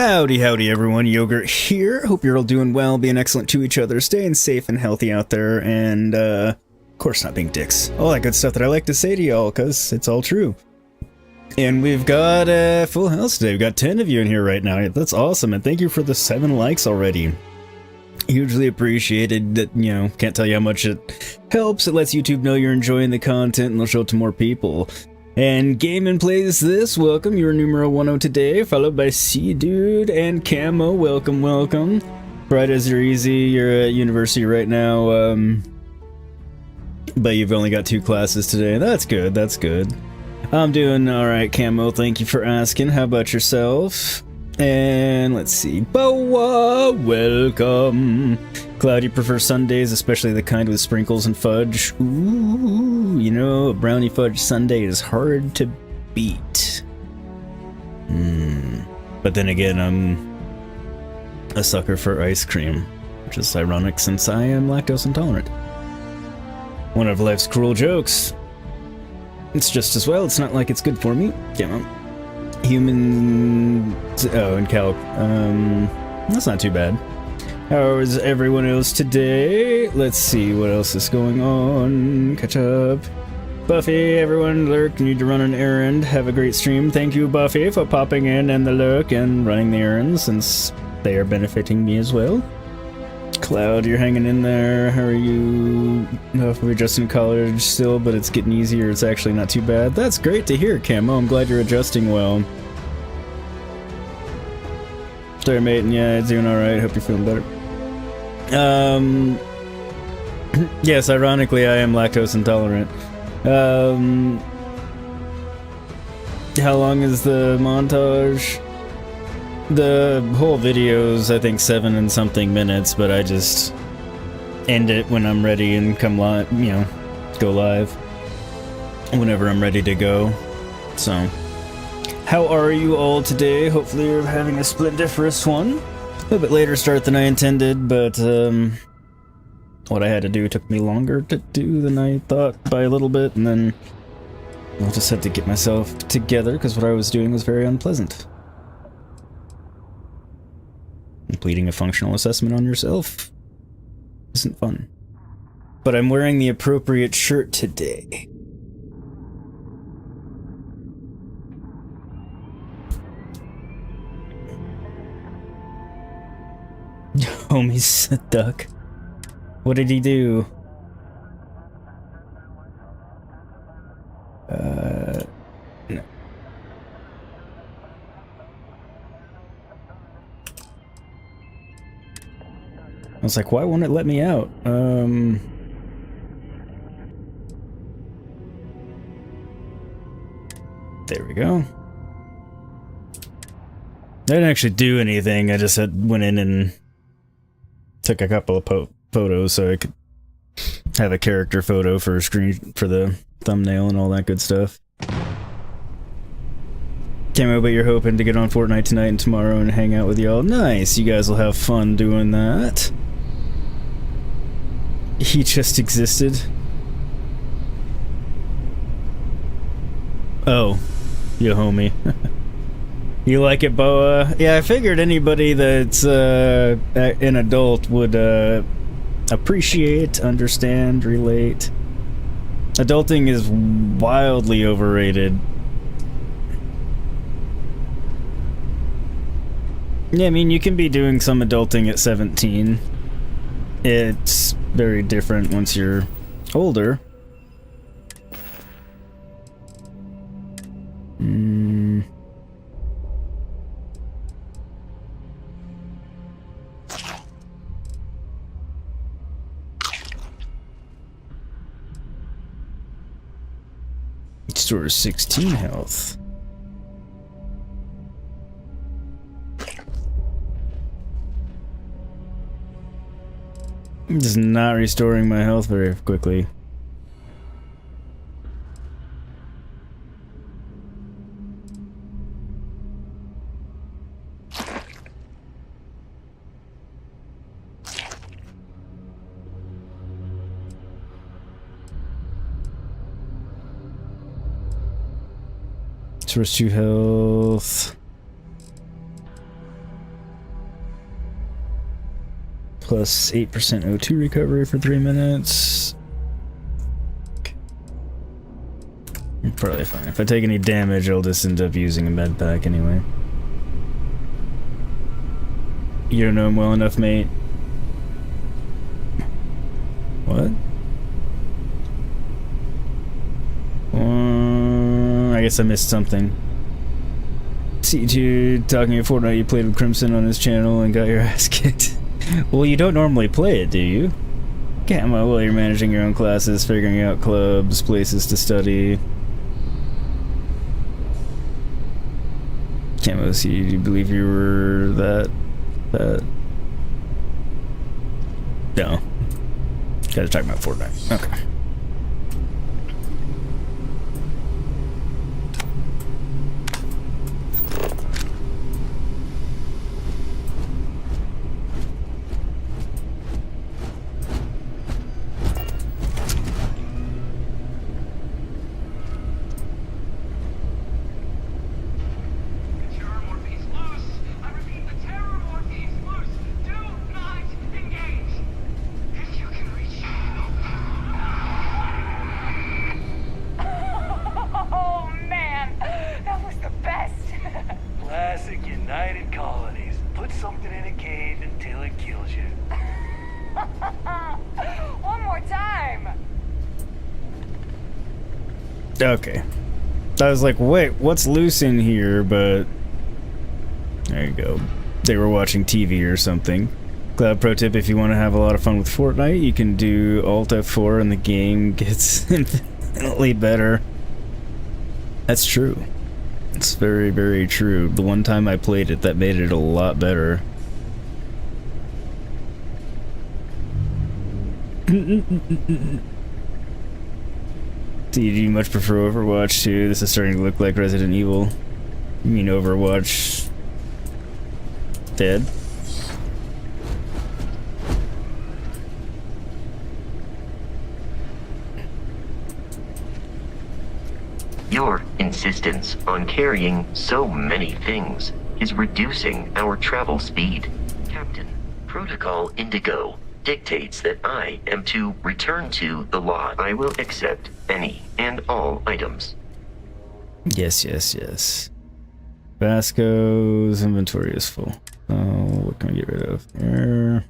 Howdy, howdy everyone, Yogurt here. Hope you're all doing well, being excellent to each other, staying safe and healthy out there, and, of course not being dicks. All that good stuff that I like to say to y'all, because it's all true. And we've got a full house today. We've got 10 of you in here right now. That's awesome, and thank you for the 7 likes already. Hugely appreciated. That, you know, can't tell you how much it helps. It lets YouTube know you're enjoying the content, and they'll show it to more people. And Game and Plays this, welcome, you're numero 10 today, followed by C-Dude and Camo, welcome, welcome. Fridays are easy, you're at university right now, but you've only got 2 classes today, that's good, that's good. I'm doing alright, Camo, thank you for asking, how about yourself? And let's see, Boa, welcome. Cloud, you prefer Sundays, especially the kind with sprinkles and fudge? Ooh, you know, a brownie fudge sundae is hard to beat. But then again, I'm a sucker for ice cream, which is ironic since I am lactose intolerant. One of life's cruel jokes. It's just as well, it's not like it's good for me. Come on. Humans... Oh, and Calc. That's not too bad. How is everyone else today? Let's see what else is going on. Catch up. Buffy, everyone lurk, need to run an errand. Have a great stream. Thank you, Buffy, for popping in and the lurk and running the errands, since they are benefiting me as well. Cloud, you're hanging in there. How are you? We're just in college still, but it's getting easier. It's actually not too bad. That's great to hear, Camo. I'm glad you're adjusting well. Sorry, mate, and yeah, it's doing alright. Hope you're feeling better. Yes, ironically, I am lactose intolerant. How long is the montage? The whole video's, I think, 7 and something minutes, but I just end it when I'm ready and come live, you know, go live whenever I'm ready to go. So, how are you all today? Hopefully you're having a splendiferous one. A little bit later start than I intended, but what I had to do took me longer to do than I thought by a little bit, and then I just had to get myself together because what I was doing was very unpleasant. Completing a functional assessment on yourself isn't fun. But I'm wearing the appropriate shirt today. Homie's a duck. What did he do? No. I was like, why won't it let me out? There we go. I didn't actually do anything, I just went in and took a couple of photos so I could have a character photo for a screen for the thumbnail and all that good stuff. Camo, but you're hoping to get on Fortnite tonight and tomorrow and hang out with y'all. Nice, you guys will have fun doing that. He just existed. Oh, you homie. You like it, Boa? Yeah, I figured anybody that's an adult would appreciate, understand, relate. Adulting is wildly overrated. Yeah, I mean, you can be doing some adulting at 17. It's very different once you're older. Restores 16 health. I'm just not restoring my health very quickly. Restores 2 health. plus 8% O2 recovery for 3 minutes. I'm probably fine. If I take any damage, I'll just end up using a med pack anyway. You don't know him well enough, mate. What? I guess I missed something. See you talking at Fortnite, you played with Crimson on his channel and got your ass kicked. Well, you don't normally play it, do you? Camo while you're managing your own classes, figuring out clubs, places to study. Camo, do you believe you were that? No. Gotta talk about Fortnite. Okay. Okay. I was like, wait, what's loose in here? But there you go. They were watching TV or something. Cloud pro tip, if you want to have a lot of fun with Fortnite, you can do Alt F4 and the game gets infinitely better. That's true. It's very, very true. The one time I played it, that made it a lot better. Do you much prefer Overwatch 2? This is starting to look like Resident Evil. You mean Overwatch dead? Your insistence on carrying so many things is reducing our travel speed. Captain, Protocol Indigo dictates that I am to return to the lot. I will accept any and all items. Yes, yes, yes. Vasco's inventory is full. Oh, what can I get rid of here?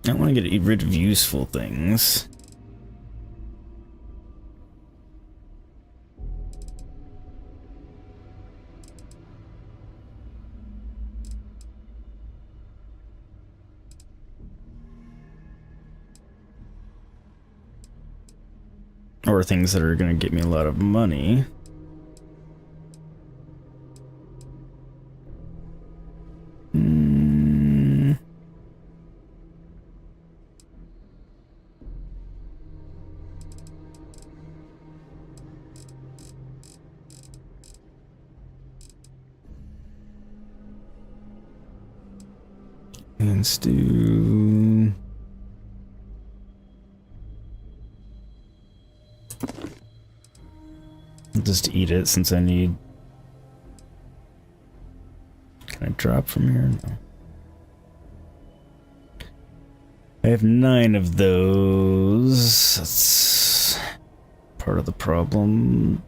I want to get rid of useful things. Or things that are going to get me a lot of money. Let's do... I'll just eat it since I need... Can I drop from here? No. I have 9 of those. That's part of the problem.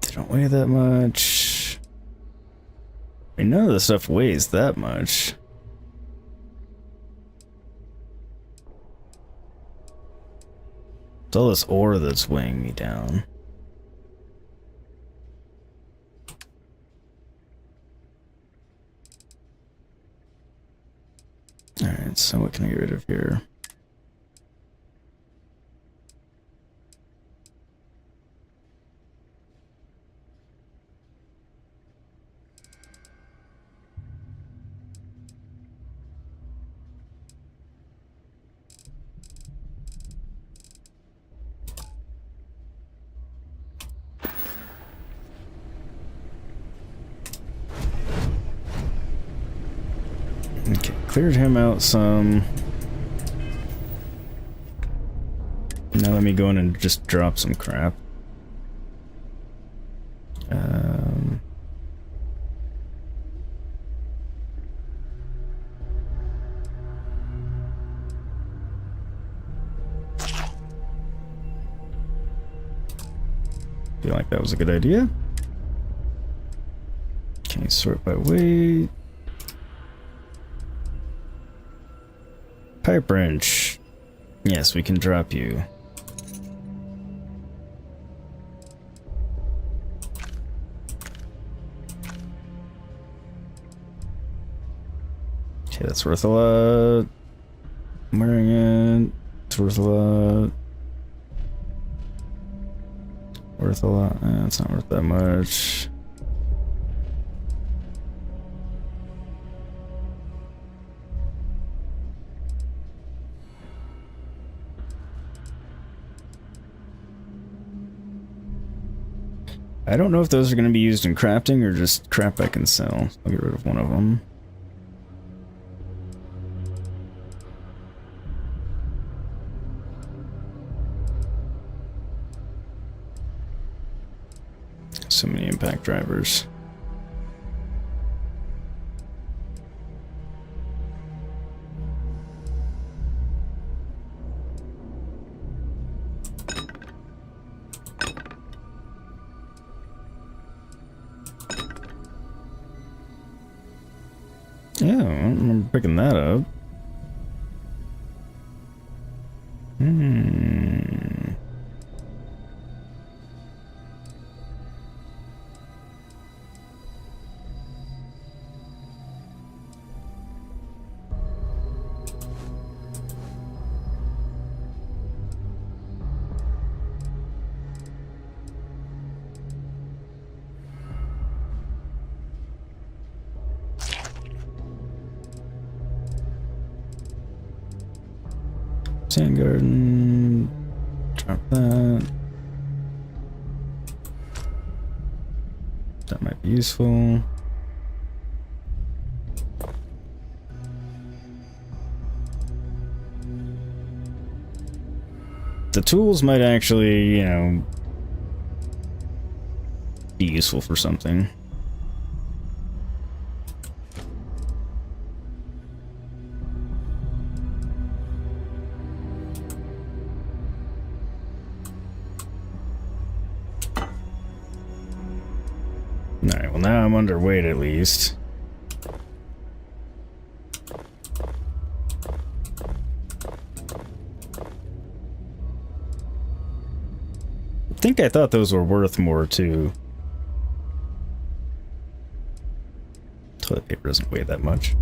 They don't weigh that much. I mean, none of the stuff weighs that much. It's all this ore that's weighing me down. Alright, so what can I get rid of here? Okay, cleared him out some. Now let me go in and just drop some crap. Feel like that was a good idea. Okay, sort by weight. Pipe wrench. Yes, we can drop you. Okay, that's worth a lot. I'm wearing it. It's worth a lot. Worth a lot. It's not worth that much. I don't know if those are going to be used in crafting or just crap I can sell. I'll get rid of one of them. So many impact drivers. Yeah, I don't remember picking that up. Sand garden. Drop that. That might be useful. The tools might actually, you know, be useful for something. Alright, well now I'm underweight at least. I think I thought those were worth more too. Toilet paper doesn't weigh that much.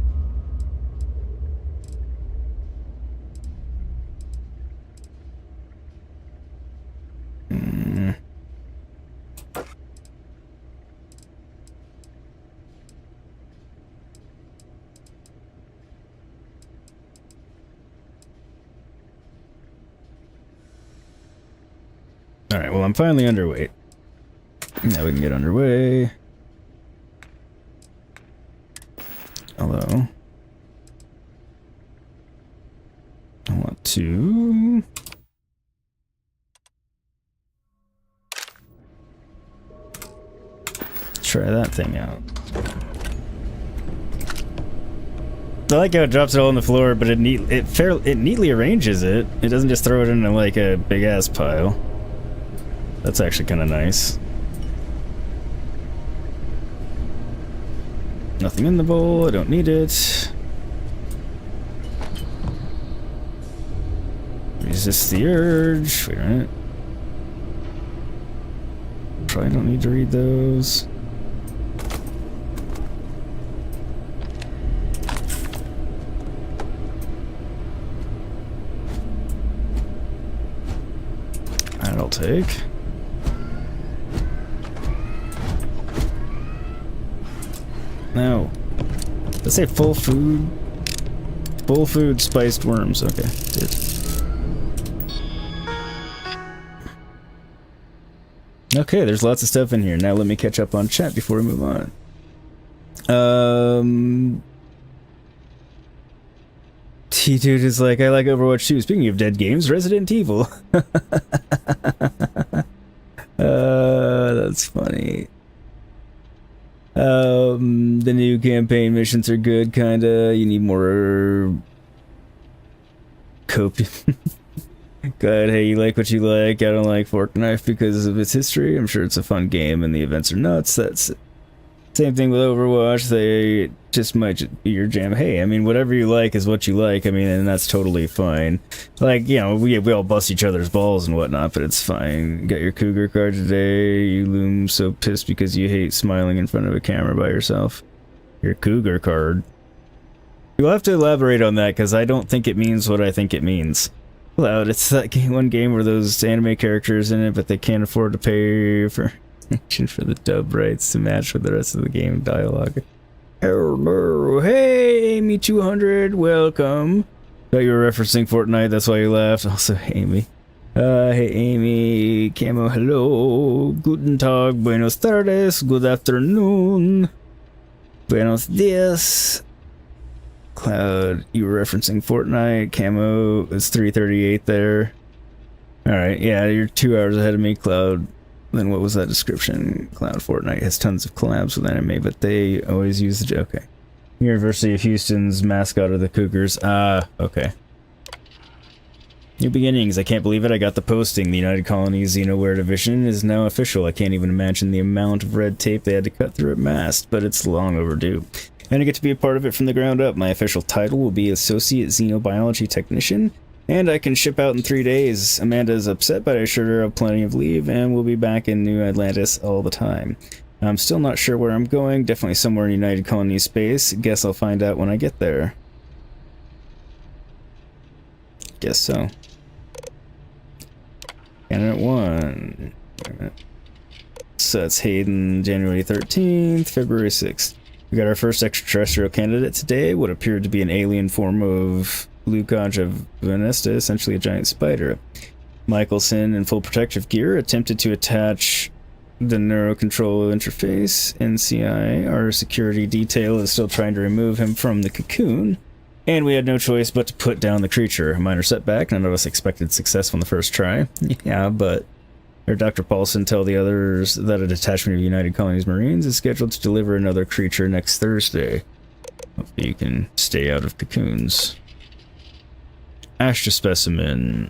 Alright, well I'm finally underweight. Now we can get underway. Although I want to try that thing out. I like how it drops it all on the floor, but it neatly arranges it. It doesn't just throw it into like a big ass pile. That's actually kind of nice. Nothing in the bowl, I don't need it. Resist the urge. Wait a minute. Probably don't need to read those. I'll take. No. Let's say full food. Full food spiced worms. Okay, did. Okay, there's lots of stuff in here. Now let me catch up on chat before we move on. T-Dude is like, I like Overwatch 2. Speaking of dead games, Resident Evil. That's funny. The new campaign missions are good, kinda. You need more copium. Glad, hey, you like what you like. I don't like Fortnite because of its history. I'm sure it's a fun game and the events are nuts. That's same thing with Overwatch. They just might be your jam. Hey, I mean, whatever you like is what you like. I mean, and that's totally fine. Like, you know, we all bust each other's balls and whatnot, but it's fine. Got your cougar card today. You loom so pissed because you hate smiling in front of a camera by yourself. Your cougar card. You'll have to elaborate on that because I don't think it means what I think it means. Cloud, it's that one game where those anime characters in it, but they can't afford to pay for the dub rights to match with the rest of the game dialogue. Hello, hey, Amy 200, welcome. Thought you were referencing Fortnite, that's why you laughed. Also, Amy. Hey, Amy, Camo, hello. Guten Tag, buenos tardes, good afternoon. Buenos dias. Cloud, you were referencing Fortnite. Camo is 3:38 there. Alright, yeah, you're 2 hours ahead of me, Cloud. Then what was that description? Cloud Fortnite has tons of collabs with anime, but they always use the... Okay. University of Houston's mascot are the Cougars. Okay. New beginnings. I can't believe it. I got the posting. The United Colonies Xenoware Division is now official. I can't even imagine the amount of red tape they had to cut through at MAST, but it's long overdue. And I get to be a part of it from the ground up. My official title will be Associate Xenobiology Technician, and I can ship out in 3 days. Amanda is upset, but I assured her I'll have plenty of leave, and we'll be back in New Atlantis all the time. I'm still not sure where I'm going, definitely somewhere in United Colonies space. Guess I'll find out when I get there. Guess so. Candidate 1. So that's Hayden, January 13th, February 6th. We got our first extraterrestrial candidate today, what appeared to be an alien form of Lucage of Venesta, essentially a giant spider. Michelson, in full protective gear, attempted to attach the neurocontrol interface. NCI, our security detail, is still trying to remove him from the cocoon, and we had no choice but to put down the creature. A minor setback, none of us expected success on the first try. Yeah, but... Dr. Paulson tell the others that a detachment of United Colonies Marines is scheduled to deliver another creature next Thursday. Hopefully you can stay out of cocoons. Ashta specimen.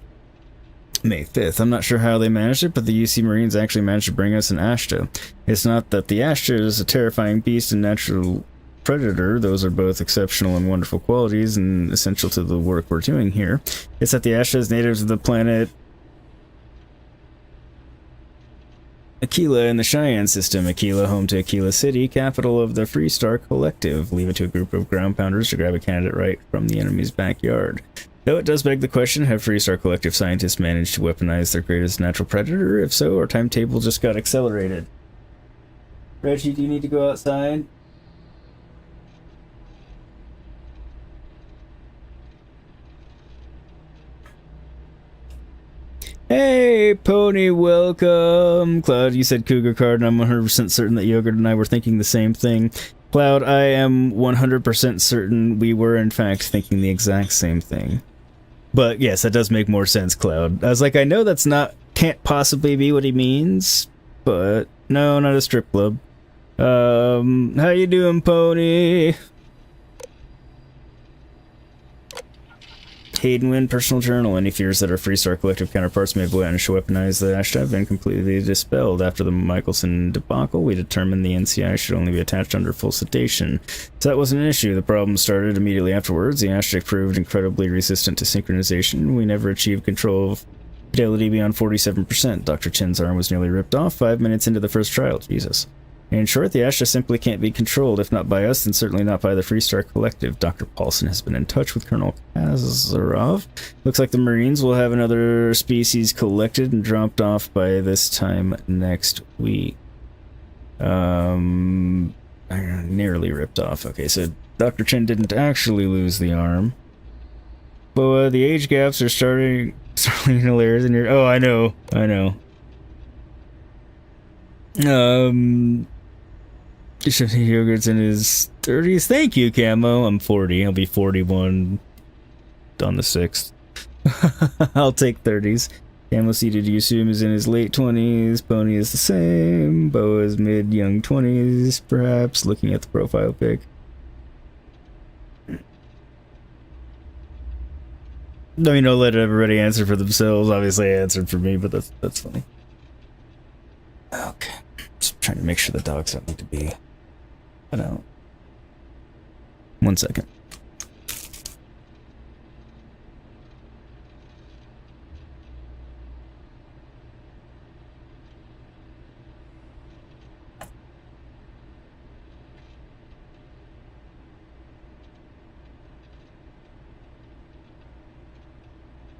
May 5th. I'm not sure how they managed it, but the UC Marines actually managed to bring us an Ashta. It's not that the Ashta is a terrifying beast and natural predator. Those are both exceptional and wonderful qualities and essential to the work we're doing here. It's that the Ashta is natives of the planet Aquila in the Cheyenne system. Aquila, home to Aquila City, capital of the Freestar Collective. Leave it to a group of ground pounders to grab a candidate right from the enemy's backyard. Though it does beg the question, have Freestar Collective scientists managed to weaponize their greatest natural predator? If so, our timetable just got accelerated. Reggie, do you need to go outside? Hey, Pony, welcome. Cloud, you said Cougar card, and I'm 100% certain that Yogurt and I were thinking the same thing. Cloud, I am 100% certain we were, in fact, thinking the exact same thing. But yes, that does make more sense, Cloud. I was like, I know that's not, can't possibly be what he means, but no, not a strip club. How you doing, Pony? Hayden Wynn, personal journal. Any fears that our Freestar Collective counterparts may have weaponized the Ashta have been completely dispelled. After the Michelson debacle, we determined the NCI should only be attached under full sedation. So that wasn't an issue. The problem started immediately afterwards. The Ashta proved incredibly resistant to synchronization. We never achieved control of fidelity beyond 47%. Dr. Chin's arm was nearly ripped off 5 minutes into the first trial. Jesus. In short, the Asha simply can't be controlled, if not by us, then certainly not by the Freestar Collective. Dr. Paulson has been in touch with Colonel Kazarov. Looks like the Marines will have another species collected and dropped off by this time next week. I nearly ripped off. Okay, so Dr. Chen didn't actually lose the arm. But the age gaps are starting hilarious in here. Oh, I know. Yogurt's in his 30s. Thank you, Camo. I'm 40. I'll be 41 on the 6th. I'll take 30s. Camo seated Yusum is in his late 20s. Pony is the same. Boa is mid-young 20s, perhaps, looking at the profile pic. I mean, I'll let everybody answer for themselves. Obviously, I answered for me, but that's funny. Okay. Just trying to make sure the dogs don't need to be put out. 1 second.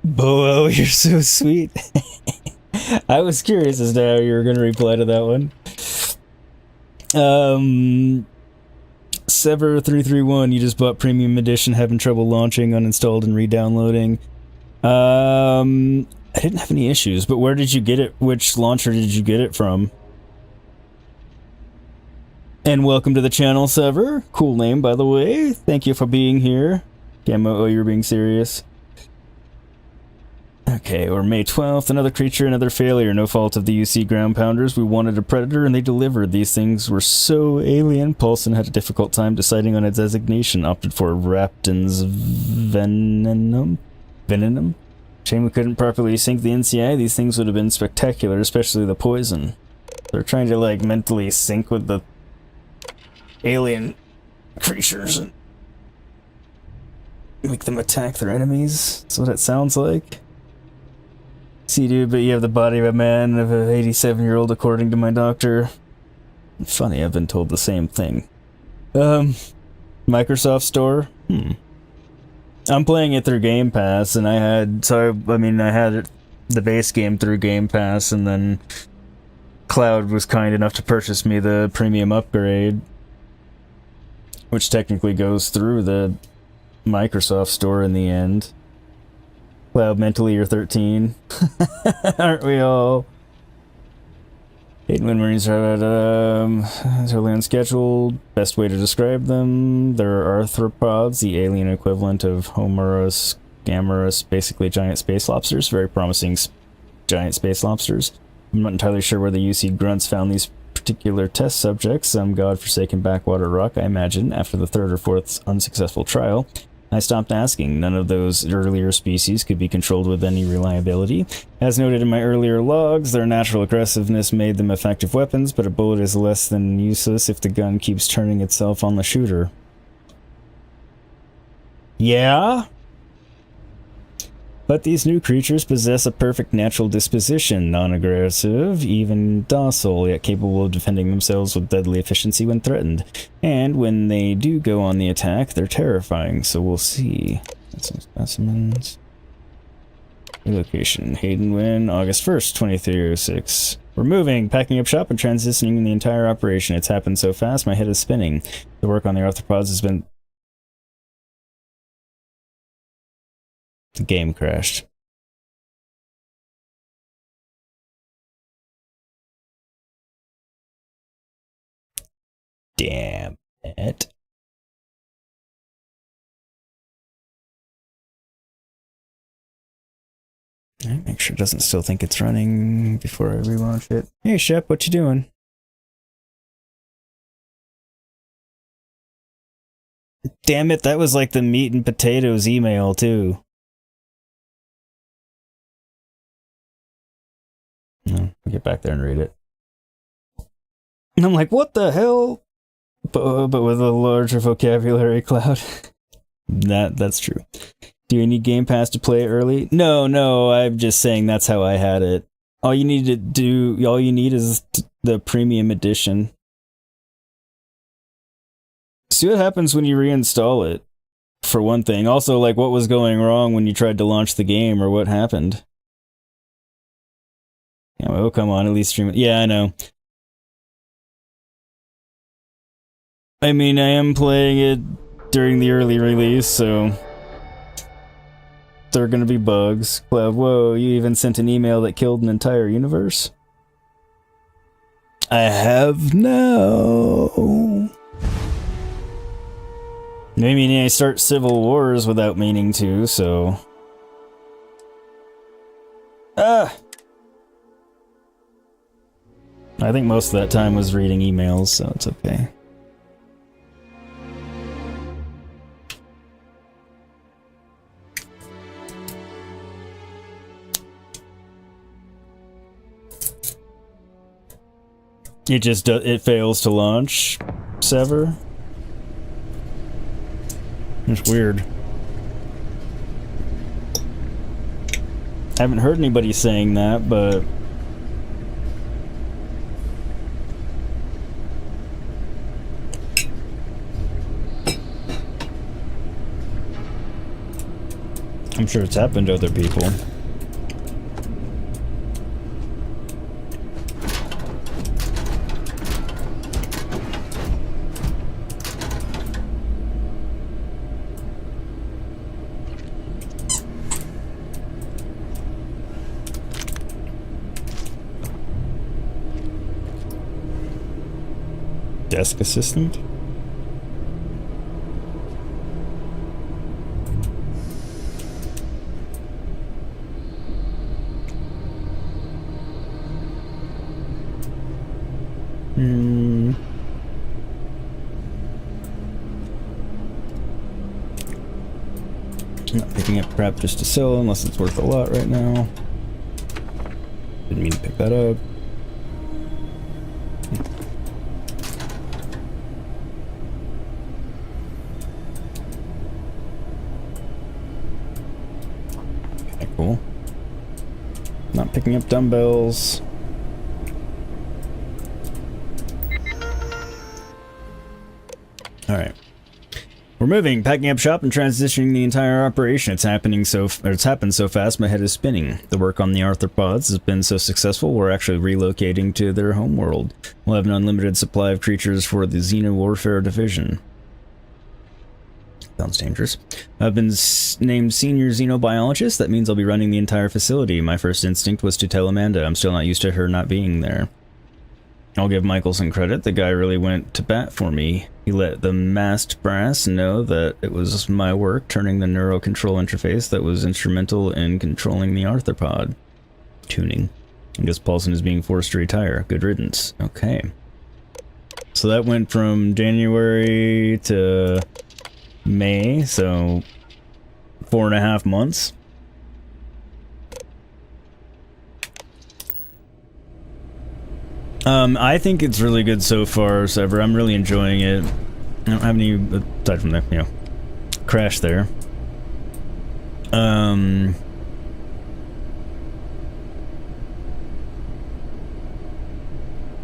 Boa, you're so sweet. I was curious as to how you were going to reply to that one. Sever331, you just bought Premium Edition, having trouble launching, uninstalled, and re-downloading. I didn't have any issues, but where did you get it? Which launcher did you get it from? And welcome to the channel, Sever. Cool name, by the way. Thank you for being here. Camo, oh, you're being serious. Okay, or May 12th, another creature, another failure. No fault of the UC ground pounders. We wanted a predator and they delivered. These things were so alien. Paulson had a difficult time deciding on its designation. Opted for Rapton's Venom? Shame we couldn't properly sync the NCI. These things would have been spectacular, especially the poison. They're trying to, like, mentally sync with the alien creatures and make them attack their enemies. That's what it sounds like. See, dude, but you have the body of a man, of an 87-year-old, according to my doctor. Funny, I've been told the same thing. Microsoft Store? I'm playing it through Game Pass, and I had the base game through Game Pass, and then Cloud was kind enough to purchase me the premium upgrade, which technically goes through the Microsoft Store in the end. Cloud, mentally you're 13. Aren't we all? Hating when Marines are totally unscheduled. Best way to describe them. They're arthropods, the alien equivalent of Homerus gammarus, basically giant space lobsters. Very promising giant space lobsters. I'm not entirely sure where the UC grunts found these particular test subjects. Some godforsaken backwater rock, I imagine, after the 3rd or 4th unsuccessful trial. I stopped asking. None of those earlier species could be controlled with any reliability. As noted in my earlier logs, their natural aggressiveness made them effective weapons, but a bullet is less than useless if the gun keeps turning itself on the shooter. Yeah? But these new creatures possess a perfect natural disposition, non-aggressive, even docile, yet capable of defending themselves with deadly efficiency when threatened. And when they do go on the attack, they're terrifying, so we'll see. Got some specimens. Relocation, Hayden Wynn, August 1st, 2306. We're moving, packing up shop and transitioning the entire operation. It's happened so fast, my head is spinning. The work on the arthropods has been... The game crashed. Damn it. Alright, make sure it doesn't still think it's running before I relaunch it. Hey Shep, what you doing? Damn it, that was like the meat and potatoes email too. No, I'll get back there and read it. And I'm like, what the hell? But with a larger vocabulary, Cloud. That's true. Do you need Game Pass to play early? No, I'm just saying that's how I had it. All you need is the premium edition. See what happens when you reinstall it, for one thing. Also, like, what was going wrong when you tried to launch the game, or what happened? Yeah, oh, come on, at least stream it. Yeah, I know. I mean, I am playing it during the early release, so there are gonna be bugs. Cloud, whoa, you even sent an email that killed an entire universe? I have no. I mean, I start civil wars without meaning to, so... Ah! I think most of that time was reading emails, so it's okay. It fails to launch, Sever. It's weird. I haven't heard anybody saying that, but... I'm sure it's happened to other people. Desk assistant? Not picking up crap just to sell unless it's worth a lot right now. Didn't mean to pick that up. Okay, cool. Not picking up dumbbells. Alright. We're moving, packing up shop and transitioning the entire operation. It's happened so fast, my head is spinning. The work on the arthropods has been so successful, we're actually relocating to their homeworld. We'll have an unlimited supply of creatures for the Xeno Warfare Division. Sounds dangerous. I've been named Senior Xenobiologist. That means I'll be running the entire facility. My first instinct was to tell Amanda. I'm still not used to her not being there. I'll give Michael some credit. The guy really went to bat for me. He let the masked brass know that it was my work turning the neural control interface that was instrumental in controlling the arthropod. Tuning. I guess Paulson is being forced to retire. Good riddance. Okay. So that went from January to May, so 4.5 months. I think it's really good so far, Sever. I'm really enjoying it. I don't have any, aside from the, you know, crash there. I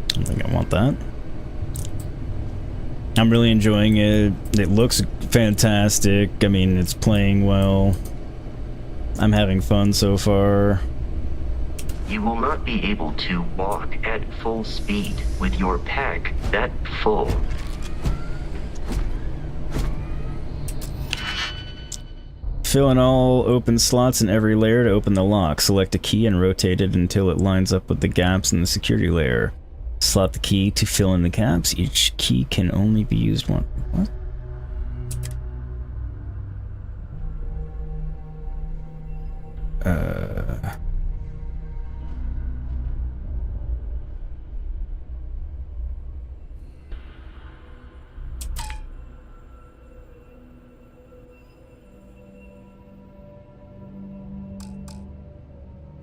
don't think I want that. I'm really enjoying it. It looks fantastic. I mean, it's playing well. I'm having fun so far. You will not be able to walk at full speed with your pack that full. Fill in all open slots in every layer to open the lock. Select a key and rotate it until it lines up with the gaps in the security layer. Slot the key to fill in the gaps. Each key can only be used once. What?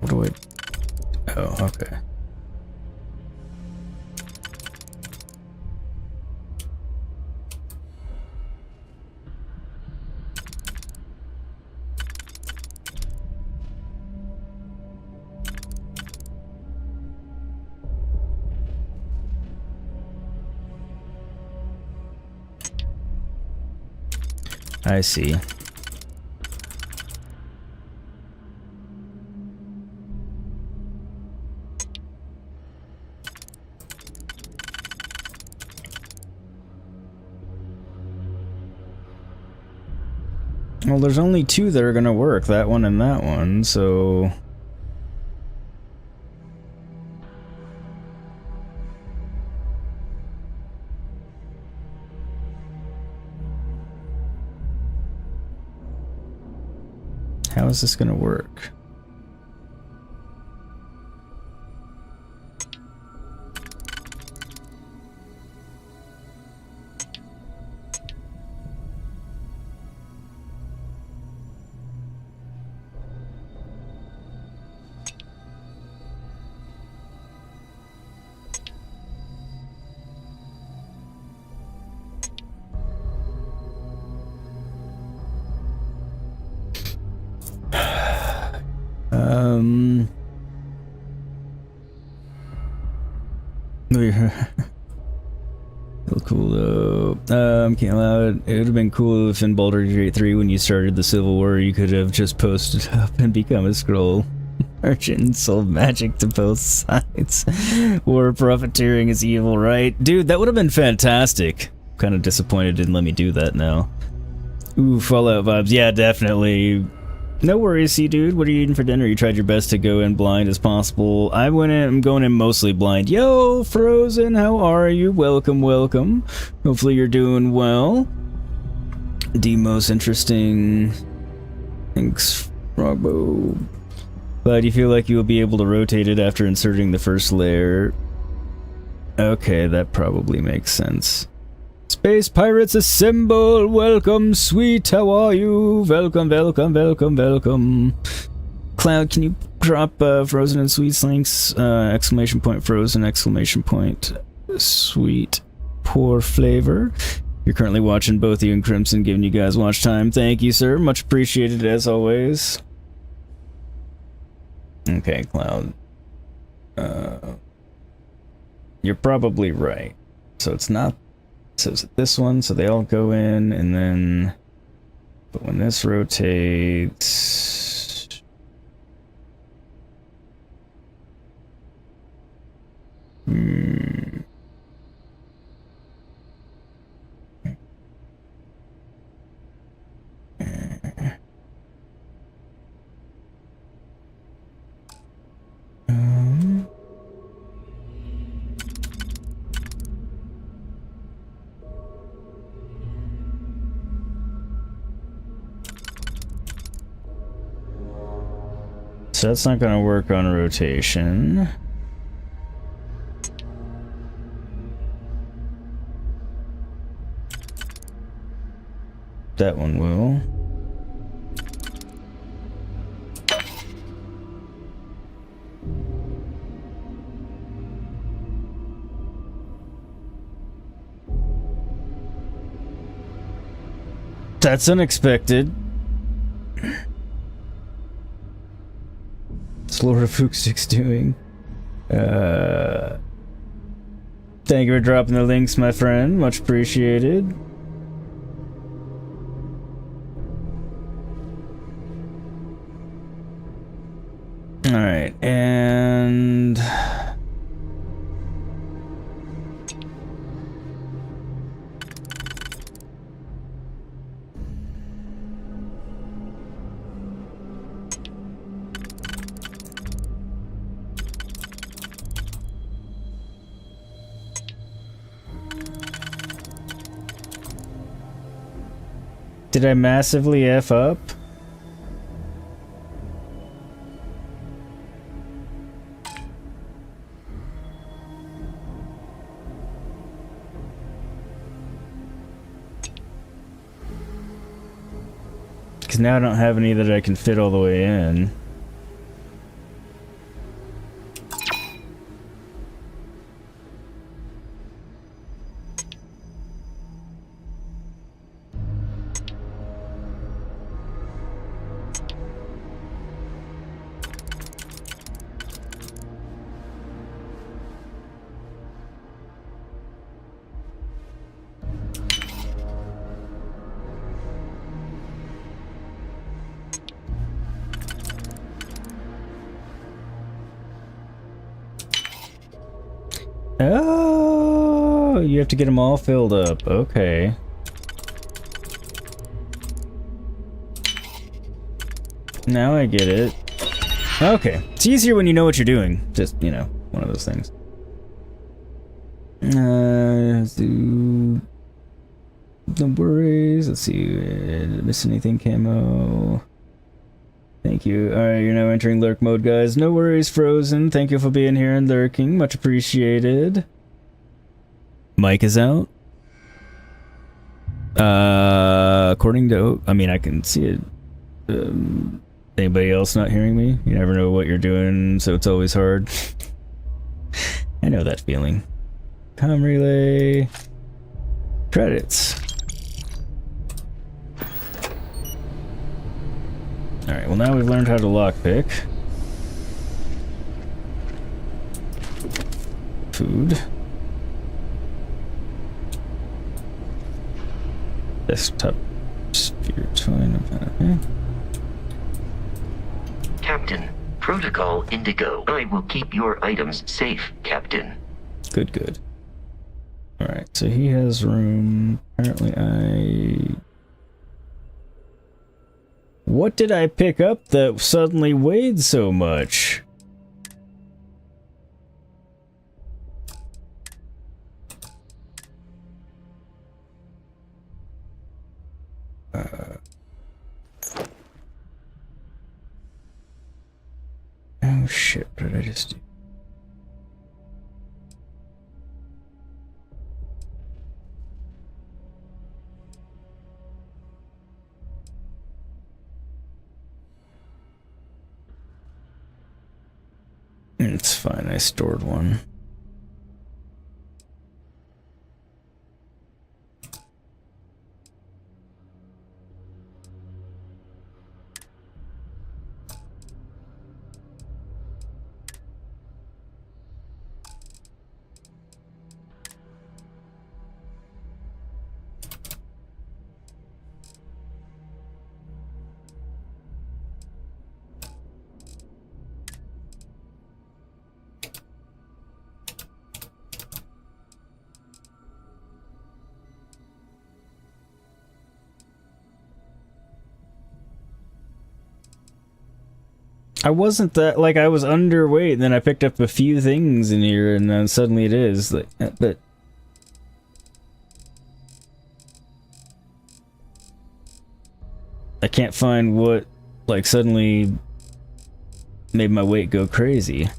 What do I... Oh, okay. I see. Well, there's only two that are gonna work, that one and that one, so... How is this gonna work? Real cool though. Can't allow it. It would have been cool if in Baldur's Gate 3 when you started the Civil War you could have just posted up and become a scroll merchant and sold magic to both sides. War profiteering is evil, right? Dude, that would have been fantastic. Kind of disappointed it didn't let me do that now. Ooh, Fallout vibes. Yeah, definitely. No worries, see, dude. What are you eating for dinner? You tried your best to go in blind as possible. I'm going in mostly blind. Yo, Frozen, how are you? Welcome, welcome. Hopefully you're doing well. The most interesting... Thanks, Frogbo. Glad you feel like you will be able to rotate it after inserting the first layer. Okay, that probably makes sense. Space Pirates assemble! Welcome, sweet, how are you? Welcome, welcome, welcome, welcome. Cloud, can you drop Frozen and Sweet links? Exclamation point Frozen, exclamation point Sweet. Poor flavor. You're currently watching both you and Crimson, giving you guys watch time. Thank you, sir. Much appreciated as always. Okay, Cloud. You're probably right. So it's not... So is it this one? So they all go in, and then... But when this rotates... So that's not going to work on rotation. That one will. That's unexpected. What's Lord of Fookstick's doing? Thank you for dropping the links, my friend. Much appreciated. Alright, and... Did I massively F up? Because now I don't have any that I can fit all the way in. Oh, you have to get them all filled up. Okay. Now I get it. Okay. It's easier when you know what you're doing. Just, you know, one of those things. No worries. Let's see. Did I miss anything, camo? Thank you. Alright, you're now entering lurk mode, guys. No worries, Frozen. Thank you for being here and lurking. Much appreciated. Mic is out. According to... I mean, I can see it. Anybody else not hearing me? You never know what you're doing, so it's always hard. I know that feeling. Com relay. Credits. Alright, well now we've learned how to lockpick. Food. Desktop sphere twine. Okay. Captain, Protocol Indigo. I will keep your items safe, Captain. Good, good. Alright, so he has room. Apparently What did I pick up that suddenly weighed so much? Oh shit, what did I just do? It's fine, I stored one. I wasn't that, like, I was underweight, and then I picked up a few things in here, and then suddenly it is, like, but... I can't find what, like, suddenly made my weight go crazy.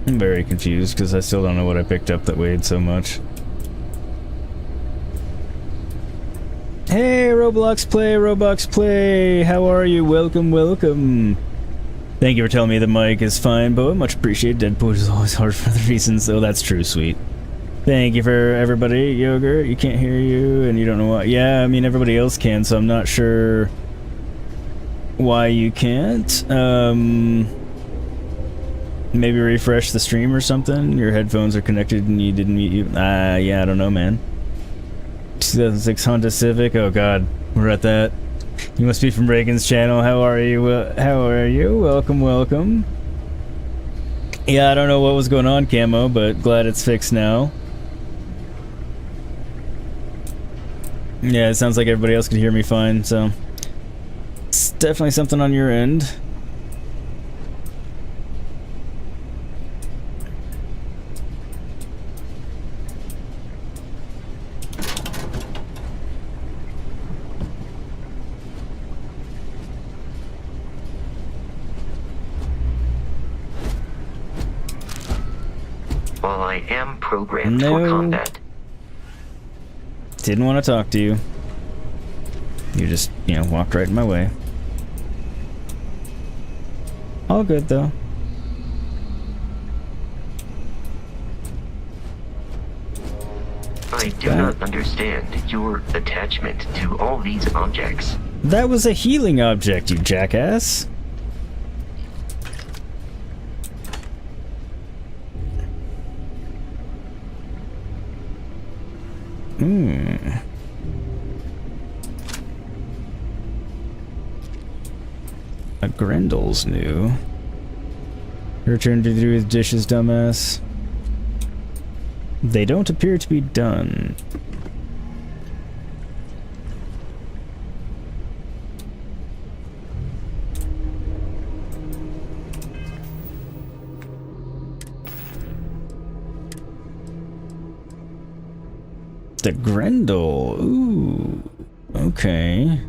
I'm very confused because I still don't know what I picked up that weighed so much. Hey, Roblox Play, how are you? Welcome, welcome. Thank you for telling me the mic is fine, but much appreciated. Deadpool is always hard for the reasons, though. That's true, sweet. Thank you for everybody. Yogurt, you can't hear you, and you don't know why. Yeah, I mean, everybody else can, so I'm not sure why you can't. Maybe refresh the stream or something? Your headphones are connected and you didn't mute you? Yeah, I don't know, man. 2006 Honda Civic? Oh god, we're at that. You must be from Reagan's channel. How are you? How are you? Welcome, welcome. Yeah, I don't know what was going on, Camo, but glad it's fixed now. Yeah, it sounds like everybody else could hear me fine, so... It's definitely something on your end. While I am programmed for combat. Didn't want to talk to you. You just, you know, walked right in my way. All good, though. I I do not understand your attachment to all these objects. That was a healing object, you jackass. A Grendel's new. Your turn to do with dishes, dumbass. They don't appear to be done. The Grendel. Ooh. Okay.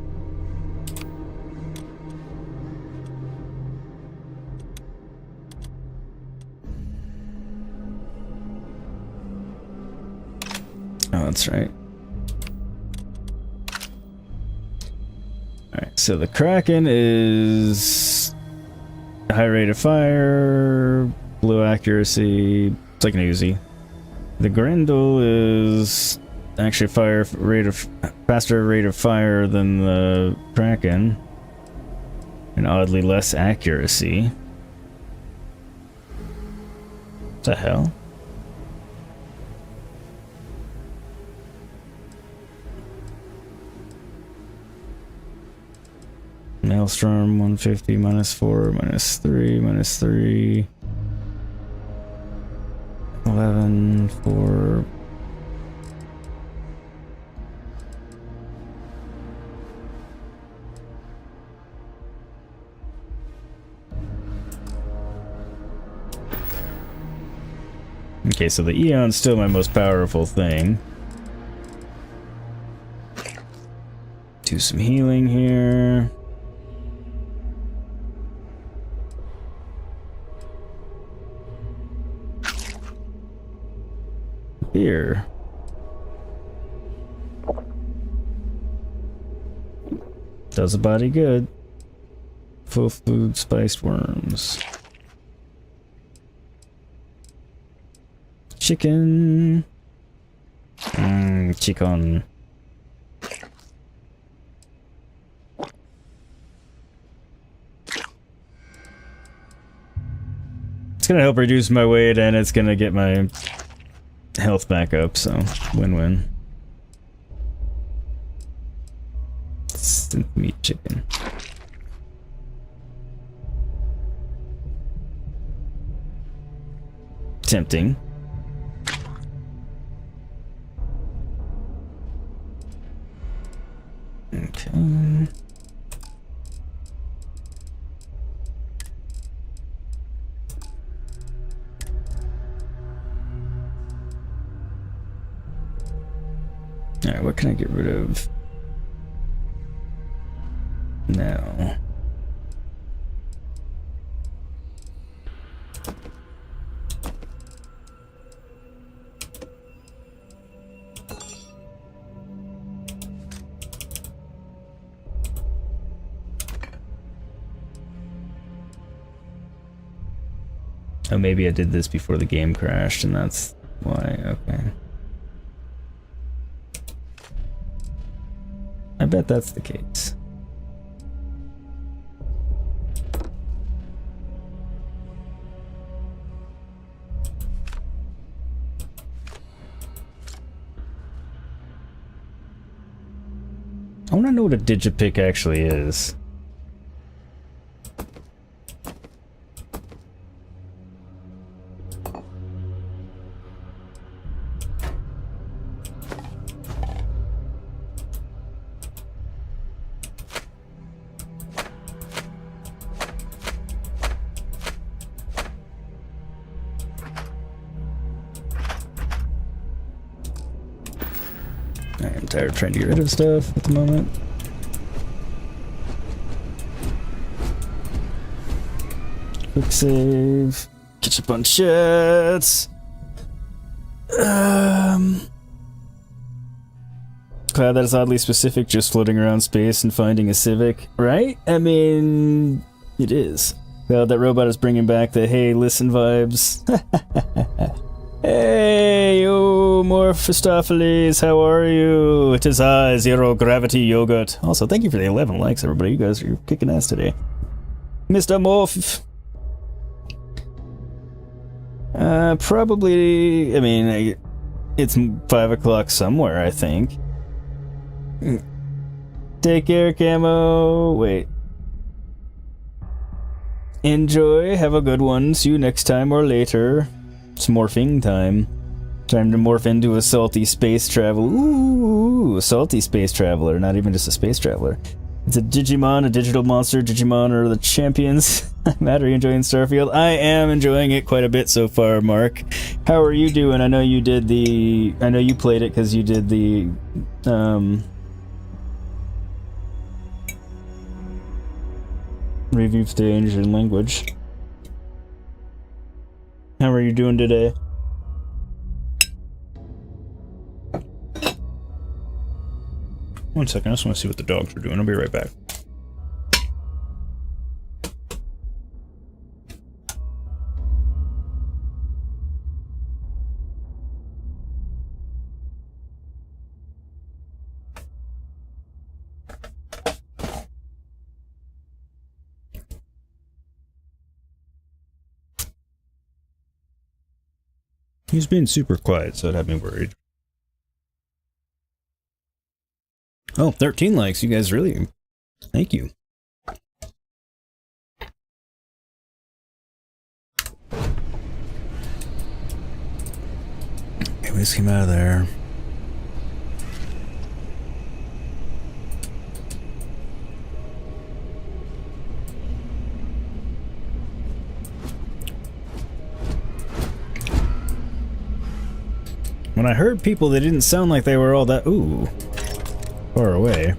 Oh, that's right. Alright, so the Kraken is high rate of fire, low accuracy, it's like an Uzi. The Grendel is actually faster rate of fire than the Kraken, and oddly less accuracy. What the hell? Maelstrom 150 -4 -3 -3 11 4. Okay, so the Eon's still my most powerful thing. Do some healing here. Here. Does a body good. Full food spiced worms. Chicken. Chicken. It's gonna help reduce my weight and it's gonna get my health back up, so win-win. Instant meat chicken. Tempting. Okay. Alright, what can I get rid of now? Oh, maybe I did this before the game crashed and that's why. Okay. I bet that's the case. I want to know what a digipick actually is. I'm tired of trying to get rid of stuff at the moment. Quick save. Catch up on chats. Cloud that is oddly specific, just floating around space and finding a civic, right? I mean, it is. Cloud, that robot is bringing back the hey, listen vibes. Hey, yo. Hello, Morphistopheles. How are you? It is I, Zero Gravity Yogurt. Also, thank you for the 11 likes, everybody. You guys are kicking ass today. Mr. Morph. Probably, I mean, it's 5 o'clock somewhere, I think. Take care, Camo. Wait. Enjoy, have a good one. See you next time or later. It's morphing time. Time to morph into a salty space traveler. Ooh, a salty space traveler, not even just a space traveler. It's a Digimon, a digital monster. Digimon are the champions. Matt, are you enjoying Starfield? I am enjoying it quite a bit so far, Mark. How are you doing? I know you did the... I know you played it because you did the... review stage and language. How are you doing today? One second, I just want to see what the dogs are doing. I'll be right back. He's being super quiet, so it had me worried. Oh, 13 likes. You guys really... Thank you. Okay, we just came out of there. When I heard people, they didn't sound like they were all that... Ooh. Far away.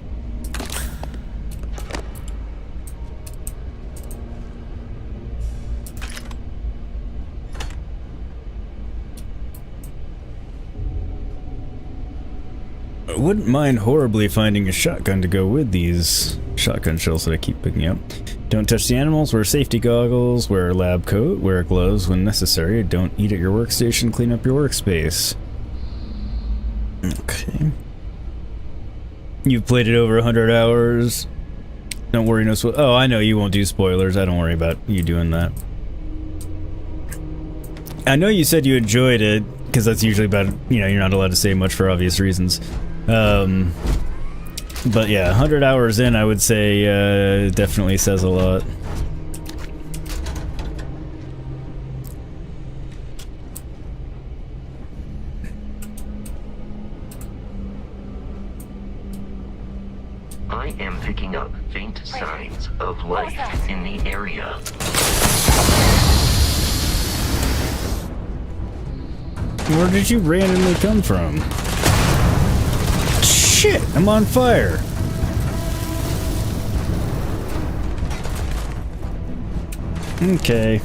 I wouldn't mind horribly finding a shotgun to go with these shotgun shells that I keep picking up. Don't touch the animals, wear safety goggles, wear a lab coat, wear gloves when necessary, don't eat at your workstation, clean up your workspace. Okay. You've played it over 100 hours. Don't worry, no spoilers. Oh, I know you won't do spoilers. I don't worry about you doing that. I know you said you enjoyed it, because that's usually about, you know, you're not allowed to say much for obvious reasons. But yeah, 100 hours in, I would say, definitely says a lot. I am picking up faint signs of life in the area. Where did you randomly come from? Shit, I'm on fire. Okay.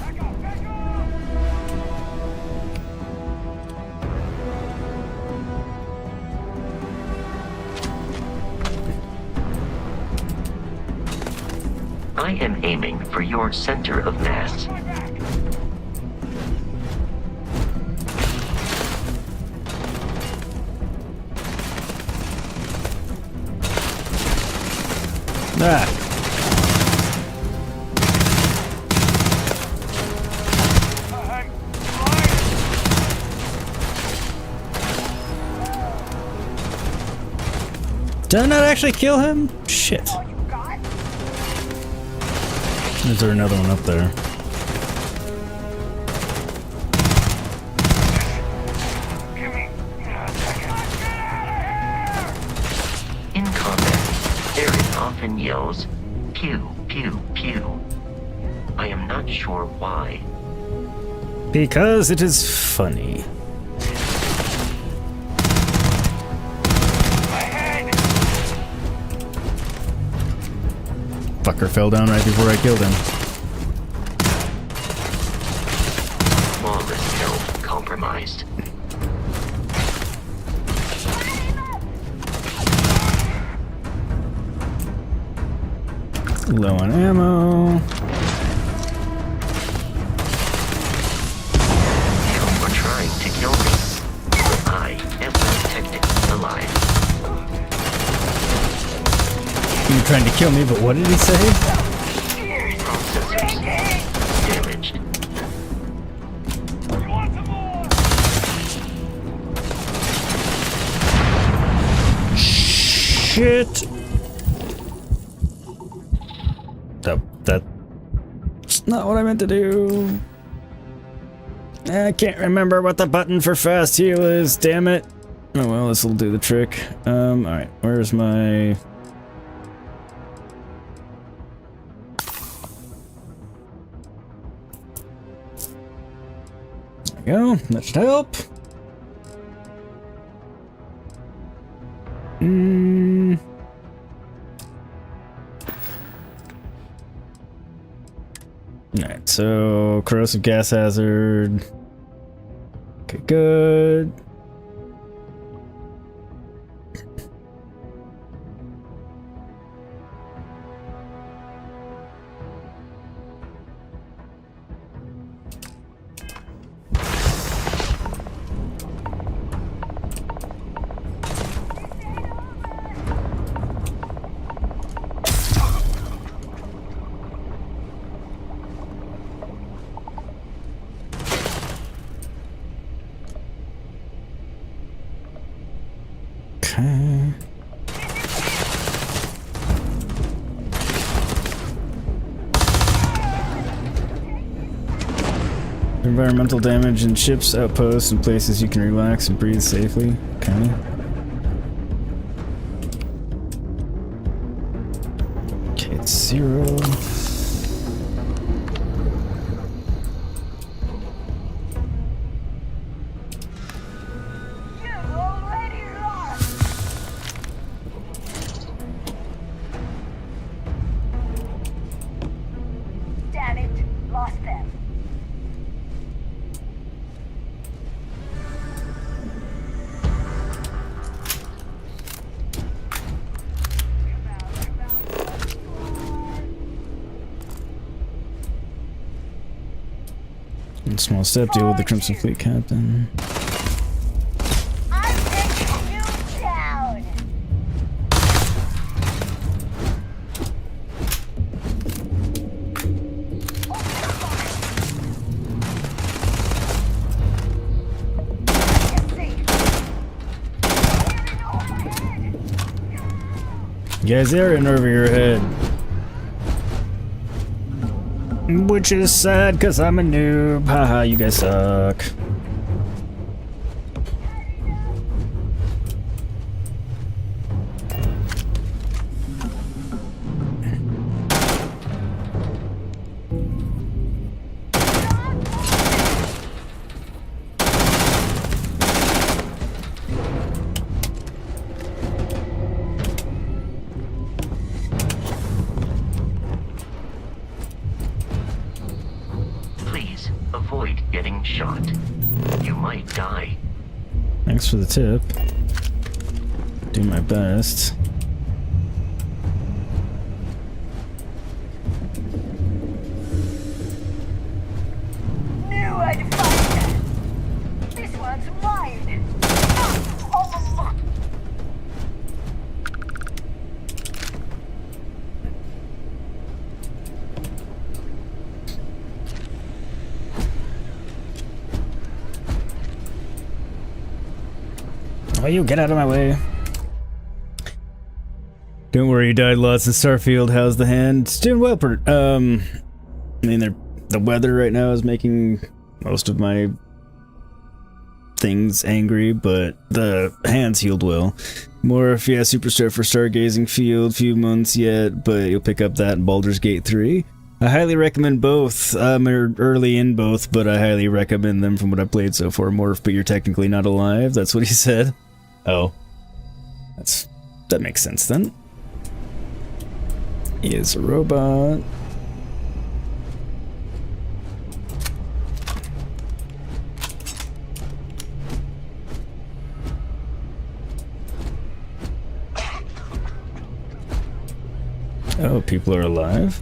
I am aiming for your center of mass. Ah. Did I not actually kill him? Shit. Is there another one up there? In combat, Aaron often yells, pew, pew, pew. I am not sure why. Because it is funny. Fucker fell down right before I killed him. Flawless health compromised. Low on ammo. You were trying to kill me, but I wasn't trying to kill me, but what did he say? Processors damaged. Shit! That's not what I meant to do. I can't remember what the button for fast heal is, damn it. Oh well, this will do the trick. Alright, where's my... There we go, that should help. Alright, so corrosive gas hazard. Okay, good. Okay. Environmental damage in ships, outposts, and places you can relax and breathe safely. Okay. Okay, it's 0. Small step, deal with the Crimson Fleet captain. I'm taking you down. You guys are in over your head. Which is sad, cause I'm a noob. Haha, you guys suck. Avoid getting shot. You might die. Thanks for the tip. Do my best. Knew I'd find it. This one's mine. Oh. Oh, you get out of my way. Don't worry, you died lots in Starfield. How's the hand? It's doing well. I mean, the weather right now is making most of my things angry, but the hand's healed well. More if you have Superstar for Stargazing Field, few months yet, but you'll pick up that in Baldur's Gate 3. I highly recommend both. I'm early in both, but I highly recommend them from what I've played so far. Morph, but you're technically not alive. That's what he said. Oh. That makes sense then. He is a robot. Oh, people are alive?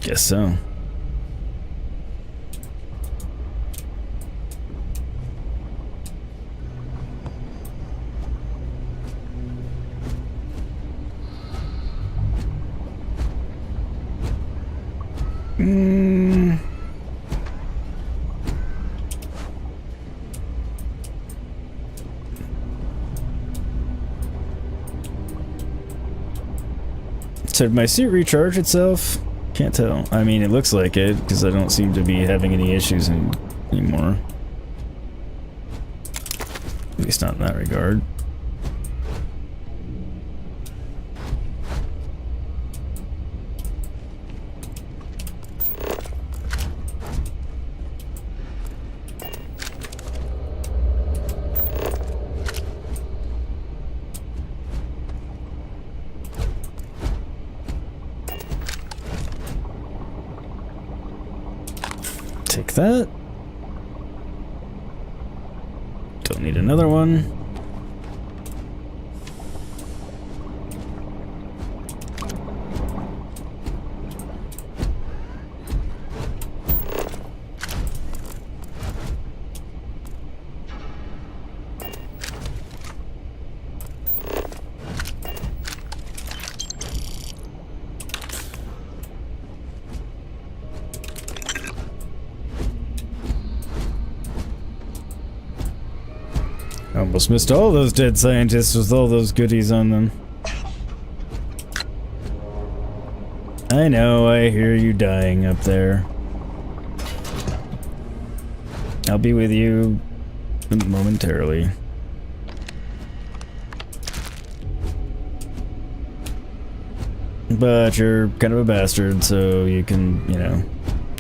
Guess so. So did my suit recharge itself? Can't tell. I mean, it looks like it, because I don't seem to be having any issues anymore. At least not in that regard. Take that. Don't need another one. Almost missed all those dead scientists with all those goodies on them. I know, I hear you dying up there. I'll be with you momentarily. But you're kind of a bastard, so you can, you know,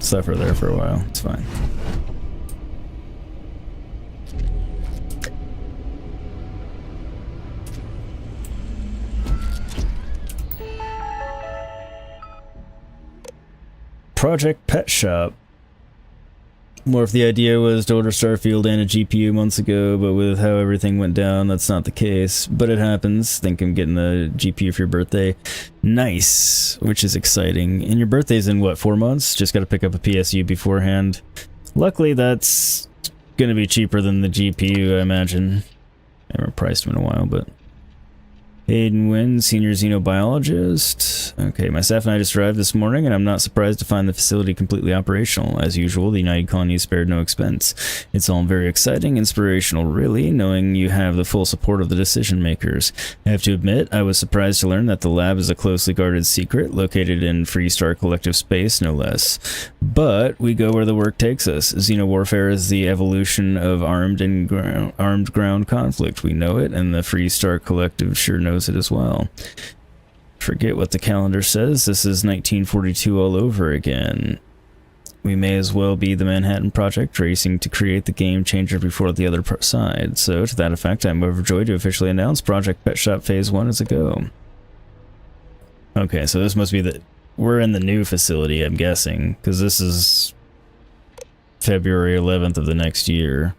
suffer there for a while. It's fine. Project Pet Shop. More if the idea was to order Starfield and a GPU months ago, but with how everything went down, that's not the case. But it happens. Think I'm getting the GPU for your birthday. Nice, which is exciting. And your birthday's in what, 4 months? Just gotta pick up a PSU beforehand. Luckily, that's gonna be cheaper than the GPU, I imagine. I haven't priced them in a while, but... Hayden Wynn, senior xenobiologist. Okay, my staff and I just arrived this morning, and I'm not surprised to find the facility completely operational. As usual, the United Colony spared no expense. It's all very exciting, inspirational, really, knowing you have the full support of the decision makers. I have to admit, I was surprised to learn that the lab is a closely guarded secret, located in Freestar Collective space, no less. But we go where the work takes us. Xenowarfare is the evolution of armed ground conflict. We know it, and the Freestar Collective sure knows it as well. Forget what the calendar says. This is 1942 all over again. We may as well be the Manhattan Project, racing to create the game changer before the other side. So, to that effect, I'm overjoyed to officially announce Project Pet Shop Phase 1 is a go. Okay, so this must be the... We're in the new facility, I'm guessing, because this is February 11th of the next year.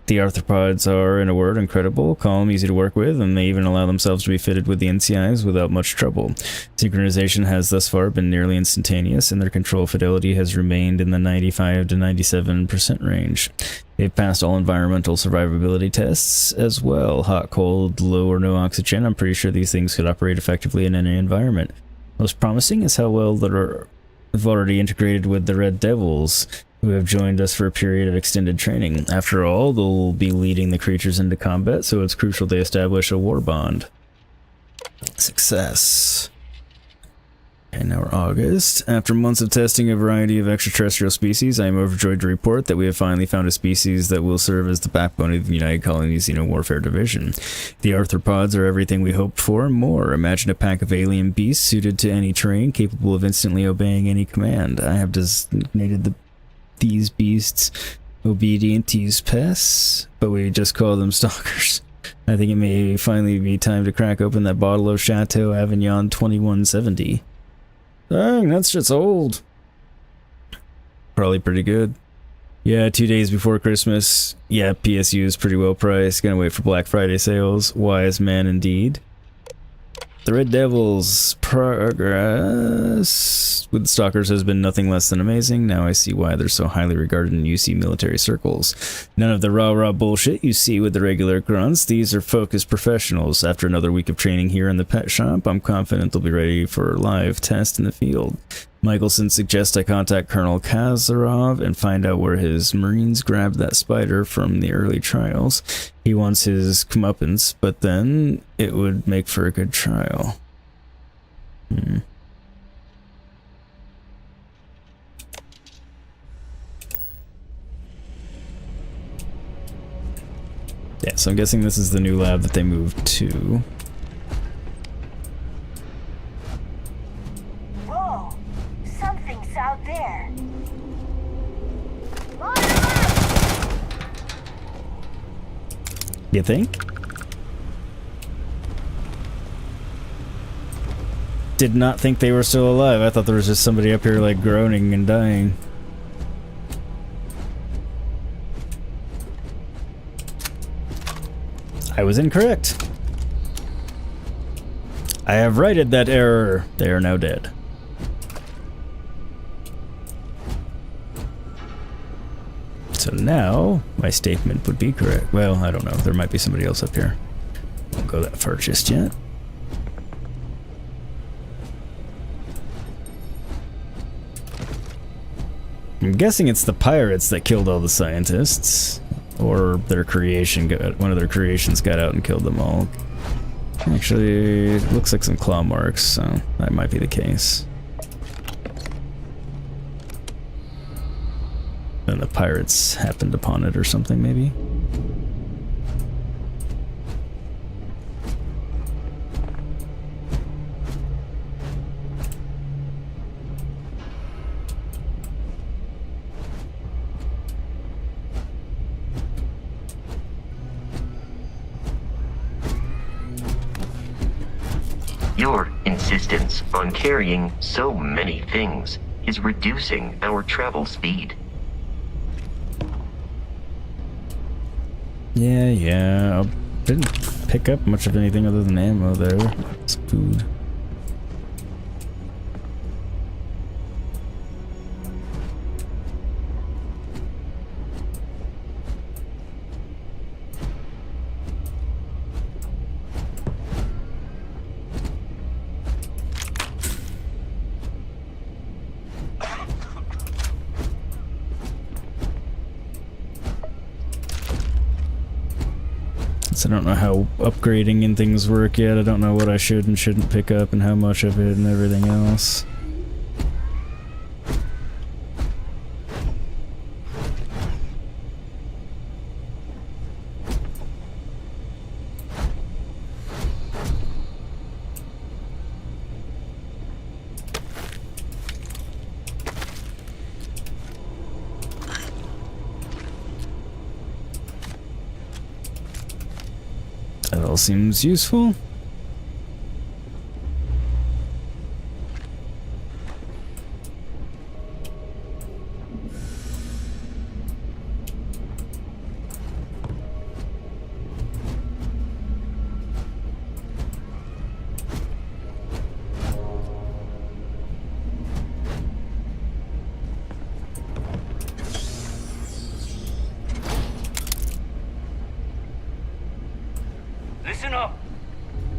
The arthropods are, in a word, incredible, calm, easy to work with, and they even allow themselves to be fitted with the NCIs without much trouble. Synchronization has thus far been nearly instantaneous, and their control fidelity has remained in the 95 to 97% range. They've passed all environmental survivability tests as well. Hot, cold, low or no oxygen. I'm pretty sure these things could operate effectively in any environment. Most promising is how well they've already integrated with the Red Devils, who have joined us for a period of extended training. After all, they'll be leading the creatures into combat, so it's crucial they establish a war bond. Success. Okay, now we're August. After months of testing a variety of extraterrestrial species, I am overjoyed to report that we have finally found a species that will serve as the backbone of the United Colony's Xenowarfare Division. The arthropods are everything we hoped for and more. Imagine a pack of alien beasts suited to any terrain, capable of instantly obeying any command. I have designated these beasts obedientes pests, but we just call them stalkers. I think it may finally be time to crack open that bottle of Chateau Avignon 2170. Dang, that's just old. Probably pretty good. Yeah, 2 days before Christmas. Yeah, PSU is pretty well priced. Gonna wait for Black Friday sales. Wise man indeed. The Red Devils, progress with stalkers has been nothing less than amazing. Now I see why they're so highly regarded in UC military circles. None of the rah-rah bullshit you see with the regular grunts. These are focused professionals. After another week of training here in the pet shop, I'm confident they'll be ready for a live test in the field. Michelson suggests I contact Colonel Kazarov and find out where his Marines grabbed that spider from the early trials. He wants his comeuppance, but then it would make for a good trial. Yeah, so I'm guessing this is the new lab that they moved to. Whoa! Something's out there. You think? Did not think they were still alive. I thought there was just somebody up here like groaning and dying. I was incorrect. I have righted that error. They are now dead. So now my statement would be correct. Well, I don't know. There might be somebody else up here. Won't go that far just yet. I'm guessing it's the pirates that killed all the scientists, or their creation one of their creations got out and killed them all. Actually, it looks like some claw marks, so that might be the case. And the pirates happened upon it or something, maybe? Your insistence on carrying so many things is reducing our travel speed. Yeah. I didn't pick up much of anything other than ammo there. It's food. I don't know how upgrading and things work yet. I don't know what I should and shouldn't pick up and how much of it and everything else. That all seems useful. Listen up!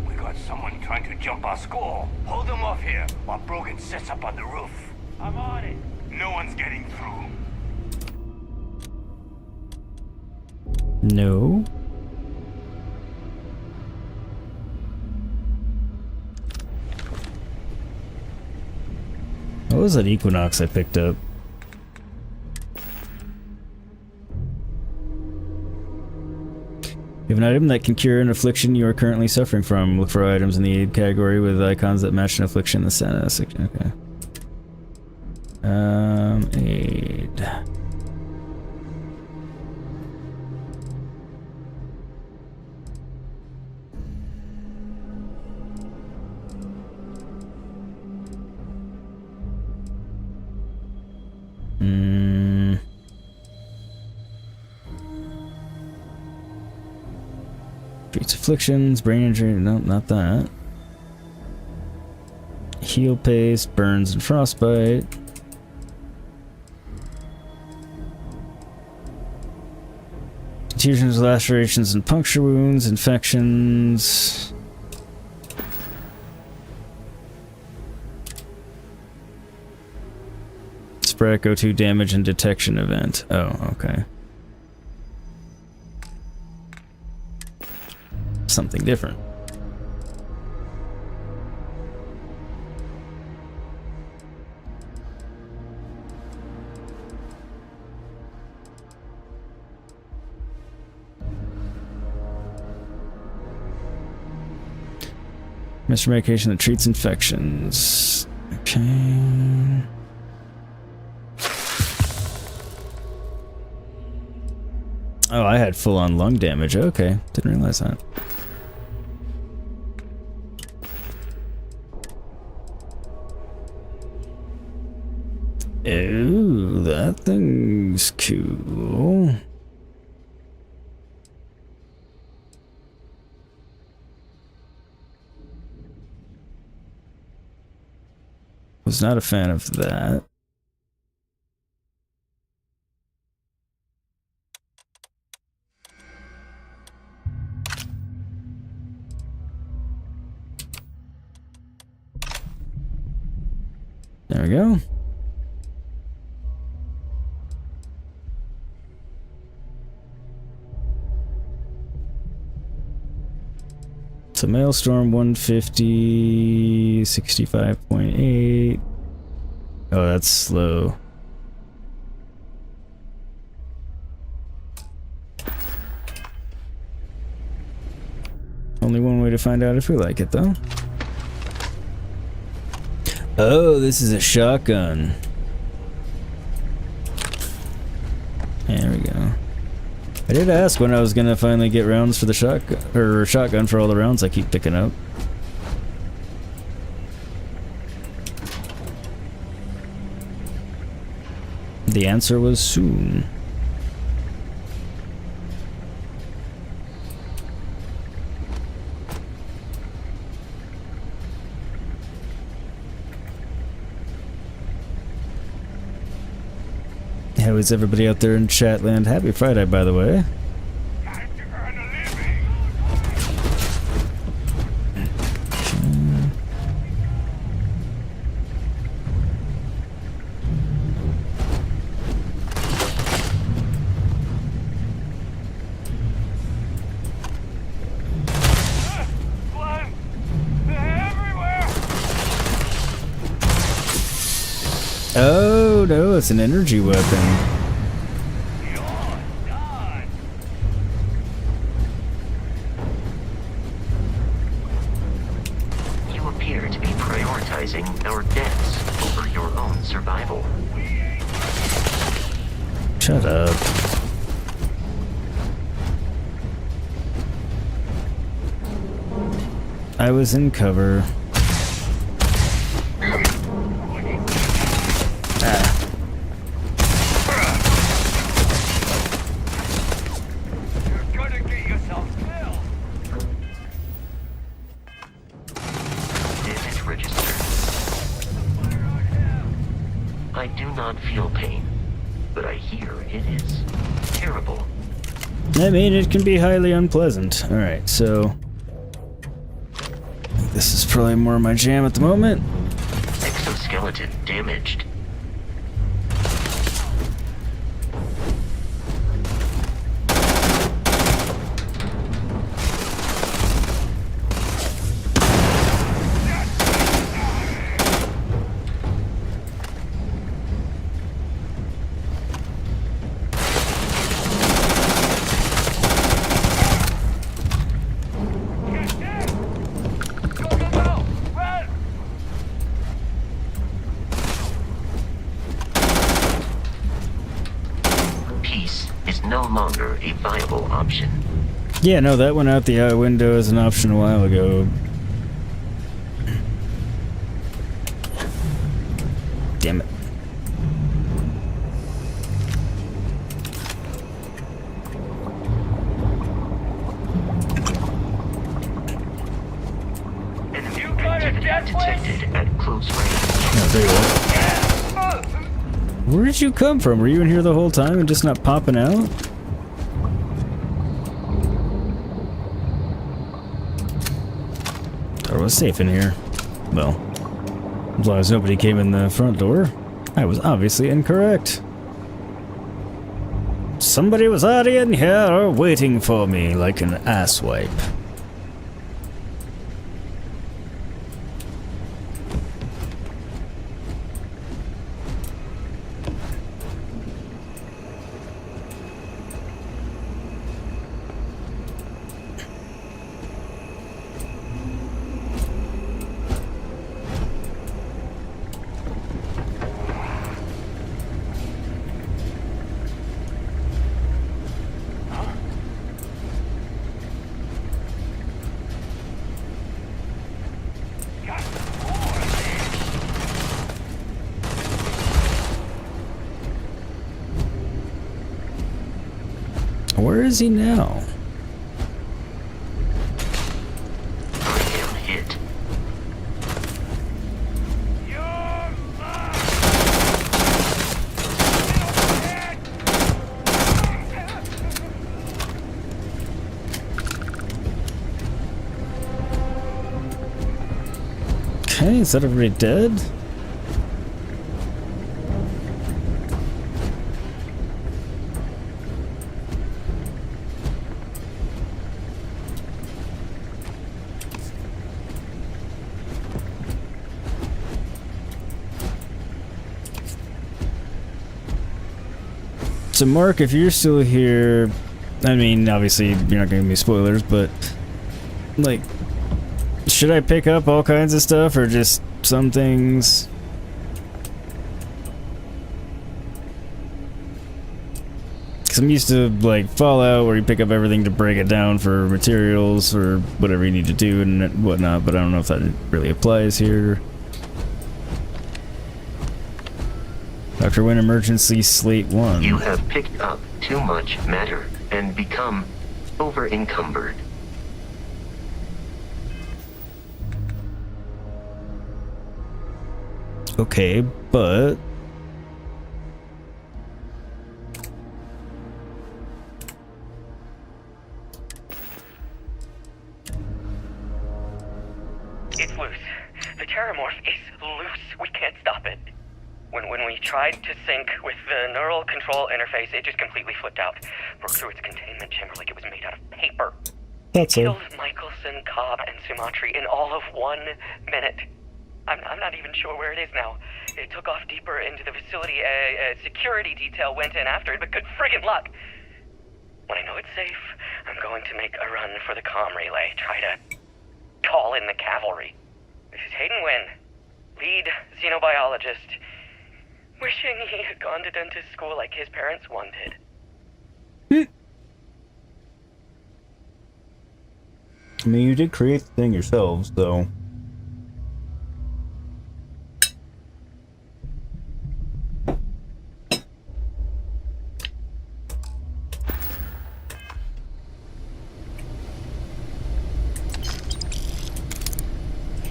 We got someone trying to jump our score. Hold them off here while Brogan sets up on the roof. I'm on it. No one's getting through. No. What was that Equinox I picked up? You have an item that can cure an affliction you are currently suffering from. Look for items in the aid category with icons that match an affliction in the status. Okay. Aid. Treats afflictions, brain injury. No, not that. Heal paste, burns, and frostbite. Contusions, lacerations, and puncture wounds, infections. Spread go-to damage and detection event. Oh, okay. Something different. Mr. Medication that treats infections. Okay. Oh, I had full-on lung damage. Okay, didn't realize that. Ooh, that thing's cool. Was not a fan of that. There we go. So Maelstrom 150, 65.8. Oh, that's slow. Only one way to find out if we like it, though. Oh, this is a shotgun. There we go. I did ask when I was gonna finally get rounds for the shotgun for all the rounds I keep picking up. The answer was soon. How is everybody out there in Chatland? Happy Friday, by the way. Time to earn a living. One, they're everywhere. Oh no, it's an energy weapon. You appear to be prioritizing our deaths over your own survival. Shut up. I was in cover. You're gonna get yourself killed. Damage registered. I do not feel pain, but I hear it is terrible. I mean, it can be highly unpleasant. Alright, so... this is probably more my jam at the moment. Exoskeleton damaged. Peace is no longer a viable option. Yeah, no, that went out the window as an option a while ago. Damn it. You got detected at close range. Oh, there you are. Where did you come from? Were you in here the whole time and just not popping out? Thought it was safe in here. Well, as long as nobody came in the front door, I was obviously incorrect. Somebody was already in here waiting for me like an asswipe. Where is he now? I am hit. Okay, is that everybody dead? So Mark, if you're still here, I mean, obviously you're not giving me spoilers, but like, should I pick up all kinds of stuff or just some things? Because I'm used to like Fallout, where you pick up everything to break it down for materials or whatever you need to do and whatnot, but I don't know if that really applies here. Dr. Wynn, emergency slate 1. You have picked up too much matter and become over-encumbered. Okay, but it's loose. The terramorph is loose. We can't stop it. When we tried to sync with the neural control interface, it just completely flipped out. Broke through its containment chamber like it was made out of paper. that's it. Killed Michelson, Cobb, and Sumatri in all of 1 minute. I'm not even sure where it is now. It took off deeper into the facility. A security detail went in after it, but good friggin' luck. When I know it's safe, I'm going to make a run for the comm relay. Try to call in the cavalry. This is Hayden Wynn, lead xenobiologist. Wishing he had gone to dentist school like his parents wanted. I mean, you did create the thing yourselves, though.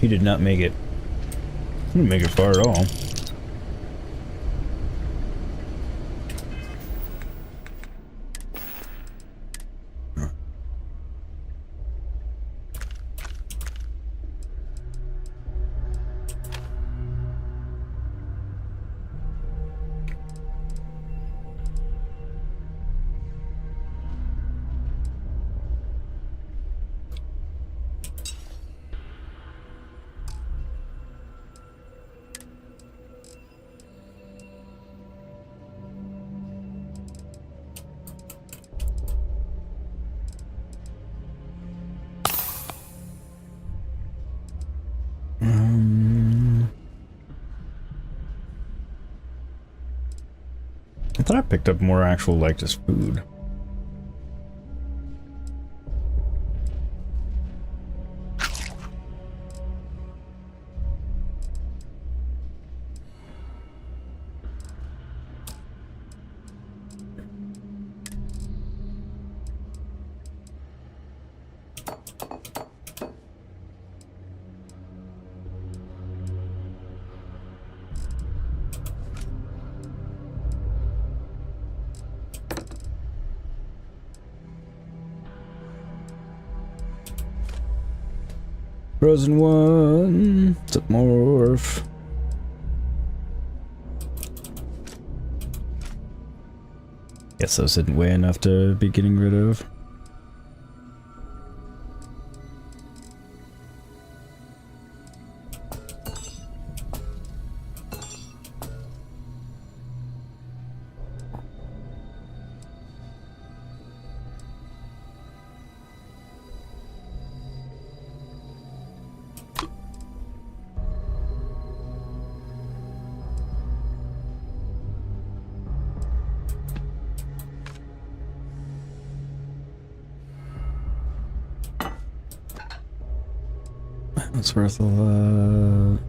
He did not make it. He didn't make it far at all. I thought I picked up more actual, like, just food. Frozen one. What's up, Morph? Guess those didn't weigh enough to be getting rid of. That's worth a lot.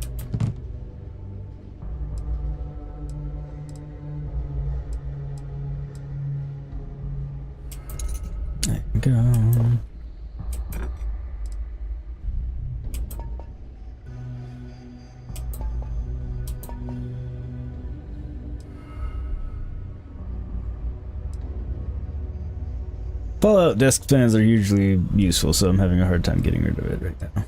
There you go. Fallout desk fans are usually useful, so I'm having a hard time getting rid of it right now.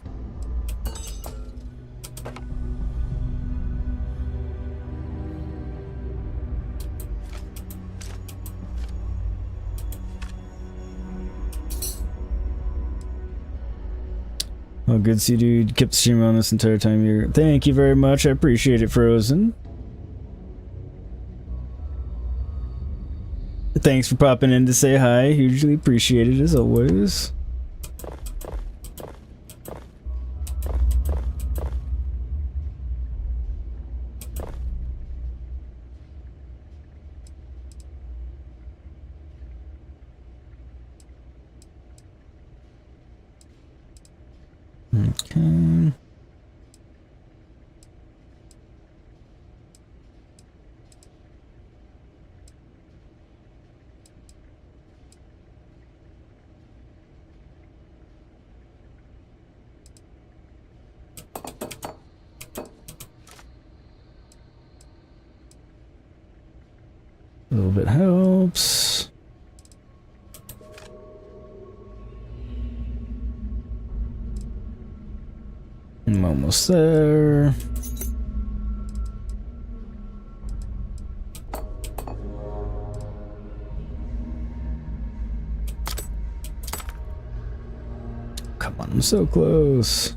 Oh, good see, dude. Kept the stream on this entire time here. Thank you very much. I appreciate it, Frozen. Thanks for popping in to say hi. Hugely appreciated as always. Okay. A little bit helps. I'm almost there. Come on, I'm so close.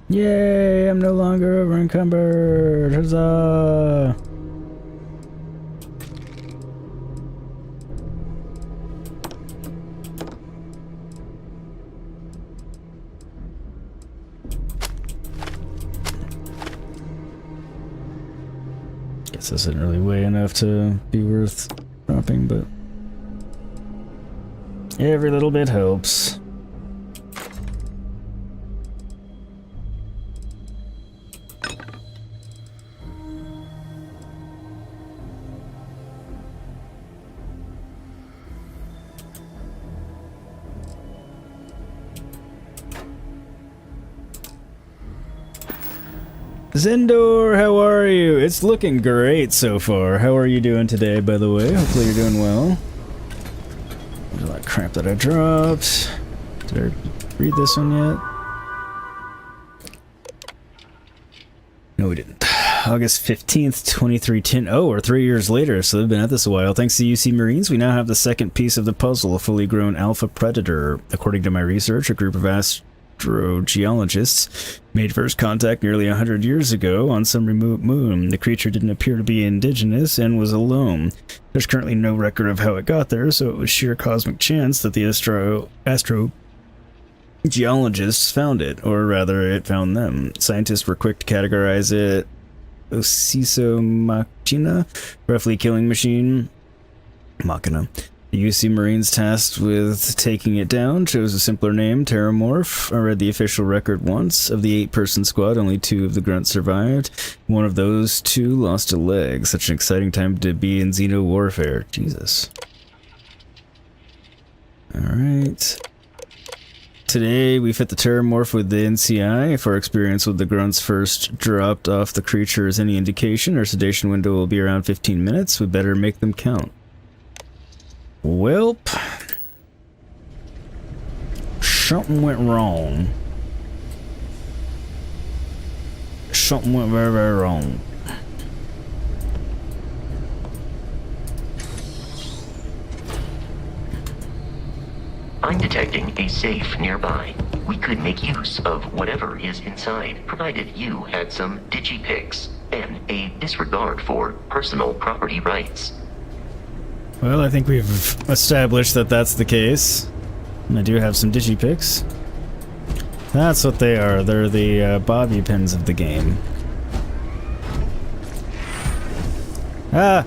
Yay, I'm no longer over encumbered. Huzzah! Guess this isn't really weigh enough to be worth dropping, but every little bit helps. Zendor, how are you? It's looking great so far. How are you doing today, by the way? Hopefully you're doing well. There's a lot of crap that I dropped. Did I read this one yet? No, we didn't. August 15th, 2310. Oh, we're 3 years later, so they've been at this a while. Thanks to UC Marines, we now have the second piece of the puzzle, a fully grown alpha predator. According to my research, a group of astrogeologists made first contact nearly 100 years ago on some remote moon. The creature didn't appear to be indigenous and was alone. There's currently no record of how it got there, so it was sheer cosmic chance that the astrogeologists found it, or rather, it found them. Scientists were quick to categorize it Osiso Machina, roughly killing machine. Machina. The UC Marines tasked with taking it down chose a simpler name, Terramorph. I read the official record once. Of the 8-person squad, only 2 of the grunts survived. One of those 2 lost a leg. Such an exciting time to be in Xeno warfare. Jesus. Alright. Today, we fit the Terramorph with the NCI. If our experience with the grunts first dropped off the creature is any indication, our sedation window will be around 15 minutes. We better make them count. Welp. Something went wrong. Something went very, very wrong. I'm detecting a safe nearby. We could make use of whatever is inside, provided you had some digipics and a disregard for personal property rights. Well, I think we've established that that's the case. And I do have some digipics. That's what they are. They're the bobby pins of the game. Ah!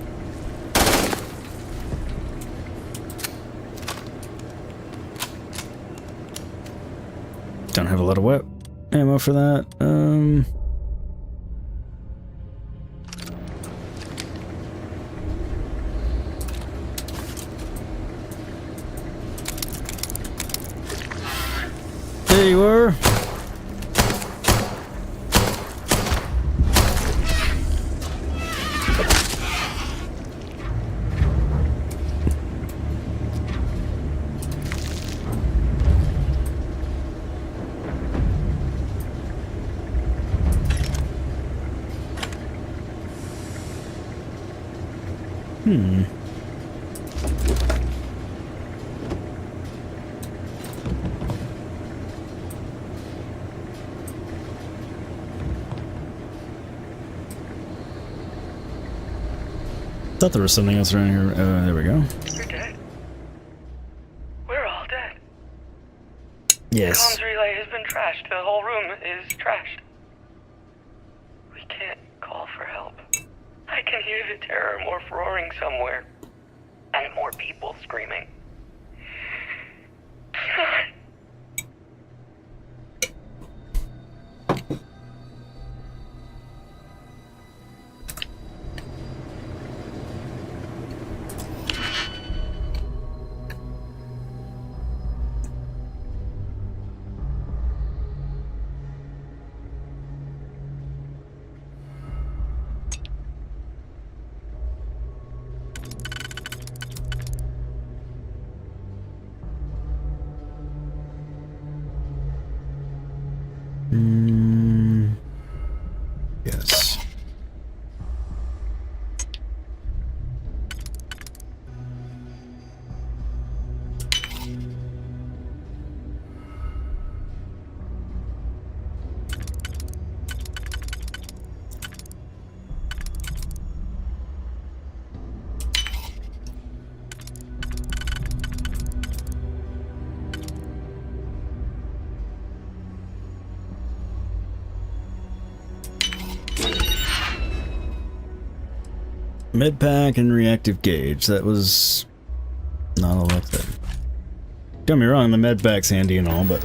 Don't have a lot of wet ammo for that. There you are. Thought there was something else around here. There we go. You're dead. We're all dead. Yes. Comms relay has been trashed. The whole room is trashed. We can't call for help. I can hear the Terramorph roaring somewhere. And more people screaming. Yes. Medpack and reactive gauge. That was not all that. Don't get me wrong, the medpack's handy and all, but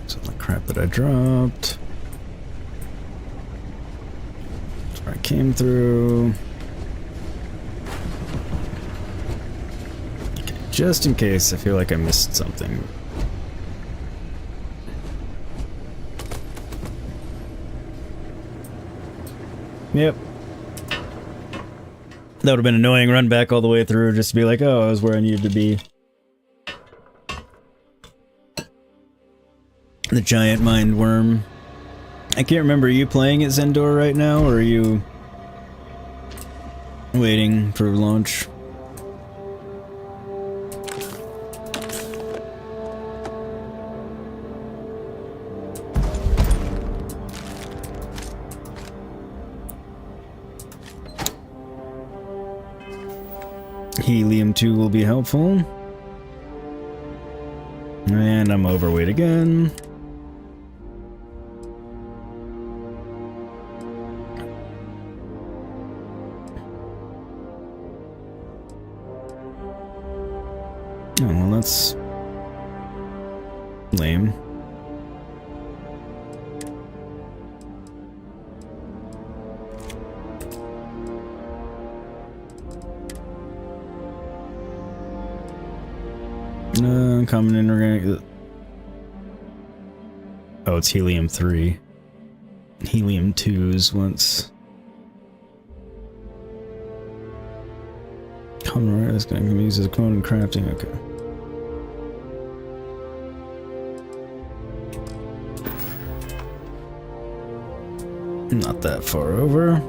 some of the crap that I dropped. I came through. Okay, just in case I feel like I missed something. Yep. That would have been annoying, run back all the way through just to be like, oh, I was where I needed to be. The giant mind worm. I can't remember, are you playing at Zendor right now, or are you waiting for launch? helium-2 will be helpful. And I'm overweight again. Oh, well, that's lame. Common inorganic. Oh, it's helium-3. Helium-2s once. Common is going to be used as a component in crafting. Okay. Not that far over.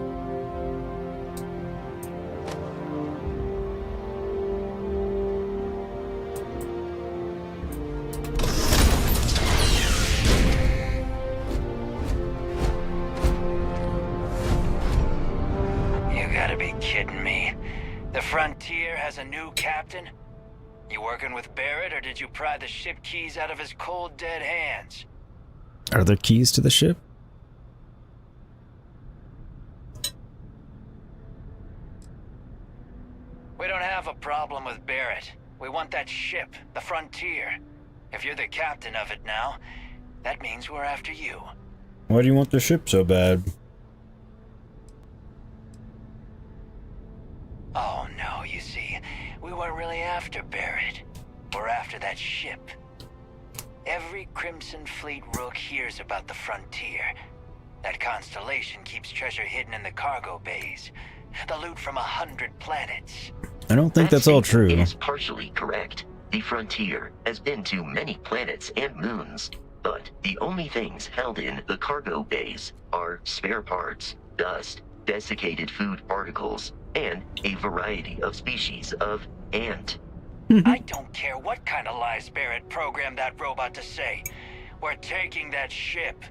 A new captain? You working with Barrett, or did you pry the ship keys out of his cold, dead hands? Are there keys to the ship? We don't have a problem with Barrett. We want that ship, the Frontier. If you're the captain of it now, that means we're after you. Why do you want the ship so bad? Oh no, you see, we weren't really after Barrett. We're after that ship. Every Crimson Fleet rook hears about the Frontier. That Constellation keeps treasure hidden in the cargo bays. The loot from 100 planets. I don't think that's all true. It is partially correct. The Frontier has been to many planets and moons, but the only things held in the cargo bays are spare parts, dust, desiccated food particles, and a variety of species of ant. I don't care what kind of lies Barrett programmed that robot to say. We're taking that ship.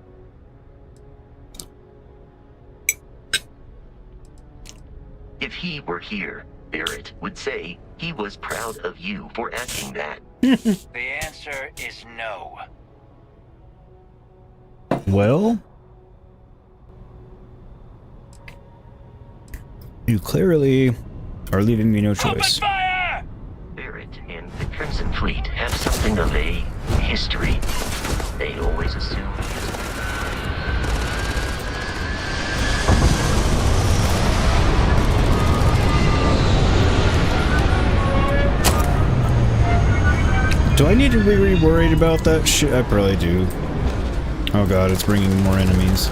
If he were here, Barrett would say he was proud of you for asking that. The answer is no. Well, you clearly are leaving me no choice. Open fire! Barrett and the Crimson Fleet have something of a history. They always assume. Do I need to be worried about that shit? I probably do. Oh god, it's bringing more enemies.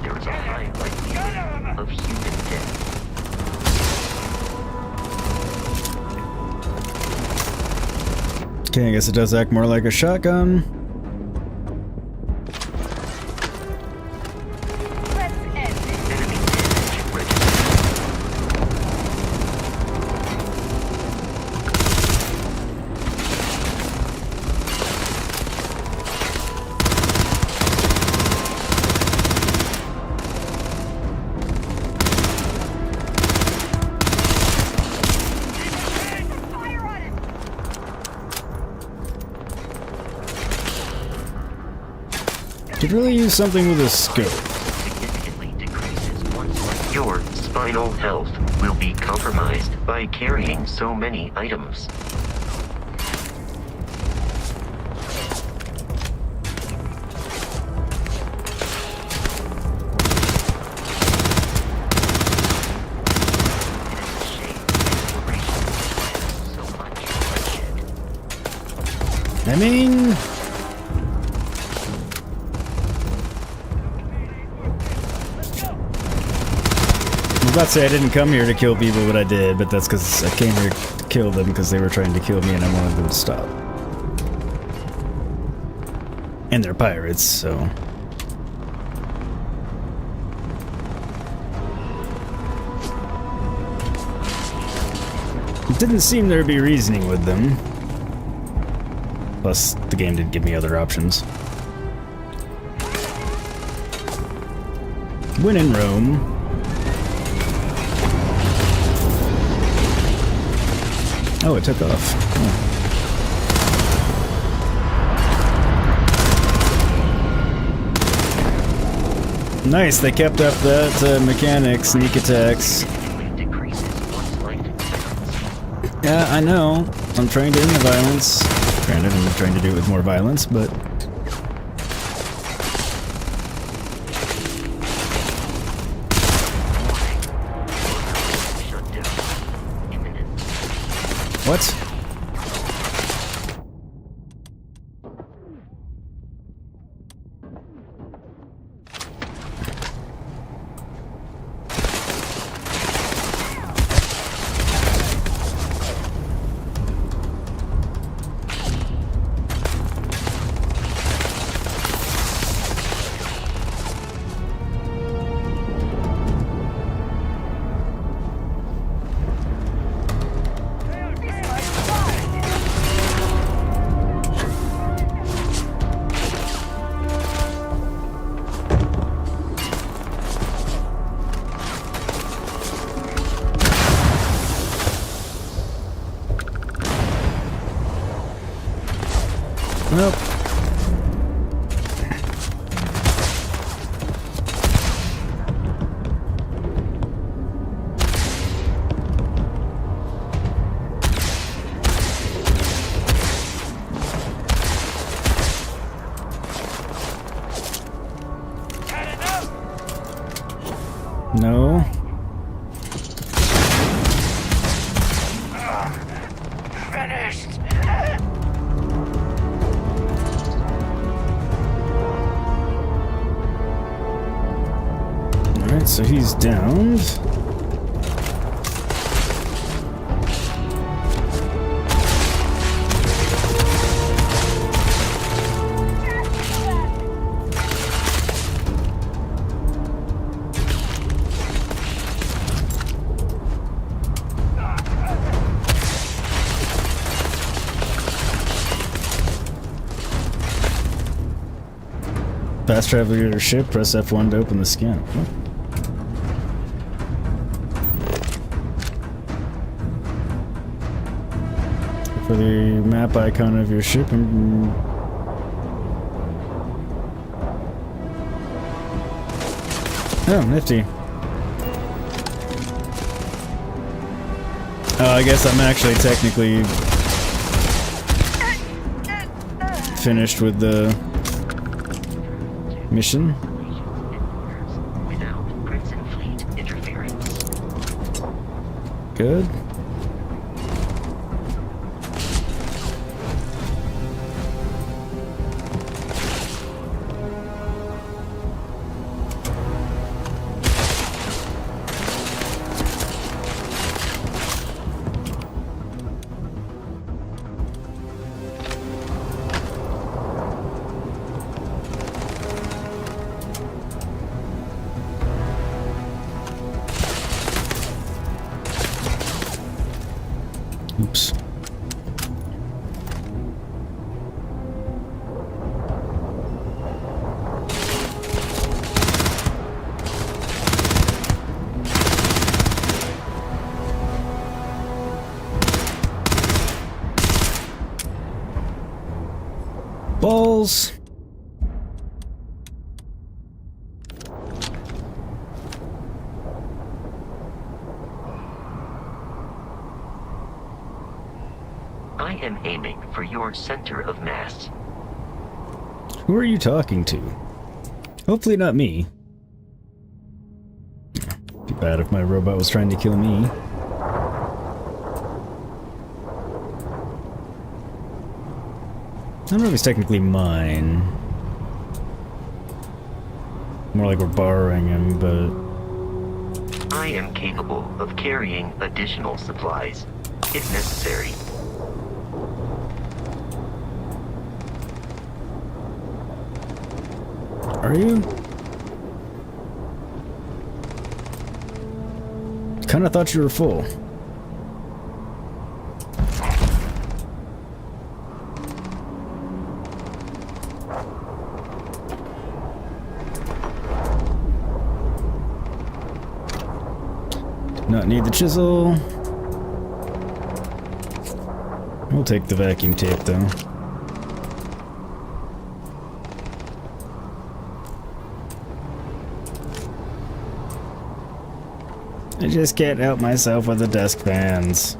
There is a high likelihood of human death. Okay, I guess it does act more like a shotgun. Let's end this. Enemy damage registered. Fire on it! Could really use something with a scope. Significantly decreases once your spinal health will be compromised by carrying so many items. I mean, I was about to say I didn't come here to kill people, but I did, but that's because I came here to kill them because they were trying to kill me and I wanted them to stop. And they're pirates, so... Didn't seem there to be reasoning with them. Plus, the game did give me other options. When in Rome. Oh, it took off. Oh. Nice, they kept up that mechanic, sneak attacks. Yeah, I know. I'm trying to end the violence. Granted, I'm trying to do it with more violence, but... What? Nope. No. Finished. Alright, so he's downed. Fast travel your ship, press F1 to open the scan. What? For the map icon of your ship and... Oh, nifty. Oh, I guess I'm actually technically finished with the mission. Without Crimson Fleet interference. Good. Oops. Balls. I am aiming for your center of mass. Who are you talking to? Hopefully not me. Be bad if my robot was trying to kill me. I don't know if it's technically mine. More like we're borrowing him, but... I am capable of carrying additional supplies, if necessary. Are you? Kinda thought you were full. Not need the chisel. We'll take the vacuum tape though. I just can't help myself with the desk fans.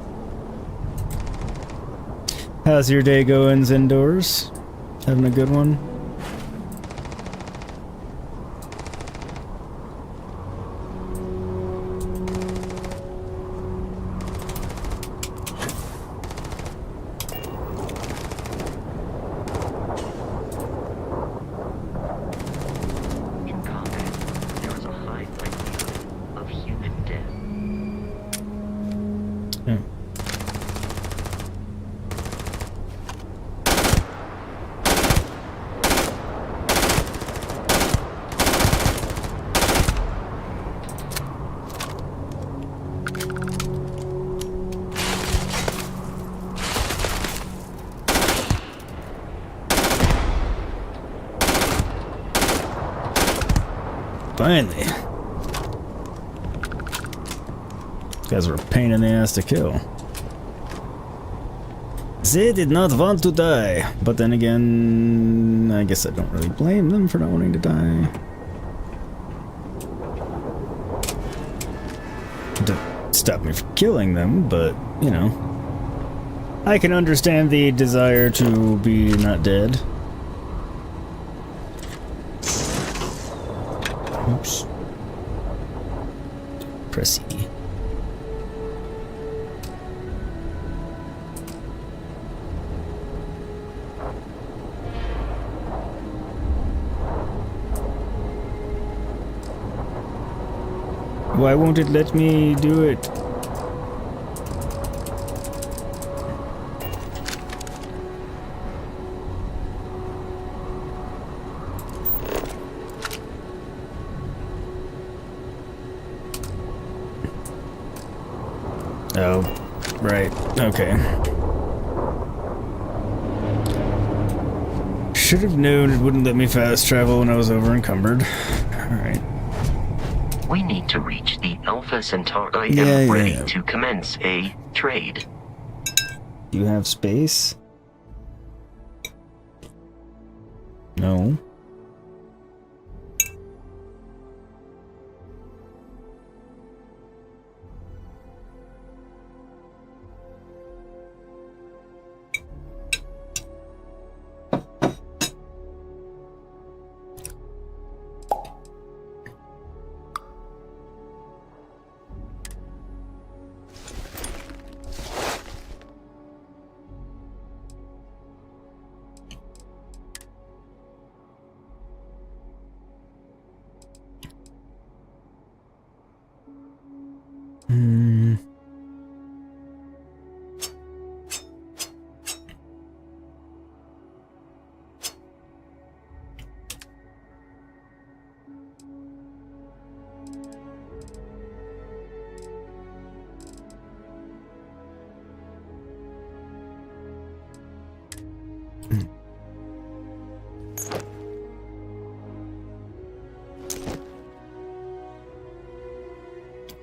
How's your day going indoors? Having a good one? In combat, there is a high likelihood of human death. Yeah. Finally. These guys were a pain in the ass to kill. They did not want to die, but then again, I guess I don't really blame them for not wanting to die. To stop me from killing them, but, you know. I can understand the desire to be not dead. Oops. Press E. Why won't it let me do it? Oh, right. Okay. Should have known it wouldn't let me fast travel when I was over encumbered. Alright. We need to reach the Alpha Centauri. I am ready to commence a trade. You have space? No.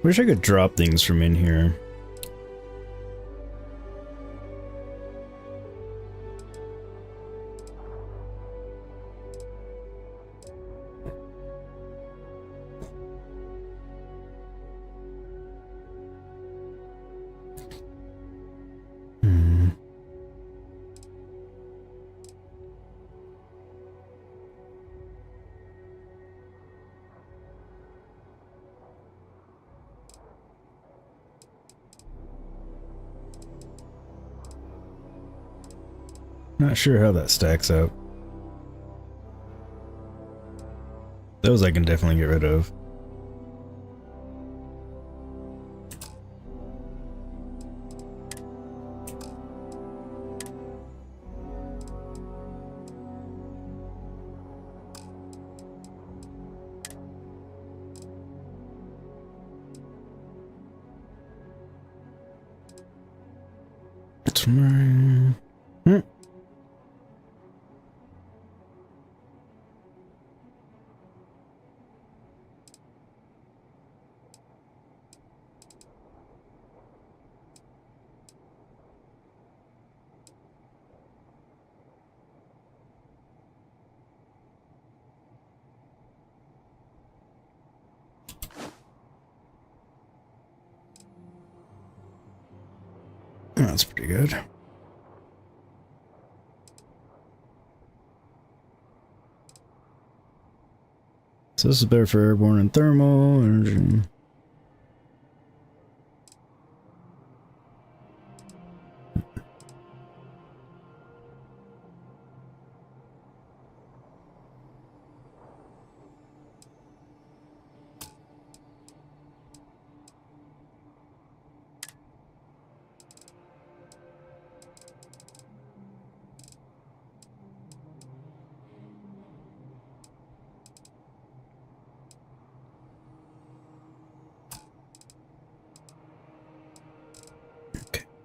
Wish I could drop things from in here. Not sure how that stacks up. Those I can definitely get rid of. It's mine. That's pretty good. So this is better for airborne and thermal energy.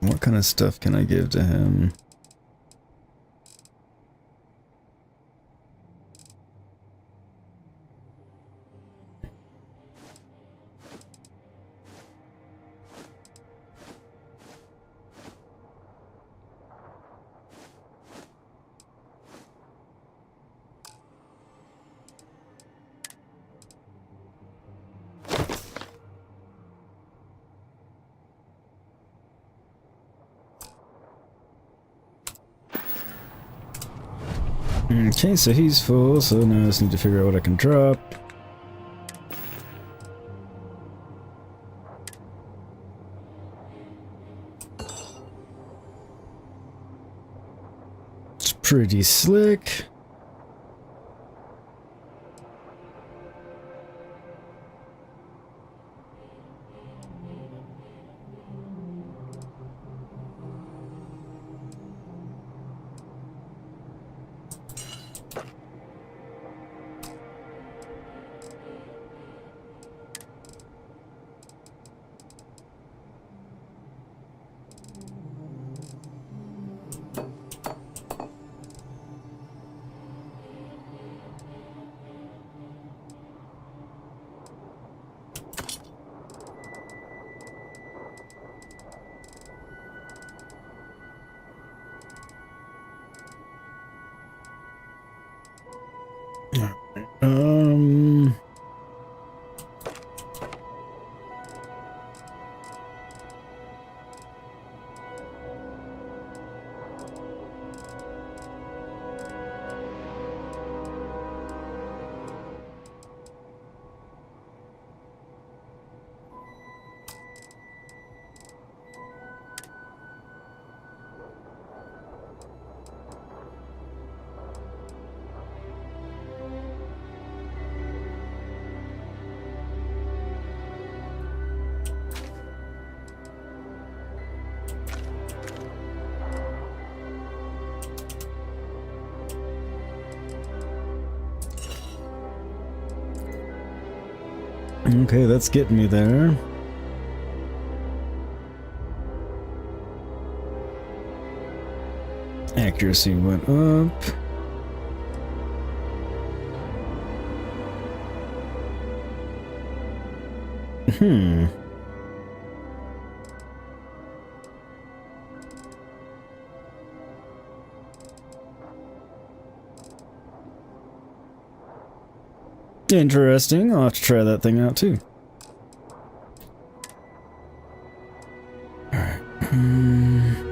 What kind of stuff can I give to him? Okay, so he's full, so now I just need to figure out what I can drop. It's pretty slick. Um... Okay, that's getting me there. Accuracy went up. Interesting. I'll have to try that thing out too. Alright.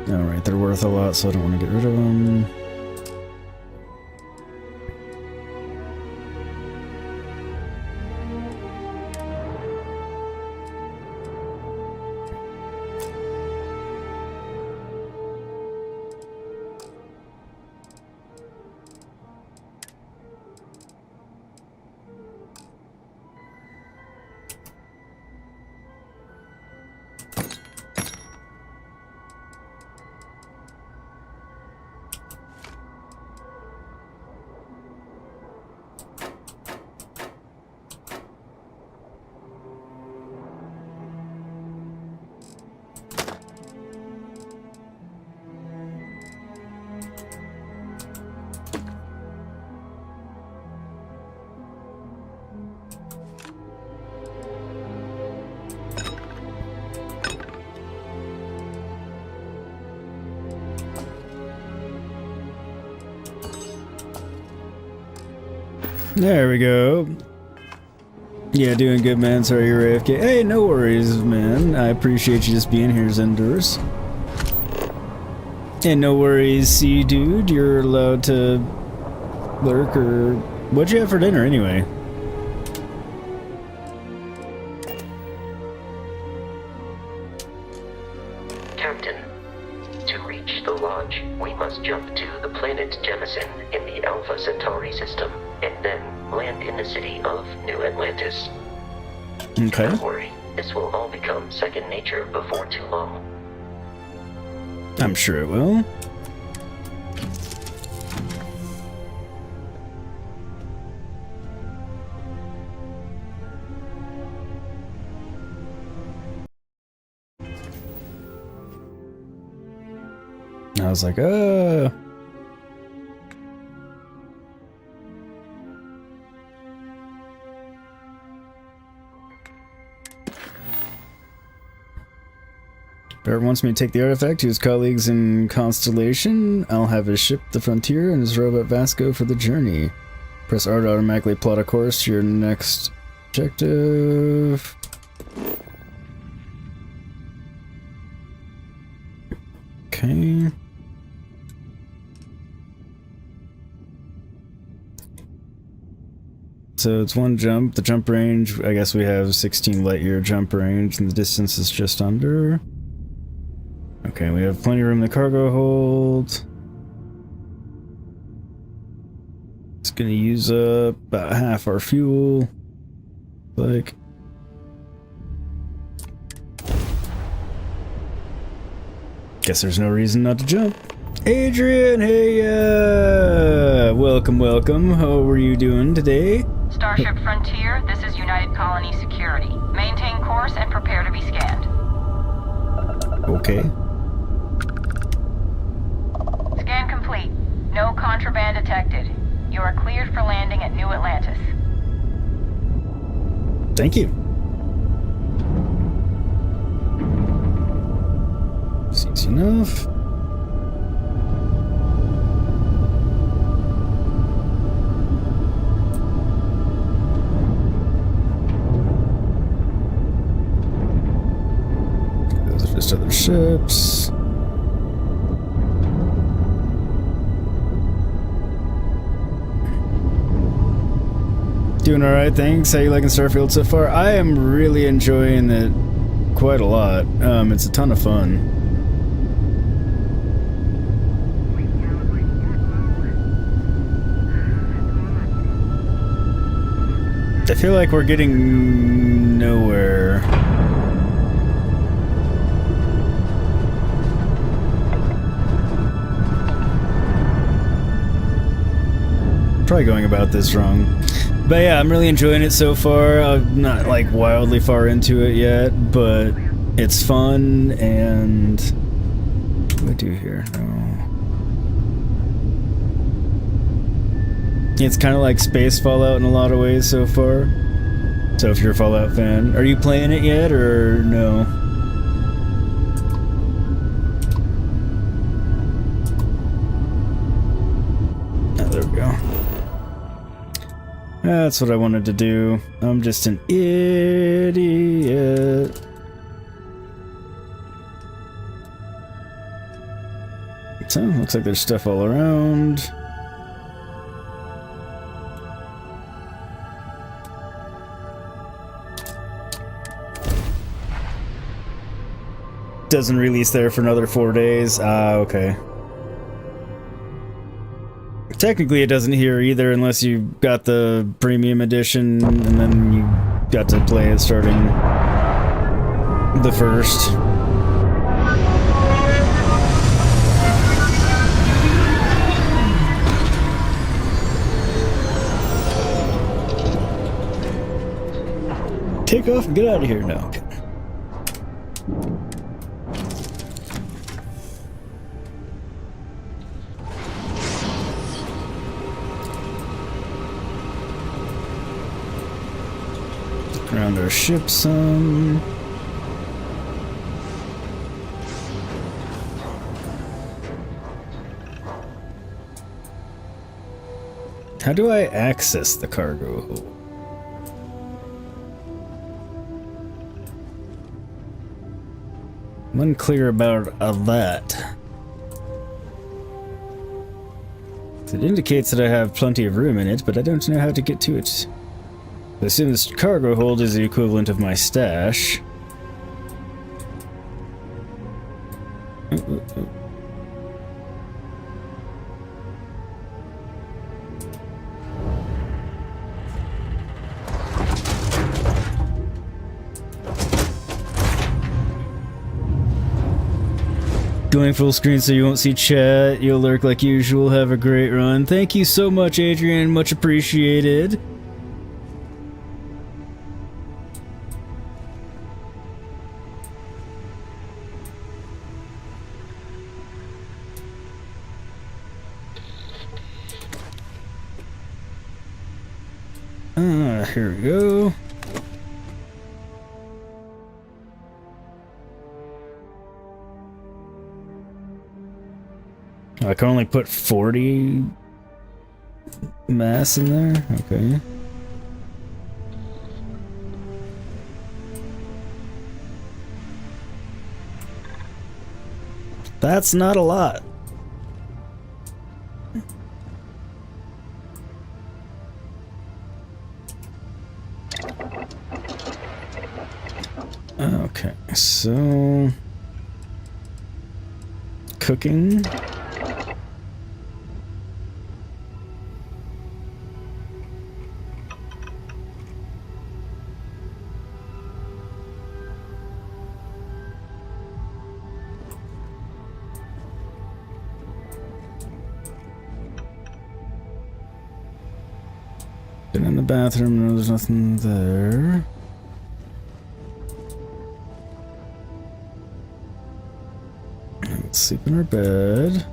Alright, they're worth a lot, so I don't want to get rid of them. There we go. Yeah, doing good, man. Sorry you're AFK. Hey, no worries, man. I appreciate you just being here, Zendurs. And no worries, see, dude. You're allowed to lurk or... What'd you have for dinner, anyway? Captain, to reach the lodge, we must jump to the planet Jemison in the Alpha Centauri system, and then land in the city of New Atlantis. Okay. Don't worry, this will all become second nature before too long. I'm sure it will. I was like, Barrett wants me to take the artifact to his colleagues in Constellation. I'll have his ship, the Frontier, and his robot Vasco for the journey. Press R to automatically plot a course to your next objective. Okay. So it's one jump. The jump range, I guess we have 16 light year jump range, and the distance is just under. Okay, we have plenty of room in the cargo hold. It's gonna use up about half our fuel. Like. Guess there's no reason not to jump. Adrian, hey, welcome, welcome. How are you doing today? Starship Frontier, this is United Colony Security. Maintain course and prepare to be scanned. Okay. Scan complete. No contraband detected. You are cleared for landing at New Atlantis. Thank you. Seems enough. Those are just other ships. Doing alright, thanks. How you liking Starfield so far? I am really enjoying it quite a lot. It's a ton of fun. I feel like we're getting nowhere. Probably going about this wrong. But yeah, I'm really enjoying it so far. I'm not like wildly far into it yet, but it's fun. And what do I do here? It's kind of like space Fallout in a lot of ways so far. So if you're a Fallout fan, are you playing it yet or no? Oh, there we go. That's what I wanted to do. I'm just an idiot. So, looks like there's stuff all around. Doesn't release there for another 4 days. Ah, okay. Technically, it doesn't here either unless you got the premium edition and then you got to play it starting the 1st. Take off and get out of here now. Around our ship some. How do I access the cargo hold? I'm unclear about that. It indicates that I have plenty of room in it, but I don't know how to get to it. I assume this cargo hold is the equivalent of my stash. Going full screen so you won't see chat. You'll lurk like usual. Have a great run. Thank you so much, Adrian. Much appreciated. Here we go. I can only put 40 mass in there? Okay. That's not a lot. Okay, so cooking. Been in the bathroom, no, there's nothing there. Let's sleep in our bed.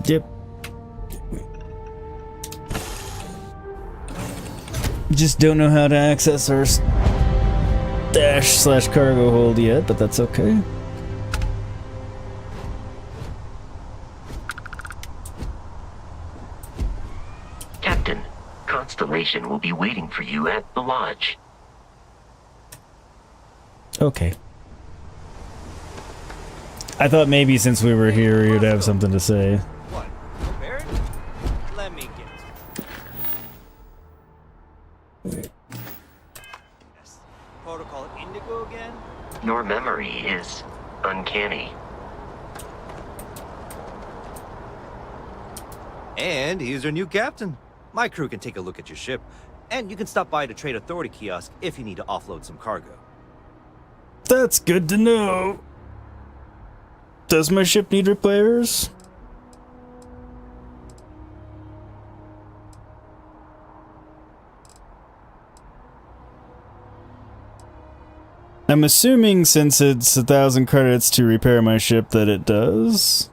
Yep. Just don't know how to access our stash/cargo hold yet, but that's okay. Captain, Constellation will be waiting for you at the lodge. Okay. I thought maybe since we were here you'd have something to say. What? Prepared? Let me get. Yes. Protocol Indigo again? Your memory is uncanny. And he's your new captain. My crew can take a look at your ship, and you can stop by the Trade Authority kiosk if you need to offload some cargo. That's good to know. Does my ship need repairs? I'm assuming since it's 1,000 credits to repair my ship that it does.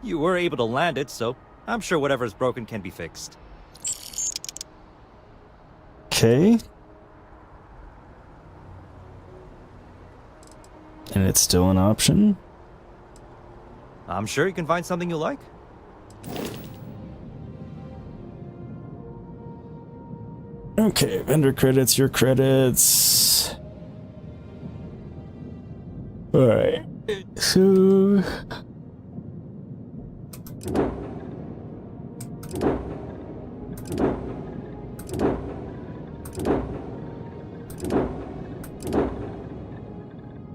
You were able to land it, so I'm sure whatever's broken can be fixed. Okay. And it's still an option. I'm sure you can find something you like. Okay, vendor credits, your credits. Alright, so...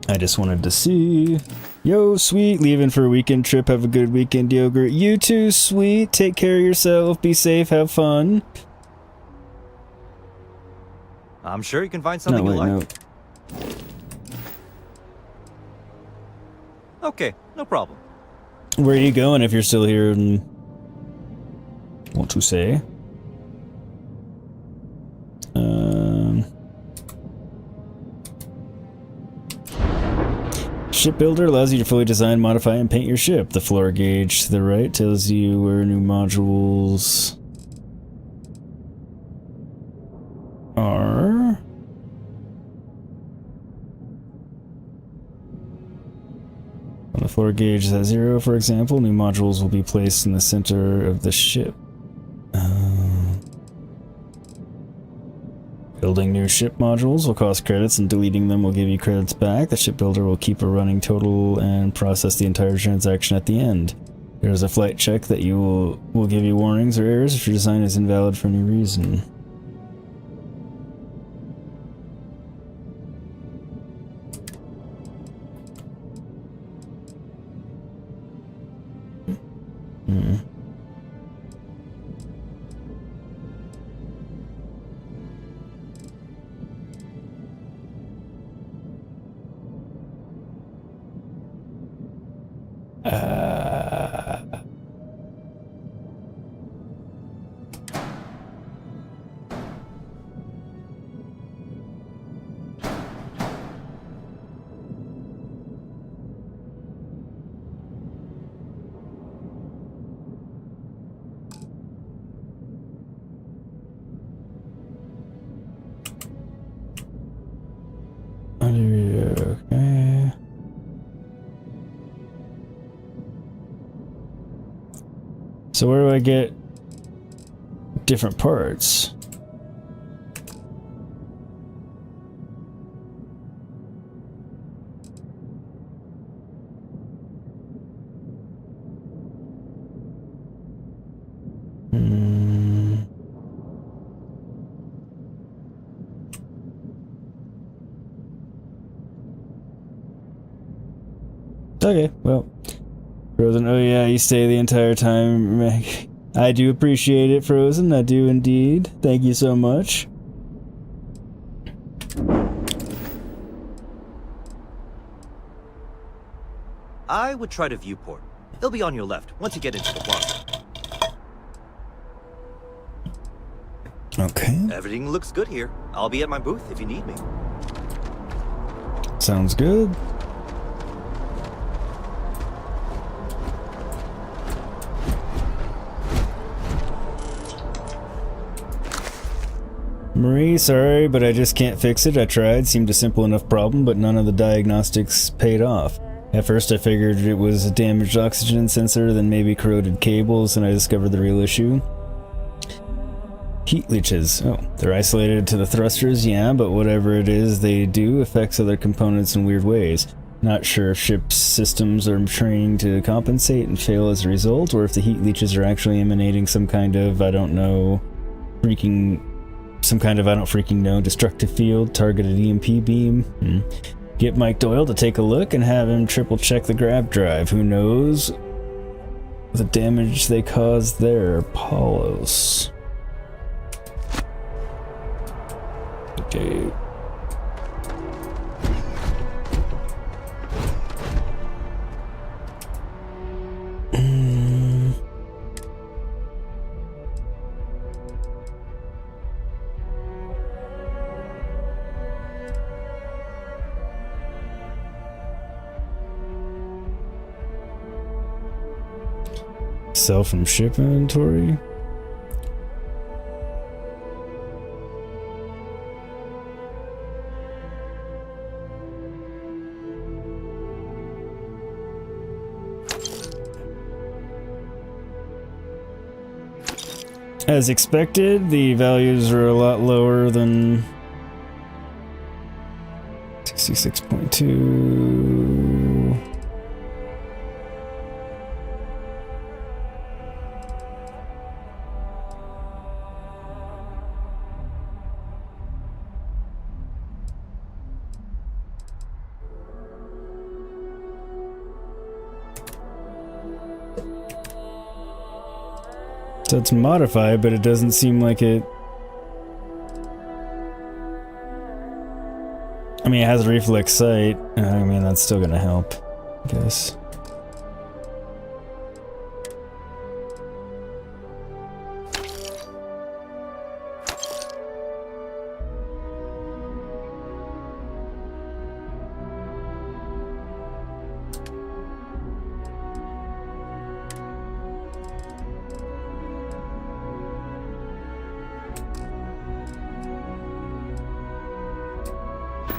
I just wanted to see. Yo, sweet, leaving for a weekend trip. Have a good weekend, Yogurt. You too, sweet. Take care of yourself. Be safe. Have fun. I'm sure you can find something you like. No. Okay, no problem. Where are you going if you're still here and want to say? Ship Builder allows you to fully design, modify, and paint your ship. The floor gauge to the right tells you where new modules are. On the floor gauge is at 0, for example, new modules will be placed in the center of the ship. Building new ship modules will cost credits, and deleting them will give you credits back. The shipbuilder will keep a running total and process the entire transaction at the end. There is a flight check that will give you warnings or errors if your design is invalid for any reason. Okay. So where do I get different parts? Okay, well, Frozen, oh yeah, you stay the entire time. I do appreciate it, Frozen, I do indeed. Thank you so much. I would try to viewport. It'll be on your left once you get into the plaza. Okay. Everything looks good here. I'll be at my booth if you need me. Sounds good. Marie, sorry, but I just can't fix it. I tried. Seemed a simple enough problem, but none of the diagnostics paid off. At first I figured it was a damaged oxygen sensor, then maybe corroded cables, and I discovered the real issue. Heat leeches. Oh, they're isolated to the thrusters, yeah, but whatever it is they do affects other components in weird ways. Not sure if ship's systems are training to compensate and fail as a result, or if the heat leeches are actually emanating some kind of, I don't freaking know, destructive field, targeted EMP beam. Get Mike Doyle to take a look and have him triple check the grab drive. Who knows the damage they caused there. Paulos. Okay. Sell from ship inventory. As expected, the values are a lot lower than 66.2. So it's modified, but it doesn't seem like it... I mean, it has a reflex sight. I mean, that's still gonna help, I guess.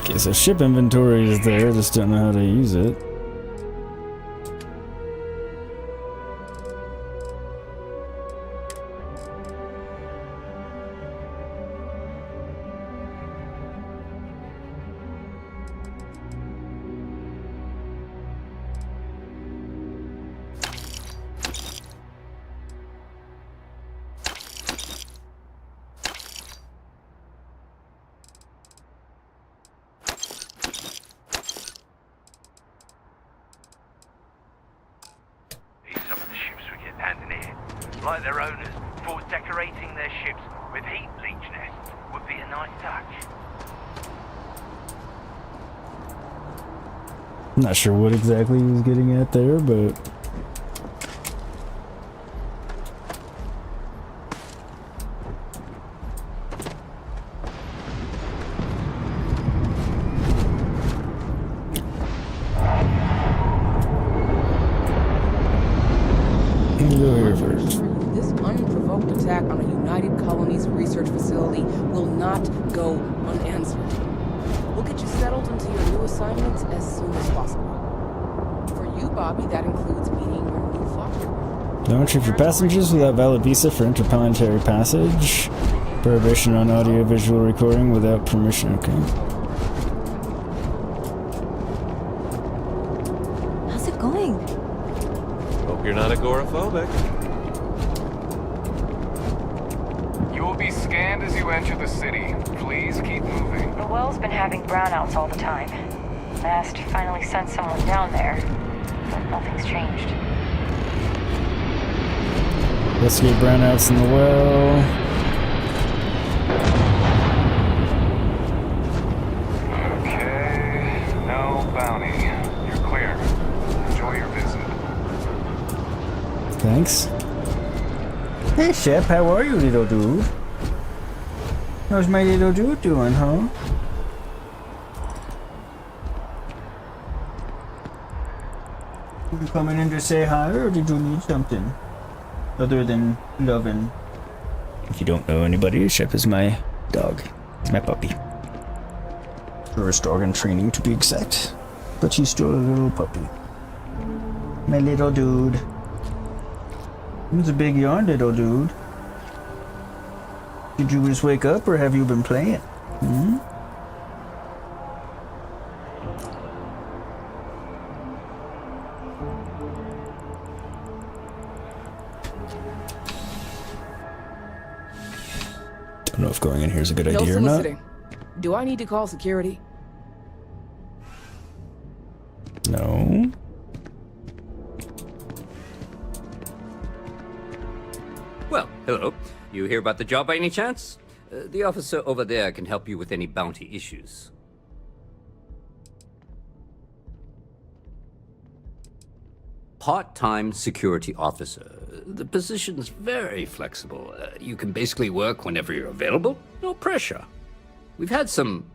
Okay, so ship inventory is there, just don't know how to use it. like their owners, thought decorating their ships with heat leech nests would be a nice touch. I'm not sure what exactly he was getting at there, but... This unprovoked attack on a United Colonies research facility will not go unanswered. We'll get you settled into your new assignments as soon as possible. For you, Bobby, that includes meeting your new father. No entry for passengers without valid visa for interplanetary passage. Prohibition on audio-visual recording without permission. Okay. How's it going? Hope you're not agoraphobic. You will be scanned as you enter the city. Please keep moving. The well's been having brownouts all the time. Mast finally sent someone down there, but nothing's changed. Investigate brownouts in the well. Okay, no bounty. You're clear. Enjoy your visit. Thanks. Hey, Shep, how are you, little dude? How's my little dude doing, huh? You coming in to say hi, or did you need something other than loving? If you don't know anybody, Shep is my dog. He's my puppy. First dog in training, to be exact. But he's still a little puppy. My little dude. It's a big yawn, little dude. Did you just wake up, or have you been playing? Hmm? Don't know if going in here is a good idea or not. soliciting. Do I need to call security? No. Well, hello. You hear about the job by any chance? The officer over there can help you with any bounty issues. Part-time security officer. The position's very flexible. You can basically work whenever you're available. No pressure. We've had some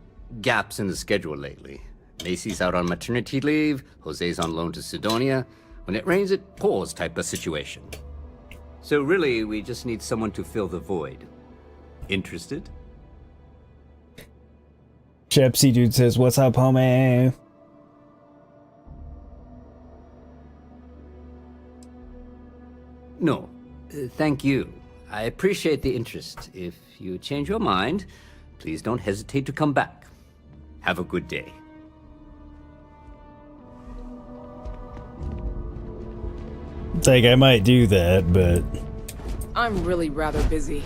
gaps in the schedule lately. Macy's out on maternity leave, Jose's on loan to Sidonia. When it rains, it pours type of situation. So really, we just need someone to fill the void. Interested? Chepsy dude says, "What's up, homie?" No. Thank you. I appreciate the interest. If you change your mind, please don't hesitate to come back. Have a good day. It's like, I might do that, but... I'm really rather busy.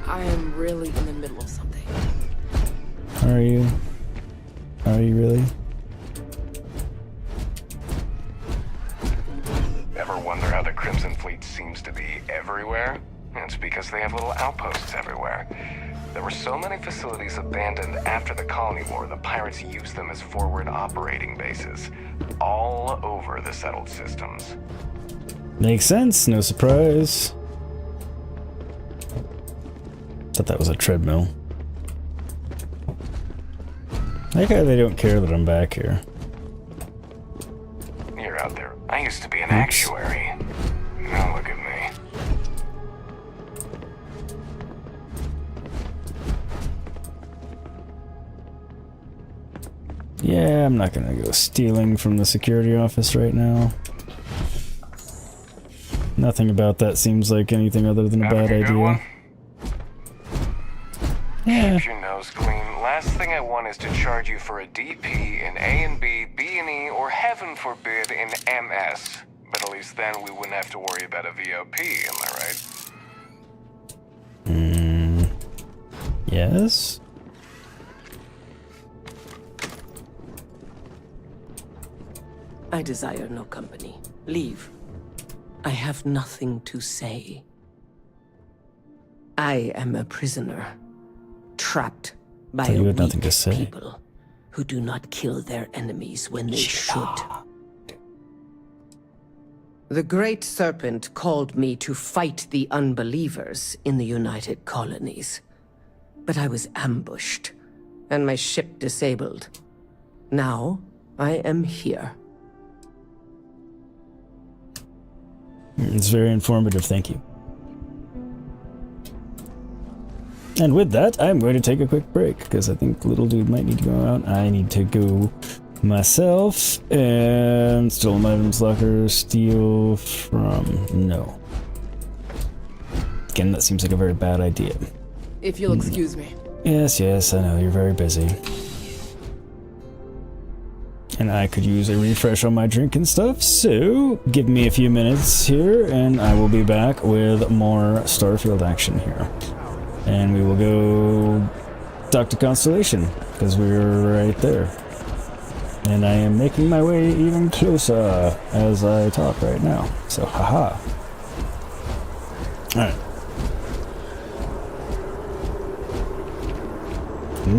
I am really in the middle of something. Are you? Are you really? Ever wonder how the Crimson Fleet seems to be everywhere? It's because they have little outposts everywhere. There were so many facilities abandoned after the Colony War, the pirates used them as forward operating bases, all over the settled systems. Makes sense, no surprise. Thought that was a treadmill. I like how they don't care that I'm back here. You're out there. I used to be an actuary. Now look at me. Yeah, I'm not gonna go stealing from the security office right now. Nothing about that seems like anything other than a bad idea. Yeah. Keep your nose clean. Last thing I want is to charge you for a DP in A and B, B and E, or heaven forbid in MS. But at least then we wouldn't have to worry about a VOP, am I right? Yes? I desire no company. Leave. I have nothing to say. I am a prisoner, trapped by So you a had nothing to weak say. people who do not kill their enemies when they should. The Great Serpent called me to fight the unbelievers in the United Colonies. But I was ambushed, and my ship disabled. Now, I am here. It's very informative, thank you. And with that, I'm going to take a quick break, because I think little dude might need to go out. I need to go myself, and stolen items locker, steal from... no. Again, that seems like a very bad idea. If you'll excuse me. Yes, I know, you're very busy. And I could use a refresh on my drink and stuff, so give me a few minutes here, and I will be back with more Starfield action here. And we will go talk to Constellation, because we're right there. And I am making my way even closer as I talk right now, so haha. Alright.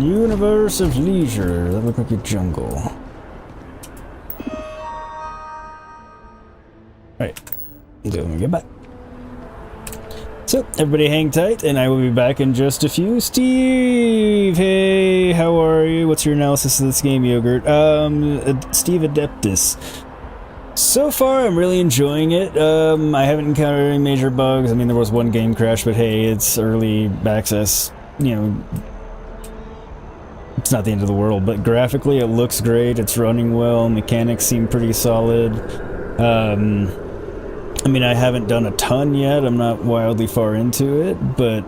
Universe of Leisure, that looked like a jungle. Alright, let me get back. So, everybody hang tight, and I will be back in just a few. Steve! Hey, how are you? What's your analysis of this game, Yogurt? Steve Adeptus. So far, I'm really enjoying it. I haven't encountered any major bugs. I mean, there was one game crash, but hey, it's early access. You know, it's not the end of the world, but graphically it looks great. It's running well. Mechanics seem pretty solid. I mean, I haven't done a ton yet. I'm not wildly far into it, but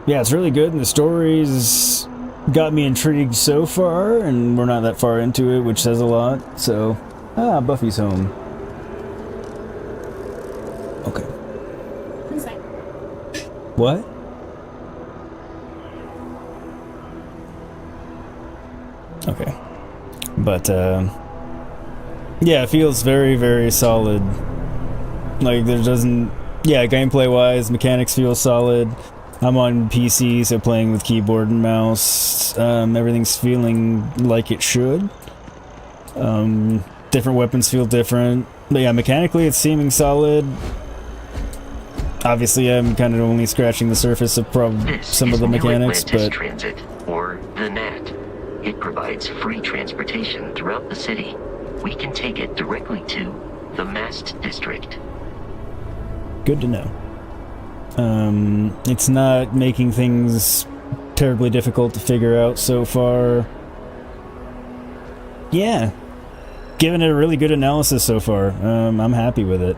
yeah, it's really good, and the story's got me intrigued so far, and we're not that far into it, which says a lot. So, Buffy's home. Okay. What? Okay. But, yeah, it feels very, very solid. Like, there doesn't... yeah, gameplay-wise, mechanics feel solid. I'm on PC, so playing with keyboard and mouse. Everything's feeling like it should. Different weapons feel different. But yeah, mechanically it's seeming solid. Obviously, I'm kind of only scratching the surface of some of the mechanics, but... Transit, or the NAT. It provides free transportation throughout the city. We can take it directly to the Mast District. Good to know. It's not making things terribly difficult to figure out so far. Yeah. Giving it a really good analysis so far. I'm happy with it.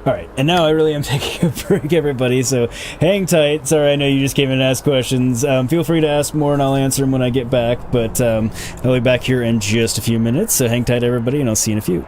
Alright, and now I really am taking a break, everybody, so hang tight. Sorry, I know you just came in and asked questions. Feel free to ask more and I'll answer them when I get back, but I'll be back here in just a few minutes, so hang tight, everybody, and I'll see you in a few.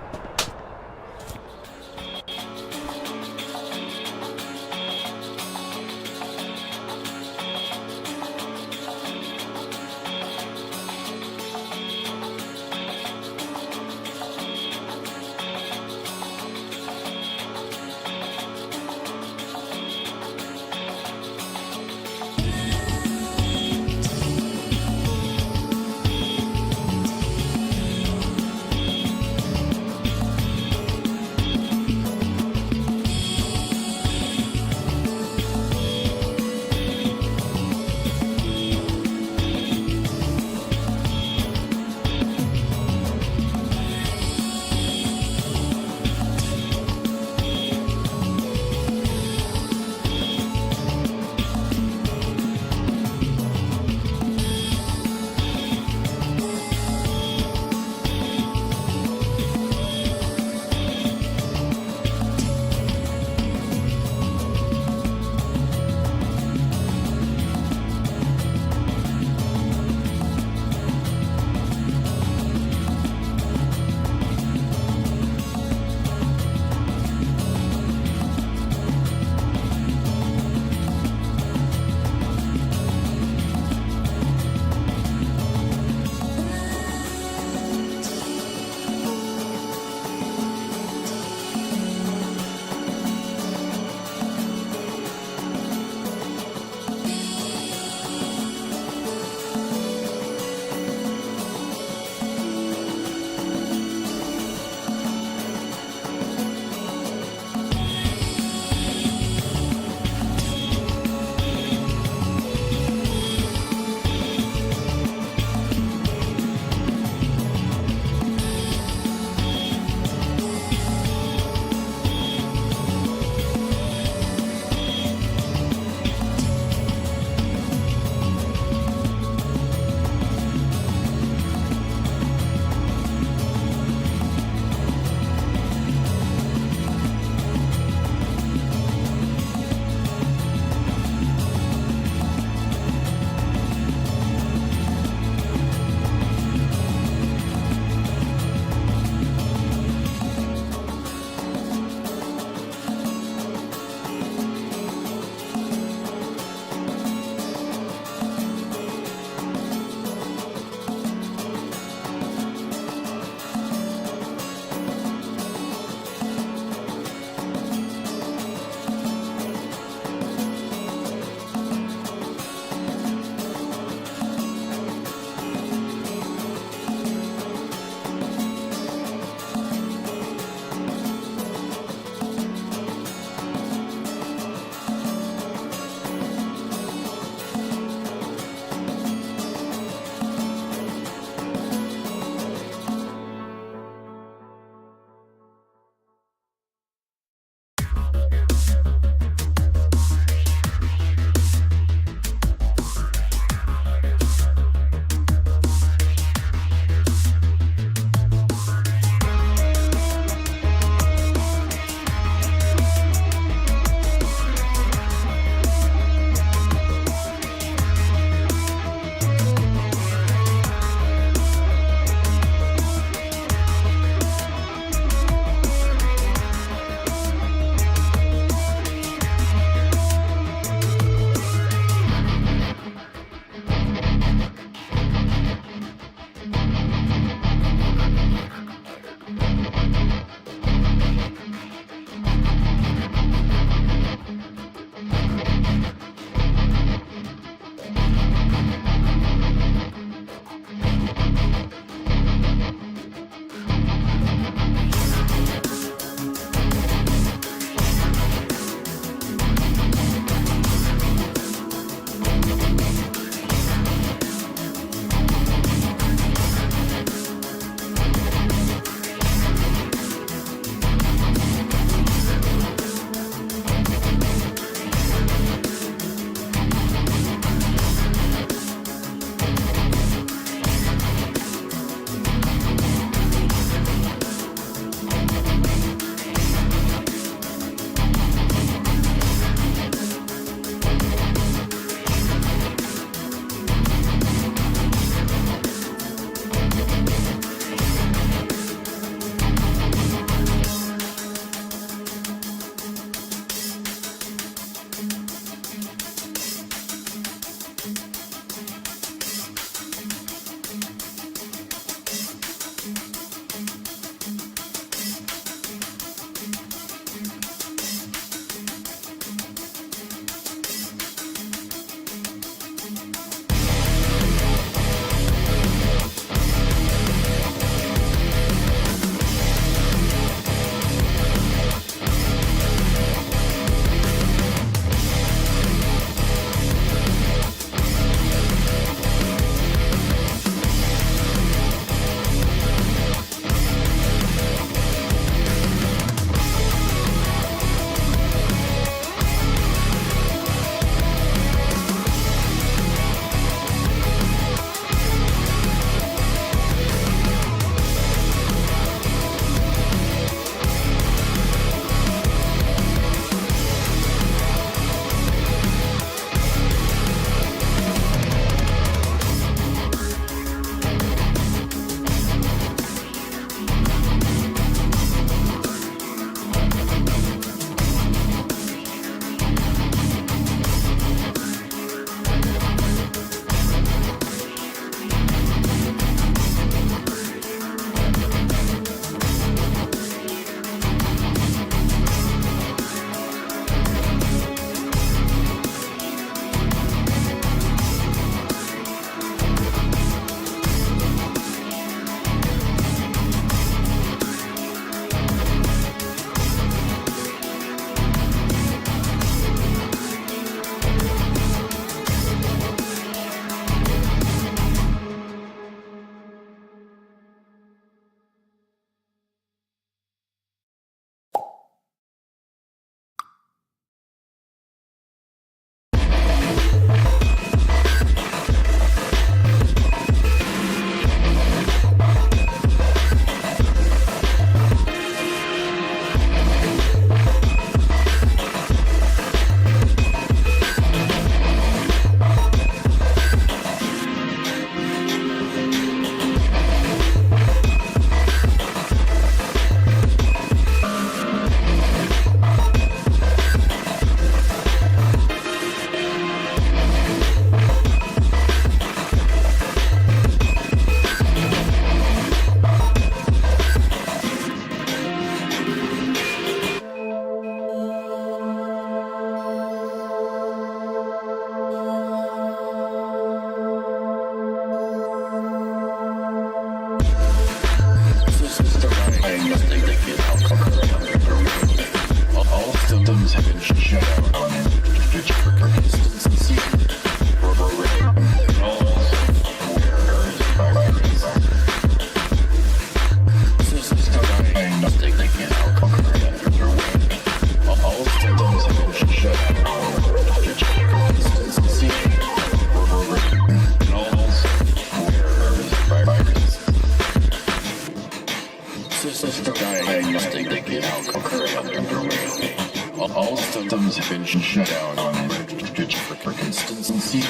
All systems have been shut down on for consistency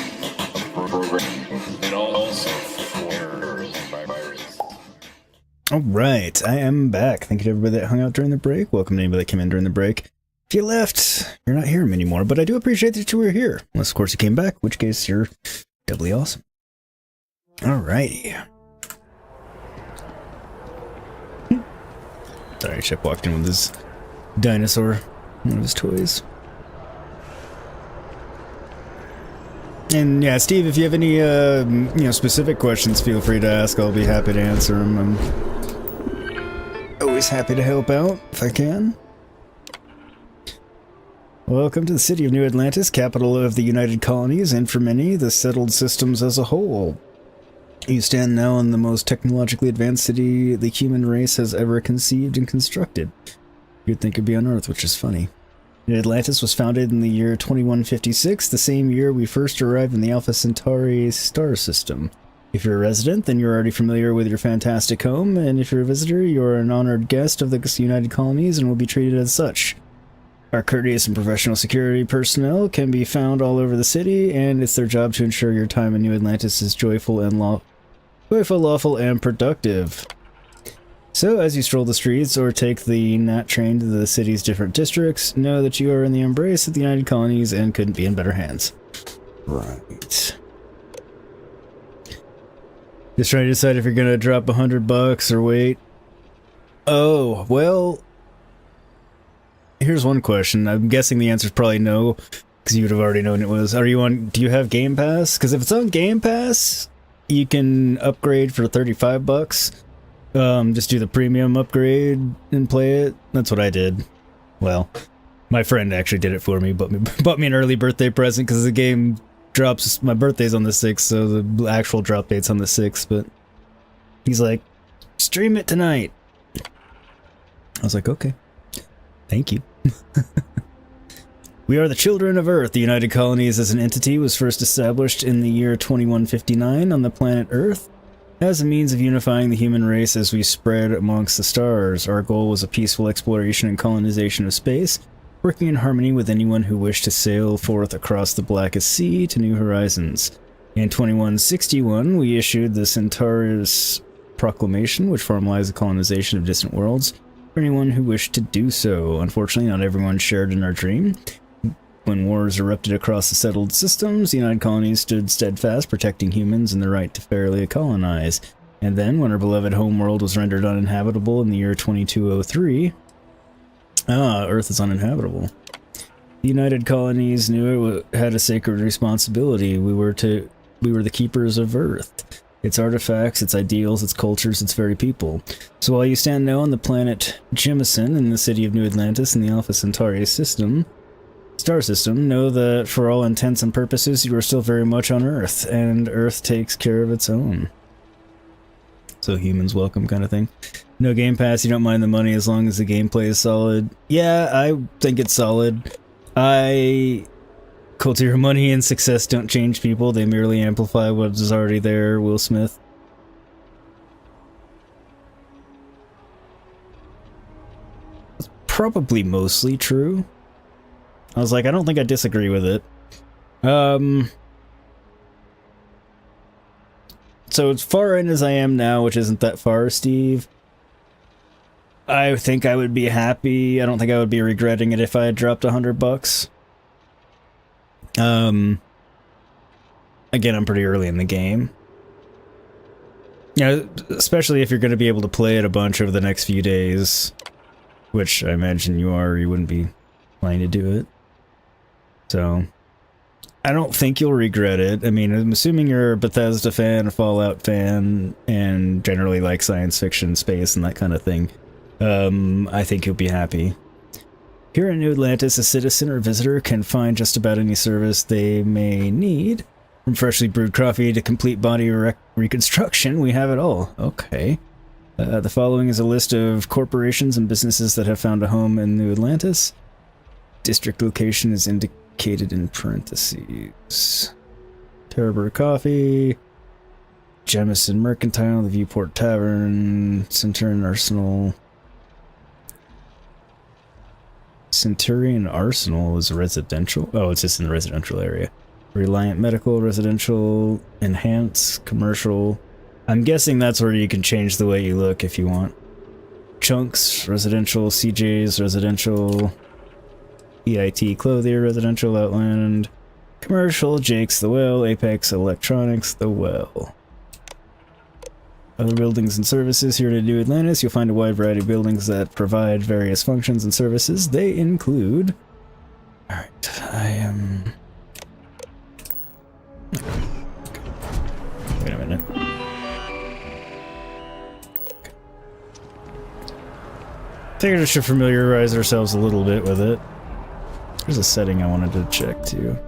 of programming and also for errors by virus. Alright, I am back. Thank you to everybody that hung out during the break. Welcome to anybody that came in during the break. If you left, you're not hearing me anymore, but I do appreciate that you were here. Unless, of course, you came back, in which case you're doubly awesome. Alrighty. Sorry, Chip walked in with his dinosaur, one of his toys. And yeah, Steve, if you have any specific questions, feel free to ask. I'll be happy to answer them. I'm always happy to help out if I can. Welcome to the city of New Atlantis, capital of the United Colonies, and for many, the settled systems as a whole. You stand now in the most technologically advanced city the human race has ever conceived and constructed. You'd think it'd be on Earth, which is funny. Atlantis was founded in the year 2156, the same year we first arrived in the Alpha Centauri star system. If you're a resident, then you're already familiar with your fantastic home, and if you're a visitor, you're an honored guest of the United Colonies and will be treated as such. Our courteous and professional security personnel can be found all over the city, and it's their job to ensure your time in New Atlantis is joyful, lawful, and productive. So, as you stroll the streets or take the NAT train to the city's different districts, know that you are in the embrace of the United Colonies and couldn't be in better hands. Right. Just trying to decide if you're gonna drop $100 or wait. Oh, well... Here's one question. I'm guessing the answer is probably no, because you would have already known it was. Do you have Game Pass? Because if it's on Game Pass, you can upgrade for $35. Just do the premium upgrade and play it. That's what I did. Well, my friend actually did it for me, bought me an early birthday present because the game drops. My birthday's on the 6th, so the actual drop date's on the 6th, but he's like, stream it tonight. I was like, okay. Thank you. We are the children of Earth. The United Colonies as an entity was first established in the year 2159 on the planet Earth as a means of unifying the human race as we spread amongst the stars. Our goal was a peaceful exploration and colonization of space, working in harmony with anyone who wished to sail forth across the blackest sea to new horizons. In 2161, we issued the Centaurus Proclamation, which formalized the colonization of distant worlds for anyone who wished to do so. Unfortunately, not everyone shared in our dream. When wars erupted across the settled systems, the United Colonies stood steadfast, protecting humans and the right to fairly colonize. And then, when our beloved homeworld was rendered uninhabitable in the year 2203... Earth is uninhabitable. The United Colonies knew it had a sacred responsibility. We were the keepers of Earth. Its artifacts, its ideals, its cultures, its very people. So while you stand now on the planet Jemison in the city of New Atlantis in the Alpha Centauri star system, know that for all intents and purposes you are still very much on Earth, and Earth takes care of its own. So humans welcome kind of thing. No Game Pass, you don't mind the money as long as the gameplay is solid. Yeah, I think it's solid. Culture, money, and success don't change people, they merely amplify what is already there, Will Smith. That's probably mostly true. I was like, I don't think I disagree with it. So as far in as I am now, which isn't that far, Steve, I think I would be happy. I don't think I would be regretting it if I had dropped $100. Again, I'm pretty early in the game. Yeah, especially if you're going to be able to play it a bunch over the next few days, which I imagine you are, or you wouldn't be planning to do it. So, I don't think you'll regret it. I mean, I'm assuming you're a Bethesda fan, a Fallout fan, and generally like science fiction, space, and that kind of thing. I think you'll be happy. Here in New Atlantis, a citizen or visitor can find just about any service they may need. From freshly brewed coffee to complete body reconstruction, we have it all. Okay. The following is a list of corporations and businesses that have found a home in New Atlantis. District location is indicated in parentheses. Terrabur Coffee, Jemison Mercantile, the Viewport Tavern, Centurion Arsenal. Centurion Arsenal is residential. Oh, it's just in the residential area. Reliant Medical, residential, Enhance, commercial. I'm guessing that's where you can change the way you look if you want. Chunks, residential, CJ's, residential, EIT Clothier, residential, Outland, commercial, Jake's The Well, Apex Electronics, The Well. Other buildings and services. Here in New Atlantis, you'll find a wide variety of buildings that provide various functions and services. They include... Alright, I am... Wait a minute. Figured we should familiarize ourselves a little bit with it. There's a setting I wanted to check too.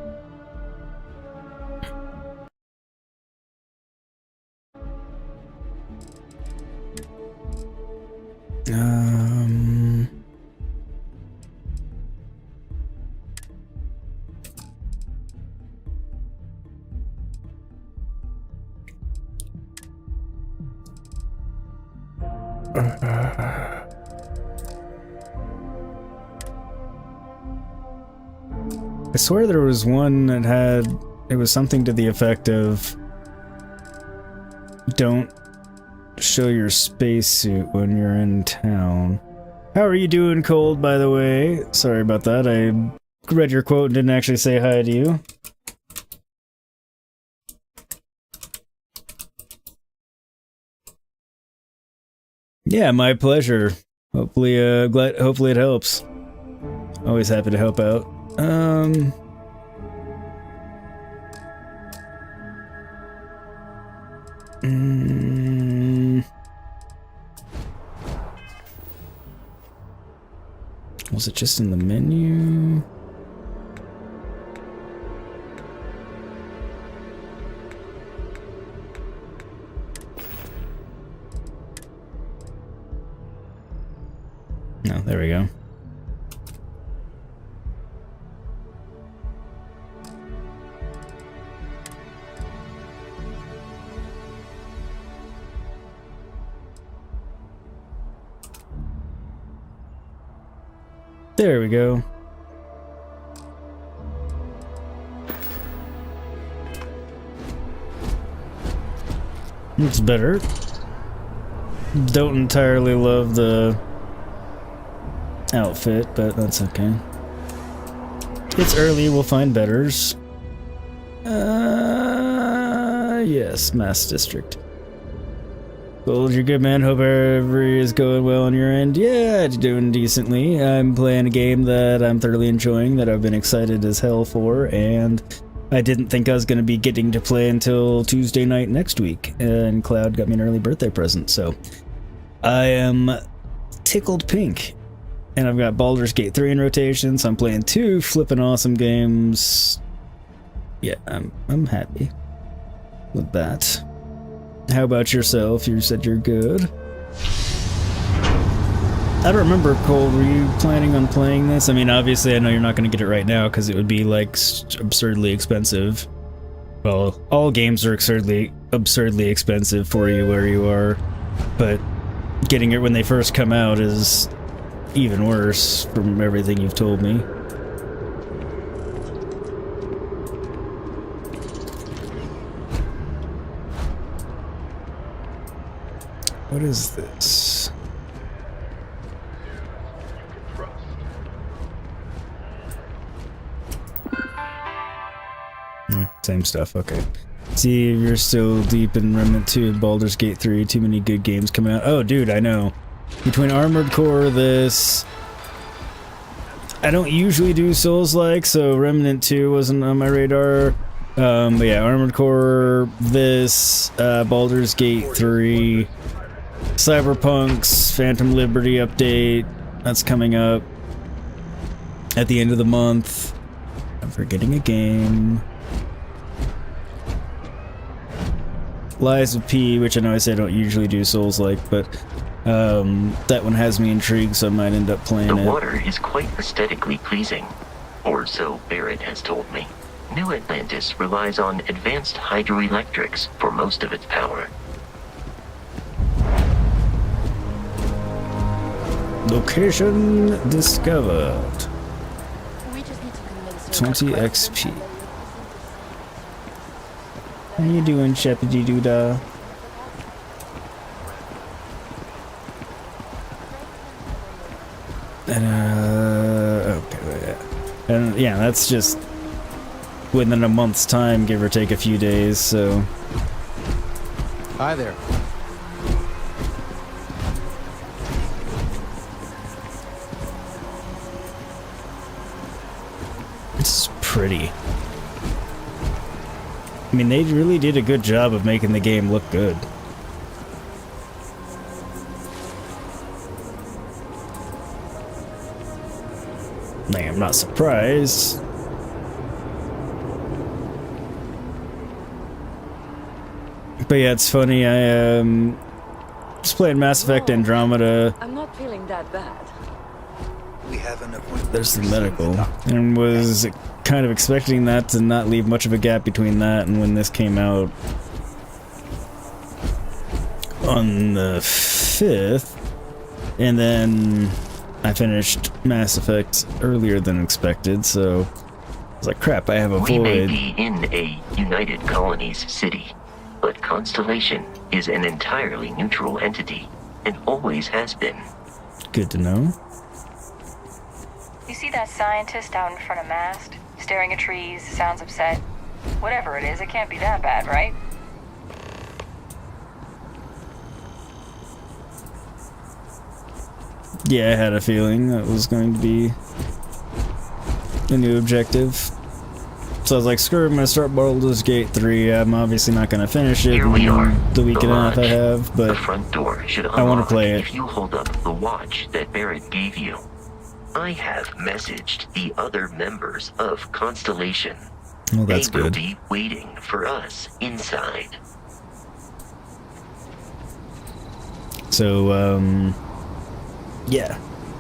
I swear there was one that had... It was something to the effect of... Don't show your spacesuit when you're in town. How are you doing, Cold, by the way? Sorry about that. I read your quote and didn't actually say hi to you. Yeah, my pleasure. Hopefully, hopefully it helps. Always happy to help out. Was it just in the menu? No, there we go. There we go. It's better. Don't entirely love the outfit, but that's okay. It's early, we'll find betters. Yes, Mass District. Gold, you're good, man. Hope every is going well on your end. Yeah, it's doing decently. I'm playing a game that I'm thoroughly enjoying, that I've been excited as hell for, and I didn't think I was going to be getting to play until Tuesday night next week, and Cloud got me an early birthday present, so I am tickled pink. And I've got Baldur's Gate 3 in rotation, so I'm playing 2 flippin' awesome games. Yeah, I'm happy with that. How about yourself? You said you're good. I don't remember, Cole, were you planning on playing this? I mean, obviously I know you're not going to get it right now because it would be, like, absurdly expensive. Well, all games are absurdly expensive for you where you are, but getting it when they first come out is even worse from everything you've told me. What is this? Same stuff, okay. See, you're still deep in Remnant 2 and Baldur's Gate 3. Too many good games coming out. Oh, dude, I know. Between Armored Core, this... I don't usually do Souls-like, so Remnant 2 wasn't on my radar. But yeah, Armored Core, this, Baldur's Gate 3... Cyberpunk's Phantom Liberty update, that's coming up. at the end of the month. I'm forgetting a game. Lies of P, which I know I say I don't usually do Souls-like, but that one has me intrigued, so I might end up playing The it. water is quite aesthetically pleasing, or so Barrett has told me. New Atlantis relies on advanced hydroelectrics for most of its power. Location discovered. We just need to convince you 20 that- XP. How you doing, Shepherdie Doodah? Okay, yeah. And yeah, that's just within a month's time, give or take a few days, so. Hi there. It's pretty. I mean, they really did a good job of making the game look good. Like, I'm not surprised. But yeah, it's funny, I was playing Mass Effect Andromeda. I'm not feeling that bad. We have an appointment. There's the medical, and was kind of expecting that to not leave much of a gap between that and when this came out on the 5th, and then I finished Mass Effect earlier than expected, so I was like, crap, I have a We may void. be in a United Colonies city, but Constellation is an entirely neutral entity, and always has been. Good to know. You see that scientist out in front of mast? Staring at trees, sounds upset. Whatever it is, it can't be that bad, right? Yeah, I had a feeling that was going to be a new objective. So I was like, screw it, I'm gonna start Baldur's Gate 3. I'm obviously not gonna finish it Here we in are. the week and a half I lodge. have, but The front door should I want unlock to play it. if you hold up the watch that Barrett gave you. I have messaged the other members of Constellation. Well, that's they will good. be waiting for us inside. So, yeah.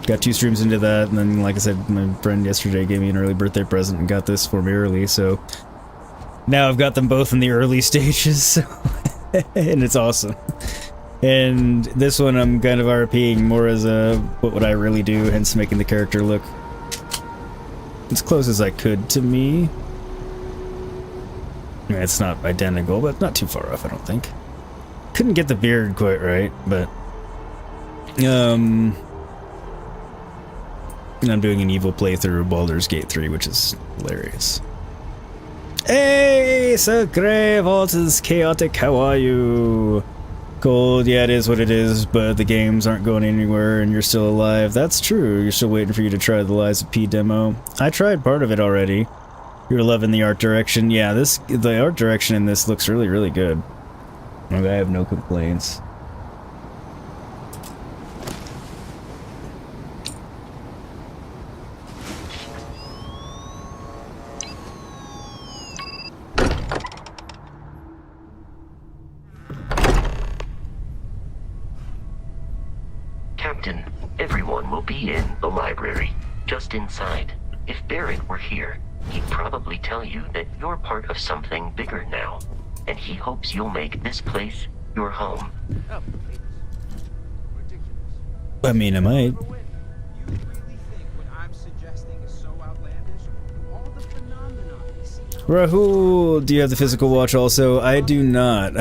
Got 2 streams into that, and then, like I said, my friend yesterday gave me an early birthday present and got this for me early, so now I've got them both in the early stages, so and it's awesome. And this one I'm kind of RPing more as a what would I really do, hence making the character look as close as I could to me. I mean, it's not identical, but not too far off, I don't think. Couldn't get the beard quite right, but and I'm doing an evil playthrough of Baldur's Gate 3, which is hilarious. Hey, so grey, Volta's chaotic, how are you? Cold, yeah, it is what it is, but the games aren't going anywhere and you're still alive. That's true, you're still waiting for you to try the Lies of P demo. I tried part of it already. You're loving the art direction. Yeah, the art direction in this looks really, really good. I have no complaints. Captain, everyone will be in the library, just inside. If Barrett were here, he'd probably tell you that you're part of something bigger now, and he hopes you'll make this place your home. I mean, I might. Rahul, do you have the physical watch also? I do not.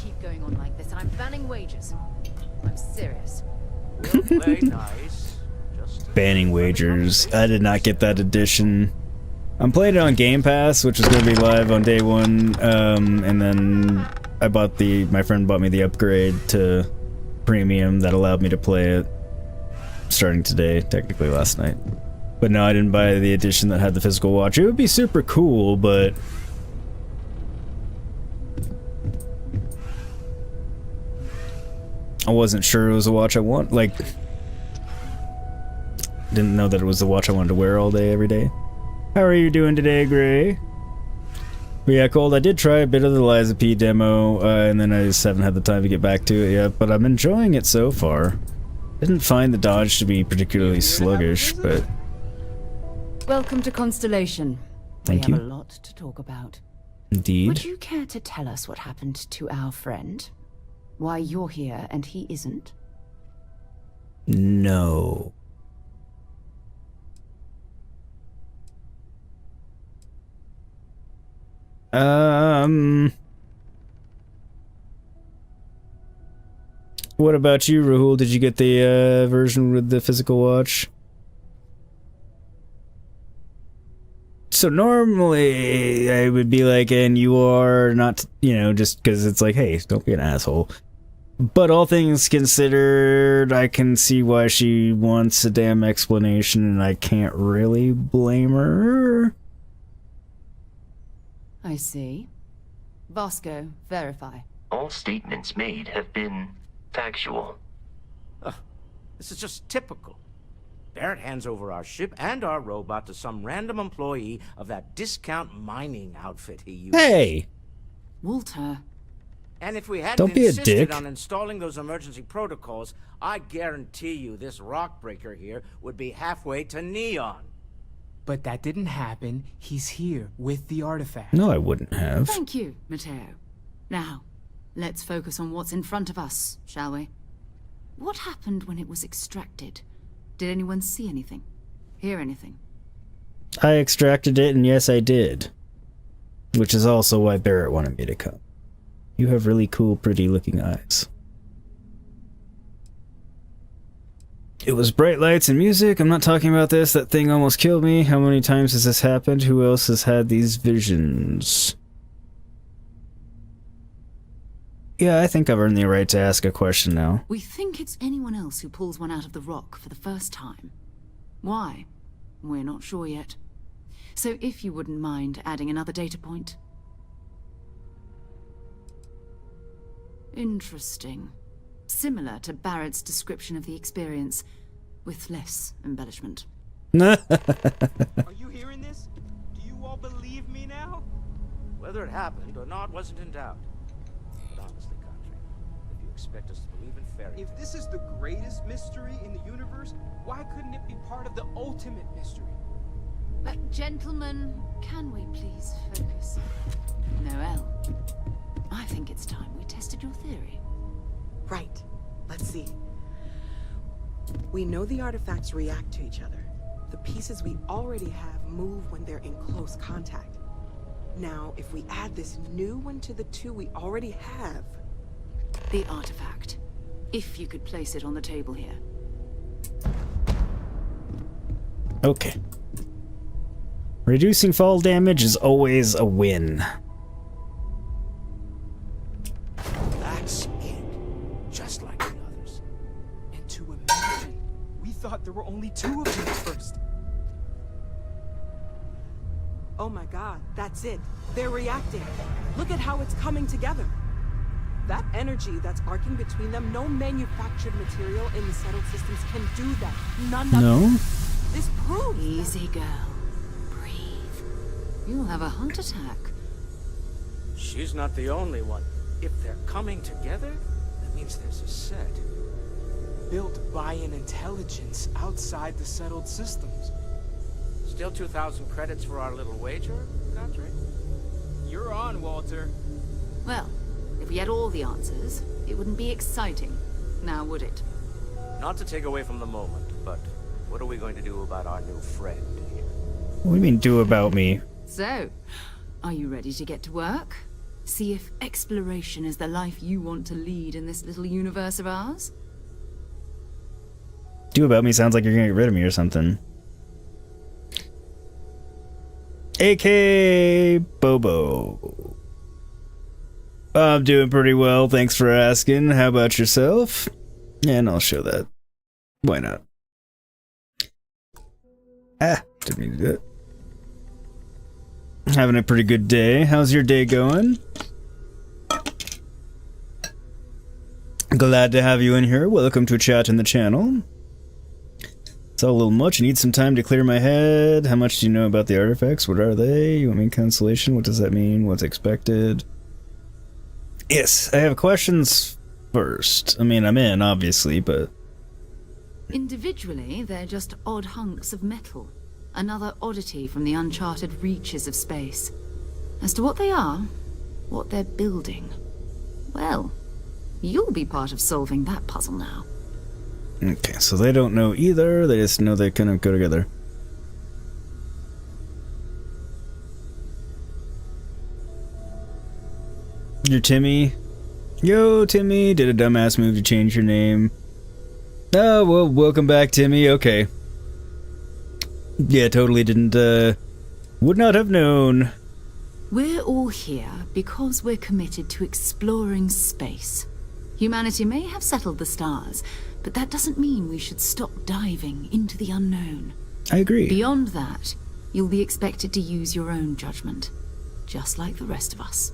Keep going on like this. I'm banning wagers. I'm serious. Banning wagers. I did not get that edition. I'm playing it on Game Pass, which is going to be live on day 1, and then I bought my friend bought me the upgrade to premium that allowed me to play it starting today, technically last night. But no, I didn't buy the edition that had the physical watch. It would be super cool, but I wasn't sure it was a watch I want. Like, didn't know that it was the watch I wanted to wear all day, every day. How are you doing today, Gray? But yeah, Cold, I did try a bit of the Liza P demo, and then I just haven't had the time to get back to it yet, but I'm enjoying it so far. Didn't find the dodge to be particularly sluggish, but... Welcome to Constellation. Thank we you. have a lot to talk about. Indeed. Would you care to tell us what happened to our friend? Why you're here and he isn't? No. What about you, Rahul? Did you get the version with the physical watch? So normally I would be like, and you are not, you know, just because it's like, hey, don't be an asshole. But all things considered, I can see why she wants a damn explanation, and I can't really blame her. I see. Vasco, verify. All statements made have been factual. This is just typical. Barrett hands over our ship and our robot to some random employee of that discount mining outfit he uses. Hey! Walter. And if we hadn't Don't be a insisted dick. on installing those emergency protocols, I guarantee you this rock breaker here would be halfway to Neon. But that didn't happen. He's here with the artifact. No, I wouldn't have. Thank you, Matteo. Now, let's focus on what's in front of us, shall we? What happened when it was extracted? Did anyone see anything? Hear anything? I extracted it, and yes, I did. Which is also why Barrett wanted me to come. You have really cool, pretty-looking eyes. It was bright lights and music. I'm not talking about this. That thing almost killed me. How many times has this happened? Who else has had these visions? Yeah, I think I've earned the right to ask a question now. We think it's anyone else who pulls one out of the rock for the first time. Why? We're not sure yet. So if you wouldn't mind adding another data point. Interesting. Similar to Barrett's description of the experience, with less embellishment. Are you hearing this? Do you all believe me now? Whether it happened or not wasn't in doubt. But honestly, Country, if you expect us to believe in fairy If this is the greatest mystery in the universe, why couldn't it be part of the ultimate mystery? Gentlemen, can we please focus? Noelle, I think it's time we tested your theory. Right. Let's see. We know the artifacts react to each other. The pieces we already have move when they're in close contact. Now, if we add this new one to the two we already have... The artifact. If you could place it on the table here. Okay. Reducing fall damage is always a win. That's it. Just like the others. And to imagine, we thought there were only two of them at first. Oh my god, that's it. They're reacting. Look at how it's coming together. That energy that's arcing between them, no manufactured material in the settled systems can do that. None of No? This proves... Easy, girl. Breathe. You'll have a heart attack. She's not the only one. If they're coming together, that means there's a set. Built by an intelligence outside the settled systems. Still 2,000 credits for our little wager, Country? You're on, Walter. Well, if we had all the answers, it wouldn't be exciting. Now, would it? Not to take away from the moment, but what are we going to do about our new friend here? What do you mean, do about me? So, are you ready to get to work? See if exploration is the life you want to lead in this little universe of ours? Do about me sounds like you're gonna get rid of me or something. AK Bobo. I'm doing pretty well, thanks for asking. How about yourself? And I'll show that. Why not? Ah, didn't mean to do it. Having a pretty good day. How's your day going? Glad to have you in here. Welcome to chat in the channel. It's all a little much. I need some time to clear my head. How much do you know about the artifacts? What are they? You want me in Constellation? What does that mean? What's expected? Yes, I have questions first. I mean, I'm in, obviously, but... Individually, they're just odd hunks of metal. Another oddity from the uncharted reaches of space. As to what they are, what they're building, well, you'll be part of solving that puzzle now. Okay, so they don't know either, they just know they kind of go together. You're Timmy? Yo, Timmy, did a dumbass move to change your name. Oh, well, welcome back, Timmy, okay. Yeah, totally didn't, would not have known. We're all here because we're committed to exploring space. Humanity may have settled the stars, but that doesn't mean we should stop diving into the unknown. I agree. Beyond that, you'll be expected to use your own judgment, just like the rest of us.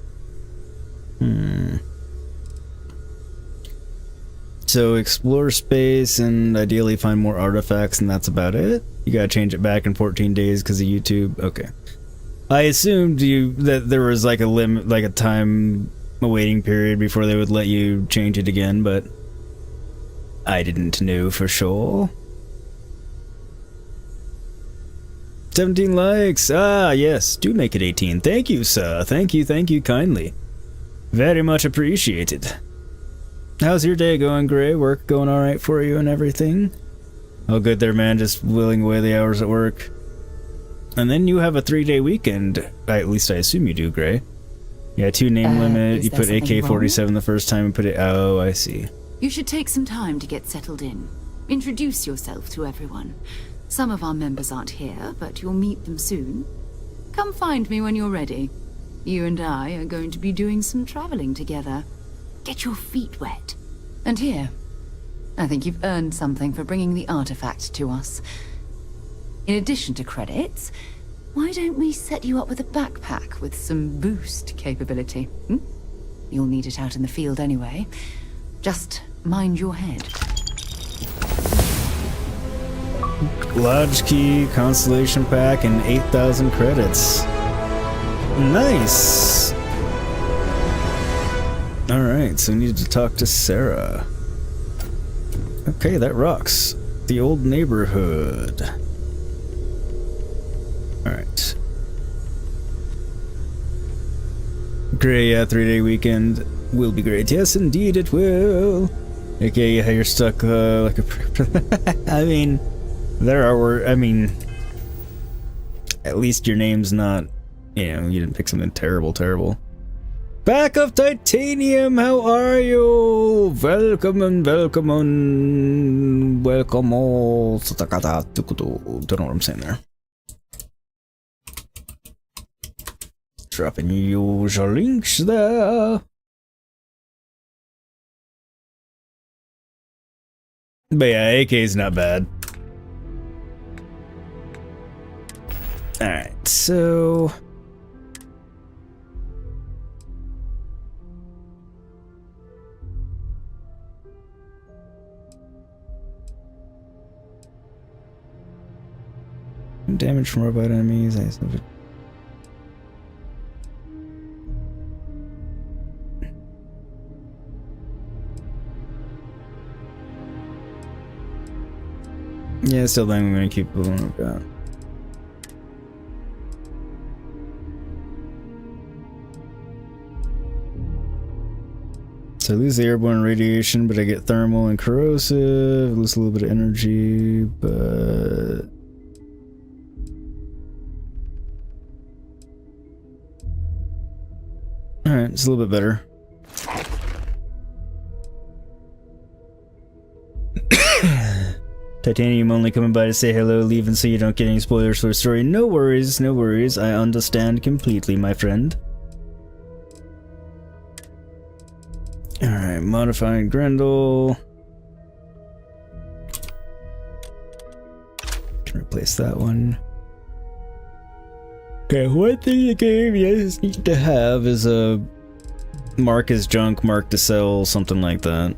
So explore space and ideally find more artifacts, and that's about it? You gotta change it back in 14 days because of YouTube? Okay. I assumed that there was like a limit, like a time waiting period before they would let you change it again, but I didn't know for sure. 17 likes! Ah, yes, do make it 18. Thank you, sir. Thank you kindly. Very much appreciated. How's your day going, Gray? Work going alright for you and everything? Oh, good there, man. Just willing away the hours at work. And then you have a 3-day weekend. At least I assume you do, Gray. Yeah, 2 name limit. You put AK-47 the first time and put it... Oh, I see. You should take some time to get settled in. Introduce yourself to everyone. Some of our members aren't here, but you'll meet them soon. Come find me when you're ready. You and I are going to be doing some traveling together. Get your feet wet. And here, I think you've earned something for bringing the artifact to us. In addition to credits, why don't we set you up with a backpack with some boost capability? You'll need it out in the field anyway. Just mind your head. Lodge key, Constellation pack, and 8,000 credits. Nice! Alright, so we need to talk to Sarah. Okay, that rocks. The old neighborhood. Alright. Great, yeah, 3-day weekend will be great. Yes, indeed it will. Okay, yeah, you're stuck, like a... I mean, at least your name's not, you know, you didn't pick something terrible. Back of Titanium, how are you? Welcome and welcome on. Welcome all. Don't know what I'm saying there. Dropping usual links there. But yeah, AK's not bad. Alright, so... damage from robot enemies. Yeah, still then I'm gonna keep pulling up that. So I lose the airborne radiation, but I get thermal and corrosive. I lose a little bit of energy, but... Alright, it's a little bit better. Titanium only coming by to say hello, leaving so you don't get any spoilers for the story. No worries, no worries. I understand completely, my friend. Alright, modifying Grendel. Can replace that one. Okay, one thing the game just needs to have is a mark as junk, mark to sell, something like that.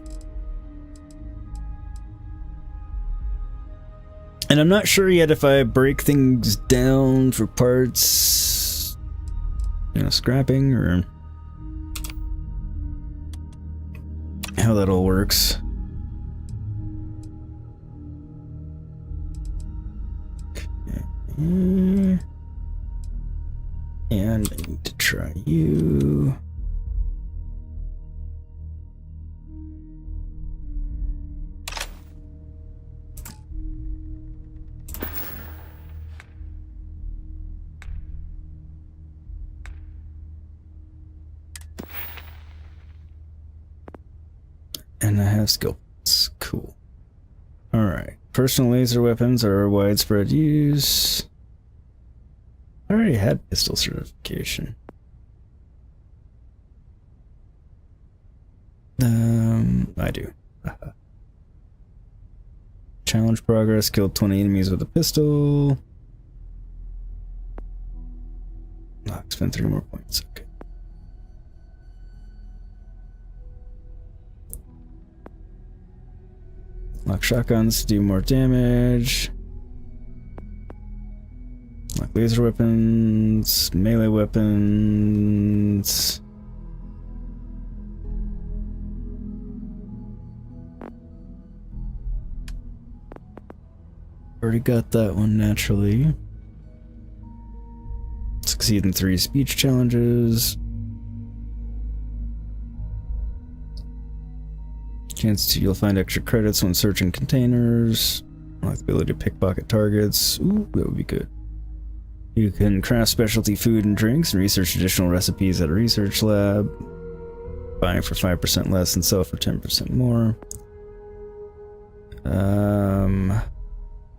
And I'm not sure yet if I break things down for parts, you know, scrapping, or how that all works. Okay. And I need to try you. And I have skill points. Cool. Alright. Personal laser weapons are widespread use. I already had pistol certification. I do. Challenge progress. Killed 20 enemies with a pistol. Spend 3 more points. Okay. Lock shotguns to do more damage. Lock laser weapons, melee weapons. Already got that one naturally. Succeed in 3 speech challenges. You'll find extra credits when searching containers. Like the ability to pickpocket targets. Ooh, that would be good. You can craft specialty food and drinks and research additional recipes at a research lab. Buy for 5% less and sell for 10% more.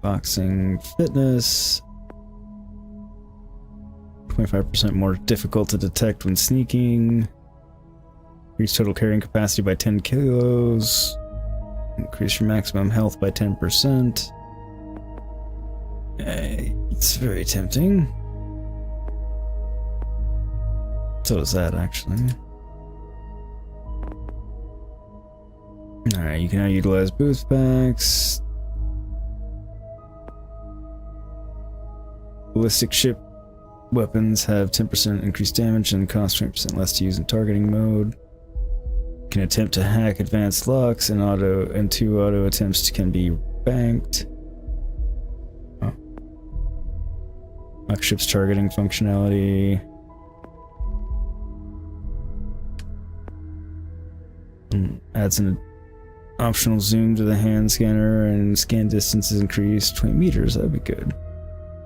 Boxing fitness. 25% more difficult to detect when sneaking. Increase total carrying capacity by 10 kilos. Increase your maximum health by 10%. It's very tempting. So is that, actually. Alright, you can now utilize boost packs. Ballistic ship weapons have 10% increased damage and cost 20% less to use in targeting mode. Can attempt to hack advanced locks and 2 auto attempts can be banked. Oh. Lock ship's targeting functionality. Adds an optional zoom to the hand scanner and scan distance is increased 20 meters. That'd be good.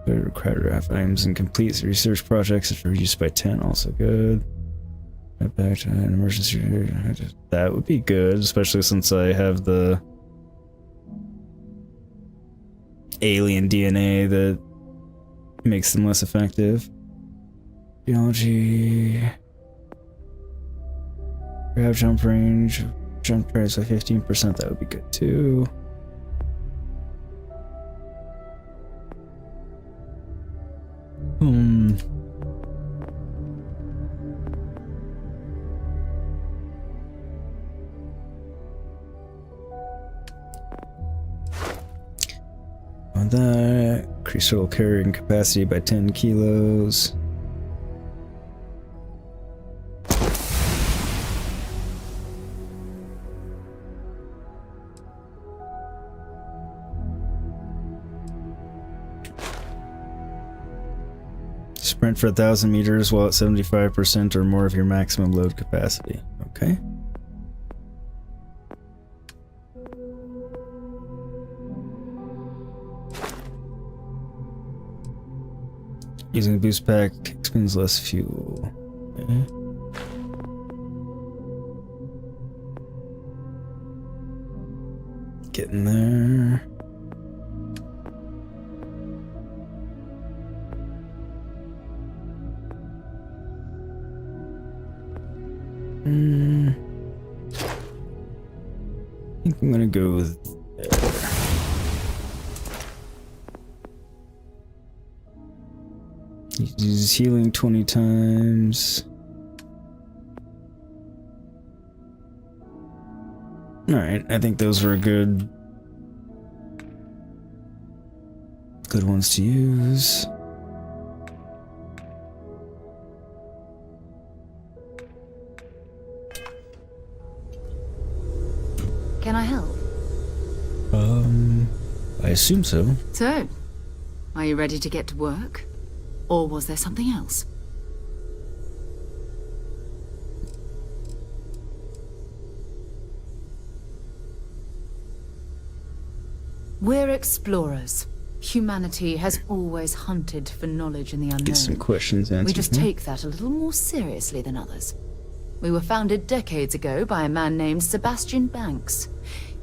Better craft items and complete research projects is reduced by 10. Also good. Back to an emergency. That would be good, especially since I have the alien DNA that makes them less effective. Biology. Grab jump range. Jump price by 15%. That would be good too. On that, increase total carrying capacity by 10 kilos. Sprint for 1,000 meters while at 75% or more of your maximum load capacity. Okay. Using a boost pack expends less fuel. Okay. Getting there. I think I'm gonna go with Uses healing 20 times. Alright, I think those were a good good ones to use. Can I help? I assume so. So, are you ready to get to work? Or was there something else? We're explorers. Humanity has always hunted for knowledge in the unknown. Get some questions answered. We just take that a little more seriously than others. We were founded decades ago by a man named Sebastian Banks.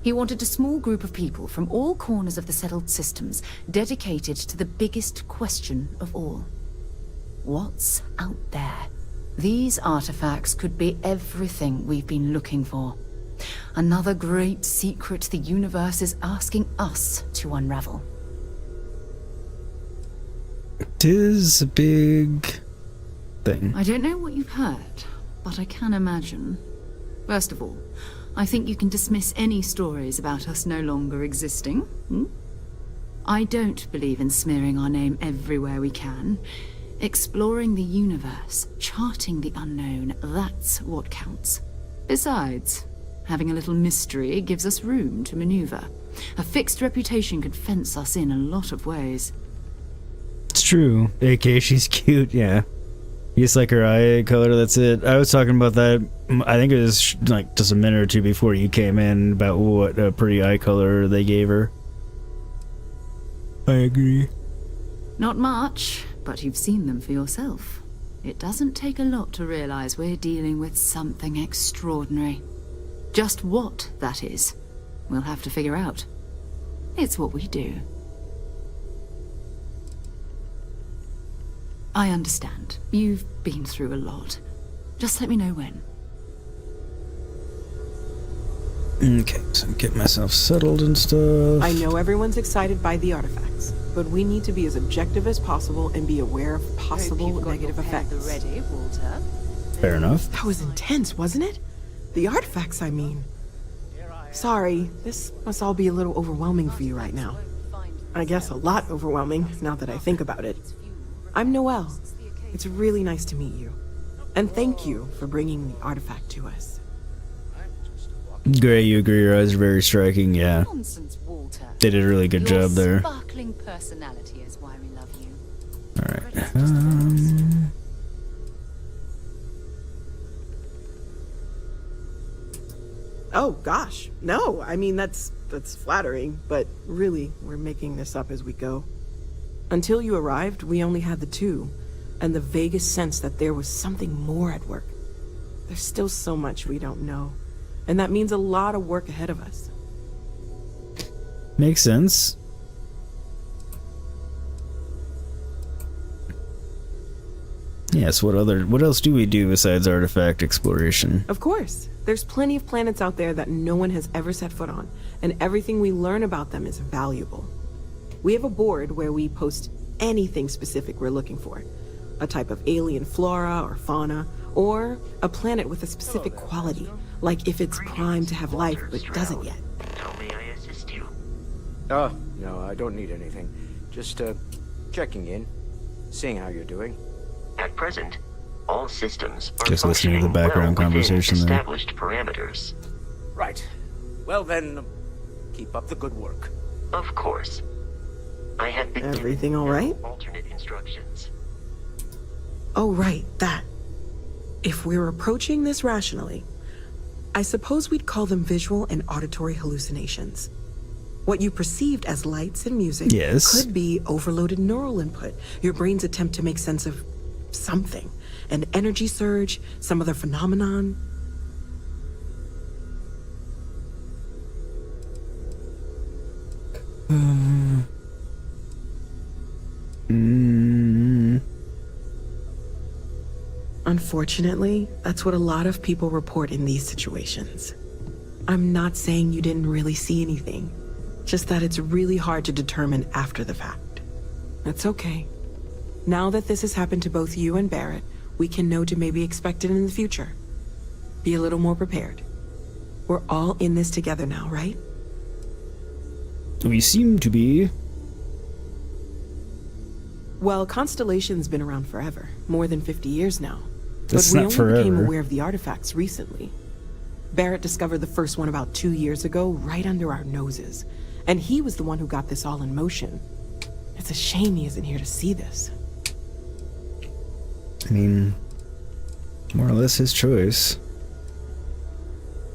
He wanted a small group of people from all corners of the settled systems dedicated to the biggest question of all. What's out there? These artifacts could be everything we've been looking for. Another great secret the universe is asking us to unravel. It is a big thing. I don't know what you've heard, but I can imagine. First of all, I think you can dismiss any stories about us no longer existing. I don't believe in smearing our name everywhere we can. Exploring the universe, charting the unknown, that's what counts. Besides, having a little mystery gives us room to maneuver. A fixed reputation could fence us in a lot of ways. It's true. AK, she's cute, yeah. You just like her eye color, that's it. I was talking about that, I think it was like just a minute or two before you came in, about what a pretty eye color they gave her. I agree. Not much, but you've seen them for yourself. It doesn't take a lot to realize we're dealing with something extraordinary. Just what that is, we'll have to figure out. It's what we do. I understand. You've been through a lot. Just let me know when. Okay, so get myself settled and stuff. I know everyone's excited by the artifacts, but we need to be as objective as possible and be aware of possible negative effects. Ready, Walter? Fair enough. That was intense, wasn't it? The artifacts, I mean. Sorry, this must all be a little overwhelming for you right now. I guess a lot overwhelming, now that I think about it. I'm Noelle. It's really nice to meet you. And thank you for bringing the artifact to us. Great, you agree, your eyes are very striking, yeah. Nonsense, Walter. They did a really good job there. Your sparkling personality is why we love you. Alright, Oh, gosh. No, I mean, that's flattering, but really, we're making this up as we go. Until you arrived, we only had the two, and the vaguest sense that there was something more at work. There's still so much we don't know, and that means a lot of work ahead of us. makes sense. Yes, what else do we do besides artifact exploration? Of course. There's plenty of planets out there that no one has ever set foot on, and everything we learn about them is valuable. We have a board where we post anything specific we're looking for. A type of alien flora or fauna, or a planet with a specific quality, like if it's primed to have life but doesn't yet. How may I assist you? Oh, no, I don't need anything. Just, checking in, seeing how you're doing. At present, all systems are Just listening to the functioning background well within conversation there. established parameters. Right. Well then, keep up the good work. Of course. I have been Everything all right? alternate instructions. Oh, right, that. If we're approaching this rationally, I suppose we'd call them visual and auditory hallucinations. What you perceived as lights and music Yes. could be overloaded neural input, your brain's attempt to make sense of something, an energy surge, some other phenomenon. Unfortunately, that's what a lot of people report in these situations. I'm not saying you didn't really see anything, just that it's really hard to determine after the fact. That's okay. Now that this has happened to both you and Barrett, we can know to maybe expect it in the future. Be a little more prepared. We're all in this together now, right? We seem to be. Well, Constellation's been around forever, more than 50 years now. That's but we not only became forever. aware of the artifacts recently. Barrett discovered the first one about 2 years ago, right under our noses. And he was the one who got this all in motion. It's a shame he isn't here to see this. I mean, more or less his choice.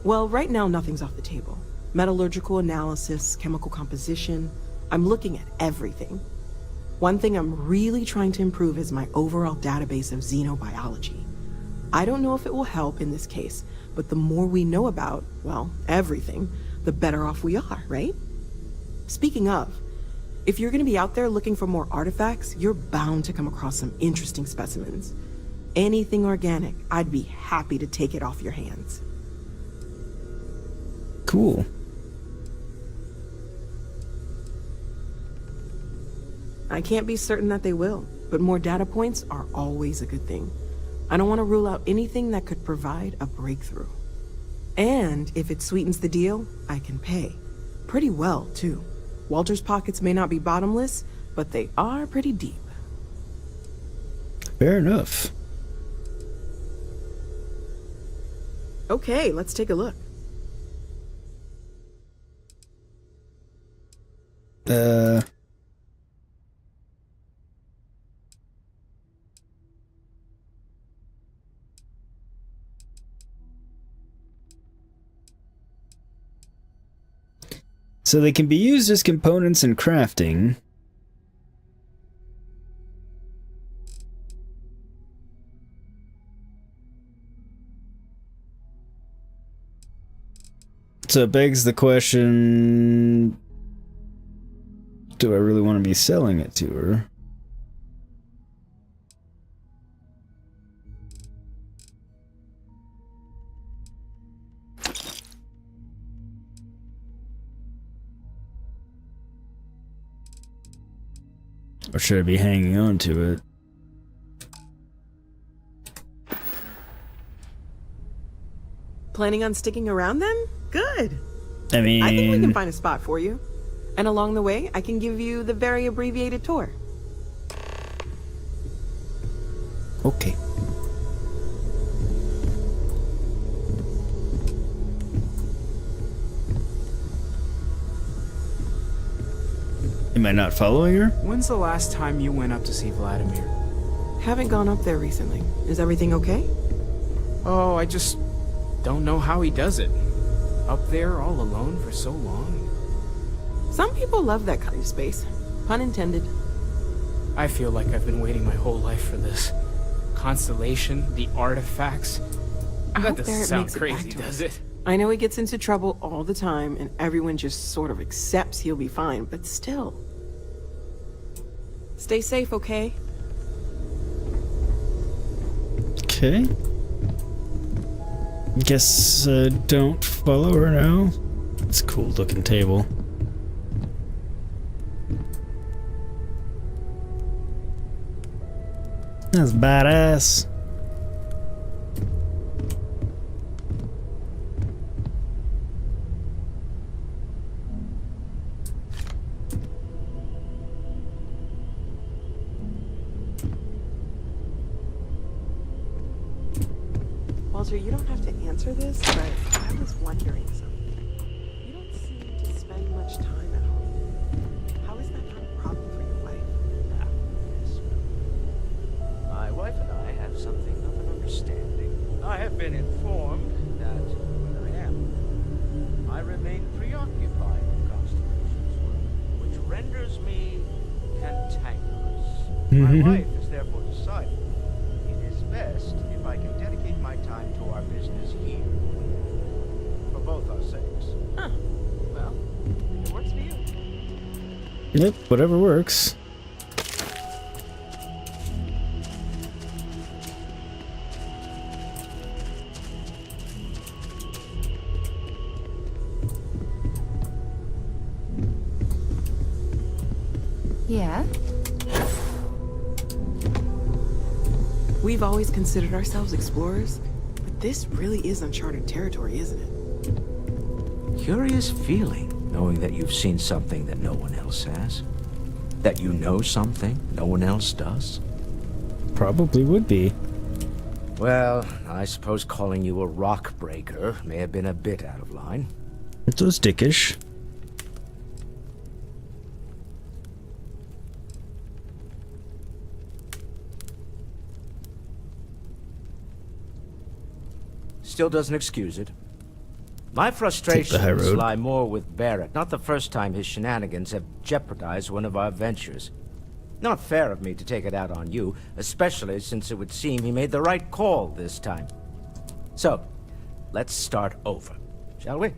Well, right now nothing's off the table. Metallurgical analysis, chemical composition. I'm looking at everything. One thing I'm really trying to improve is my overall database of xenobiology. I don't know if it will help in this case, but the more we know about, well, everything, the better off we are, right? Speaking of, if you're gonna be out there looking for more artifacts, you're bound to come across some interesting specimens. Anything organic, I'd be happy to take it off your hands. Cool. I can't be certain that they will, but more data points are always a good thing. I don't want to rule out anything that could provide a breakthrough. And if it sweetens the deal, I can pay. Pretty well, too. Walter's pockets may not be bottomless, but they are pretty deep. Fair enough. Okay, let's take a look. So they can be used as components in crafting. So it begs the question, do I really want to be selling it to her? Or should I be hanging on to it? Planning on sticking around then? Good. I mean, I think we can find a spot for you. And along the way, I can give you the very abbreviated tour. Okay. Am I not following her? When's the last time you went up to see Vladimir? Haven't gone up there recently. Is everything okay? Oh, I just don't know how he does it. Up there all alone for so long. Some people love that kind of space. Pun intended. I feel like I've been waiting my whole life for this. Constellation, the artifacts. That doesn't sound crazy, does it? I know he gets into trouble all the time, and everyone just sort of accepts he'll be fine, but still. Stay safe, okay? Okay. Guess don't follow her now. It's a cool looking table. That's badass. Walter, you don't have to answer this, but I was wondering something. You don't seem to spend much time at home. How is that not a problem for your wife? My wife and I have something of an understanding. I have been informed that when I am, I remain preoccupied with Constellation's work, which renders me cantankerous. My wife has therefore decided it is best if I can dedicate my time to our business here. For both our sakes. Huh. Well, it works for you. Yep, whatever works. Yeah? We've always considered ourselves explorers, but this really is uncharted territory, isn't it? Curious feeling, knowing that you've seen something that no one else has. That you know something no one else does? Probably would be. Well, I suppose calling you a rock breaker may have been a bit out of line. It was dickish. Still doesn't excuse it. My frustrations lie more with Barrett. Not the first time his shenanigans have jeopardized one of our ventures. Not fair of me to take it out on you, especially since it would seem he made the right call this time. So, let's start over, shall we?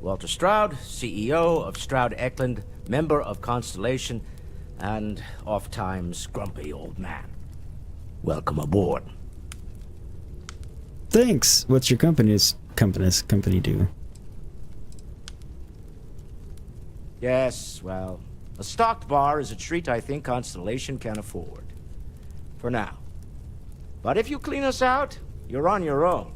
Walter Stroud, CEO of Stroud Eklund, member of Constellation, and oft-times grumpy old man. Welcome aboard. Thanks. What's your company do? Yes, well, a stocked bar is a treat I think Constellation can afford. For now. But if you clean us out, you're on your own.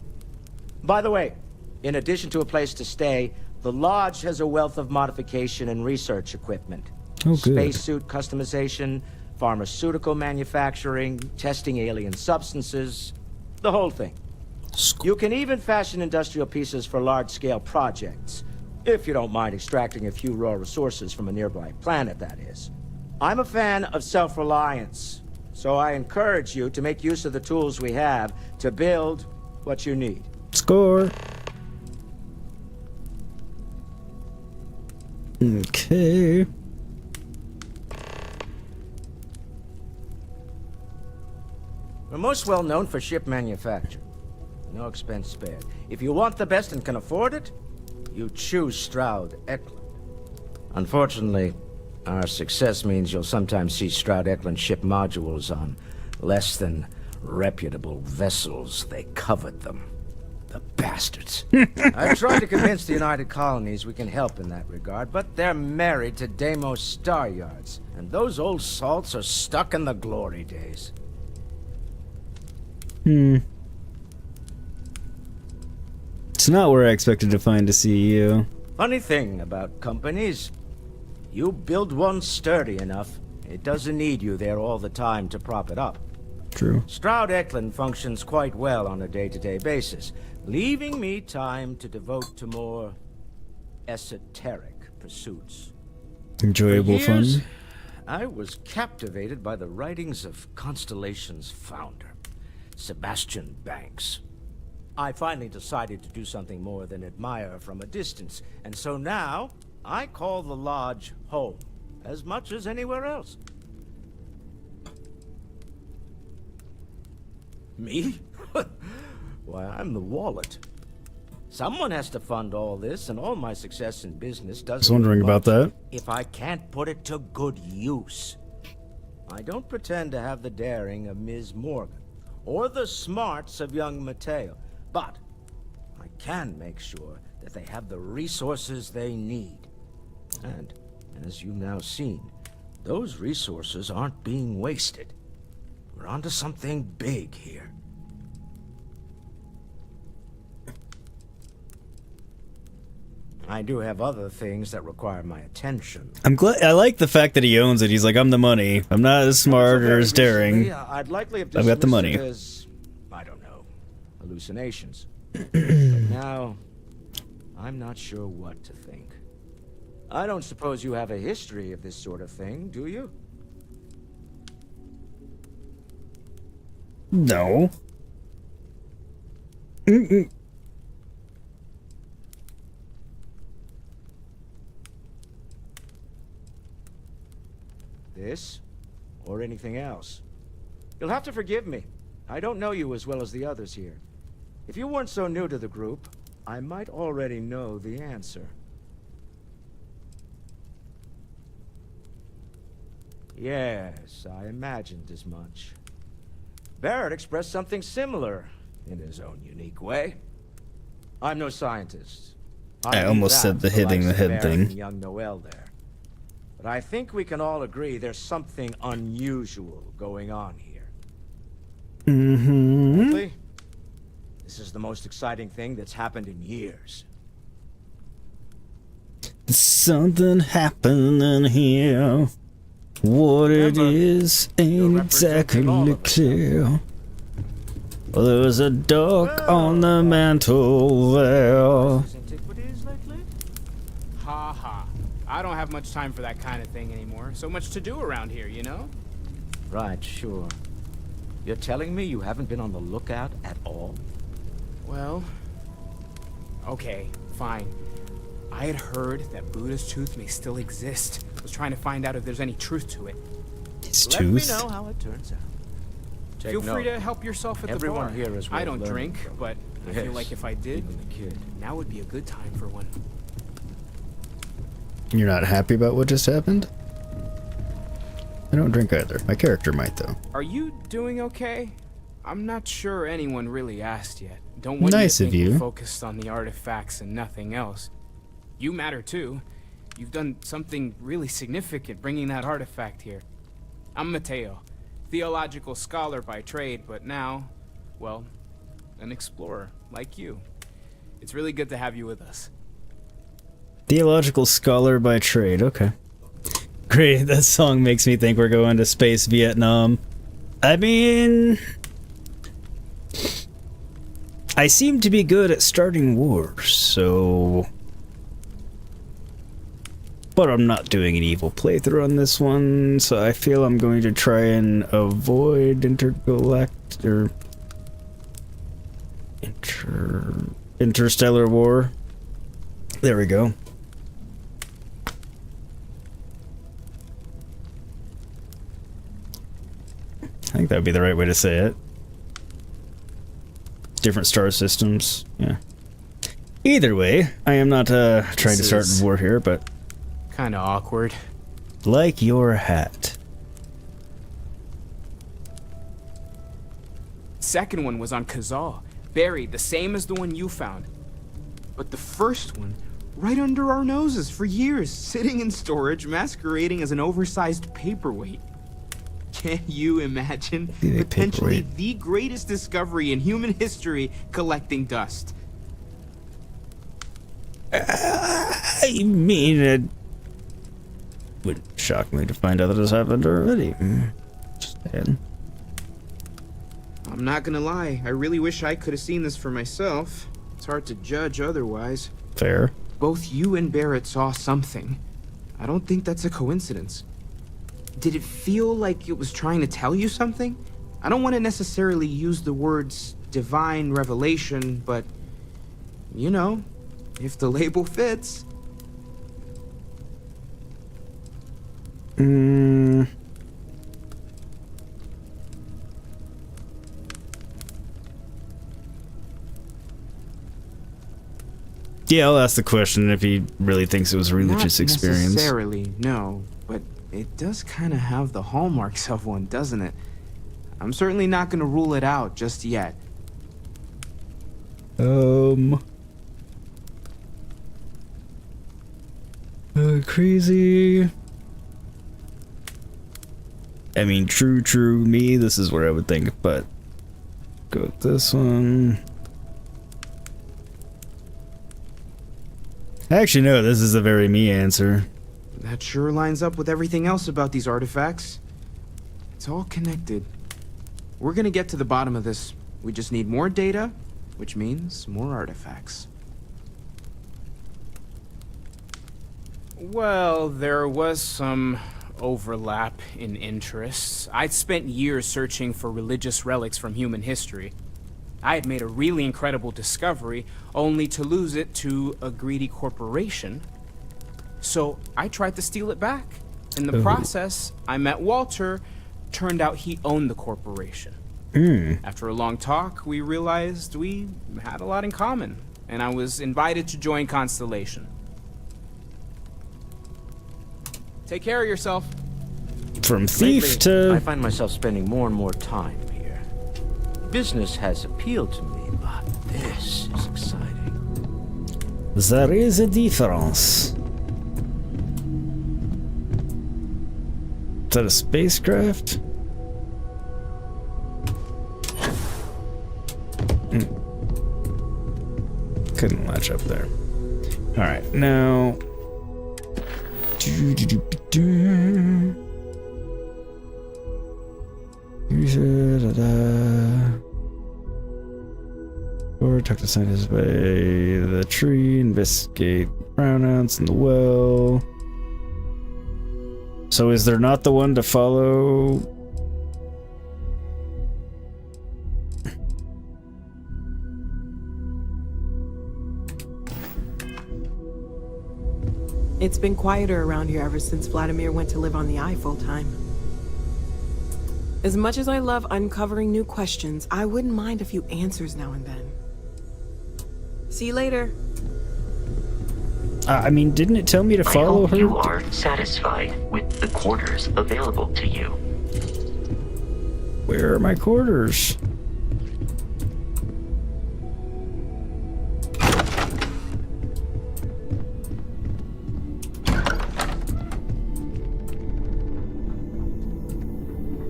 By the way, in addition to a place to stay, the Lodge has a wealth of modification and research equipment. Oh, good. Spacesuit customization, pharmaceutical manufacturing, testing alien substances, the whole thing. You can even fashion industrial pieces for large-scale projects, if you don't mind extracting a few raw resources from a nearby planet, that is. I'm a fan of self-reliance, so I encourage you to make use of the tools we have to build what you need. Score! Okay. We're most well known for ship manufacture. No expense spared. If you want the best and can afford it, you choose Stroud Eklund. Unfortunately, our success means you'll sometimes see Stroud Eklund ship modules on less than reputable vessels. They covet them. The bastards. I've tried to convince the United Colonies we can help in that regard, but they're married to Deimos Star Yards, and those old salts are stuck in the glory days. It's not where I expected to find a CEO. Funny thing about companies, you build one sturdy enough, it doesn't need you there all the time to prop it up. True. Stroud Eklund functions quite well on a day-to-day basis, leaving me time to devote to more esoteric pursuits. Enjoyable For years, fun. I was captivated by the writings of Constellation's founder, Sebastian Banks. I finally decided to do something more than admire from a distance, and so now I call the Lodge home, as much as anywhere else. Me? Why, I'm the wallet. Someone has to fund all this, and all my success in business doesn't. I was wondering about that. If I can't put it to good use. I don't pretend to have the daring of Ms. Morgan, or the smarts of young Mateo, but I can make sure that they have the resources they need. And, as you've now seen, those resources aren't being wasted. We're onto something big here. I do have other things that require my attention. I'm glad. I like the fact that he owns it. He's like, I'm the money. I'm not as smart or as daring. I'd likely have I've got the money. it as, I don't know, hallucinations. But now, I'm not sure what to think. I don't suppose you have a history of this sort of thing, do you? No. This, or anything else. You'll have to forgive me. I don't know you as well as the others here. If you weren't so new to the group, I might already know the answer. Yes, I imagined as much. Barrett expressed something similar, in his own unique way. I'm no scientist. I almost said the hitting the head thing. Young Noel there. But I think we can all agree there's something unusual going on here. Frankly, this is the most exciting thing that's happened in years. Something happening here. What it is ain't exactly clear. Well, there's a duck on the mantle there. Ha ha. I don't have much time for that kind of thing anymore. So much to do around here, you know? Right, sure. You're telling me you haven't been on the lookout at all? Well, okay, fine. I had heard that Buddha's tooth may still exist. I was trying to find out if there's any truth to it. His Let tooth? me know how it turns out. Feel free to help yourself at the bar. Everyone here is I worth don't learning drink, from. but I feel Yes, like if I did, even the kid. now would be a good time for one. You're not happy about what just happened? I don't drink either. My character might, though. Are you doing okay? I'm not sure anyone really asked yet. Don't want Nice you of to think you. we're focused on the artifacts and nothing else. You matter too. You've done something really significant bringing that artifact here. I'm Mateo, theological scholar by trade, but now, well, an explorer like you. It's really good to have you with us. Theological scholar by trade, okay. Great, that song makes me think we're going to space Vietnam. I mean, I seem to be good at starting wars, so... But I'm not doing an evil playthrough on this one, so I feel I'm going to try and avoid interstellar war. There we go. I think that would be the right way to say it. Different star systems, yeah. Either way, I am not trying to start a war here, but... Kinda awkward. Like your hat. Second one was on Kazal, buried the same as the one you found. But the first one, right under our noses for years, sitting in storage, masquerading as an oversized paperweight. Can you imagine? Potentially the greatest discovery in human history, collecting dust. I mean, it would shock me to find out that it's happened already. Just saying. I'm not gonna lie, I really wish I could have seen this for myself. It's hard to judge otherwise. Fair. Both you and Barrett saw something. I don't think that's a coincidence. Did it feel like it was trying to tell you something? I don't want to necessarily use the words divine revelation, but, you know, if the label fits. Yeah, I'll ask the question if he really thinks it was a religious Not experience. necessarily, no, but it does kind of have the hallmarks of one, doesn't it? I'm certainly not going to rule it out just yet. Crazy. I mean, true, me, this is where I would think, but go with this one. Actually, no, this is a very me answer. That sure lines up with everything else about these artifacts. It's all connected. We're gonna get to the bottom of this. We just need more data, which means more artifacts. Well, there was some overlap in interests. I'd spent years searching for religious relics from human history. I had made a really incredible discovery, only to lose it to a greedy corporation. So I tried to steal it back. In the process, I met Walter. Turned out he owned the corporation. After a long talk, we realized we had a lot in common, and I was invited to join Constellation. Take care of yourself. From thief Lately, to... I find myself spending more and more time here. Business has appealed to me, but this is exciting. There is a difference. Is that a spacecraft? Couldn't latch up there. Alright, now... Or talk to scientists by the tree, investigate brownouts in the well. So is there not the one to follow? It's been quieter around here ever since Vladimir went to live on the Eye full-time. As much as I love uncovering new questions, I wouldn't mind a few answers now and then. See you later. I mean, didn't it tell me to follow her? You are satisfied with the quarters available to you. Where are my quarters?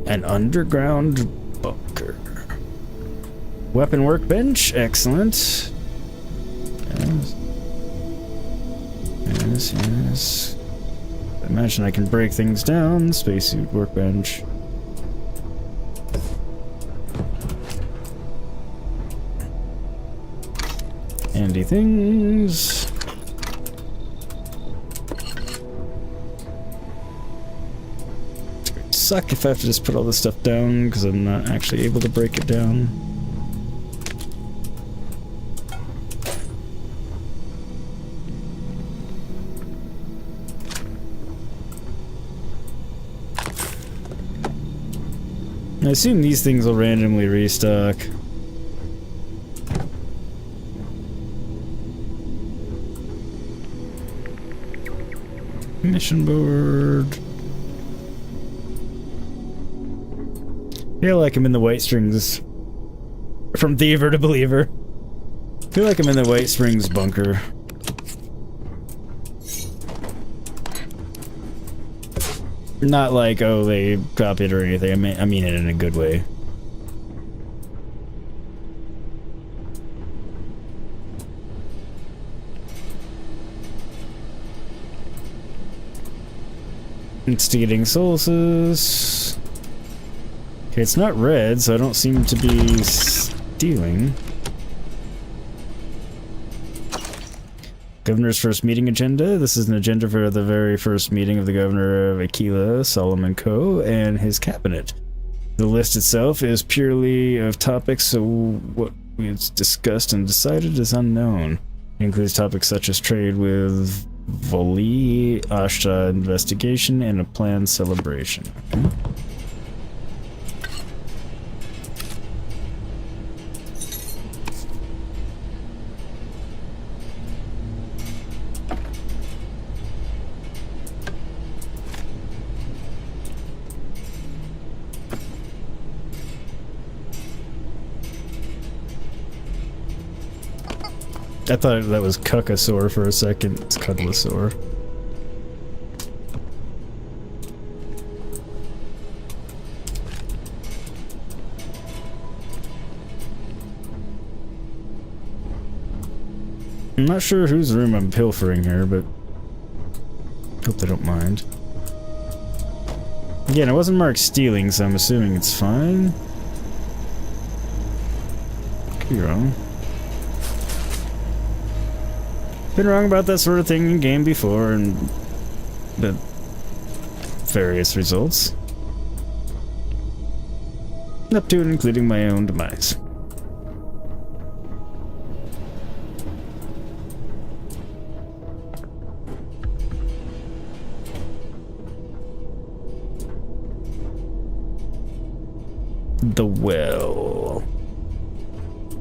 An underground bunker. Weapon workbench, excellent. Yes. I imagine I can break things down. Spacesuit workbench. Handy things. Suck if I have to just put all this stuff down because I'm not actually able to break it down. I assume these things will randomly restock. Mission board. Feel like I'm in the White Strings. From Thiever to Believer. Feel like I'm in the White Springs bunker. Not like, oh, they copied or anything. I mean it in a good way. Instigating sources. Okay, it's not red, so I don't seem to be stealing. Governor's first meeting agenda. This is an agenda for the very first meeting of the governor of Aquila, Solomon Co., and his cabinet. The list itself is purely of topics, so what we've discussed and decided is unknown. It includes topics such as trade with Voli, Ashta investigation, and a planned celebration. Okay. I thought that was Cuckosaur for a second. It's Cuddlosaur. I'm not sure whose room I'm pilfering here, but hope they don't mind. Again, it wasn't marked stealing, so I'm assuming it's fine. Could be wrong. Been wrong about that sort of thing in game before, and the various results. Up to and including my own demise. The well.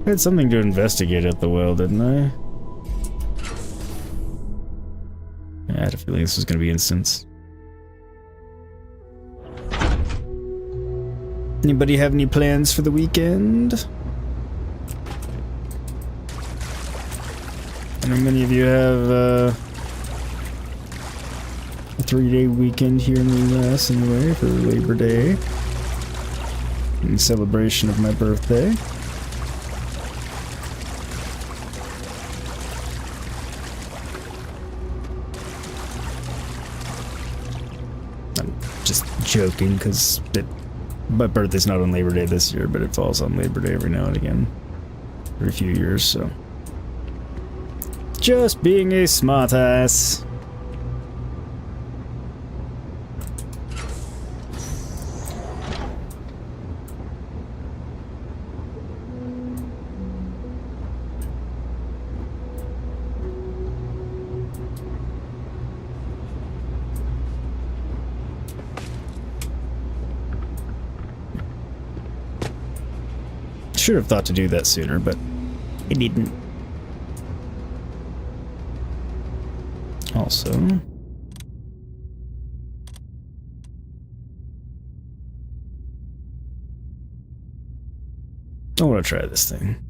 I had something to investigate at the well, didn't I? I had a feeling this was going to be instance. Anybody have any plans for the weekend? I know many of you have a 3-day weekend here in the US anyway for Labor Day. In celebration of my birthday. Just joking, because it My birthday's not on Labor Day this year, but it falls on Labor Day every now and again. Every few years, so. Just being a smartass. Should have thought to do that sooner, but I didn't. Also, I want to try this thing.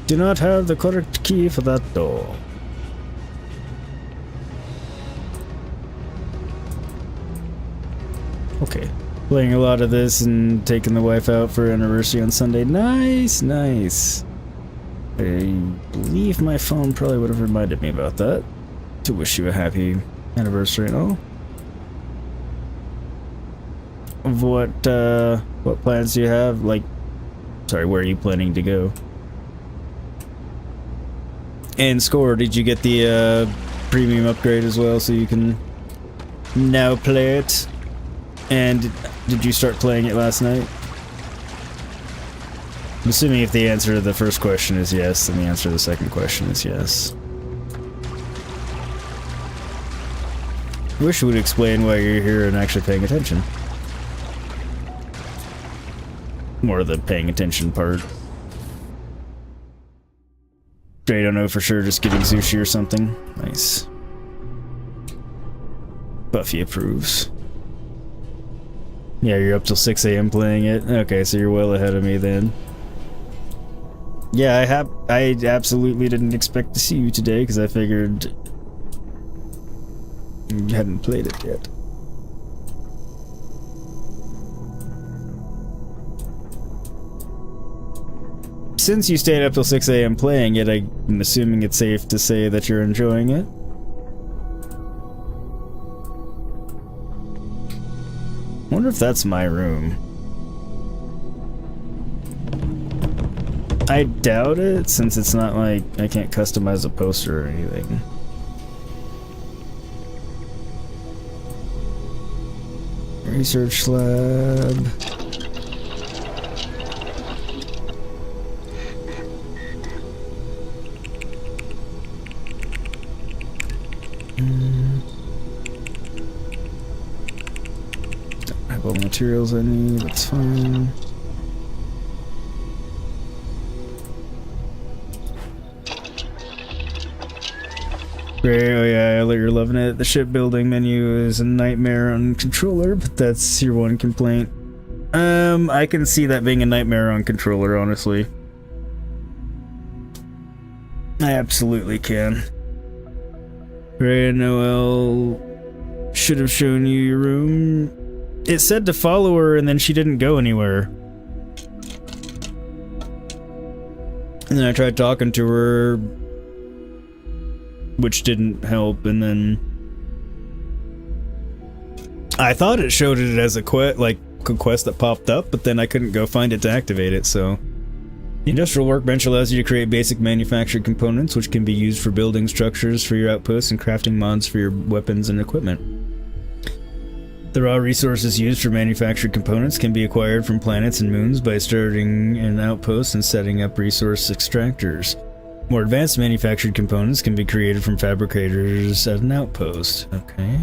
Do not have the correct key for that door. Okay. Playing a lot of this and taking the wife out for anniversary on Sunday. Nice, nice. I believe my phone probably would have reminded me about that. To wish you a happy anniversary and all. What plans do you have? Like, sorry, where are you planning to go? And Score, did you get the premium upgrade as well so you can now play it? And did you start playing it last night? I'm assuming if the answer to the first question is yes, then the answer to the second question is yes. I wish you would explain why you're here and actually paying attention. More of the paying attention part. I don't know for sure, just getting sushi or something. Nice. Buffy approves. Yeah, you're up till 6 AM playing it? Okay, so you're well ahead of me then. Yeah, I absolutely didn't expect to see you today, because I figured you hadn't played it yet. Since you stayed up till 6 AM playing it, I'm assuming it's safe to say that you're enjoying it? I wonder if that's my room. I doubt it, since it's not like I can't customize a poster or anything. Research lab. Don't have all the materials I need, that's fine. Great, oh yeah, you're loving it. The shipbuilding menu is a nightmare on controller, but that's your one complaint. I can see that being a nightmare on controller, honestly. I absolutely can. Ray and Noel should have shown you your room. It said to follow her and then she didn't go anywhere. And then I tried talking to her, which didn't help, and then I thought it showed it as a quest that popped up, but then I couldn't go find it to activate it, so. The Industrial Workbench allows you to create basic manufactured components, which can be used for building structures for your outposts and crafting mods for your weapons and equipment. The raw resources used for manufactured components can be acquired from planets and moons by starting an outpost and setting up resource extractors. More advanced manufactured components can be created from fabricators at an outpost. Okay.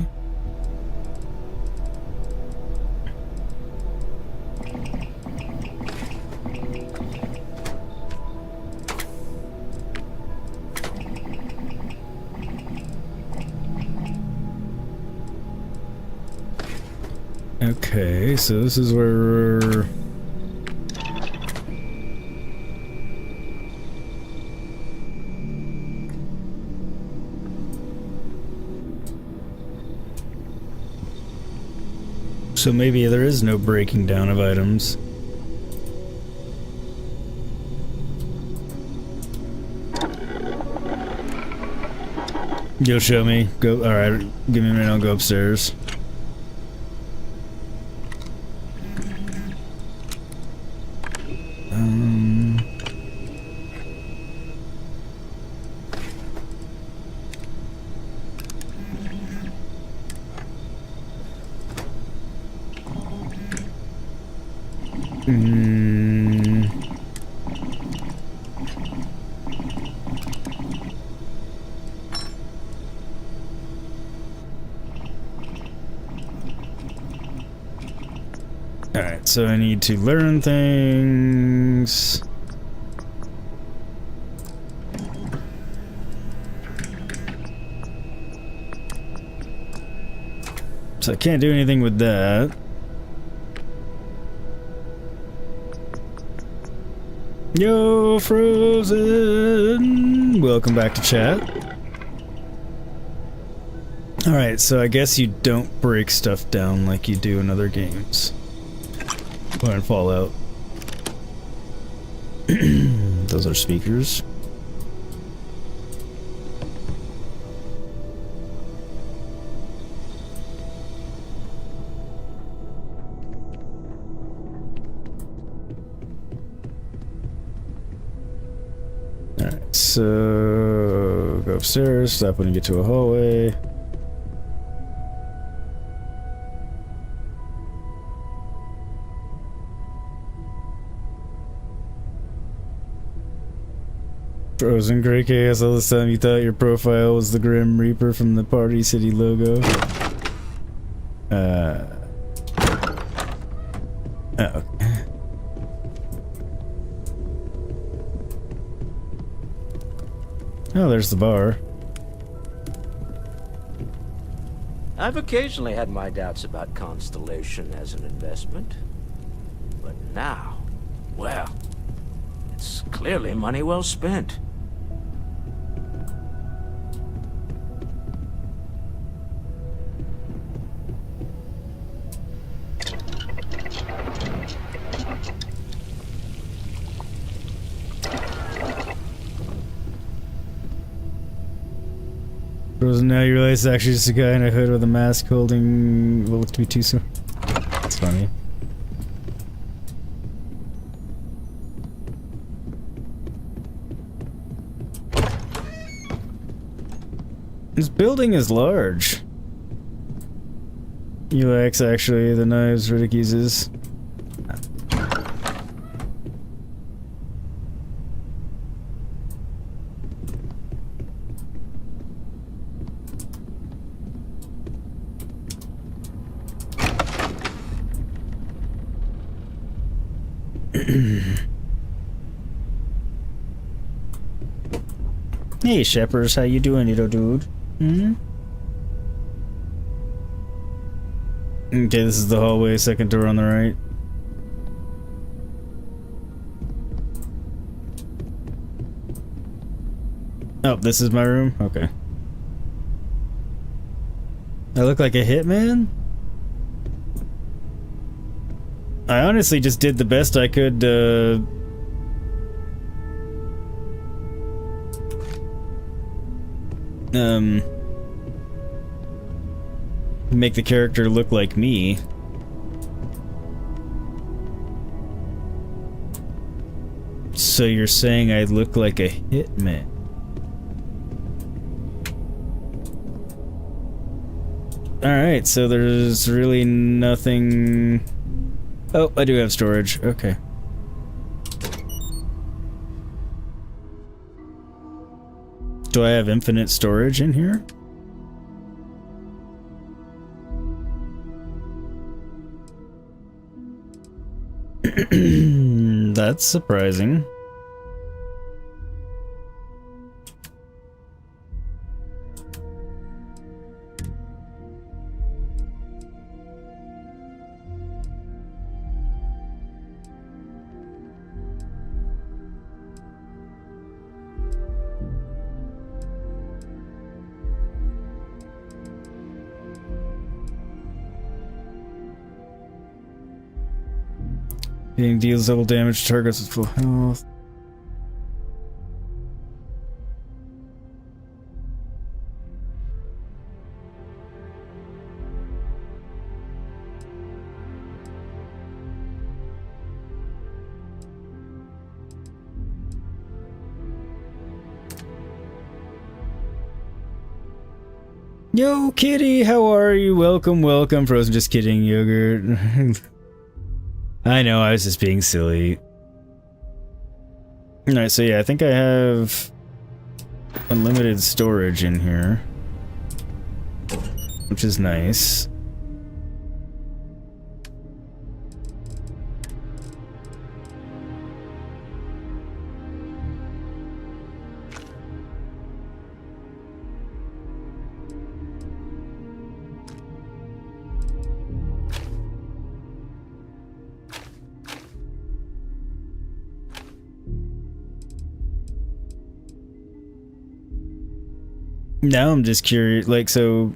Okay, so this is where we're... So maybe there is no breaking down of items. You'll show me. Go. All right. Give me a minute. I'll go upstairs. Alright, so I need to learn things. So I can't do anything with that. Yo, Frozen! Welcome back to chat. Alright, so I guess you don't break stuff down like you do in other games. Or in Fallout. Those are speakers. Alright, so go upstairs, stop when you get to a hallway. Frozen Grey Chaos, all this time you thought your profile was the Grim Reaper from the Party City logo. Oh, okay. Oh, there's the bar. I've occasionally had my doubts about Constellation as an investment. But now, well, it's clearly money well spent. Now you realize it's actually just a guy in a hood with a mask holding what looks to be two swords. That's funny. This building is large. UX actually, the knives Riddick uses. Hey, Shepherds, how you doing, little dude? Hmm? Okay, this is the hallway, second door on the right. Oh, this is my room? Okay. I look like a hitman? I honestly just did the best I could, make the character look like me. So you're saying I look like a hitman? Alright, so there's really nothing... Oh, I do have storage. Okay. Do I have infinite storage in here? That's surprising. Hitting deals double damage to targets with full health. Yo, kitty, how are you? Welcome, welcome. Frozen, just kidding, yogurt. I know, I was just being silly. Alright, so yeah, I think I have unlimited storage in here, which is nice. Now I'm just curious, like, so...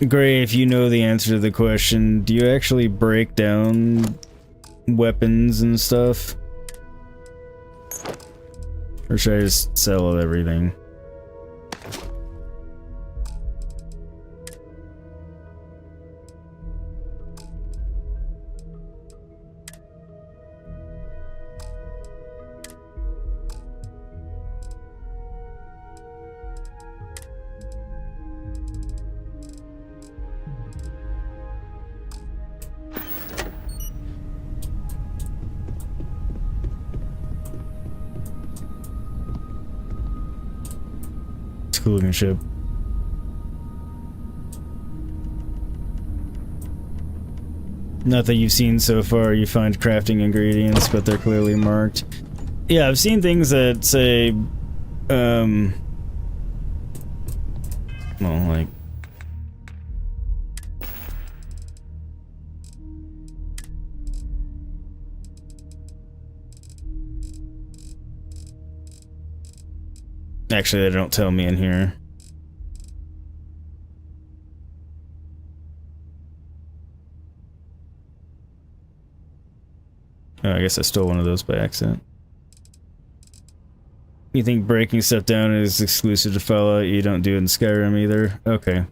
Gray, if you know the answer to the question, do you actually break down weapons and stuff? Or should I just sell everything? Cool looking ship. Not that you've seen so far, you find crafting ingredients, but they're clearly marked. Yeah, I've seen things that say, well, like... Actually, they don't tell me in here. Oh, I guess I stole one of those by accident. You think breaking stuff down is exclusive to Fallout? You don't do it in Skyrim either? Okay.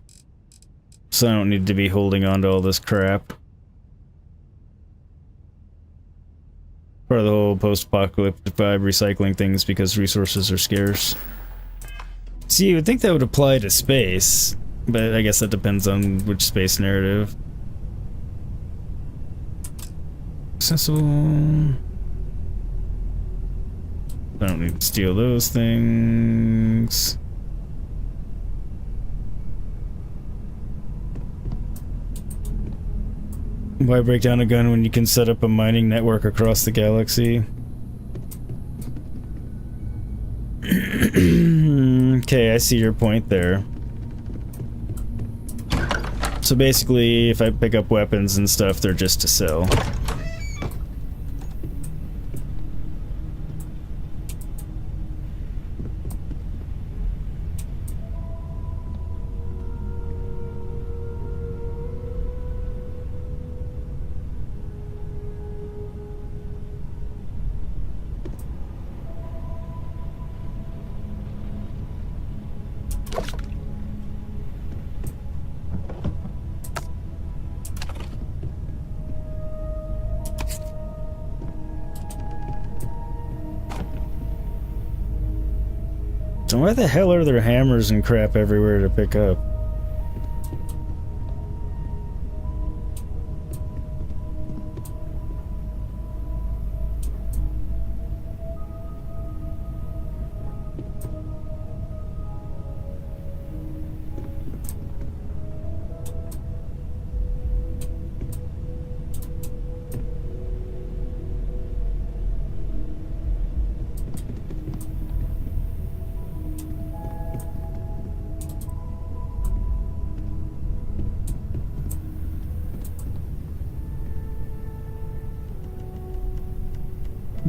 So I don't need to be holding on to all this crap. Part of the whole post-apocalyptic vibe, recycling things because resources are scarce. See, you would think that would apply to space, but I guess that depends on which space narrative. Accessible... I don't need to steal those things. Why break down a gun when you can set up a mining network across the galaxy? Okay, I see your point there. So basically, if I pick up weapons and stuff, they're just to sell. So why the hell are there hammers and crap everywhere to pick up?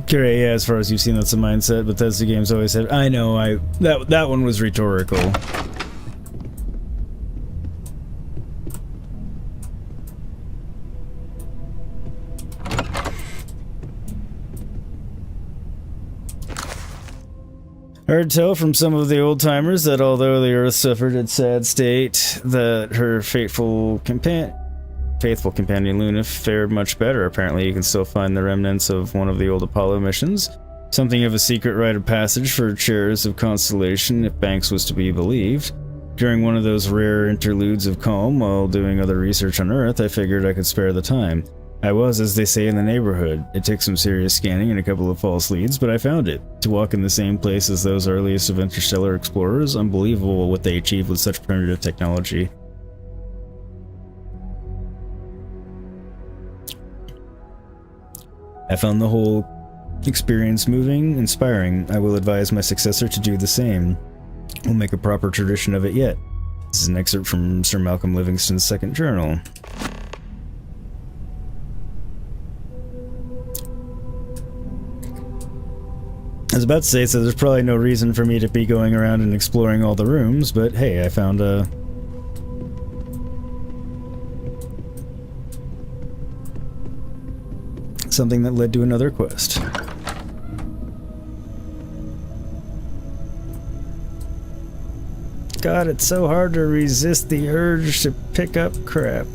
Great, yeah, as far as you've seen, that's the mindset Bethesda games always have. I know, that one was rhetorical. Heard tell from some of the old-timers that although the Earth suffered its sad state, that her faithful companion Luna fared much better. Apparently you can still find the remnants of one of the old Apollo missions. Something of a secret rite of passage for chairs of Constellation, if Banks was to be believed. During one of those rare interludes of calm while doing other research on Earth, I figured I could spare the time. I was, as they say, in the neighborhood. It took some serious scanning and a couple of false leads, but I found it. To walk in the same place as those earliest of interstellar explorers, unbelievable what they achieved with such primitive technology. I found the whole experience moving, inspiring. I will advise my successor to do the same. We'll make a proper tradition of it yet. This is an excerpt from Sir Malcolm Livingston's second journal. I was about to say, so there's probably no reason for me to be going around and exploring all the rooms, but hey, I found something that led to another quest. God, it's so hard to resist the urge to pick up crap.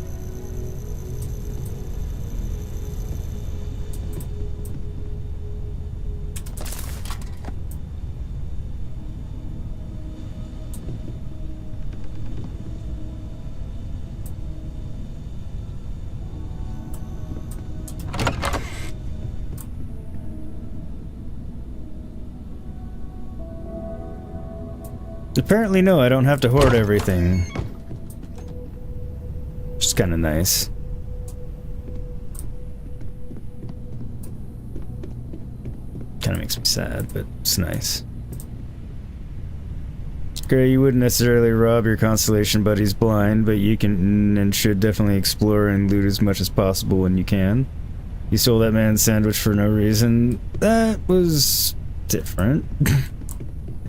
Apparently no, I don't have to hoard everything. Which is kind of nice. Kind of makes me sad, but it's nice. Gray, you wouldn't necessarily rob your Constellation buddies blind, but you can and should definitely explore and loot as much as possible when you can. You stole that man's sandwich for no reason. That was different.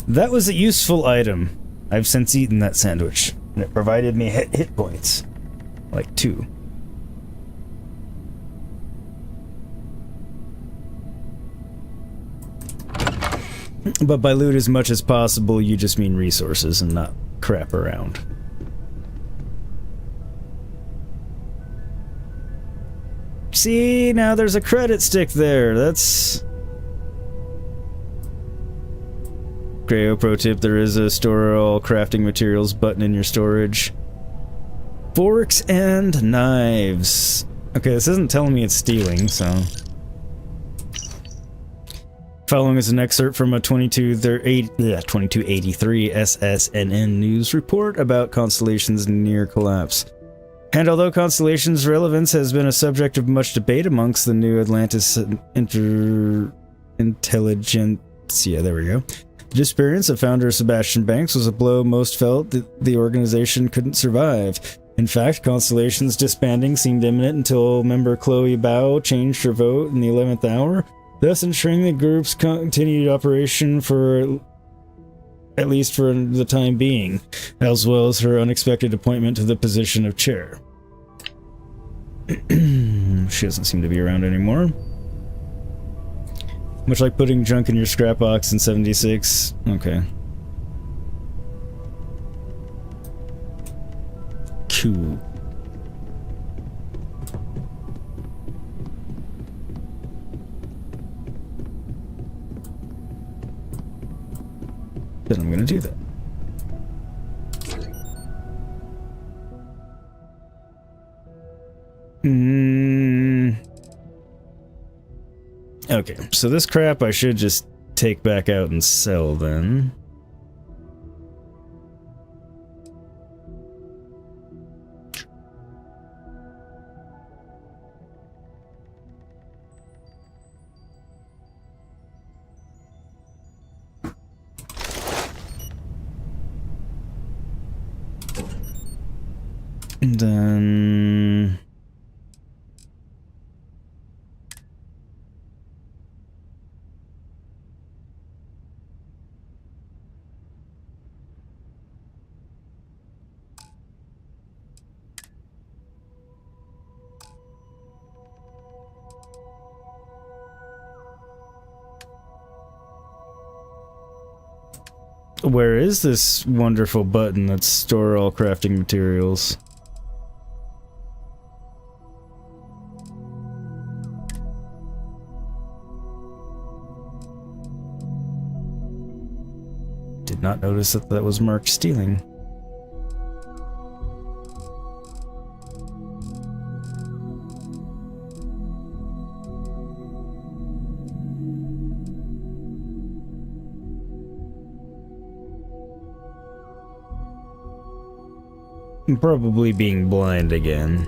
That was a useful item. I've since eaten that sandwich, and it provided me hit points. Like 2. But by loot as much as possible, you just mean resources and not crap around. See, now there's a credit stick there. That's... Grayo pro tip, there is a store all crafting materials button in your storage. Forks and knives. Okay, this isn't telling me it's stealing, so... Following is an excerpt from a 2283 SSNN news report about Constellation's near collapse. And although Constellation's relevance has been a subject of much debate amongst the new Atlantis intelligentsia, there we go. The disappearance of founder Sebastian Banks was a blow most felt that the organization couldn't survive. In fact, Constellation's disbanding seemed imminent until member Chloe Bao changed her vote in the 11th hour, thus ensuring the group's continued operation for at least for the time being, as well as her unexpected appointment to the position of chair. She doesn't seem to be around anymore. Much like putting junk in your scrap box in 76. Okay. Cool. Then I'm gonna do that. Okay, so this crap I should just take back out and sell then. And then... Where is this wonderful button that's store all crafting materials? Did not notice that that was marked stealing. I'm probably being blind again.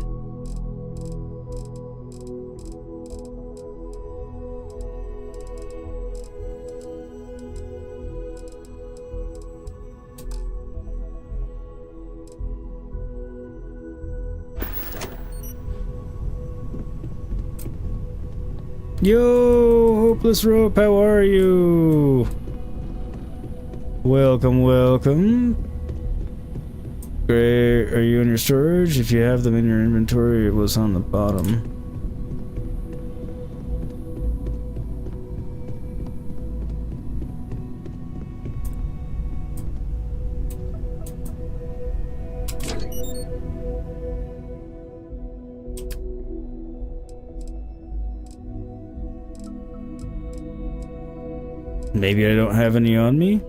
Yo, Hopeless Rope, how are you? Welcome, welcome. Great, are you in your storage? If you have them in your inventory, it was on the bottom. Maybe I don't have any on me?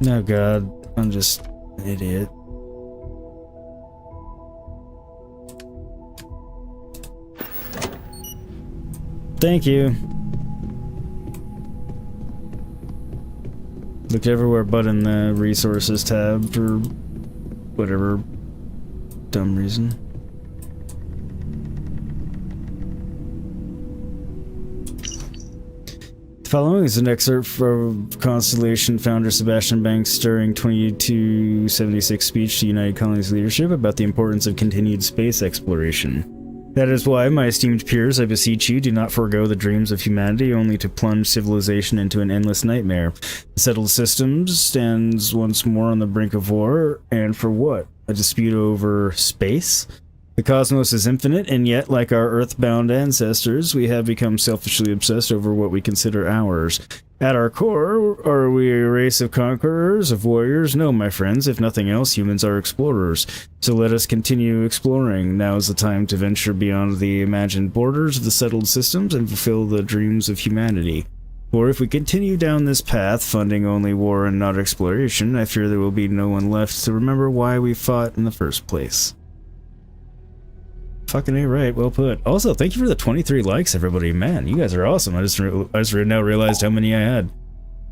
Oh god, I'm just an idiot. Thank you. Looked everywhere but in the resources tab for whatever dumb reason. Following is an excerpt from Constellation founder Sebastian Banks' stirring 2276 speech to United Colonies leadership about the importance of continued space exploration. That is why, my esteemed peers, I beseech you, do not forego the dreams of humanity only to plunge civilization into an endless nightmare. The settled systems stands once more on the brink of war, and for what? A dispute over space? The cosmos is infinite, and yet, like our earthbound ancestors, we have become selfishly obsessed over what we consider ours. At our core, are we a race of conquerors, of warriors? No, my friends. If nothing else, humans are explorers. So let us continue exploring. Now is the time to venture beyond the imagined borders of the settled systems and fulfill the dreams of humanity. For if we continue down this path, funding only war and not exploration, I fear there will be no one left to remember why we fought in the first place. Fucking A right, well put. Also, thank you for the 23 likes, everybody. Man, you guys are awesome. I just now realized how many I had.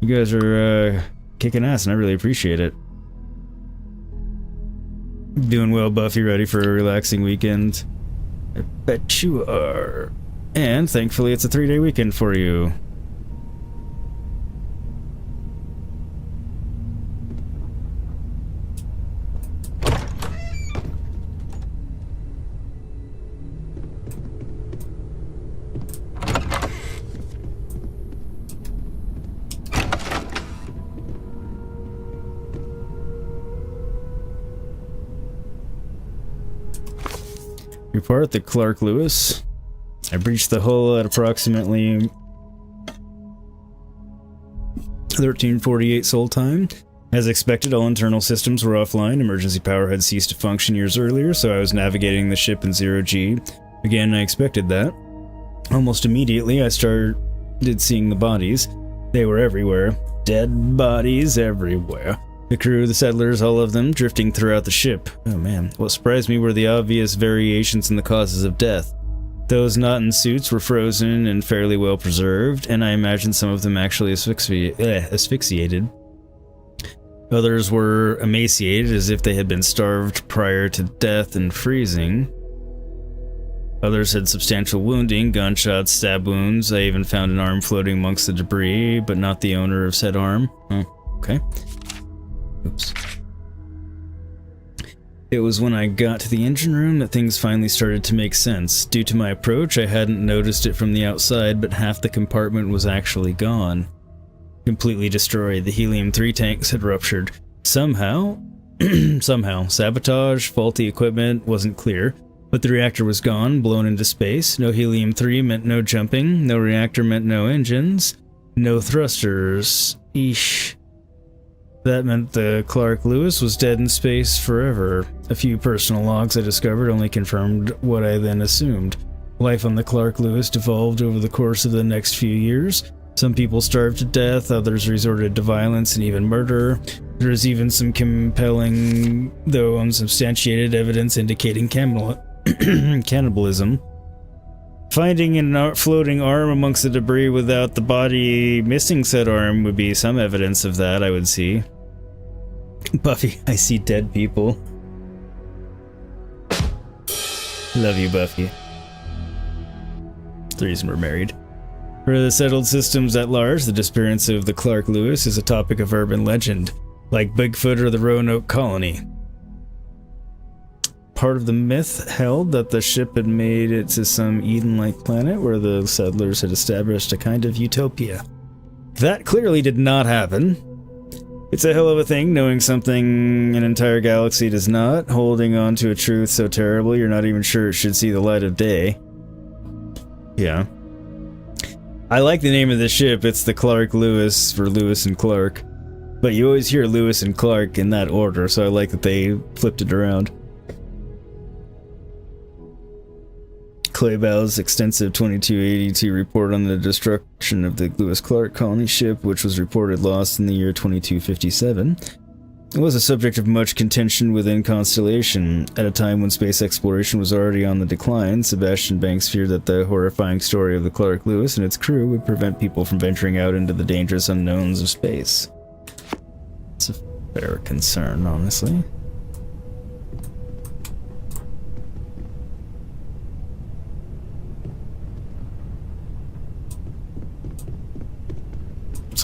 You guys are kicking ass, and I really appreciate it. Doing well, Buffy. Ready for a relaxing weekend? I bet you are. And thankfully, it's a 3-day weekend for you. Report the Clark Lewis. I breached the hull at approximately 1348 Sol time. As expected, all internal systems were offline. Emergency power had ceased to function years earlier, so I was navigating the ship in 0G. Again, I expected that. Almost immediately, I started seeing the bodies. They were everywhere. Dead bodies everywhere. The crew, the settlers, all of them, drifting throughout the ship. Oh man, what surprised me were the obvious variations in the causes of death. Those not in suits were frozen and fairly well preserved, and I imagine some of them actually asphyxiated. Others were emaciated as if they had been starved prior to death and freezing. Others had substantial wounding, gunshots, stab wounds. I even found an arm floating amongst the debris, but not the owner of said arm. Oh, okay. Oops. It was when I got to the engine room that things finally started to make sense. Due to my approach, I hadn't noticed it from the outside, but half the compartment was actually gone. Completely destroyed. The helium-3 tanks had ruptured. Somehow, sabotage, faulty equipment, wasn't clear. But the reactor was gone, blown into space. No helium-3 meant no jumping. No reactor meant no engines. No thrusters. Eesh. That meant the Clark Lewis was dead in space forever. A few personal logs I discovered only confirmed what I then assumed. Life on the Clark Lewis devolved over the course of the next few years. Some people starved to death, others resorted to violence and even murder. There is even some compelling, though unsubstantiated, evidence indicating cannibalism. Finding a floating arm amongst the debris without the body missing said arm would be some evidence of that, I would see. Buffy, I see dead people. Love you, Buffy. The reason we're married. For the settled systems at large, the disappearance of the Clark Lewis is a topic of urban legend, like Bigfoot or the Roanoke colony. Part of the myth held that the ship had made it to some Eden-like planet where the settlers had established a kind of utopia. That clearly did not happen. It's a hell of a thing knowing something an entire galaxy does not, holding on to a truth so terrible you're not even sure it should see the light of day. Yeah. I like the name of the ship. It's the Clark Lewis for Lewis and Clark. But you always hear Lewis and Clark in that order, so I like that they flipped it around. Claybow's extensive 2282 report on the destruction of the Lewis Clark colony ship, which was reported lost in the year 2257, was a subject of much contention within Constellation. At a time when space exploration was already on the decline, Sebastian Banks feared that the horrifying story of the Clark Lewis and its crew would prevent people from venturing out into the dangerous unknowns of space. It's a fair concern, honestly.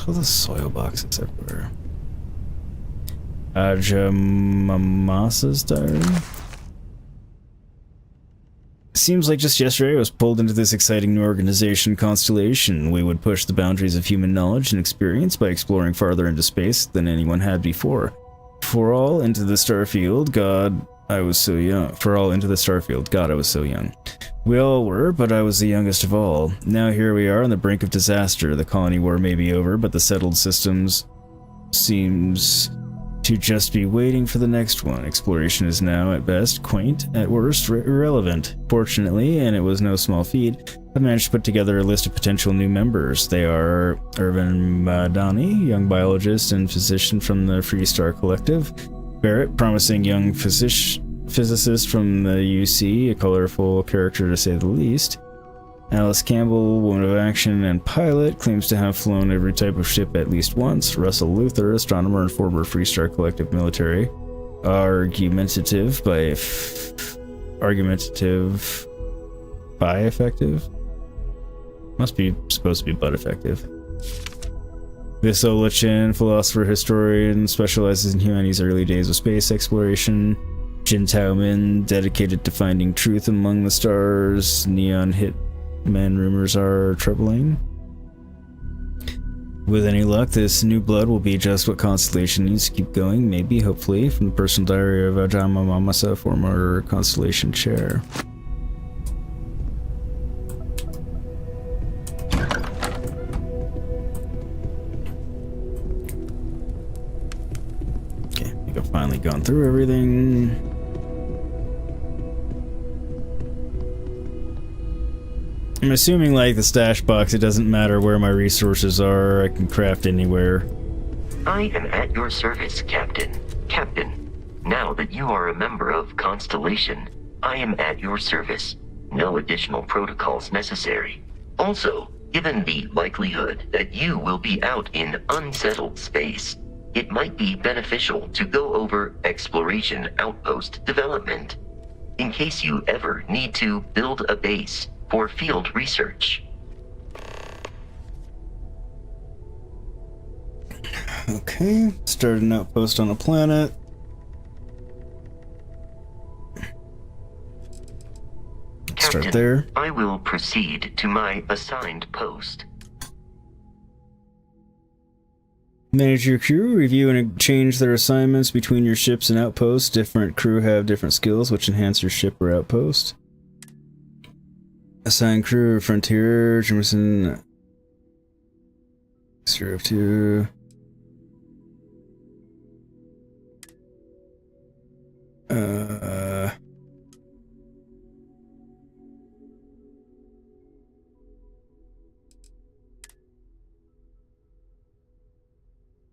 All the soil boxes everywhere. Ajamamasa's diary. Seems like just yesterday I was pulled into this exciting new organization, Constellation. We would push the boundaries of human knowledge and experience by exploring farther into space than anyone had before. For all into the Starfield, God, I was so young. We all were, but I was the youngest of all. Now here we are on the brink of disaster. The colony war may be over, but the settled systems seems to just be waiting for the next one. Exploration is now, at best, quaint, at worst, irrelevant. Fortunately, and it was no small feat, I managed to put together a list of potential new members. They are Irvin Madani, young biologist and physician from the Freestar Collective. Barrett, promising young physicist from the UC, a colorful character to say the least. Alice Campbell, woman of action and pilot, claims to have flown every type of ship at least once. Russell Luther, astronomer and former Freestar Collective military. Argumentative by effective? Must be supposed to be but effective. Visola Chen, philosopher, historian, specializes in humanity's early days of space exploration. Jin Taomin, dedicated to finding truth among the stars. Neon hitmen rumors are troubling. With any luck, this new blood will be just what Constellation needs to keep going, maybe, hopefully. From the personal diary of Ajama Mamasa, former Constellation chair. Okay, I think I've finally gone through everything. I'm assuming, like the stash box, it doesn't matter where my resources are, I can craft anywhere. I am at your service, Captain. Captain, now that you are a member of Constellation, I am at your service. No additional protocols necessary. Also, given the likelihood that you will be out in unsettled space, it might be beneficial to go over exploration outpost development. in case you ever need to build a base for field research. Okay, start an outpost on a planet. Captain, Start there. I will proceed to my assigned post. Manage your crew, review and change their assignments between your ships and outposts. Different crew have different skills which enhance your ship or outpost. Assign crew, Frontier, Jameson, 0-2.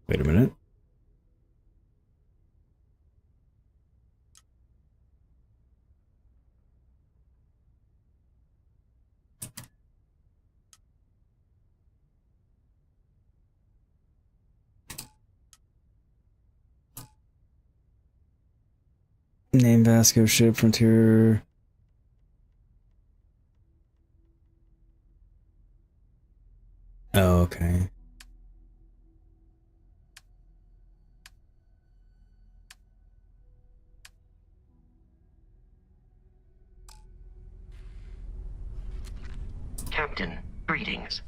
Wait a minute. Name Vasco ship Frontier. Oh, okay. Captain, greetings.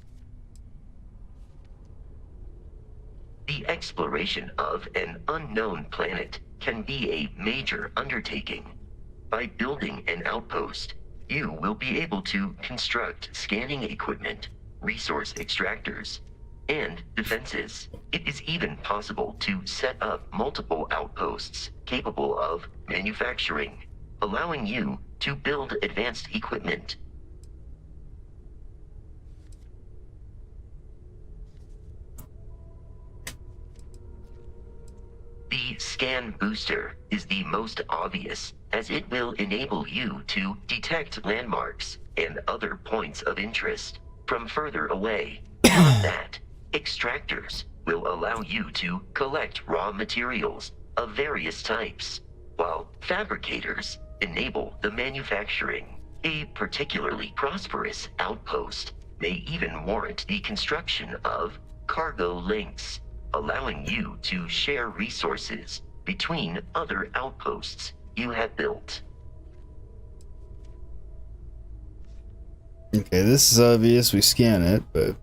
The exploration of an unknown planet can be a major undertaking. By building an outpost, you will be able to construct scanning equipment, resource extractors, and defenses. It is even possible to set up multiple outposts capable of manufacturing, allowing you to build advanced equipment. The scan booster is the most obvious, as it will enable you to detect landmarks and other points of interest from further away. Beyond that, extractors will allow you to collect raw materials of various types, while fabricators enable the manufacturing. A particularly prosperous outpost may even warrant the construction of cargo links, allowing you to share resources between other outposts you have built. Okay, this is obvious. We scan it, but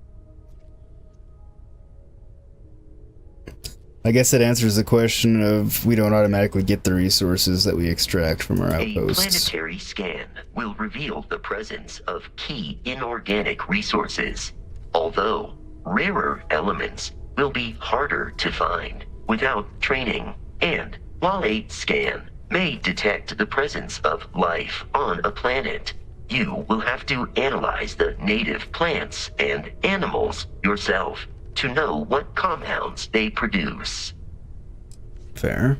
I guess that answers the question of we don't automatically get the resources that we extract from our outposts. A planetary scan will reveal the presence of key inorganic resources, although rarer elements will be harder to find without training. And while a scan may detect the presence of life on a planet, you will have to analyze the native plants and animals yourself to know what compounds they produce. Fair.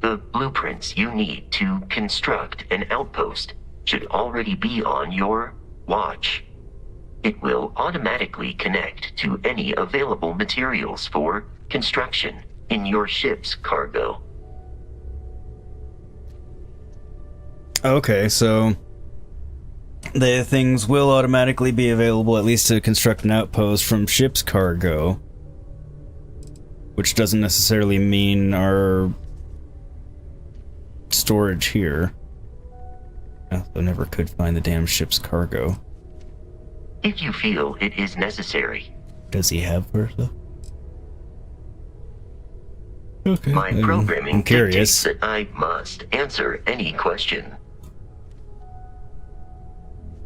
The blueprints you need to construct an outpost should already be on your watch. It will automatically connect to any available materials for construction in your ship's cargo. Okay, so the things will automatically be available, at least to construct an outpost, from ship's cargo, which doesn't necessarily mean our storage here. I never could find the damn ship's cargo. If you feel it is necessary. Does he have Bertha? Okay. My programming I'm curious. dictates that I must answer any question.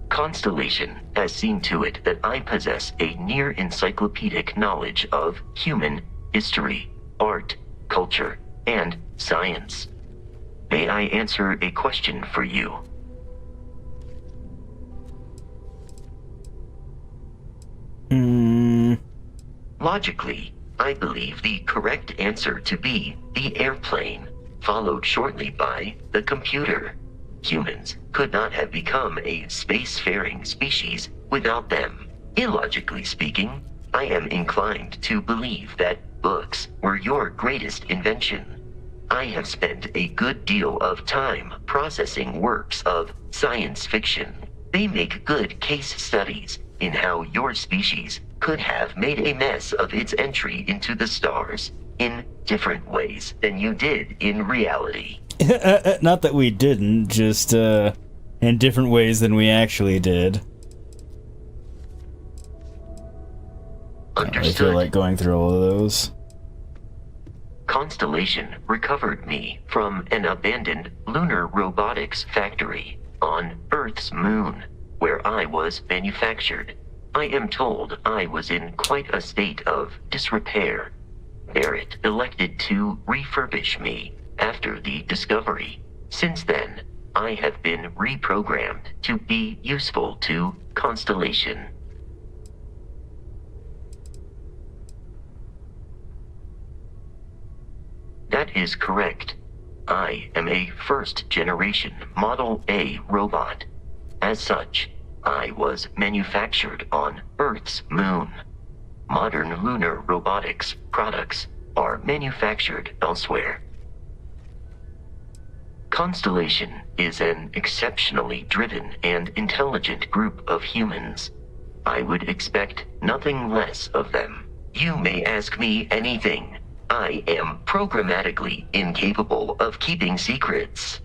Constellation has seen to it that I possess a near encyclopedic knowledge of human history, art, culture, and science. May I answer a question for you? Logically, I believe the correct answer to be the airplane, followed shortly by the computer. Humans could not have become a spacefaring species without them. Illogically speaking, I am inclined to believe that books were your greatest invention. I have spent a good deal of time processing works of science fiction. They make good case studies in how your species could have made a mess of its entry into the stars in different ways than you did in reality. Not that we didn't, just in different ways than we actually did. Understood. I feel like going through all of those. Constellation recovered me from an abandoned lunar robotics factory on Earth's moon, where I was manufactured. I am told I was in quite a state of disrepair. Barrett elected to refurbish me after the discovery. Since then, I have been reprogrammed to be useful to Constellation. That is correct. I am a first-generation Model A robot. As such, I was manufactured on Earth's moon. Modern lunar robotics products are manufactured elsewhere. Constellation is an exceptionally driven and intelligent group of humans. I would expect nothing less of them. You may ask me anything. I am programmatically incapable of keeping secrets.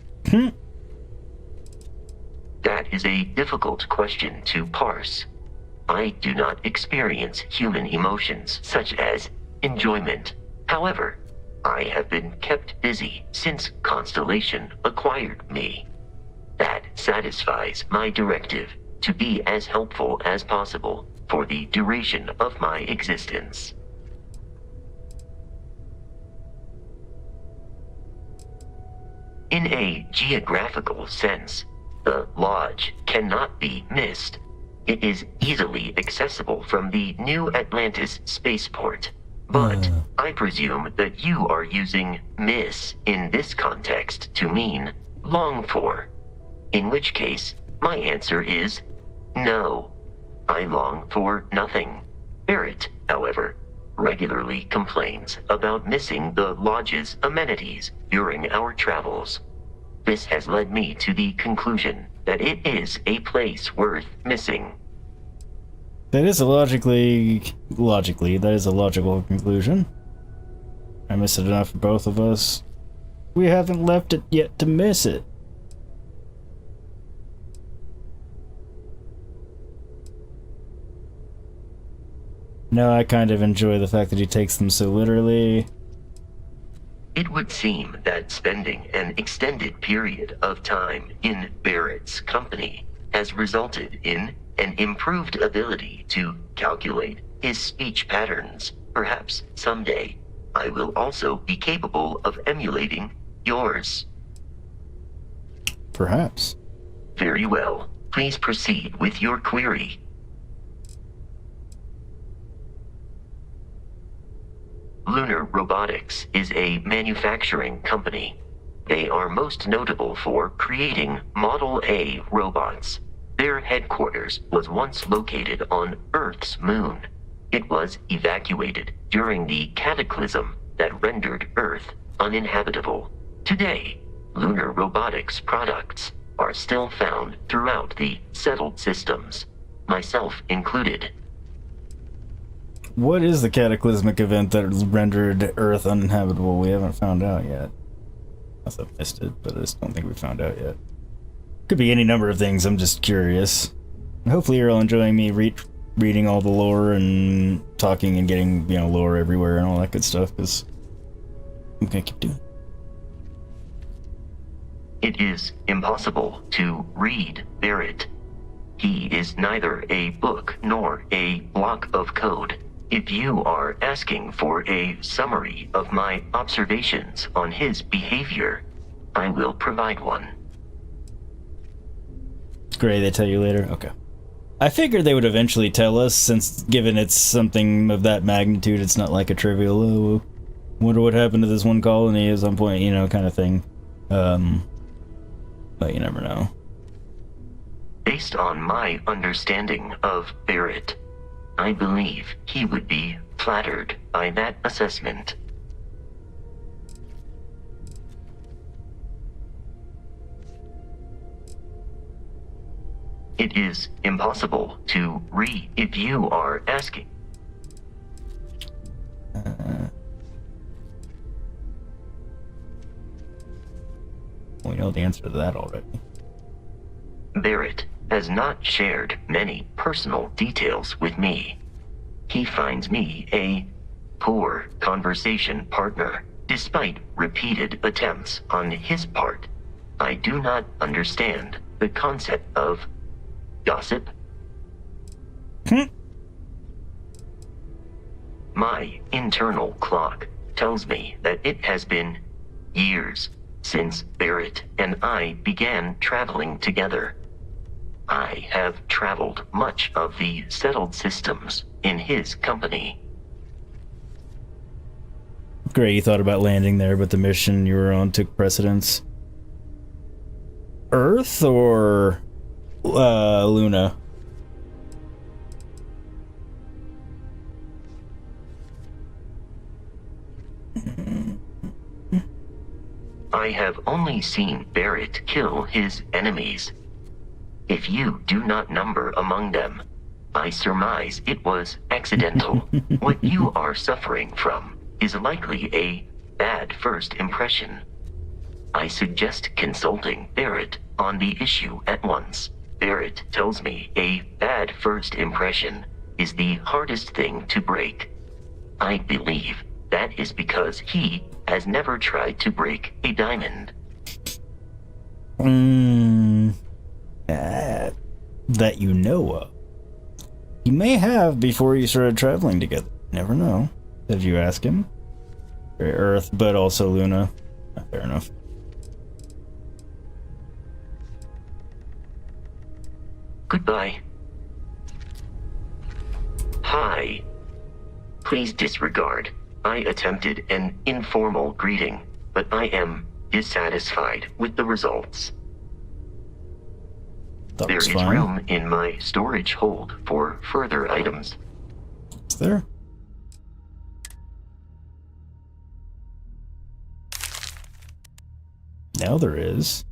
That is a difficult question to parse. I do not experience human emotions such as enjoyment. However, I have been kept busy since Constellation acquired me. That satisfies my directive to be as helpful as possible for the duration of my existence. In a geographical sense, the Lodge cannot be missed. It is easily accessible from the New Atlantis spaceport. But I presume that you are using miss in this context to mean long for. In which case, my answer is no. I long for nothing. Barrett, however, regularly complains about missing the Lodge's amenities during our travels. This has led me to the conclusion that it is a place worth missing. That is a logically, that is a logical conclusion. I miss it enough for both of us. We haven't left it yet to miss it. No, I kind of enjoy the fact that he takes them so literally. It would seem that spending an extended period of time in Barrett's company has resulted in an improved ability to calculate his speech patterns. Perhaps someday I will also be capable of emulating yours. Perhaps. Very well. Please proceed with your query. Lunar Robotics is a manufacturing company. They are most notable for creating Model A robots. Their headquarters was once located on Earth's moon. It was evacuated during the cataclysm that rendered Earth uninhabitable. Today, lunar robotics products are still found throughout the settled systems, myself included. What is the cataclysmic event that rendered Earth uninhabitable? We haven't found out yet. Unless I've missed it, but I just don't think we found out yet. Could be any number of things, I'm just curious. And hopefully you're all enjoying me reading all the lore and talking and getting, lore everywhere and all that good stuff, because I'm gonna keep doing it. It is impossible to read Barrett. He is neither a book nor a block of code. If you are asking for a summary of my observations on his behavior, I will provide one. Great, they tell you later? Okay. I figured they would eventually tell us, since given it's something of that magnitude, it's not like a trivial, oh, wonder what happened to this one colony at some point, kind of thing. But you never know. Based on my understanding of Barrett, I believe he would be flattered by that assessment. It is impossible to read if you are asking. We know the answer to that already. Barrett has not shared many personal details with me. He finds me a poor conversation partner, despite repeated attempts on his part. I do not understand the concept of gossip. My internal clock tells me that it has been years since Barrett and I began traveling together. I have traveled much of the settled systems in his company. Great, you thought about landing there, but the mission you were on took precedence. Earth or Luna? I have only seen Barrett kill his enemies. If you do not number among them, I surmise it was accidental. What you are suffering from is likely a bad first impression. I suggest consulting Barrett on the issue at once. Barrett tells me a bad first impression is the hardest thing to break. I believe that is because he has never tried to break a diamond. That you know of. You may have before you started traveling together. Never know. Did you ask him? Earth, but also Luna. Fair enough. Goodbye. Hi. Please disregard. I attempted an informal greeting, but I am dissatisfied with the results. There is room in my storage hold for further items. Is there? Now there is.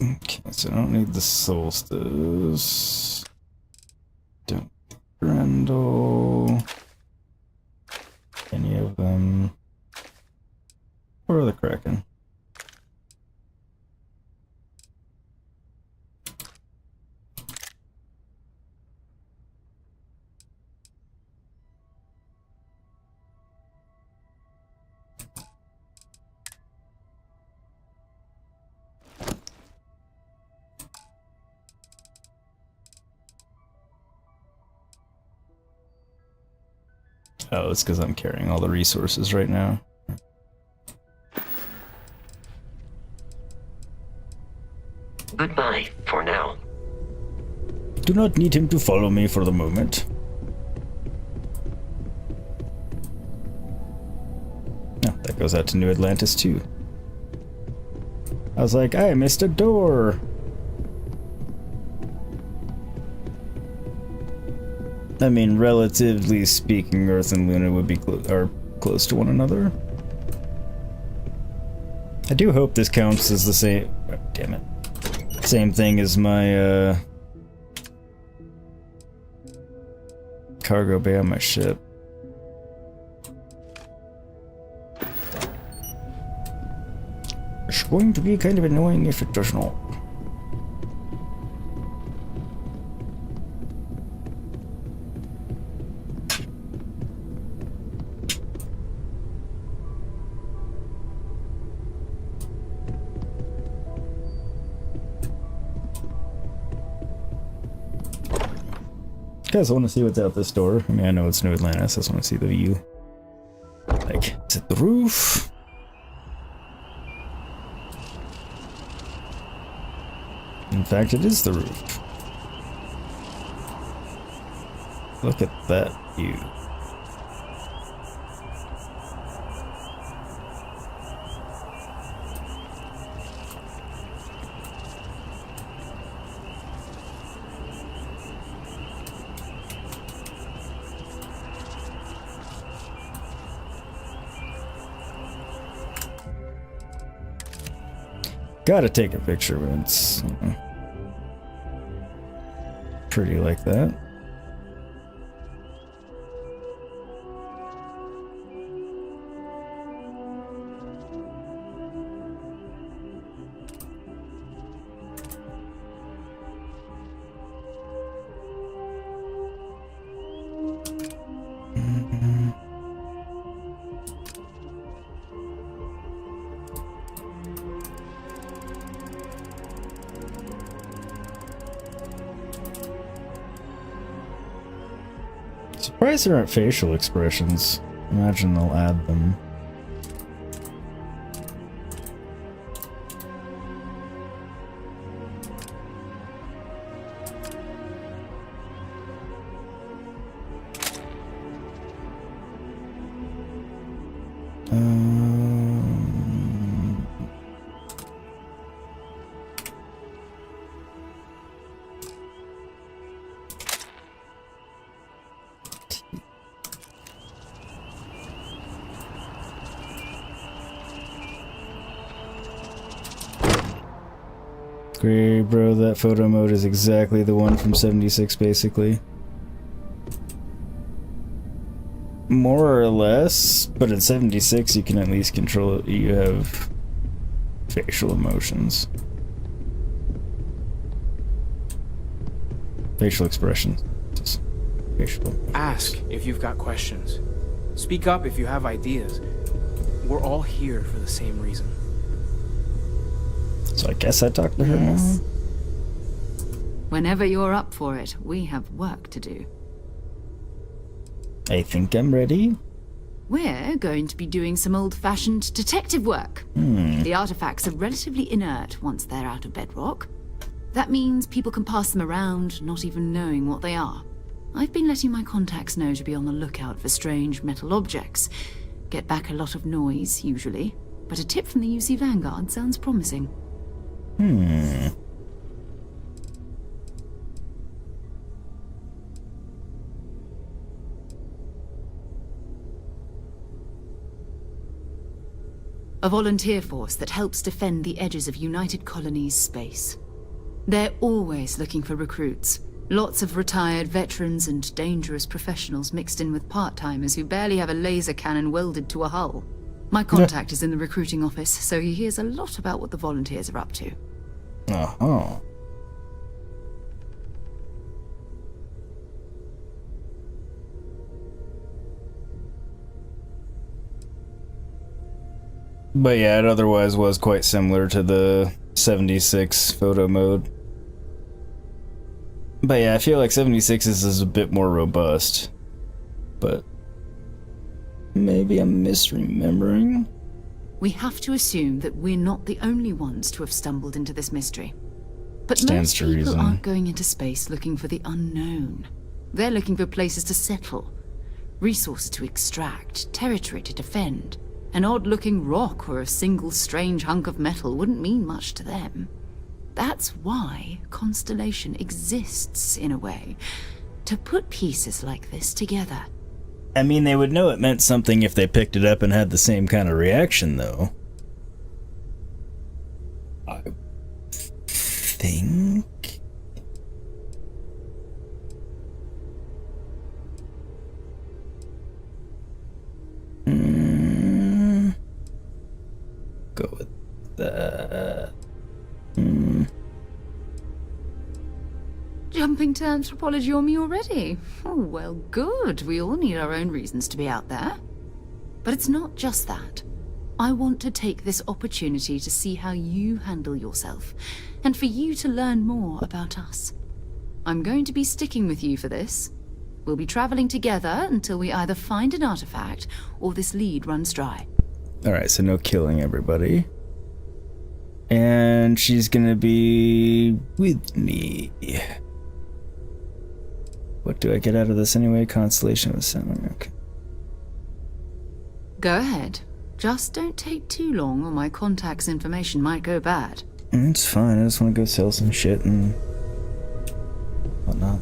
Okay, so I don't need the solstice. Don't Grendel. Any of them. Or the Kraken. Oh, it's because I'm carrying all the resources right now. Goodbye for now. Do not need him to follow me for the moment. Oh, that goes out to New Atlantis too. I was like, I missed a door. I mean, relatively speaking, Earth and Luna would be close to one another. I do hope this counts as the same. Oh, damn it. Same thing as my cargo bay on my ship. It's going to be kind of annoying if it does not. Guys, I want to see what's out this door. I mean, I know it's New Atlantis. I just want to see the view. Like, is it the roof? In fact, it is the roof. Look at that view. Gotta take a picture when it's pretty like that. Surprised there aren't facial expressions. Imagine they'll add them. Great, bro, that photo mode is exactly the one from 76, basically. More or less, but at 76 you can at least control it. You have facial emotions. Facial expressions. Facial. Ask if you've got questions. Speak up if you have ideas. We're all here for the same reason. So I guess I talked to her now? Whenever you're up for it, we have work to do. I think I'm ready. We're going to be doing some old-fashioned detective work. The artifacts are relatively inert once they're out of bedrock. That means people can pass them around, not even knowing what they are. I've been letting my contacts know to be on the lookout for strange metal objects. Get back a lot of noise, usually. But a tip from the UC Vanguard sounds promising. A volunteer force that helps defend the edges of United Colonies space. They're always looking for recruits. Lots of retired veterans and dangerous professionals mixed in with part-timers who barely have a laser cannon welded to a hull. My contact is in the recruiting office, so he hears a lot about what the volunteers are up to. Uh-huh. But yeah, it otherwise was quite similar to the 76 photo mode. But yeah, I feel like 76's is a bit more robust. But maybe I'm misremembering. We have to assume that we're not the only ones to have stumbled into this mystery. But Stands most to people reason. aren't going into space looking for the unknown. They're looking for places to settle, resources to extract, territory to defend. An odd-looking rock or a single strange hunk of metal wouldn't mean much to them. That's why Constellation exists, in a way. To put pieces like this together. I mean, they would know it meant something if they picked it up and had the same kind of reaction, though. I think... Go with that. Jumping to anthropology on me already? Oh, well, good. We all need our own reasons to be out there. But it's not just that. I want to take this opportunity to see how you handle yourself, and for you to learn more about us. I'm going to be sticking with you for this. We'll be traveling together until we either find an artifact or this lead runs dry. Alright, so no killing everybody. And she's gonna be with me. What do I get out of this anyway? Constellation with sound. Okay. Go ahead. Just don't take too long or my contact's information might go bad. It's fine, I just want to go sell some shit and whatnot.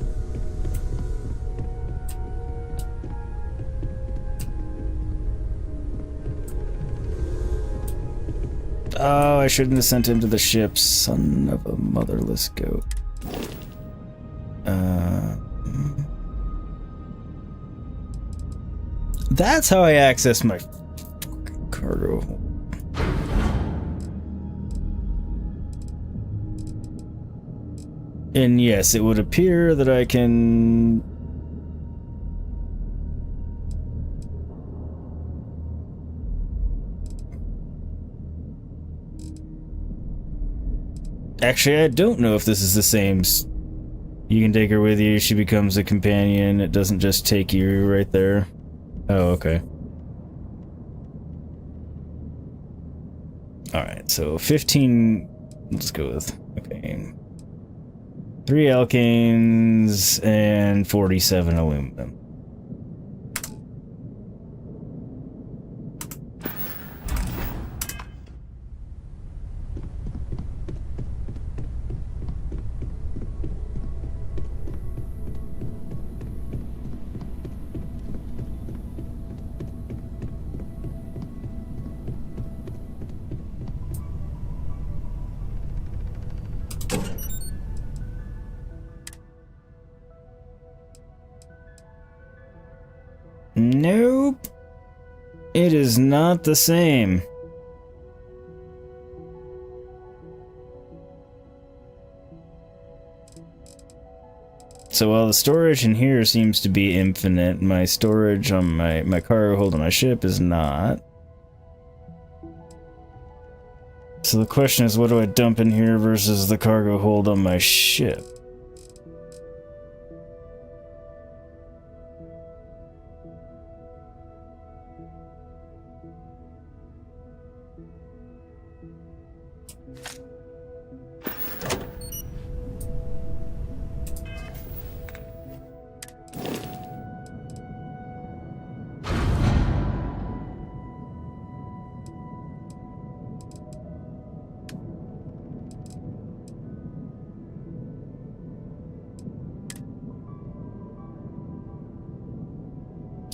Oh, I shouldn't have sent him to the ship. Son of a motherless goat. That's how I access my fucking cargo. And yes, it would appear that I can... Actually, I don't know if this is the same. You can take her with you, she becomes a companion. It doesn't just take you right there. Oh, okay. Alright, so 15... Let's go with... Okay. 3 alkanes and 47 aluminum. Nope. It is not the same. So while the storage in here seems to be infinite, my storage on my cargo hold on my ship is not. So the question is, what do I dump in here versus the cargo hold on my ship?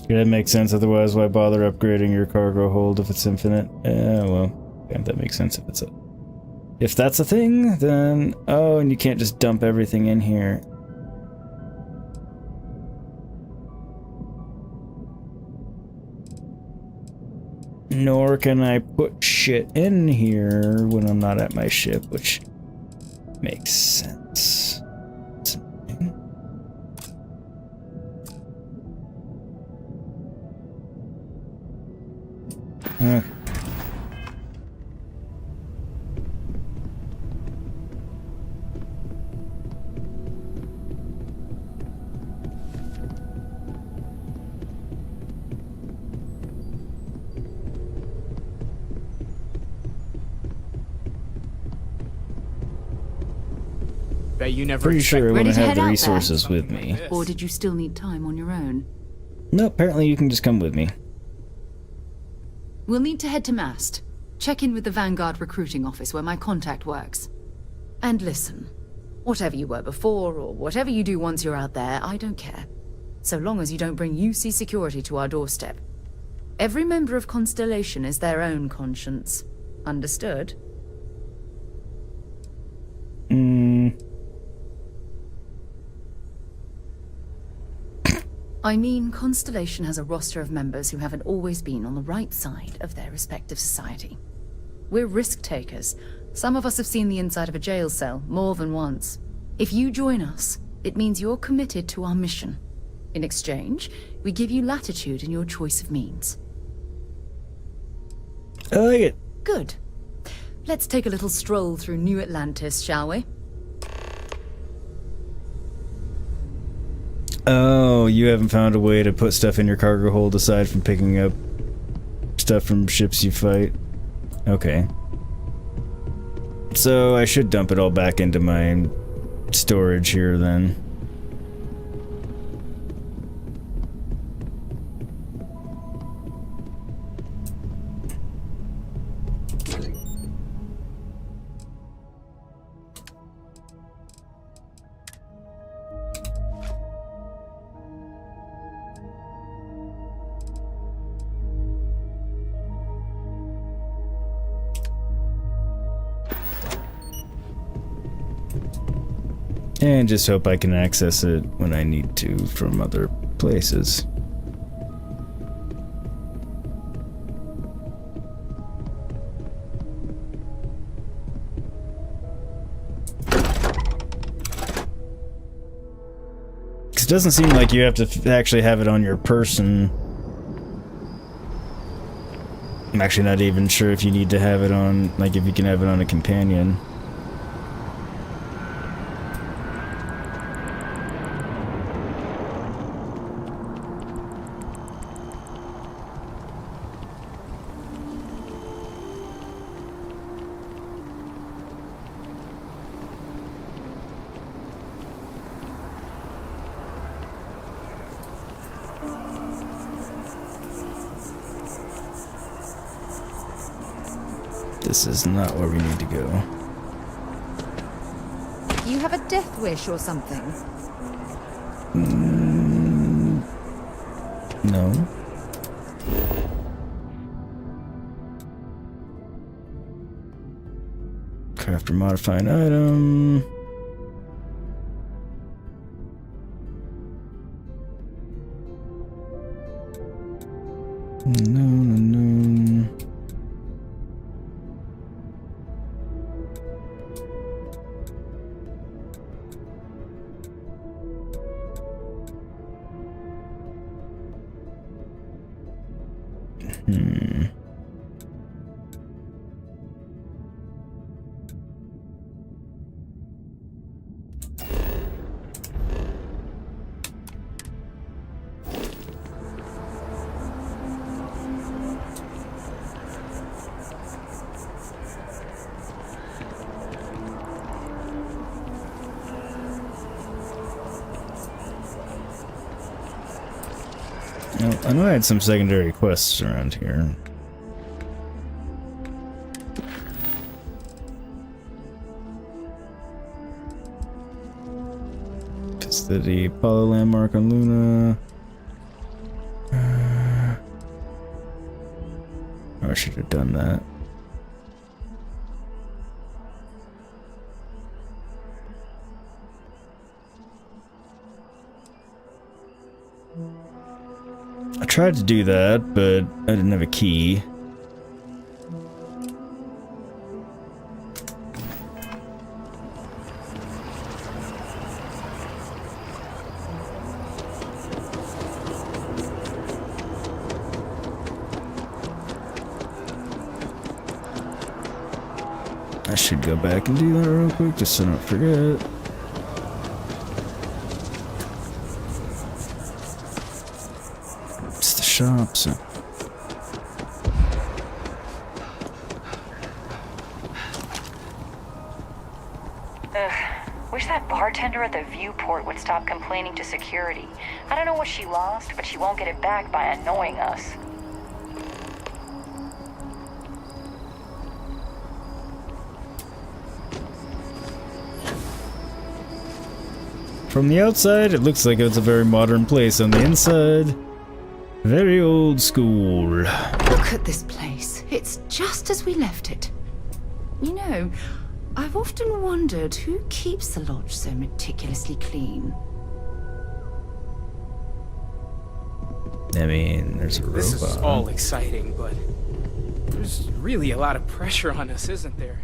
That makes sense, otherwise why bother upgrading your cargo hold if it's infinite? Well, yeah, that makes sense if it's a... If that's a thing, then... Oh, and you can't just dump everything in here. Nor can I put shit in here when I'm not at my ship, which makes sense. Okay. Bet you never Pretty sure I want to have the out resources there? with me. Or did you still need time on your own? No, apparently you can just come with me. We'll need to head to Mast. Check in with the Vanguard recruiting office where my contact works. And listen, whatever you were before, or whatever you do once you're out there, I don't care. So long as you don't bring UC security to our doorstep. Every member of Constellation is their own conscience. Understood? I mean, Constellation has a roster of members who haven't always been on the right side of their respective society. We're risk-takers. Some of us have seen the inside of a jail cell more than once. If you join us, it means you're committed to our mission. In exchange, we give you latitude in your choice of means. I like it. Good. Let's take a little stroll through New Atlantis, shall we? Oh, you haven't found a way to put stuff in your cargo hold aside from picking up stuff from ships you fight? Okay. So I should dump it all back into my storage here then. And just hope I can access it when I need to from other places. Because it doesn't seem like you have to actually have it on your person. I'm actually not even sure if you need to have it on, like if you can have it on a companion. This is not where we need to go. You have a death wish or something? No. Craft or modify an item. No. I know I had some secondary quests around here. Custody, Apollo landmark on Luna. I should have done that. I tried to do that, but I didn't have a key. I should go back and do that real quick, just so I don't forget. It's the shop, so... Wish that bartender at the viewport would stop complaining to security. I don't know what she lost, but she won't get it back by annoying us. From the outside, it looks like it's a very modern place. On the inside, very old school. Look at this place. It's just as we left it. You know, I've often wondered who keeps the lodge so meticulously clean. I mean, there's a robot. This is all exciting, but there's really a lot of pressure on us, isn't there?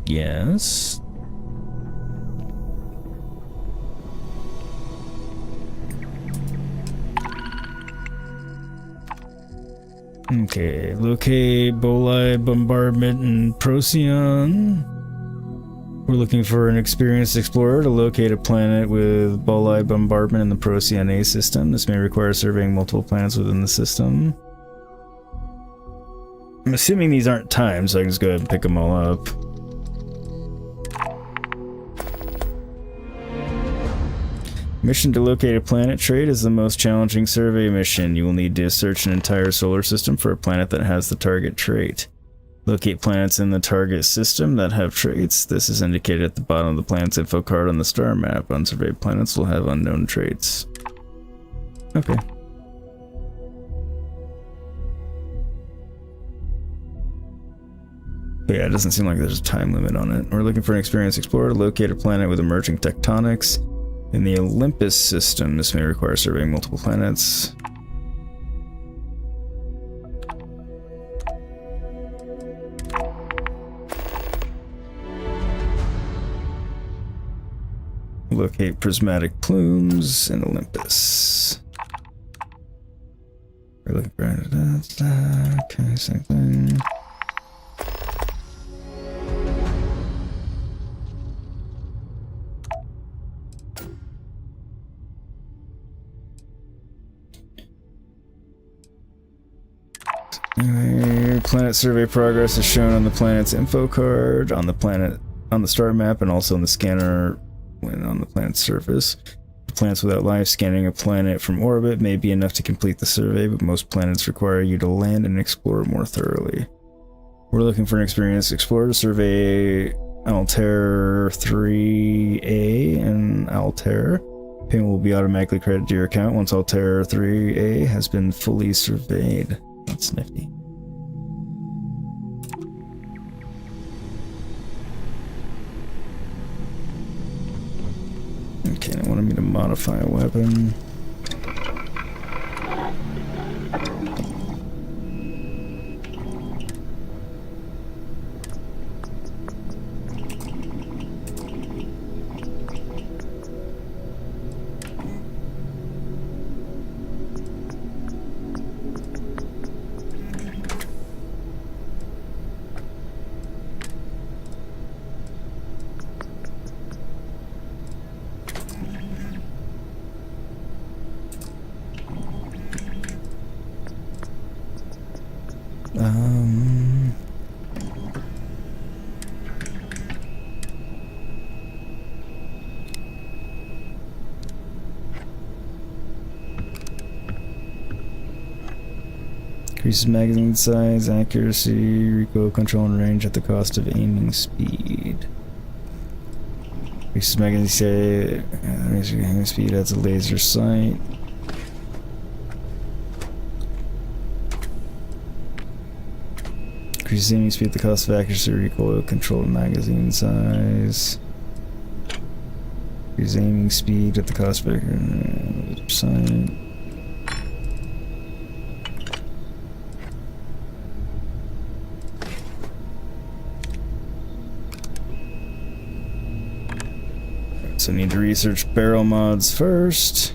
Yes. Okay, locate Bolai bombardment and Procyon. We're looking for an experienced explorer to locate a planet with Bolai bombardment in the Procyon A system. This may require surveying multiple planets within the system. I'm assuming these aren't timed, so I can just go ahead and pick them all up. Mission to locate a planet trait is the most challenging survey mission. You will need to search an entire solar system for a planet that has the target trait. Locate planets in the target system that have traits. This is indicated at the bottom of the planet's info card on the star map. Unsurveyed planets will have unknown traits. Okay. But yeah, it doesn't seem like there's a time limit on it. We're looking for an experienced explorer to locate a planet with emerging tectonics. In the Olympus system, this may require surveying multiple planets. Locate prismatic plumes in Olympus. We're looking for... Okay, same thing. Anyway, planet survey progress is shown on the planet's info card, on the star map, and also on the scanner when on the planet's surface. Planets without life, scanning a planet from orbit may be enough to complete the survey, but most planets require you to land and explore more thoroughly. We're looking for an experienced explorer to survey Altair 3A and Altair. Payment will be automatically credited to your account once Altair 3A has been fully surveyed. That's nifty. Okay, they wanted me to modify a weapon. Increases magazine size, accuracy, recoil control, and range at the cost of aiming speed. Increases magazine size, aiming speed adds a laser sight. Increases aiming speed at the cost of accuracy, recoil control, and magazine size. Increases aiming speed at the cost of laser sight. So need to research barrel mods first.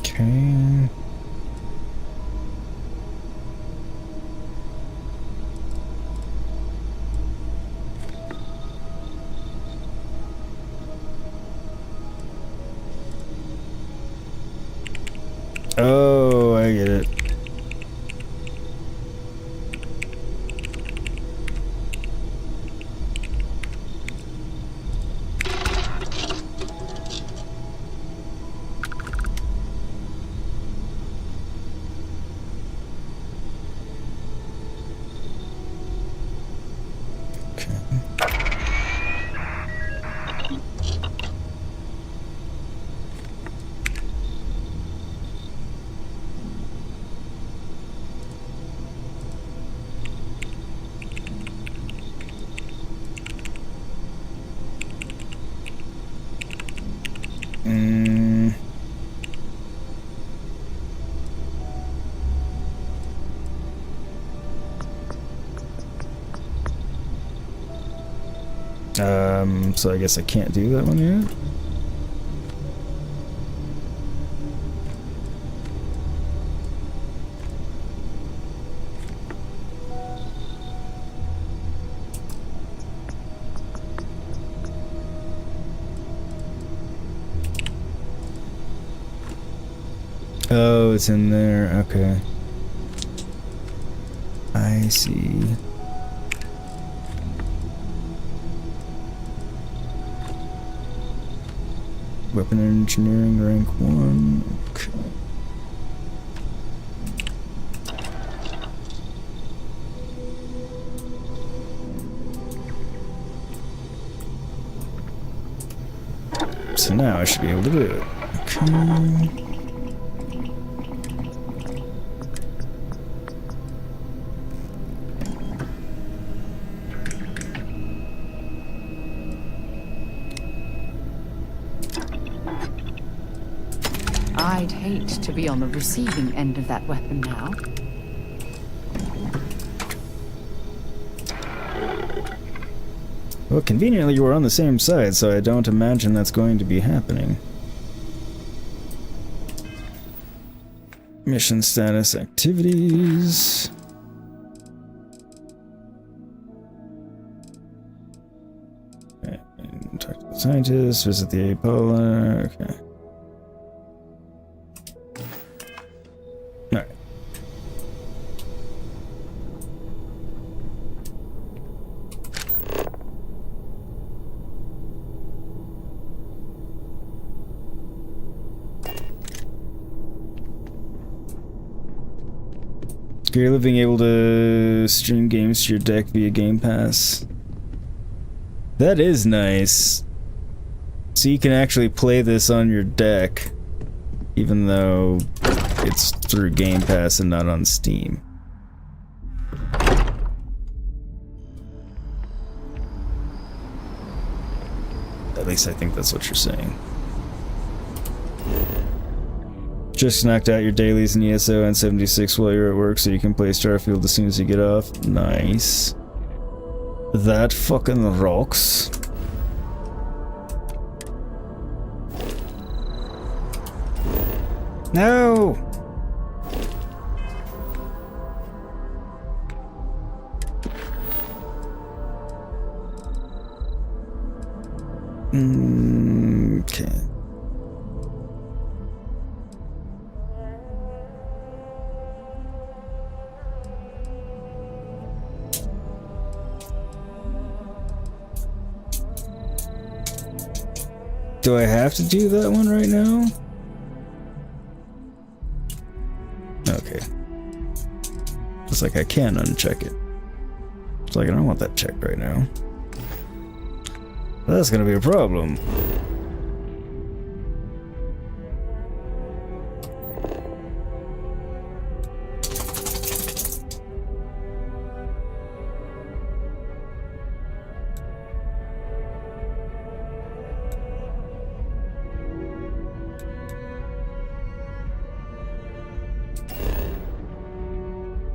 Okay. Oh, I get it. So I guess I can't do that one yet. Oh, it's in there. Okay. I see. Weapon engineering rank 1. Okay. So now I should be able to do it. Okay. I'd hate to be on the receiving end of that weapon now. Well, conveniently you were on the same side, so I don't imagine that's going to be happening. Mission status activities. Okay. Talk to the scientists, visit the Apollo. Okay. Alright. You're being able to stream games to your deck via Game Pass. That is nice. So you can actually play this on your deck, even though it's through Game Pass and not on Steam. At least I think that's what you're saying. Just knocked out your dailies in ESO and 76 while you're at work so you can play Starfield as soon as you get off. Nice. That fucking rocks. No! Okay. Do I have to do that one right now? Okay. It's like I can uncheck it. It's like I don't want that checked right now. That's gonna be a problem.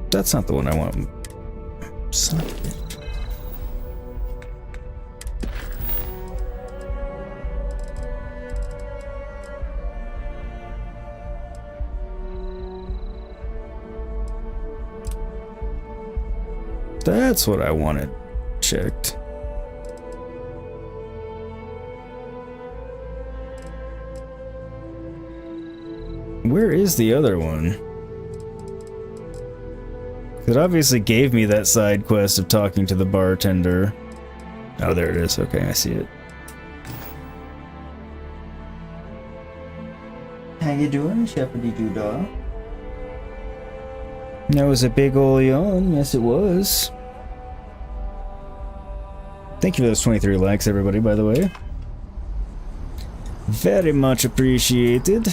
That's not the one I want. Son of a bitch. That's what I wanted checked. Where is the other one? It obviously gave me that side quest of talking to the bartender. Oh, there it is. Okay, I see it. How you doing, Shepherdie Doodah? That was a big ol' yawn. Yes, it was. Thank you for those 23 likes, everybody, by the way. Very much appreciated.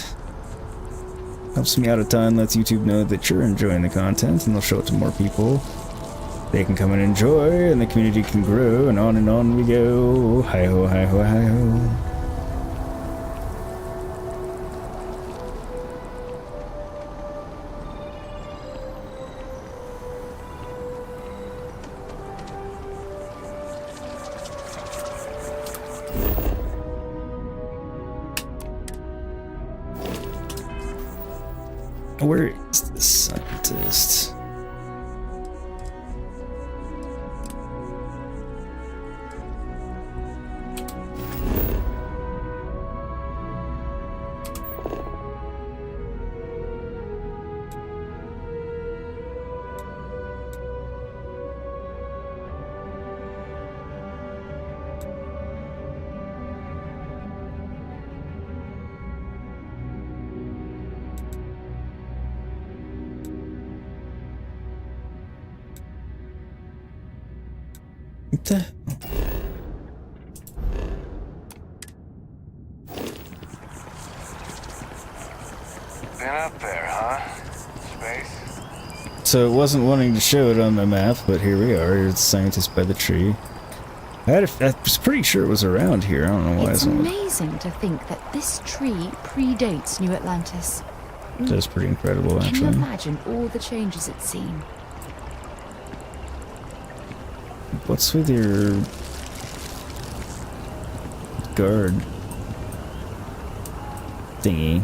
Helps me out a ton, lets YouTube know that you're enjoying the content, and they'll show it to more people. They can come and enjoy, and the community can grow, and on we go. Hi-ho, hi-ho, hi-ho. Where is the scientist? What the? Been up there, huh? Space? So it wasn't wanting to show it on the map, but here we are. Here's the scientist by the tree. I was pretty sure it was around here. I don't know why. It's amazing to think that this tree predates New Atlantis. That's pretty incredible, Can actually. you imagine all the changes it's seen? What's with your guard thingy?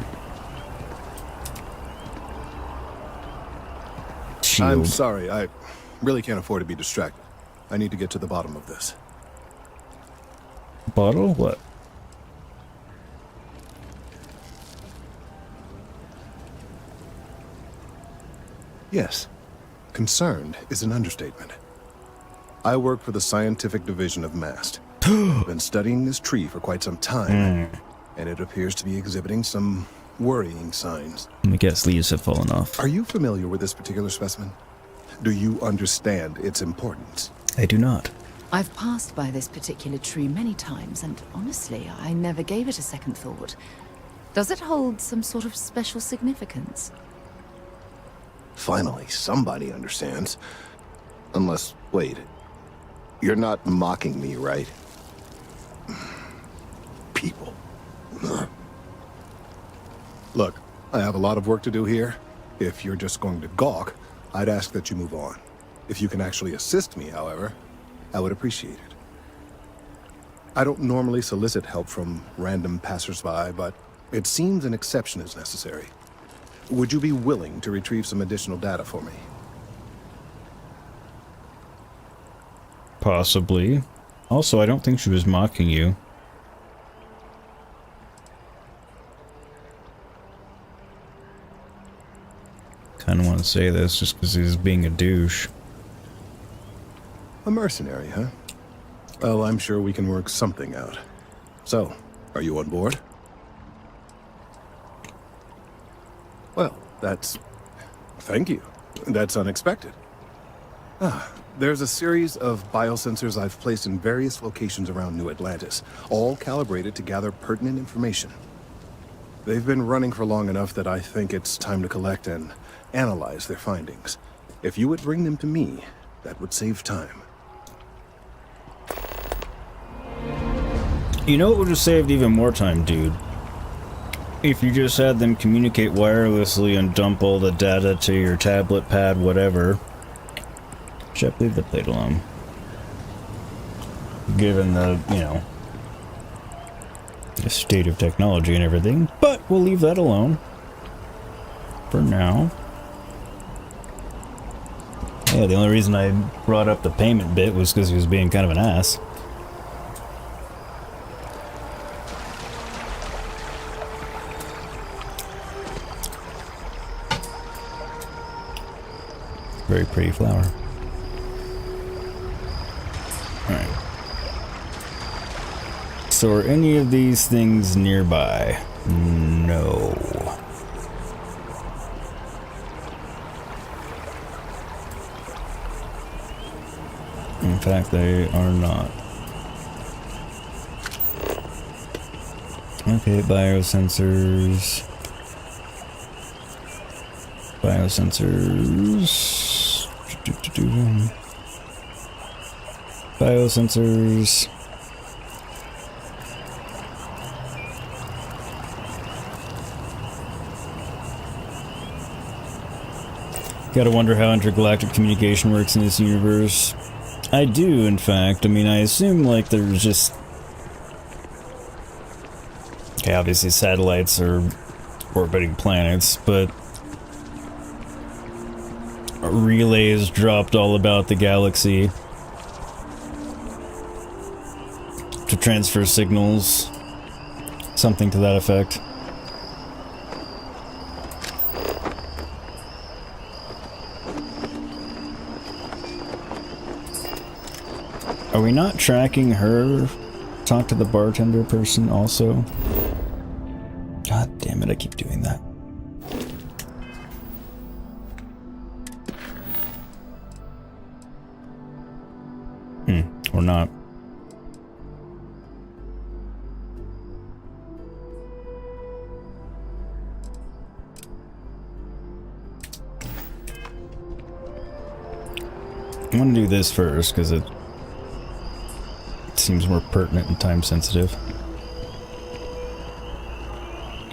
Shield. I'm sorry, I really can't afford to be distracted. I need to get to the bottom of this. Bottle? What? Yes. Concerned is an understatement. I work for the scientific division of MAST. I've been studying this tree for quite some time, and it appears to be exhibiting some worrying signs. I guess leaves have fallen off. Are you familiar with this particular specimen? Do you understand its importance? I do not. I've passed by this particular tree many times, and honestly, I never gave it a second thought. Does it hold some sort of special significance? Finally, somebody understands. Unless, wait, you're not mocking me, right? People. Look, I have a lot of work to do here. If you're just going to gawk, I'd ask that you move on. If you can actually assist me, however, I would appreciate it. I don't normally solicit help from random passersby, but it seems an exception is necessary. Would you be willing to retrieve some additional data for me? Possibly. Also, I don't think she was mocking you. Kinda want to say this just because he's being a douche. A mercenary, huh? Well, I'm sure we can work something out. So, are you on board? Well, thank you. That's unexpected. There's a series of biosensors I've placed in various locations around New Atlantis, all calibrated to gather pertinent information. They've been running for long enough that I think it's time to collect and analyze their findings. If you would bring them to me, that would save time. You know what would have saved even more time, dude? If you just had them communicate wirelessly and dump all the data to your tablet, pad, whatever. Shep, leave the plate alone. Given the, the state of technology and everything. But we'll leave that alone. For now. Yeah, the only reason I brought up the payment bit was because he was being kind of an ass. Very pretty flower. Alright. So are any of these things nearby? No. In fact, they are not. Okay, biosensors. Biosensors. Gotta wonder how intergalactic communication works in this universe. I do, in fact. I mean, I assume, like, there's just... Okay, obviously satellites are orbiting planets, but... relays dropped all about the galaxy to transfer signals, something to that effect. Are we not tracking her? Talk to the bartender person also? God damn it, I keep doing that. Or not. I'm gonna do this first because it seems more pertinent and time sensitive.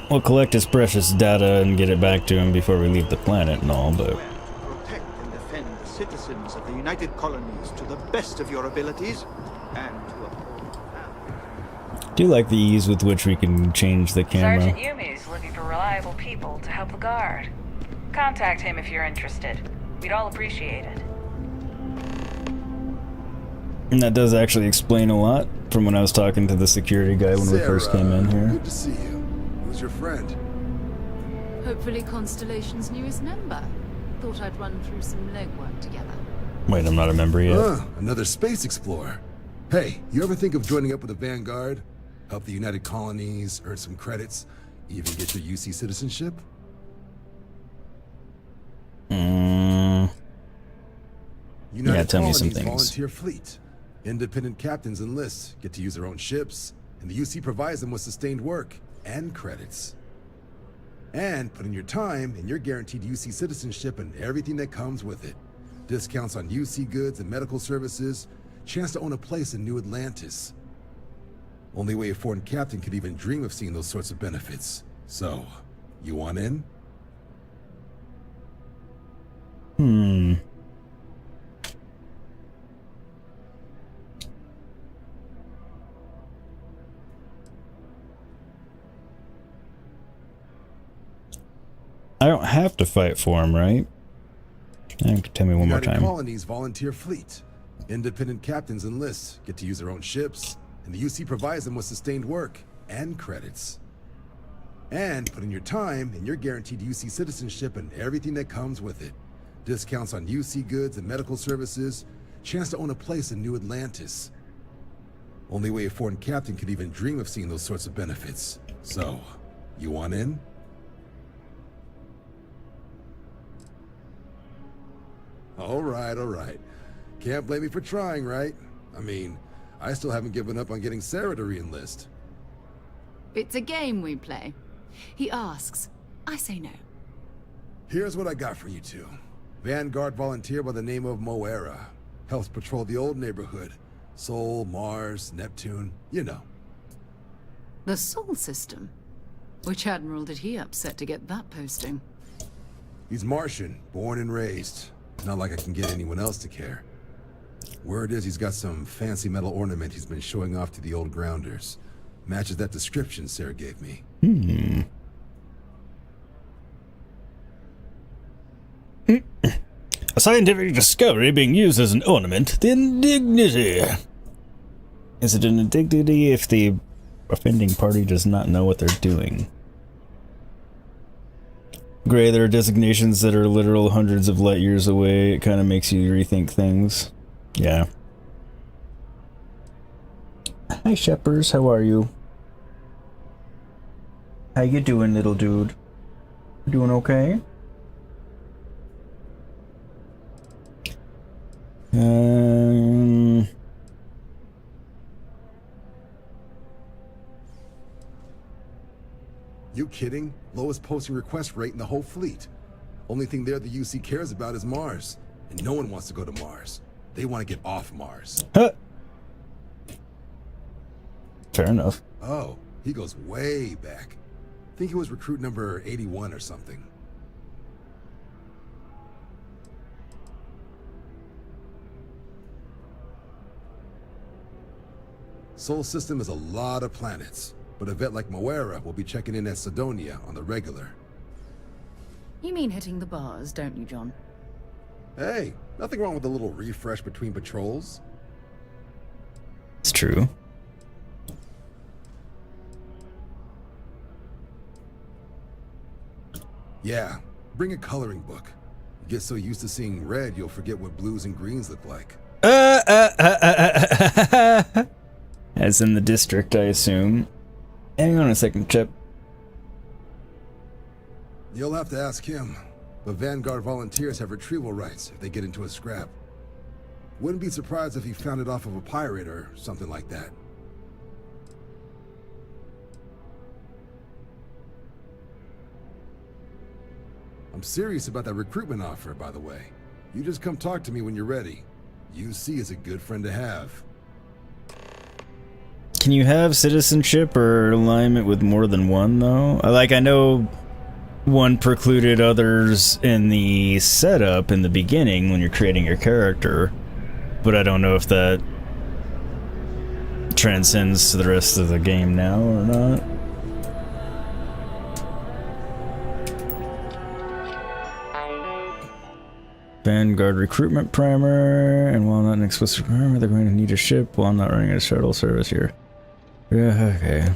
We'll collect his precious data and get it back to him before we leave the planet and all, but Protect and defend the citizens of the United Colonies to the best of your abilities, and to uphold I do like the ease with which we can change the camera. Sergeant Yumi's looking for reliable people to help the guard. Contact him if you're interested. We'd all appreciate it. And that does actually explain a lot from when I was talking to the security guy when we first came in here. Good to see you. Who's your friend? Hopefully Constellation's newest member. Thought I'd run through some legwork together. Wait, I'm not a member yet. Another space explorer. Hey, you ever think of joining up with the Vanguard? Help the United Colonies, earn some credits, even get your UC citizenship? Yeah, tell me some Colonies things. Volunteer fleet. Independent captains enlist, get to use their own ships, and the UC provides them with sustained work and credits. And put in your time, and you're guaranteed UC citizenship and everything that comes with it. Discounts on UC goods and medical services, chance to own a place in New Atlantis. Only way a foreign captain could even dream of seeing those sorts of benefits. So, you want in? I don't have to fight for him, right? Tell me one more United time. Colonies volunteer fleet. Independent captains enlist, get to use their own ships, and the UC provides them with sustained work and credits. And put in your time, and you're guaranteed UC citizenship and everything that comes with it. Discounts on UC goods and medical services, chance to own a place in New Atlantis. Only way a foreign captain could even dream of seeing those sorts of benefits. So, you want in? All right. Can't blame me for trying, right? I mean, I still haven't given up on getting Sarah to re-enlist. It's a game we play. He asks, I say no. Here's what I got for you two. Vanguard volunteer by the name of Moera. Helps patrol the old neighborhood. Sol, Mars, Neptune, you know. The Sol system? Which admiral did he upset to get that posting? He's Martian, born and raised. Not like I can get anyone else to care. Word is he's got some fancy metal ornament he's been showing off to the old grounders. Matches that description Sarah gave me. A scientific discovery being used as an ornament. The indignity. Is it an indignity if the offending party does not know what they're doing? Gray, there are designations that are literal hundreds of light years away. It kind of makes you rethink things. Yeah. Hi, Sheppers. How are you? How you doing, little dude? Doing okay? You kidding? Lowest posting request rate in the whole fleet. Only thing there the UC cares about is Mars. And no one wants to go to Mars. They want to get off Mars. Huh. Fair enough. Oh, he goes way back. Think he was recruit number 81 or something. Sol system is a lot of planets. But a vet like Moera will be checking in at Sidonia on the regular. You mean hitting the bars, don't you, John? Hey, nothing wrong with a little refresh between patrols. It's true. Yeah, bring a coloring book. You get so used to seeing red, you'll forget what blues and greens look like. As in the district, I assume. Hang on a second, Chip. You'll have to ask him. But Vanguard volunteers have retrieval rights if they get into a scrap. Wouldn't be surprised if he found it off of a pirate or something like that. I'm serious about that recruitment offer, by the way. You just come talk to me when you're ready. UC is a good friend to have. Can you have citizenship or alignment with more than one, though? I know one precluded others in the setup in the beginning when you're creating your character, but I don't know if that transcends to the rest of the game now or not. Vanguard recruitment primer, and while not an explicit primer, they're going to need a ship while not running a shuttle service here. Yeah, okay.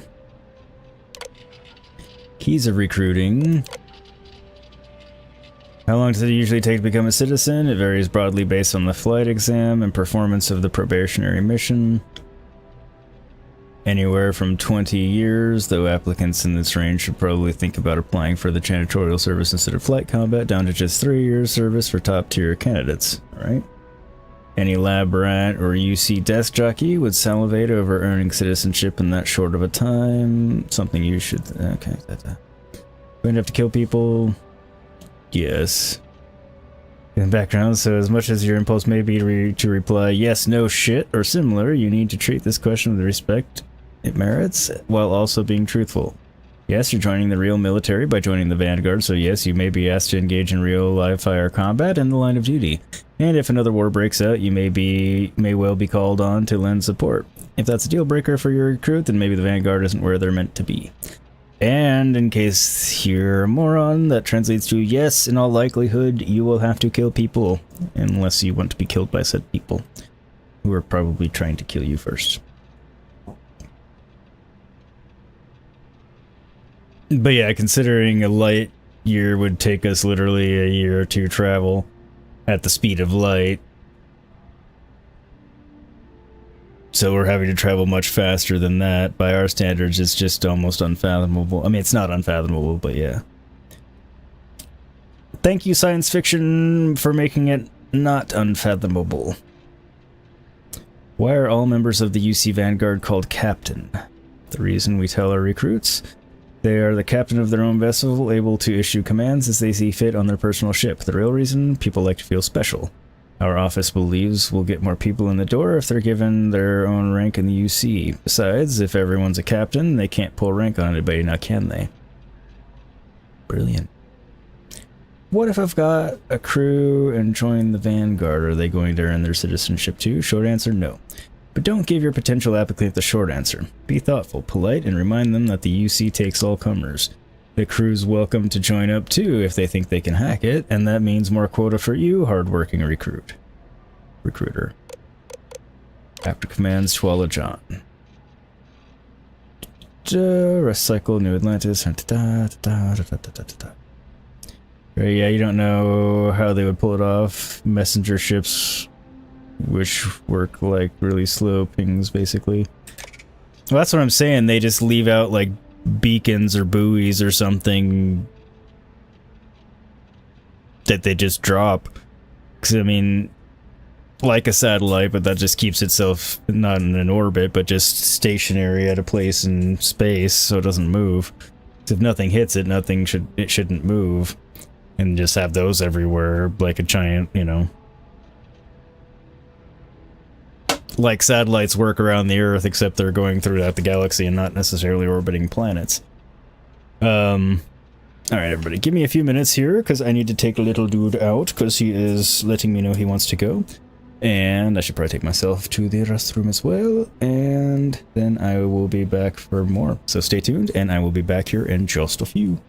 Keys of recruiting. How long does it usually take to become a citizen? It varies broadly based on the flight exam and performance of the probationary mission. Anywhere from 20 years, though applicants in this range should probably think about applying for the janitorial service instead of flight combat, down to just 3 years service for top-tier candidates, right? Any lab rat or UC desk jockey would salivate over earning citizenship in that short of a time. Something you should... Okay. Going to have to kill people? Yes. In the background, so as much as your impulse may be to reply yes, no, shit, or similar, you need to treat this question with the respect it merits, while also being truthful. Yes, you're joining the real military by joining the Vanguard, so yes, you may be asked to engage in real live-fire combat in the line of duty. And if another war breaks out, you may well be called on to lend support. If that's a deal breaker for your recruit, then maybe the Vanguard isn't where they're meant to be. And in case you're a moron, that translates to yes, in all likelihood, you will have to kill people, unless you want to be killed by said people, who are probably trying to kill you first. But yeah, considering a light year would take us literally a year or two travel at the speed of light, so we're having to travel much faster than that. By our standards, it's just almost unfathomable. I mean, it's not unfathomable, but yeah. Thank you, science fiction, for making it not unfathomable. Why are all members of the UC Vanguard called Captain? The reason we tell our recruits: they are the captain of their own vessel, able to issue commands as they see fit on their personal ship. The real reason? People like to feel special. Our office believes we'll get more people in the door if they're given their own rank in the UC. Besides, if everyone's a captain, they can't pull rank on anybody, now can they? Brilliant. What if I've got a crew and join the Vanguard? Are they going to earn their citizenship too? Short answer, no. But don't give your potential applicant the short answer. Be thoughtful, polite, and remind them that the UC takes all comers. The crew's welcome to join up too if they think they can hack it, and that means more quota for you, hardworking recruiter. After commands, Twala John. Recycle New Atlantis. Yeah, you don't know how they would pull it off. Messenger ships, which work like really slow pings, basically. Well, that's what I'm saying. They just leave out like beacons or buoys or something that they just drop. Because, I mean, like a satellite, but that just keeps itself not in an orbit, but just stationary at a place in space, so it doesn't move. If nothing hits it, it shouldn't move. And just have those everywhere, like a giant, you know. Like satellites work around the Earth, except they're going throughout the galaxy and not necessarily orbiting planets. Alright, everybody, give me a few minutes here, because I need to take little dude out, because he is letting me know he wants to go. And I should probably take myself to the restroom as well, and then I will be back for more. So stay tuned, and I will be back here in just a few.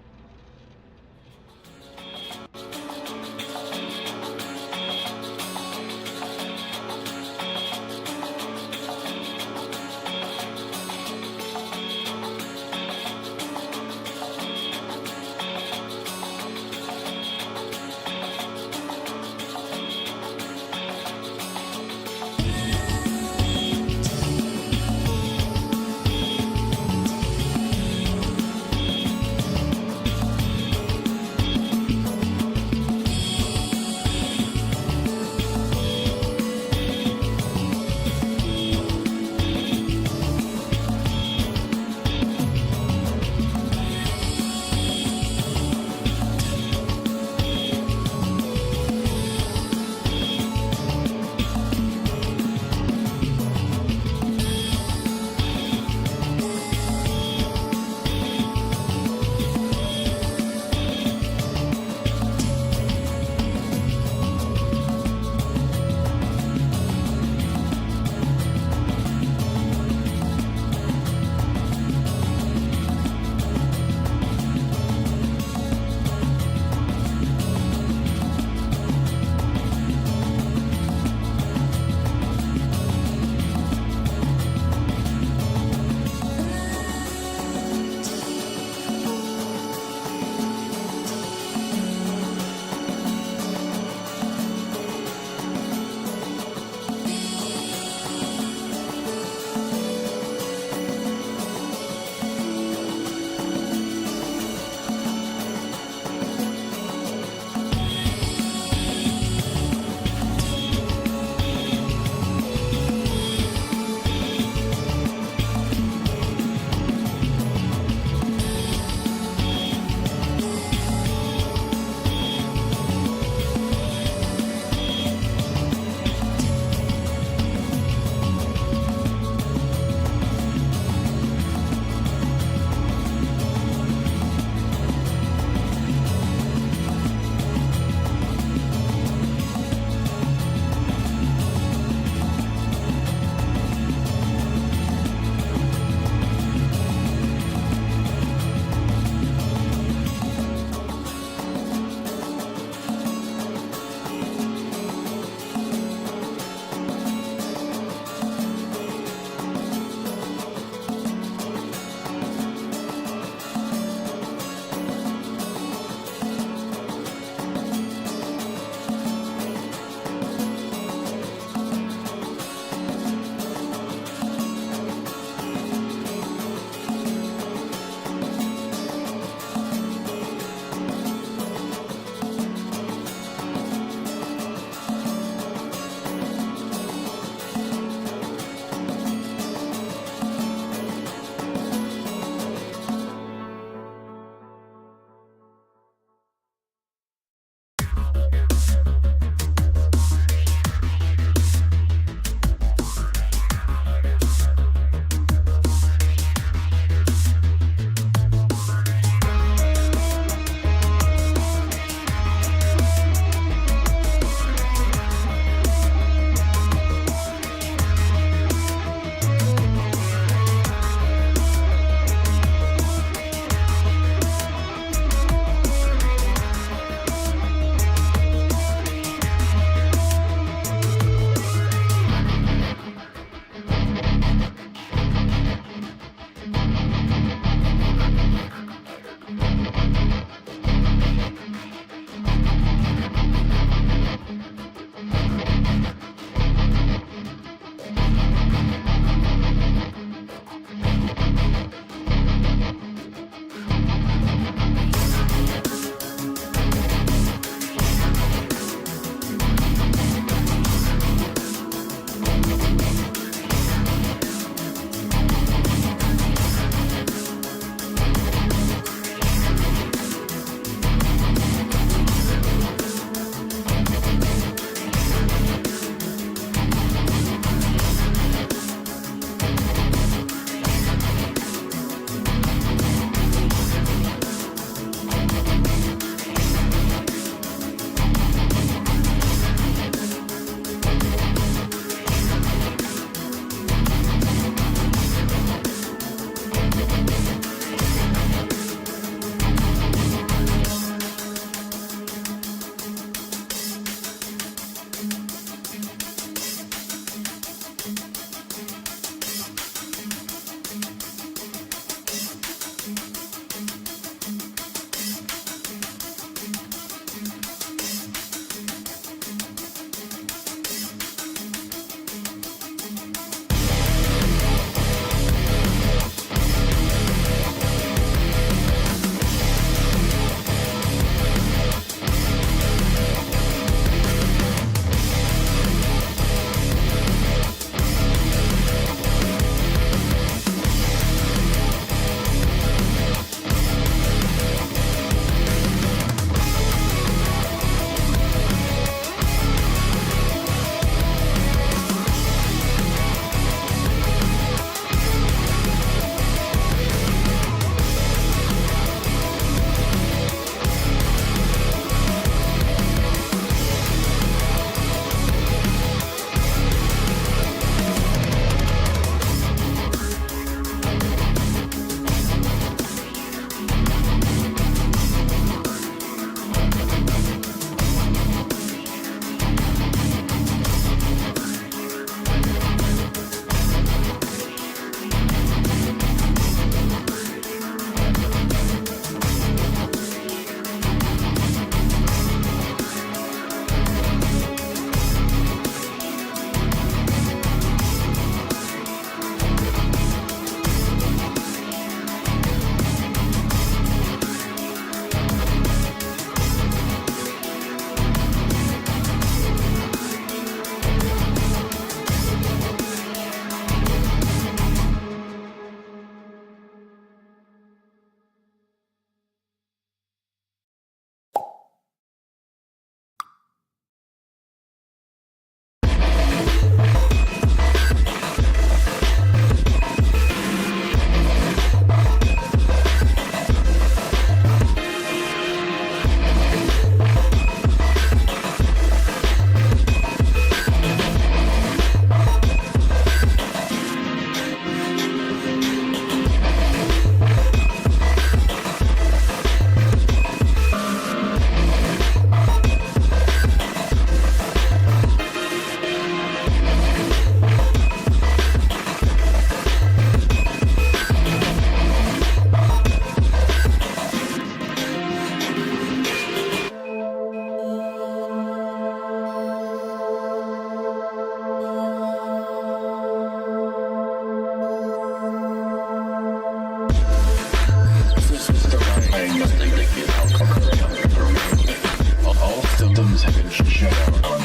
systems have been shut down on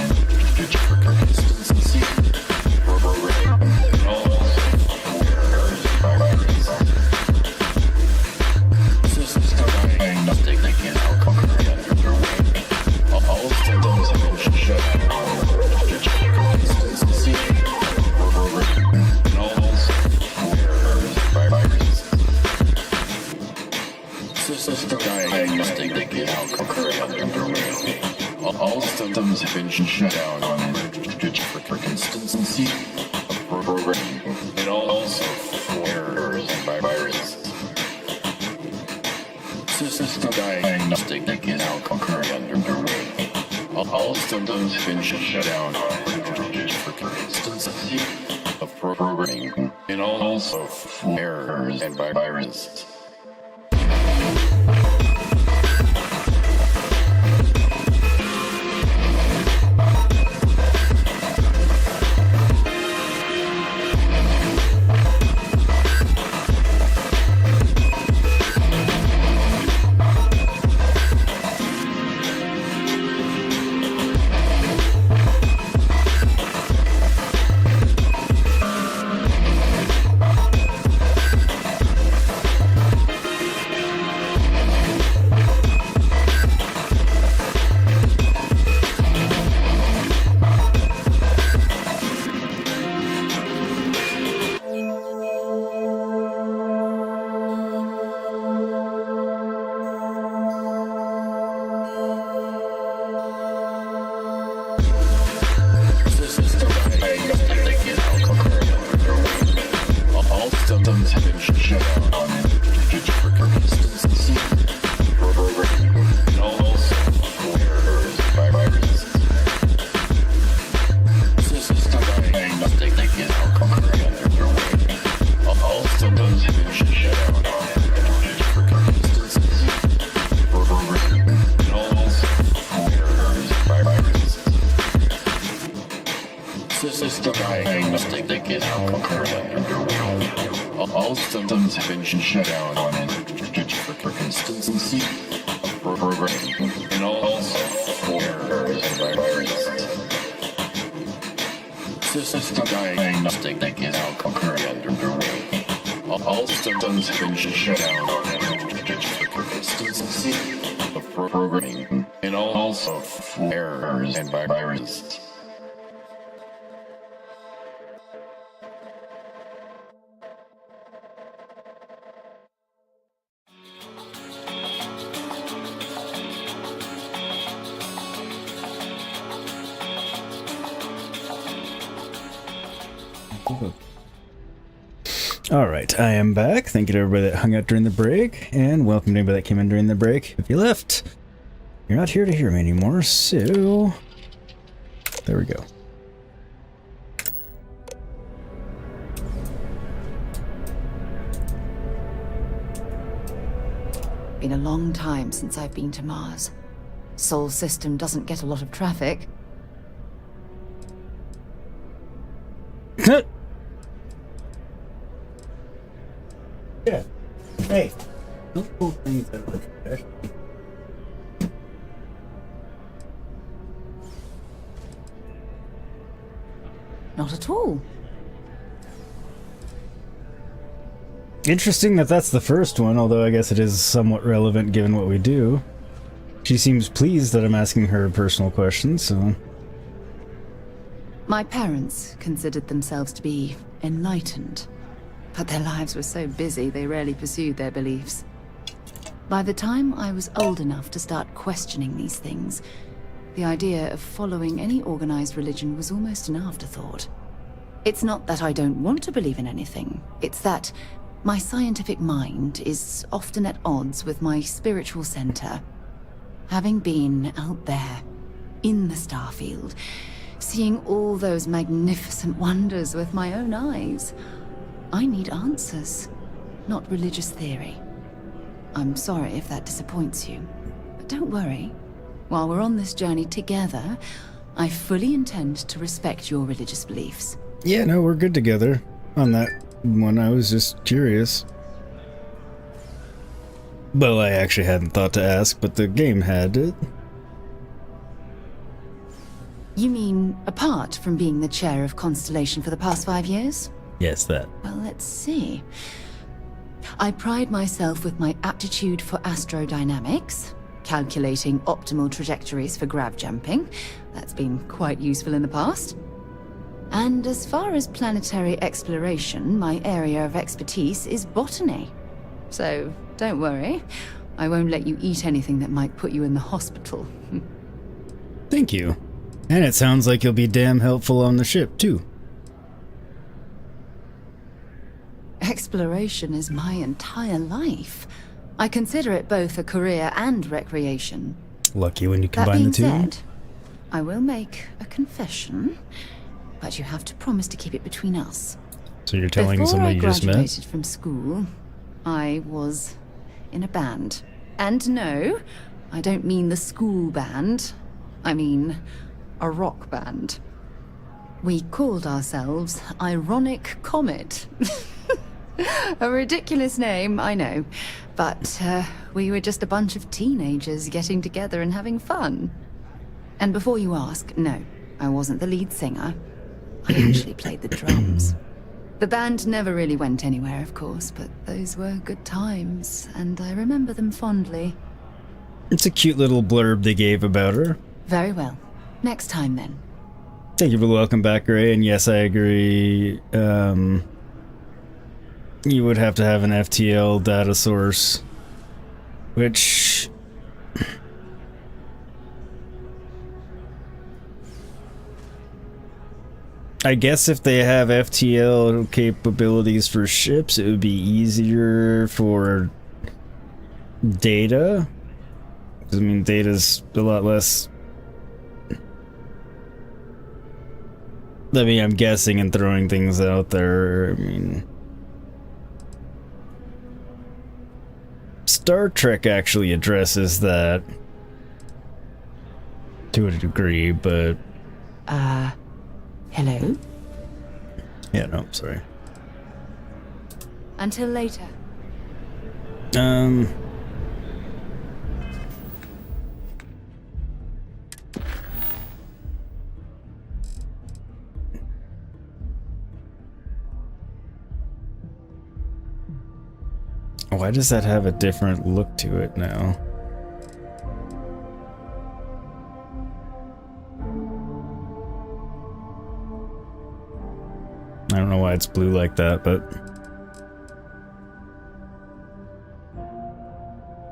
digital consistency, programming, and all errors by virus. Systems diagnostic that can now conquer underway. All systems have been shut down on digital consistency, programming, and all errors by virus. System diagnostic that can now conquer underway. All systems have been shut down on digital consistency, programming, and also errors by virus. System diagnostic that can now conquer underway. All systems have been shut down on digital consistency, programming, and also errors and by virus. All systems have been shut down on digital consistency, programming, and also errors by virus. System diagnostic that can now conquer underway. All systems have been shut down on digital consistency, programming, and also errors and by virus. Alright, I am back. Thank you to everybody that hung out during the break, and welcome to anybody that came in during the break. If you left, you're not here to hear me anymore, so there we go. Been a long time since I've been to Mars. Sol system doesn't get a lot of traffic. Yeah. Hey. Don't pull things out of the trash. Not at all. Interesting that that's the first one, although I guess it is somewhat relevant given what we do. She seems pleased that I'm asking her personal questions, so... My parents considered themselves to be enlightened, but their lives were so busy they rarely pursued their beliefs. By the time I was old enough to start questioning these things, the idea of following any organized religion was almost an afterthought. It's not that I don't want to believe in anything, it's that my scientific mind is often at odds with my spiritual center. Having been out there, in the Starfield, seeing all those magnificent wonders with my own eyes, I need answers, not religious theory. I'm sorry if that disappoints you, but don't worry. While we're on this journey together, I fully intend to respect your religious beliefs. Yeah, no, we're good together on that one. I was just curious. Well, I actually hadn't thought to ask, but the game had it. You mean apart from being the chair of Constellation for the past 5 years? Yes, that. Well, let's see. I pride myself with my aptitude for astrodynamics, calculating optimal trajectories for grav jumping. That's been quite useful in the past. And as far as planetary exploration, my area of expertise is botany. So, don't worry. I won't let you eat anything that might put you in the hospital. Thank you. And it sounds like you'll be damn helpful on the ship, too. Exploration is my entire life. I consider it both a career and recreation. Lucky when you That combine being the two. said, I will make a confession, but you have to promise to keep it between us. So you're telling someone you just met? Before I graduated from school, I was in a band. And no, I don't mean the school band. I mean a rock band. We called ourselves Ironic Comet. A ridiculous name, I know. But we were just a bunch of teenagers getting together and having fun. And before you ask, no, I wasn't the lead singer. I actually played the drums. The band never really went anywhere, of course, but those were good times, and I remember them fondly. It's a cute little blurb they gave about her. Very well. Next time, then. Thank you for the welcome back, Gray. And yes, I agree. You would have to have an FTL data source, which... I guess if they have FTL capabilities for ships, it would be easier for data. I mean, data's a lot less... I mean, I'm guessing and throwing things out there. I mean... Star Trek actually addresses that to a degree, but... Hello? Yeah, no, sorry. Until later. Why does that have a different look to it now? I don't know why it's blue like that, but...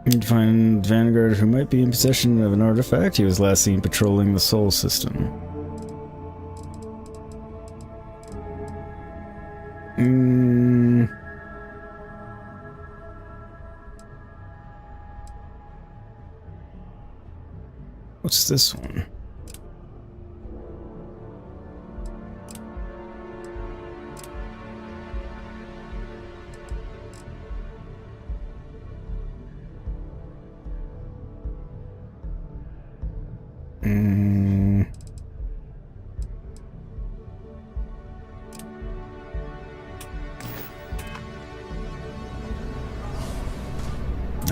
You'd find Vanguard who might be in possession of an artifact. He was last seen patrolling the Sol system. What's this one?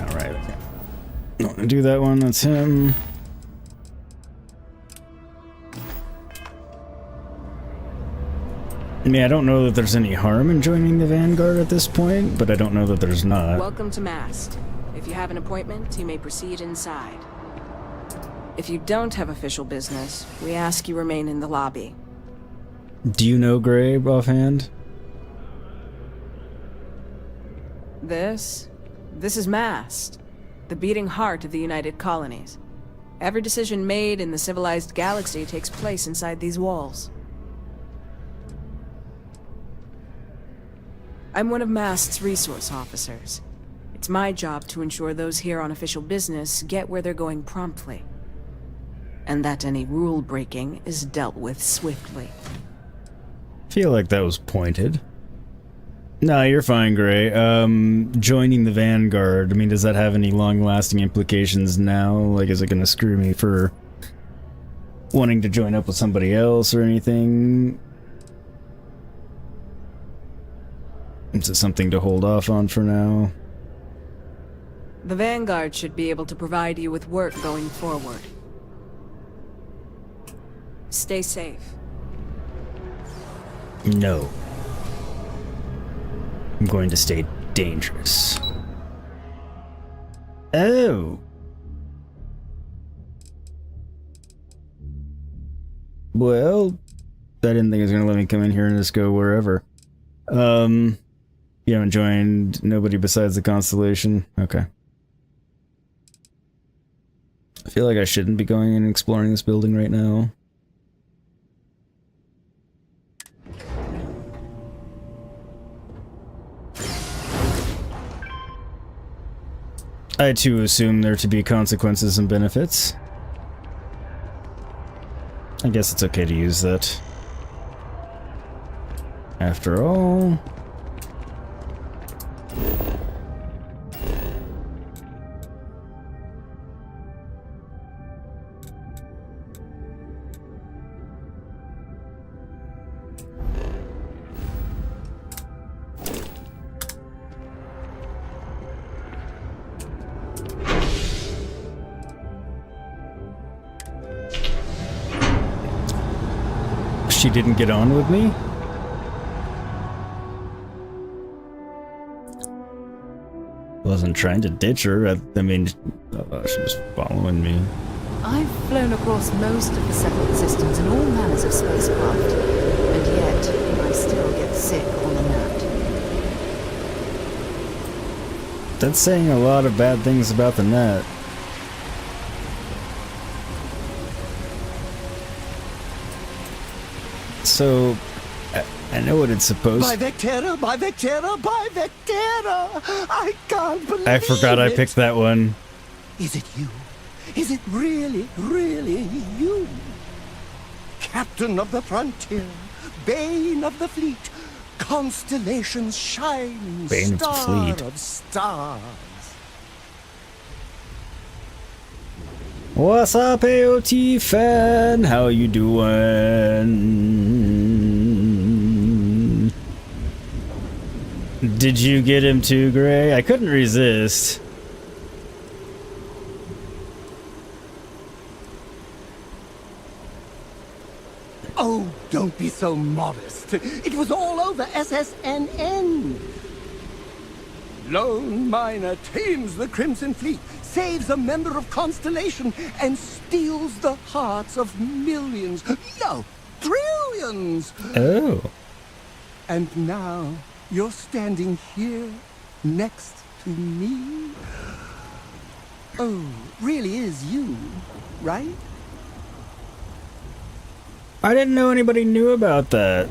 Alright. Don't want to do that one, that's him. I mean, I don't know that there's any harm in joining the Vanguard at this point, but I don't know that there's not. Welcome to Mast. If you have an appointment, you may proceed inside. If you don't have official business, we ask you remain in the lobby. Do you know Gray offhand? This is Mast, the beating heart of the United Colonies. Every decision made in the civilized galaxy takes place inside these walls. I'm one of Mast's resource officers. It's my job to ensure those here on official business get where they're going promptly. And that any rule breaking is dealt with swiftly. Feel like that was pointed. No, you're fine, Gray. Joining the Vanguard, I mean, does that have any long-lasting implications now? Like, is it gonna screw me for wanting to join up with somebody else or anything? Is it something to hold off on for now? The Vanguard should be able to provide you with work going forward. Stay safe. No. I'm going to stay dangerous. Oh. Well, I didn't think it was going to let me come in here and just go wherever. You haven't joined nobody besides the Constellation? Okay. I feel like I shouldn't be going and exploring this building right now. I too assume there to be consequences and benefits. I guess it's okay to use that. After all... She didn't get on with me? Wasn't trying to ditch her. I mean, she was following me. I've flown across most of the settled systems in all manners of spacecraft, and yet I still get sick on the mat. That's saying a lot of bad things about the net. So, I know what it's supposed... By Vectera, by Vectera, by Vectera! I can't believe I forgot I picked that one. Is it you? Is it really, really you? Captain of the frontier, Bane of the fleet, Constellation's shining Bane star of the fleet. of stars. What's up, AOT fan? How you doing? Did you get him too, Gray? I couldn't resist. Oh, don't be so modest. It was all over SSNN. Lone miner tames the Crimson Fleet, saves a member of Constellation, and steals the hearts of millions, no, trillions! Oh. And now, you're standing here, next to me? Oh, really is you, right? I didn't know anybody knew about that.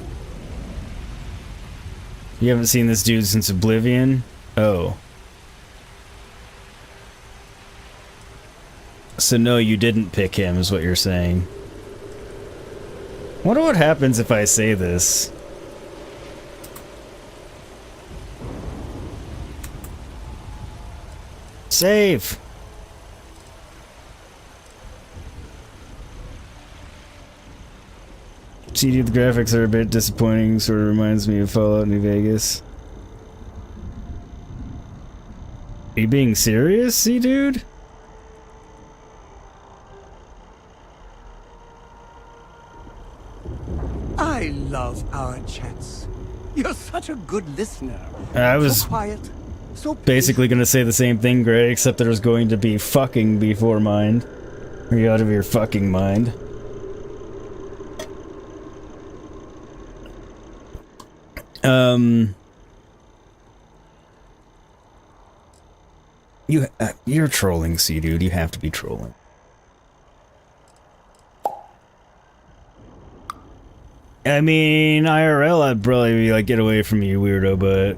You haven't seen this dude since Oblivion? Oh. So no, you didn't pick him, is what you're saying. Wonder what happens if I say this. Save! CD, the graphics are a bit disappointing, sort of reminds me of Fallout New Vegas. Are you being serious, C-Dude? I love our chats. You're such a good listener. I was so quiet, so basically gonna say the same thing, Gray, except there's going to be fucking before mind. Are you out of your fucking mind? You're trolling, C-Dude. You have to be trolling. I mean, IRL, I'd probably be like, get away from me, you weirdo, but...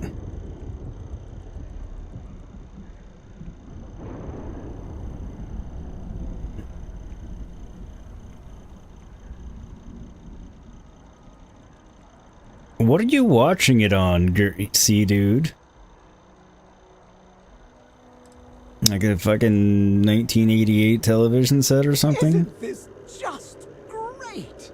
What are you watching it on, C-Dude? Like a fucking 1988 television set or something? Isn't this just great?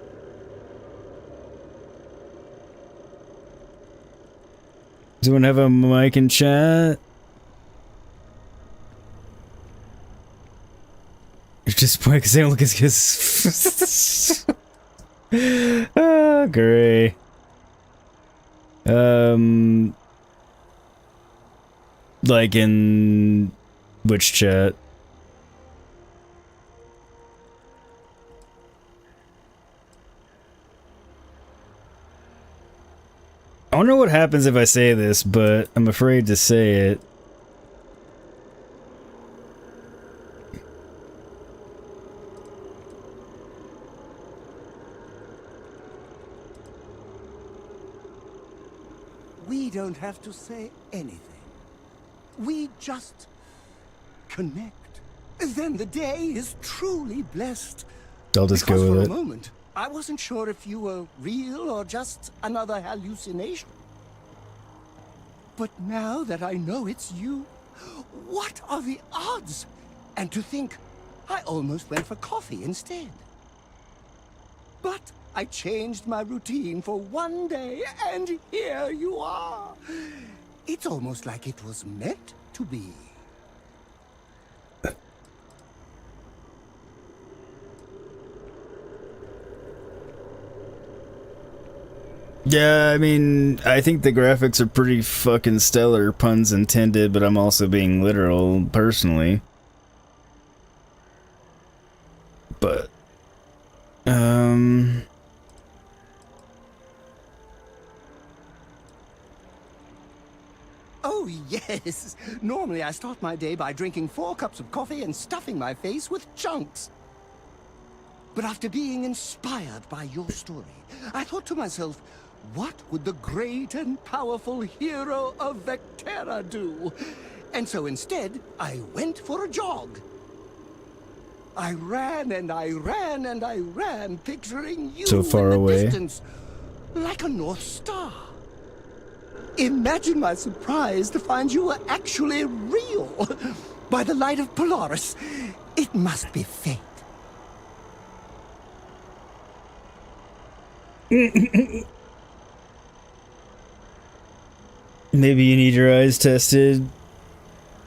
Does anyone have a mic in chat? You're disappointed because they don't look as good as... Ah, Gray. Like in which chat? I wonder what happens if I say this, but I'm afraid to say it. We don't have to say anything. We just connect. Then the day is truly blessed. I'll just Because go with for it. a moment, I wasn't sure if you were real or just another hallucination. But now that I know it's you, what are the odds? And to think, I almost went for coffee instead. But I changed my routine for one day, and here you are. It's almost like it was meant to be. Yeah, I mean, I think the graphics are pretty fucking stellar, puns intended, but I'm also being literal, personally. But, Oh, yes. Normally I start my day by drinking 4 cups of coffee and stuffing my face with chunks. But after being inspired by your story, I thought to myself, what would the great and powerful hero of Vectera do? And so instead, I went for a jog. I ran and I ran and I ran, picturing you So far in the away. distance, like a North Star. Imagine my surprise to find you were actually real. By the light of Polaris, it must be fate. maybe you need your eyes tested.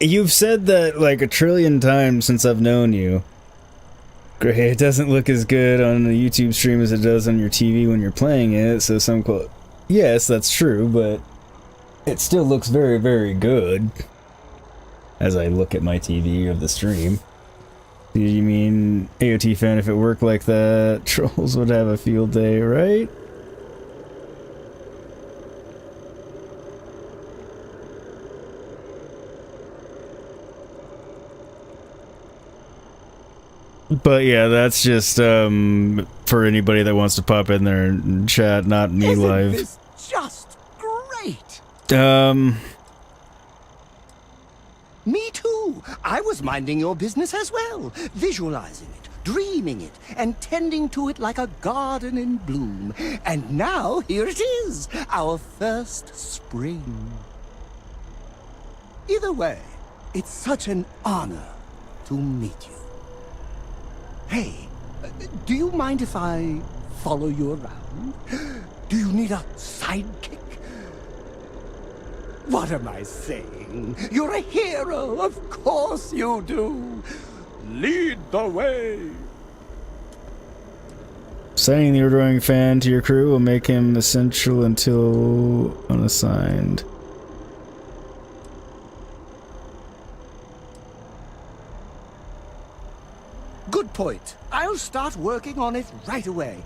You've said that like a trillion times since I've known you. Great, it doesn't look as good on a YouTube stream as it does on your TV when you're playing it, so some quote. Yes, that's true, but it still looks very, very good. As I look at my TV of the stream. Do you mean AOT fan, if it worked like that, trolls would have a field day, right? But yeah, that's just for anybody that wants to pop in there and chat, not me Isn't live. this just great? Me too. I was minding your business as well, visualizing it, dreaming it, and tending to it like a garden in bloom. And now here it is, our first spring. Either way, it's such an honor to meet you. Hey, do you mind if I follow you around? Do you need a sidekick? What am I saying? You're a hero, of course you do. Lead the way. Assigning the ordering fan to your crew will make him essential until unassigned. Good point. I'll start working on it right away,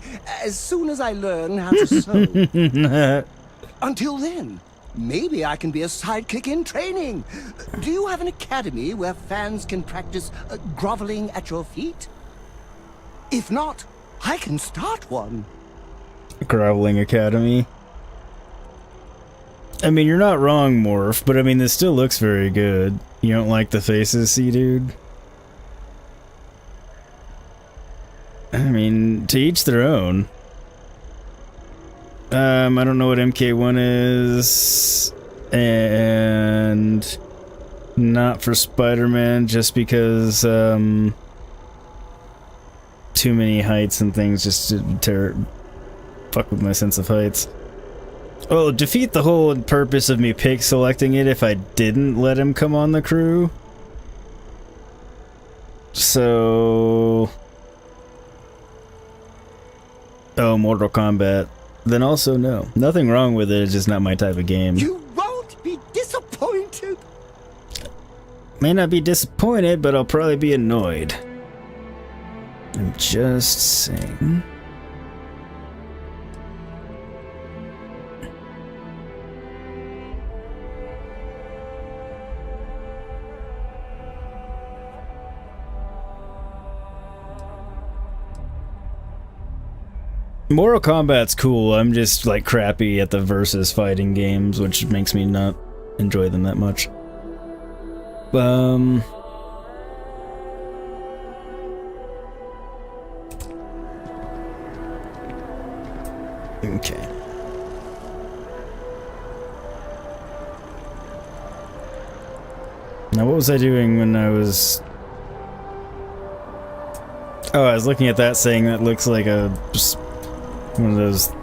as soon as I learn how to sew. Until then, maybe I can be a sidekick in training. Do you have an academy where fans can practice groveling at your feet? If not, I can start one. Groveling Academy. I mean, you're not wrong, Morph, but I mean, this still looks very good. You don't like the faces, see, dude? I mean, to each their own. I don't know what MK1 is, and not for Spider-Man, just because, too many heights and things just to fuck with my sense of heights. Well, defeat the whole purpose of me selecting it if I didn't let him come on the crew. So... Oh, Mortal Kombat. Then also no. Nothing wrong with it, it's just not my type of game. You won't be disappointed. May not be disappointed, but I'll probably be annoyed. I'm just saying. Mortal Kombat's cool, I'm just like crappy at the versus fighting games, which makes me not enjoy them that much. Okay. Now what was I doing when I was... Oh, I was looking at that saying that looks like a... one of those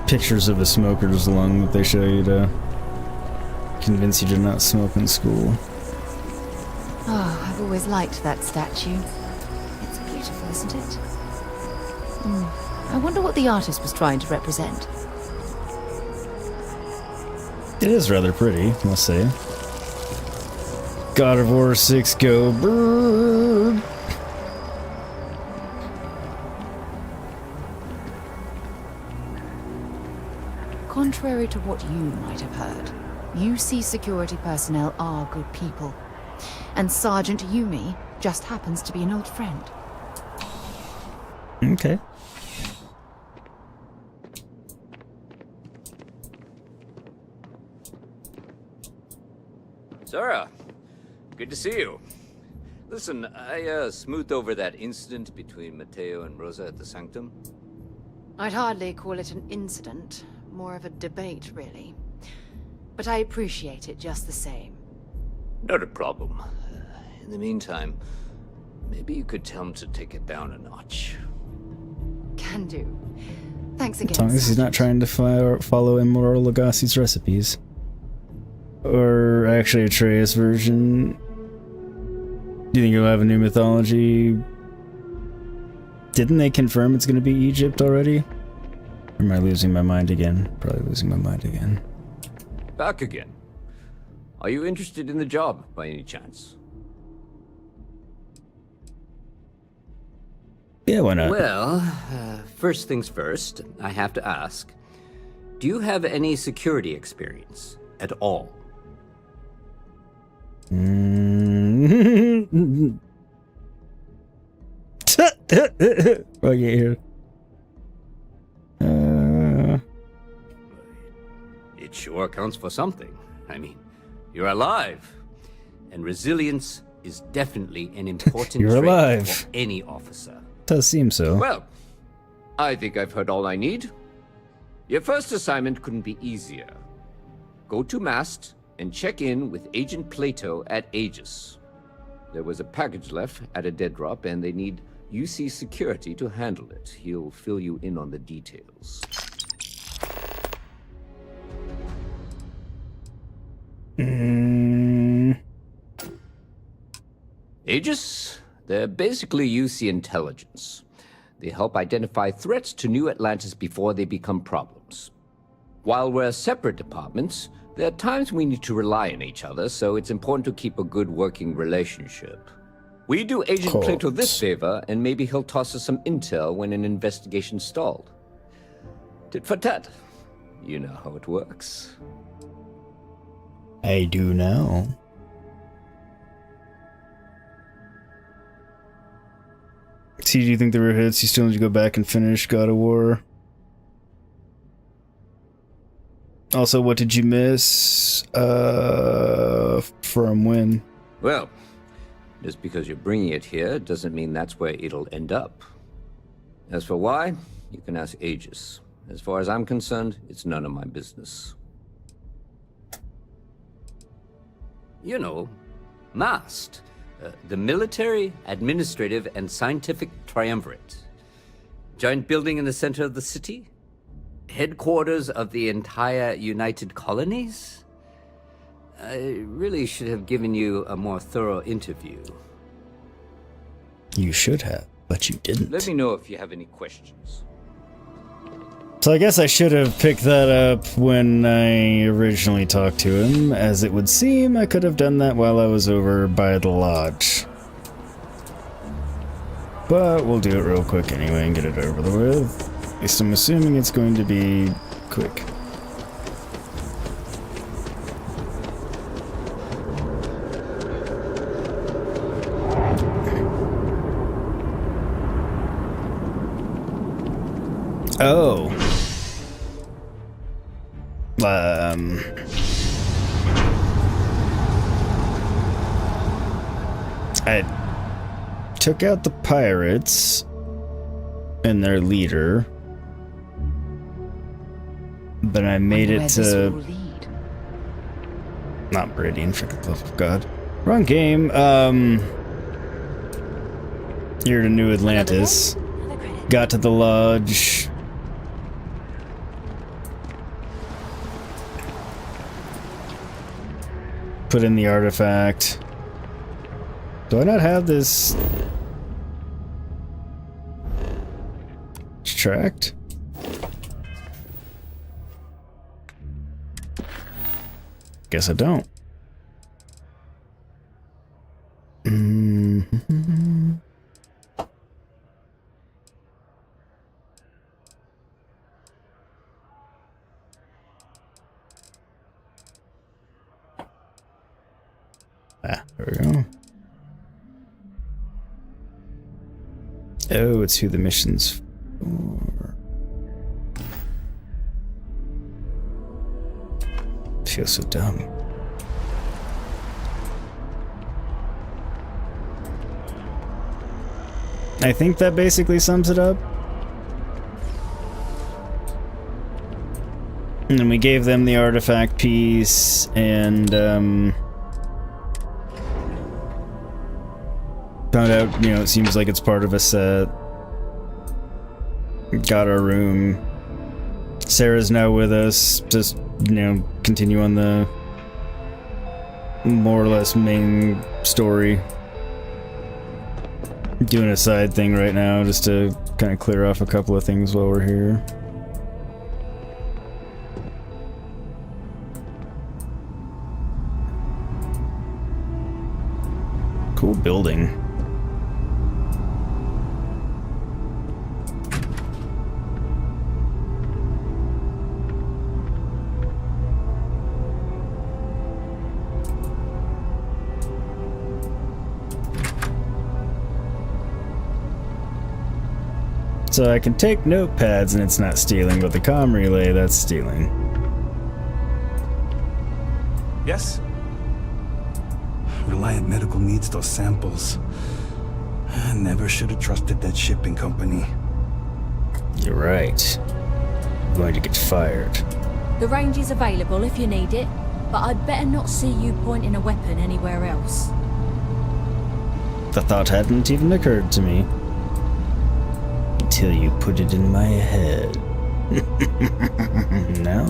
pictures of a smoker's lung that they show you to convince you to not smoke in school. Oh, I've always liked that statue. It's beautiful, isn't it? I wonder what the artist was trying to represent. It is rather pretty, I must say. God of War 6 go bird! Contrary to what you might have heard, UC security personnel are good people. And Sergeant Yumi just happens to be an old friend. Okay. Sarah, good to see you. Listen, I smoothed over that incident between Matteo and Rosa at the Sanctum. I'd hardly call it an incident, more of a debate, really. But I appreciate it just the same. Not a problem. In the meantime, maybe you could tell him to take it down a notch. Can do. Thanks again. As long as he's not trying to follow Immoral Legacy's recipes. Or actually Atreus version. Do you think you'll have a new mythology? Didn't they confirm it's going to be Egypt already? Or am I losing my mind again? Probably losing my mind again. Back again. Are you interested in the job, by any chance? Yeah, why not? Well, first things first, I have to ask. Do you have any security experience at all? Okay, here. It sure counts for something. I mean, you're alive. And resilience is definitely an important You're trait alive. for any officer. Does seem so. Well, I think I've heard all I need. Your first assignment couldn't be easier. Go to Mast and check in with Agent Plato at Aegis. There was a package left at a dead drop, and they need UC security to handle it. He'll fill you in on the details. Aegis? They're basically UC intelligence. They help identify threats to New Atlantis before they become problems. While we're separate departments, there are times we need to rely on each other, so it's important to keep a good working relationship. We do Agent Plato this favor, and maybe he'll toss us some intel when an investigation stalled. Tit for tat. You know how it works. I do now. See, do you think there were hits? You still need to go back and finish God of War. Also, what did you miss? From when? Well, just because you're bringing it here doesn't mean that's where it'll end up. As for why, you can ask Aegis. As far as I'm concerned, it's none of my business. You know, MAST. The Military, Administrative, and Scientific Triumvirate. Giant building in the center of the city? Headquarters of the entire United Colonies? I really should have given you a more thorough interview. You should have. But you didn't. Let me know if you have any questions. So I guess I should have picked that up when I originally talked to him. As it would seem, I could have done that while I was over by the lodge. But we'll do it real quick anyway and get it over with. At least I'm assuming it's going to be quick. Oh. I took out the pirates and their leader, but I made it to not Meridian, for the love of God. Wrong game. Here to New Atlantis. Got to the lodge. Put in the artifact. Do I not have this tracked? Guess I don't. Ah, there we go. Oh, it's who the mission's for. Feels so dumb. I think that basically sums it up. And then we gave them the artifact piece, and found out, it seems like it's part of a set. Got our room. Sarah's now with us. Just, continue on the more or less main story. Doing a side thing right now just to kind of clear off a couple of things while we're here. Cool building. So I can take notepads and it's not stealing, but the comm relay, that's stealing. Yes? Reliant Medical needs those samples. I never should have trusted that shipping company. You're right. I'm going to get fired. The range is available if you need it, but I'd better not see you pointing a weapon anywhere else. The thought hadn't even occurred to me. Until you put it in my head. No.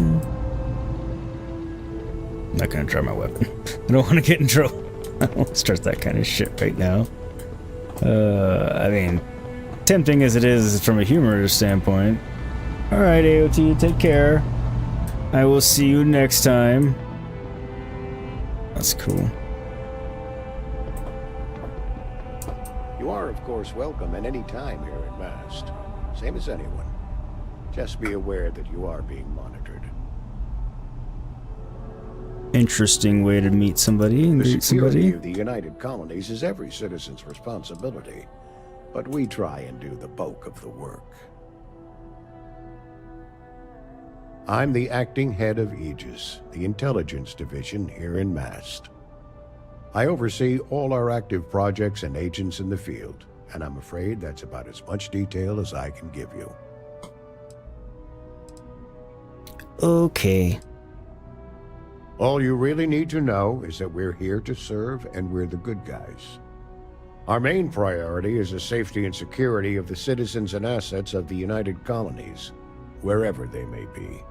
I'm not gonna draw my weapon. I don't want to get in trouble. I don't want to start that kind of shit right now. I mean, tempting as it is from a humorous standpoint. Alright, AOT, take care. I will see you next time. That's cool. You are, of course, welcome at any time here at Mast. Same as anyone. Just be aware that you are being monitored. Interesting way to meet somebody and greet somebody. The security of the United Colonies is every citizen's responsibility, but we try and do the bulk of the work. I'm the acting head of Aegis, the intelligence division here in Mast. I oversee all our active projects and agents in the field, and I'm afraid that's about as much detail as I can give you. Okay. All you really need to know is that we're here to serve and we're the good guys. Our main priority is the safety and security of the citizens and assets of the United Colonies, wherever they may be.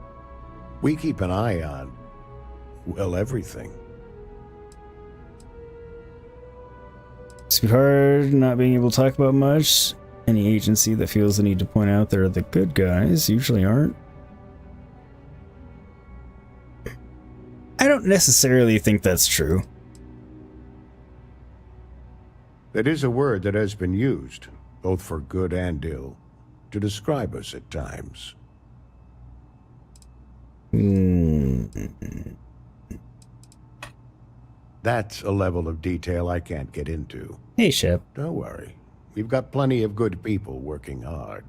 We keep an eye on, well, everything. Sweetheart, not being able to talk about much. Any agency that feels the need to point out they're the good guys usually aren't. I don't necessarily think that's true. That is a word that has been used, both for good and ill, to describe us at times. That's a level of detail I can't get into. Hey, Shep. Don't worry. We've got plenty of good people working hard.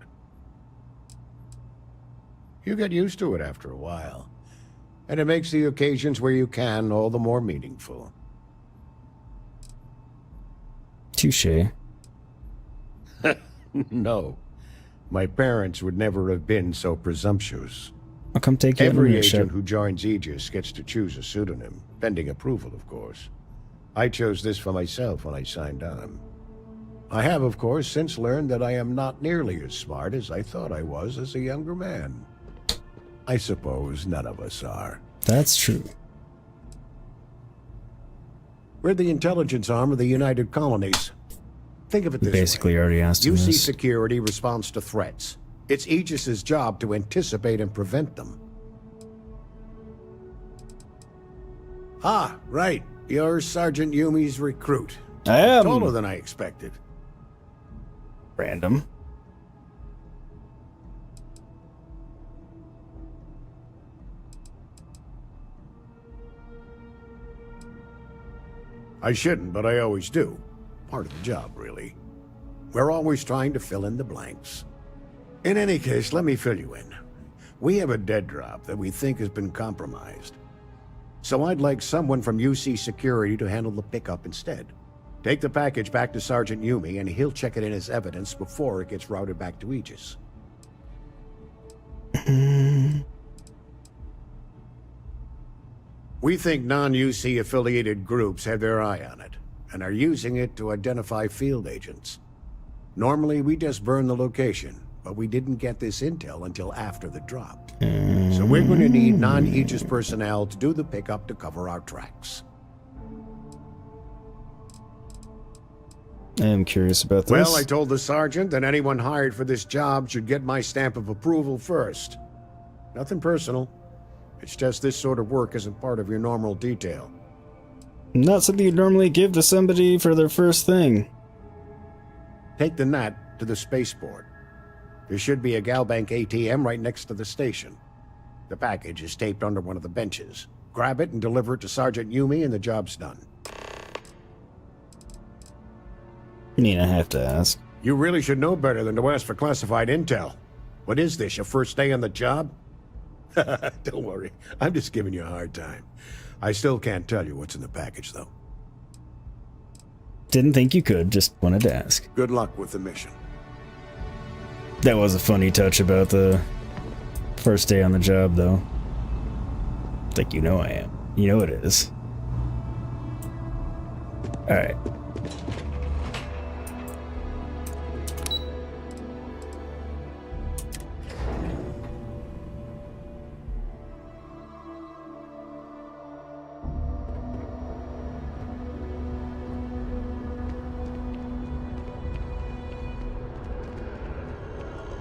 You get used to it after a while, and it makes the occasions where you can all the more meaningful. Touché. No. My parents would never have been so presumptuous. I'll come take you Every over agent Shep. who joins Aegis gets to choose a pseudonym, pending approval, of course. I chose this for myself when I signed on. I have, of course, since learned that I am not nearly as smart as I thought I was as a younger man. I suppose none of us are. That's true. We're the intelligence arm of the United Colonies. Think of it this Basically, way. already asked him UC this. security responds to threats. It's Aegis's job to anticipate and prevent them. Ah, right. You're Sergeant Yumi's recruit. I am. Taller than I expected. Random. I shouldn't, but I always do. Part of the job, really. We're always trying to fill in the blanks. In any case, let me fill you in. We have a dead drop that we think has been compromised. So I'd like someone from UC Security to handle the pickup instead. Take the package back to Sergeant Yumi, and he'll check it in as evidence before it gets routed back to Aegis. We think non-UC affiliated groups have their eye on it, and are using it to identify field agents. Normally, we just burn the location, but we didn't get this intel until after the drop. So we're going to need non-Aegis personnel to do the pickup to cover our tracks. I am curious about this. Well, I told the sergeant that anyone hired for this job should get my stamp of approval first. Nothing personal. It's just this sort of work isn't part of your normal detail. Not something you'd normally give to somebody for their first thing. Take the NAT to the spaceport. There should be a Galbank ATM right next to the station. The package is taped under one of the benches. Grab it and deliver it to Sergeant Yumi and the job's done. You mean I have to ask? You really should know better than to ask for classified intel. What is this, your first day on the job? Don't worry, I'm just giving you a hard time. I still can't tell you what's in the package, though. Didn't think you could, just wanted to ask. Good luck with the mission. That was a funny touch about the first day on the job, though. Like, you know I am. You know it is. Alright.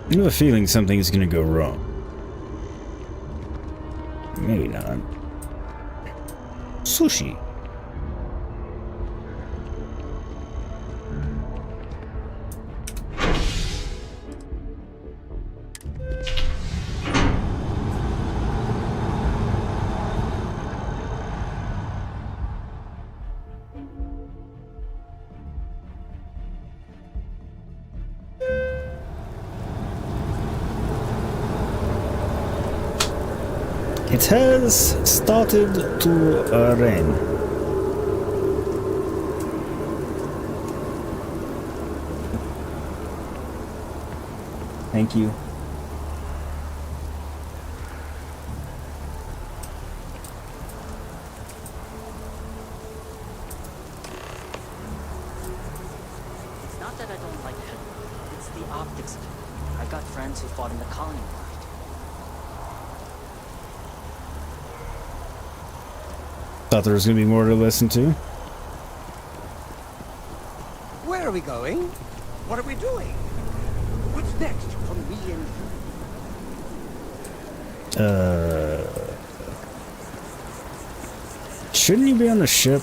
I have a feeling something's gonna go wrong. Maybe not. Sushi. It has started to rain. Thank you. It's not that I don't like it. It's the optics of it. I've got friends who fought in the colony war. Thought there was gonna be more to listen to. Where are we going? What are we doing? next from me and shouldn't you be on the ship?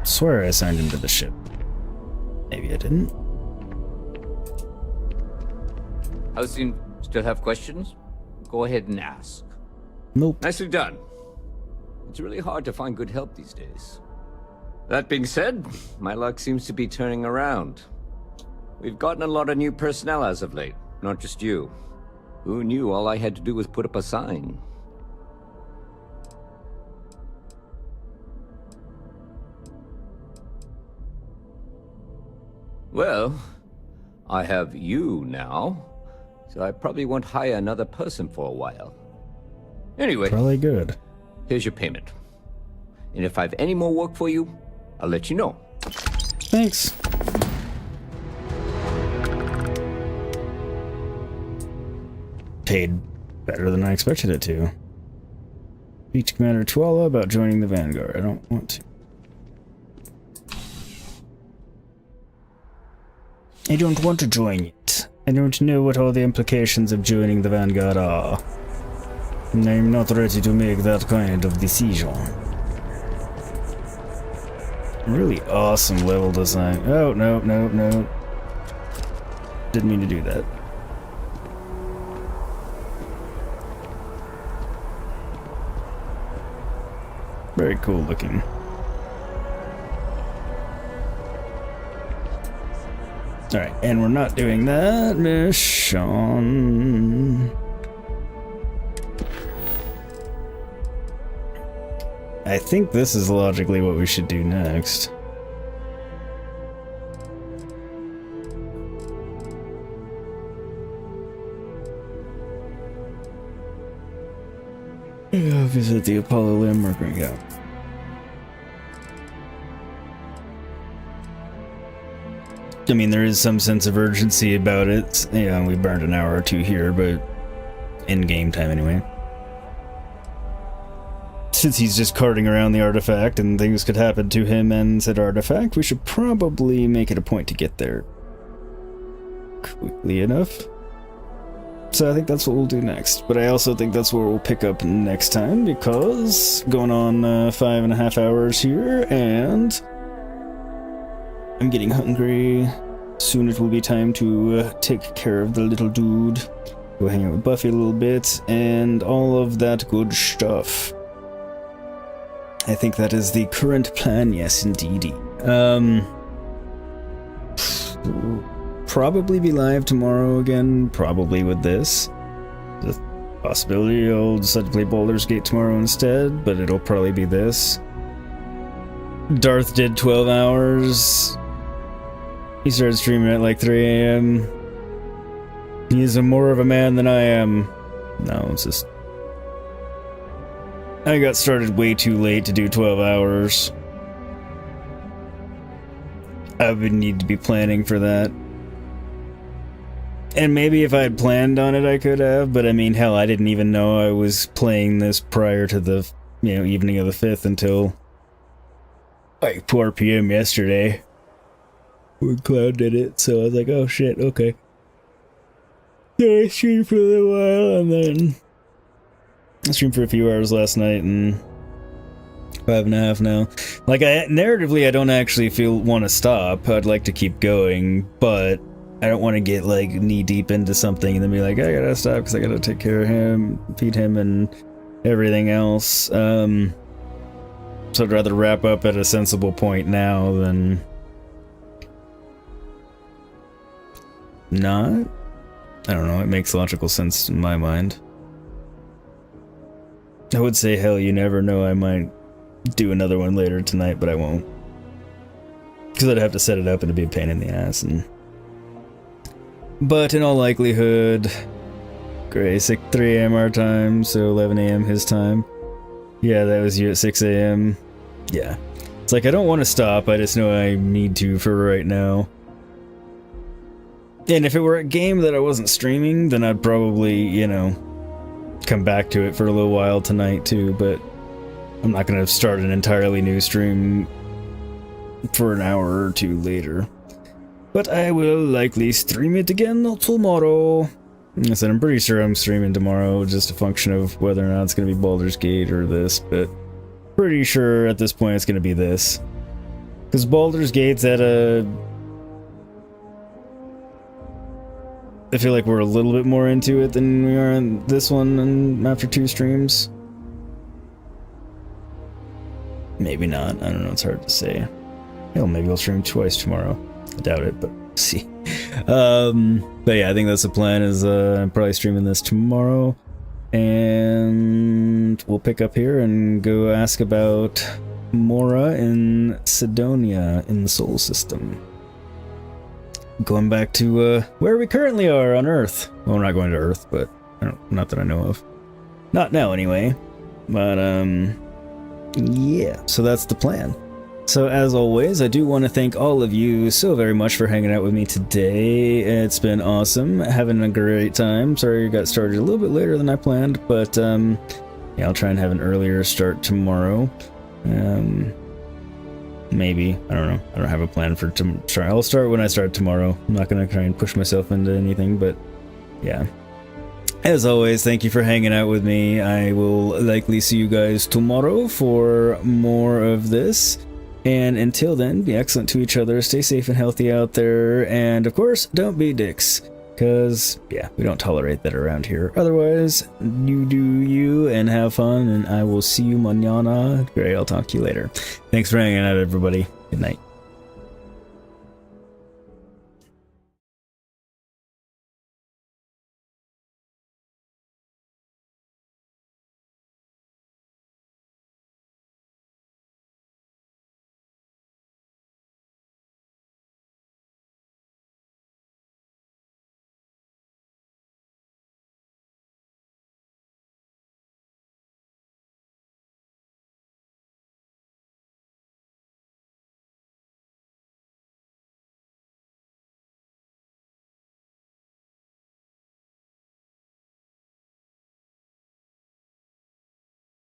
Swear I signed him to the ship. Maybe I didn't. How soon? Still have questions? Go ahead and ask. Nope. Nicely done. It's really hard to find good help these days. That being said, my luck seems to be turning around. We've gotten a lot of new personnel as of late, not just you. Who knew all I had to do was put up a sign? Well, I have you now, so I probably won't hire another person for a while. Anyway, probably good. Here's your payment. And if I have any more work for you, I'll let you know. Thanks. Paid better than I expected it to. Speak to Commander Tuala about joining the Vanguard. I don't want to. I don't want to join it. I don't know what all the implications of joining the Vanguard are. And I'm not ready to make that kind of decision. Really awesome level design. Oh, no, no, no. Didn't mean to do that. Very cool looking. Alright, and we're not doing that mission. I think this is logically what we should do next. Yeah, visit the Apollo landmark. Yeah. I mean, there is some sense of urgency about it. Yeah, we burned an hour or two here, but in game time anyway. Since he's just carting around the artifact and things could happen to him and said artifact, we should probably make it a point to get there quickly enough. So I think that's what we'll do next. But I also think that's where we'll pick up next time, because going on 5.5 hours here, and I'm getting hungry. Soon it will be time to take care of the little dude, go hang out with Buffy a little bit, and all of that good stuff. I think that is the current plan, yes indeedy. Probably be live tomorrow again, probably with this. The possibility I'll decide to play Baldur's Gate tomorrow instead, but it'll probably be this. Darth did 12 hours. He started streaming at like 3 AM. He's more of a man than I am. No, it's just... I got started way too late to do 12 hours. I would need to be planning for that. And maybe if I had planned on it, I could have, but I mean, hell, I didn't even know I was playing this prior to the, evening of the 5th until like 4 PM yesterday. When Cloud did it, so I was like, oh shit, okay. So I streamed for a little while, and then I streamed for a few hours last night, and 5.5 now. Like, narratively, I don't actually want to stop. I'd like to keep going, but I don't want to get, like, knee-deep into something and then be like, I gotta stop because I gotta take care of him, feed him, and everything else. So I'd rather wrap up at a sensible point now than not. I don't know, it makes logical sense in my mind. I would say, hell, you never know, I might do another one later tonight, but I won't. Because I'd have to set it up and it'd be a pain in the ass. But in all likelihood, Grace, like 3 AM our time, so 11 AM his time. Yeah, that was you at 6 AM. Yeah. It's like, I don't want to stop, I just know I need to for right now. And if it were a game that I wasn't streaming, then I'd probably, come back to it for a little while tonight too, but I'm not going to start an entirely new stream for an hour or two later. But I will likely stream it again tomorrow. Like I said, I'm pretty sure I'm streaming tomorrow, just a function of whether or not it's going to be Baldur's Gate or this, but pretty sure at this point it's going to be this. Because Baldur's Gate's at a... I feel like we're a little bit more into it than we are in this one and after 2 streams. Maybe not. I don't know. It's hard to say. Hell, maybe I'll stream twice tomorrow. I doubt it, but see. But yeah, I think that's the plan, is I'm probably streaming this tomorrow. And we'll pick up here and go ask about Mora in Sidonia in the Sol system. Going back to where we currently are on Earth. Well, we're not going to Earth, but not that I know of. Not now, anyway. But, yeah, so that's the plan. So as always, I do want to thank all of you so very much for hanging out with me today. It's been awesome, having a great time. Sorry I got started a little bit later than I planned, but yeah, I'll try and have an earlier start tomorrow. Maybe, I don't know. I don't have a plan for tomorrow. I'll start when I start tomorrow. I'm not going to try and push myself into anything, but yeah. As always, thank you for hanging out with me. I will likely see you guys tomorrow for more of this. And until then, be excellent to each other, stay safe and healthy out there, and of course, don't be dicks. Because, yeah, we don't tolerate that around here. Otherwise, you do you and have fun, and I will see you mañana. Great, I'll talk to you later. Thanks for hanging out, everybody. Good night.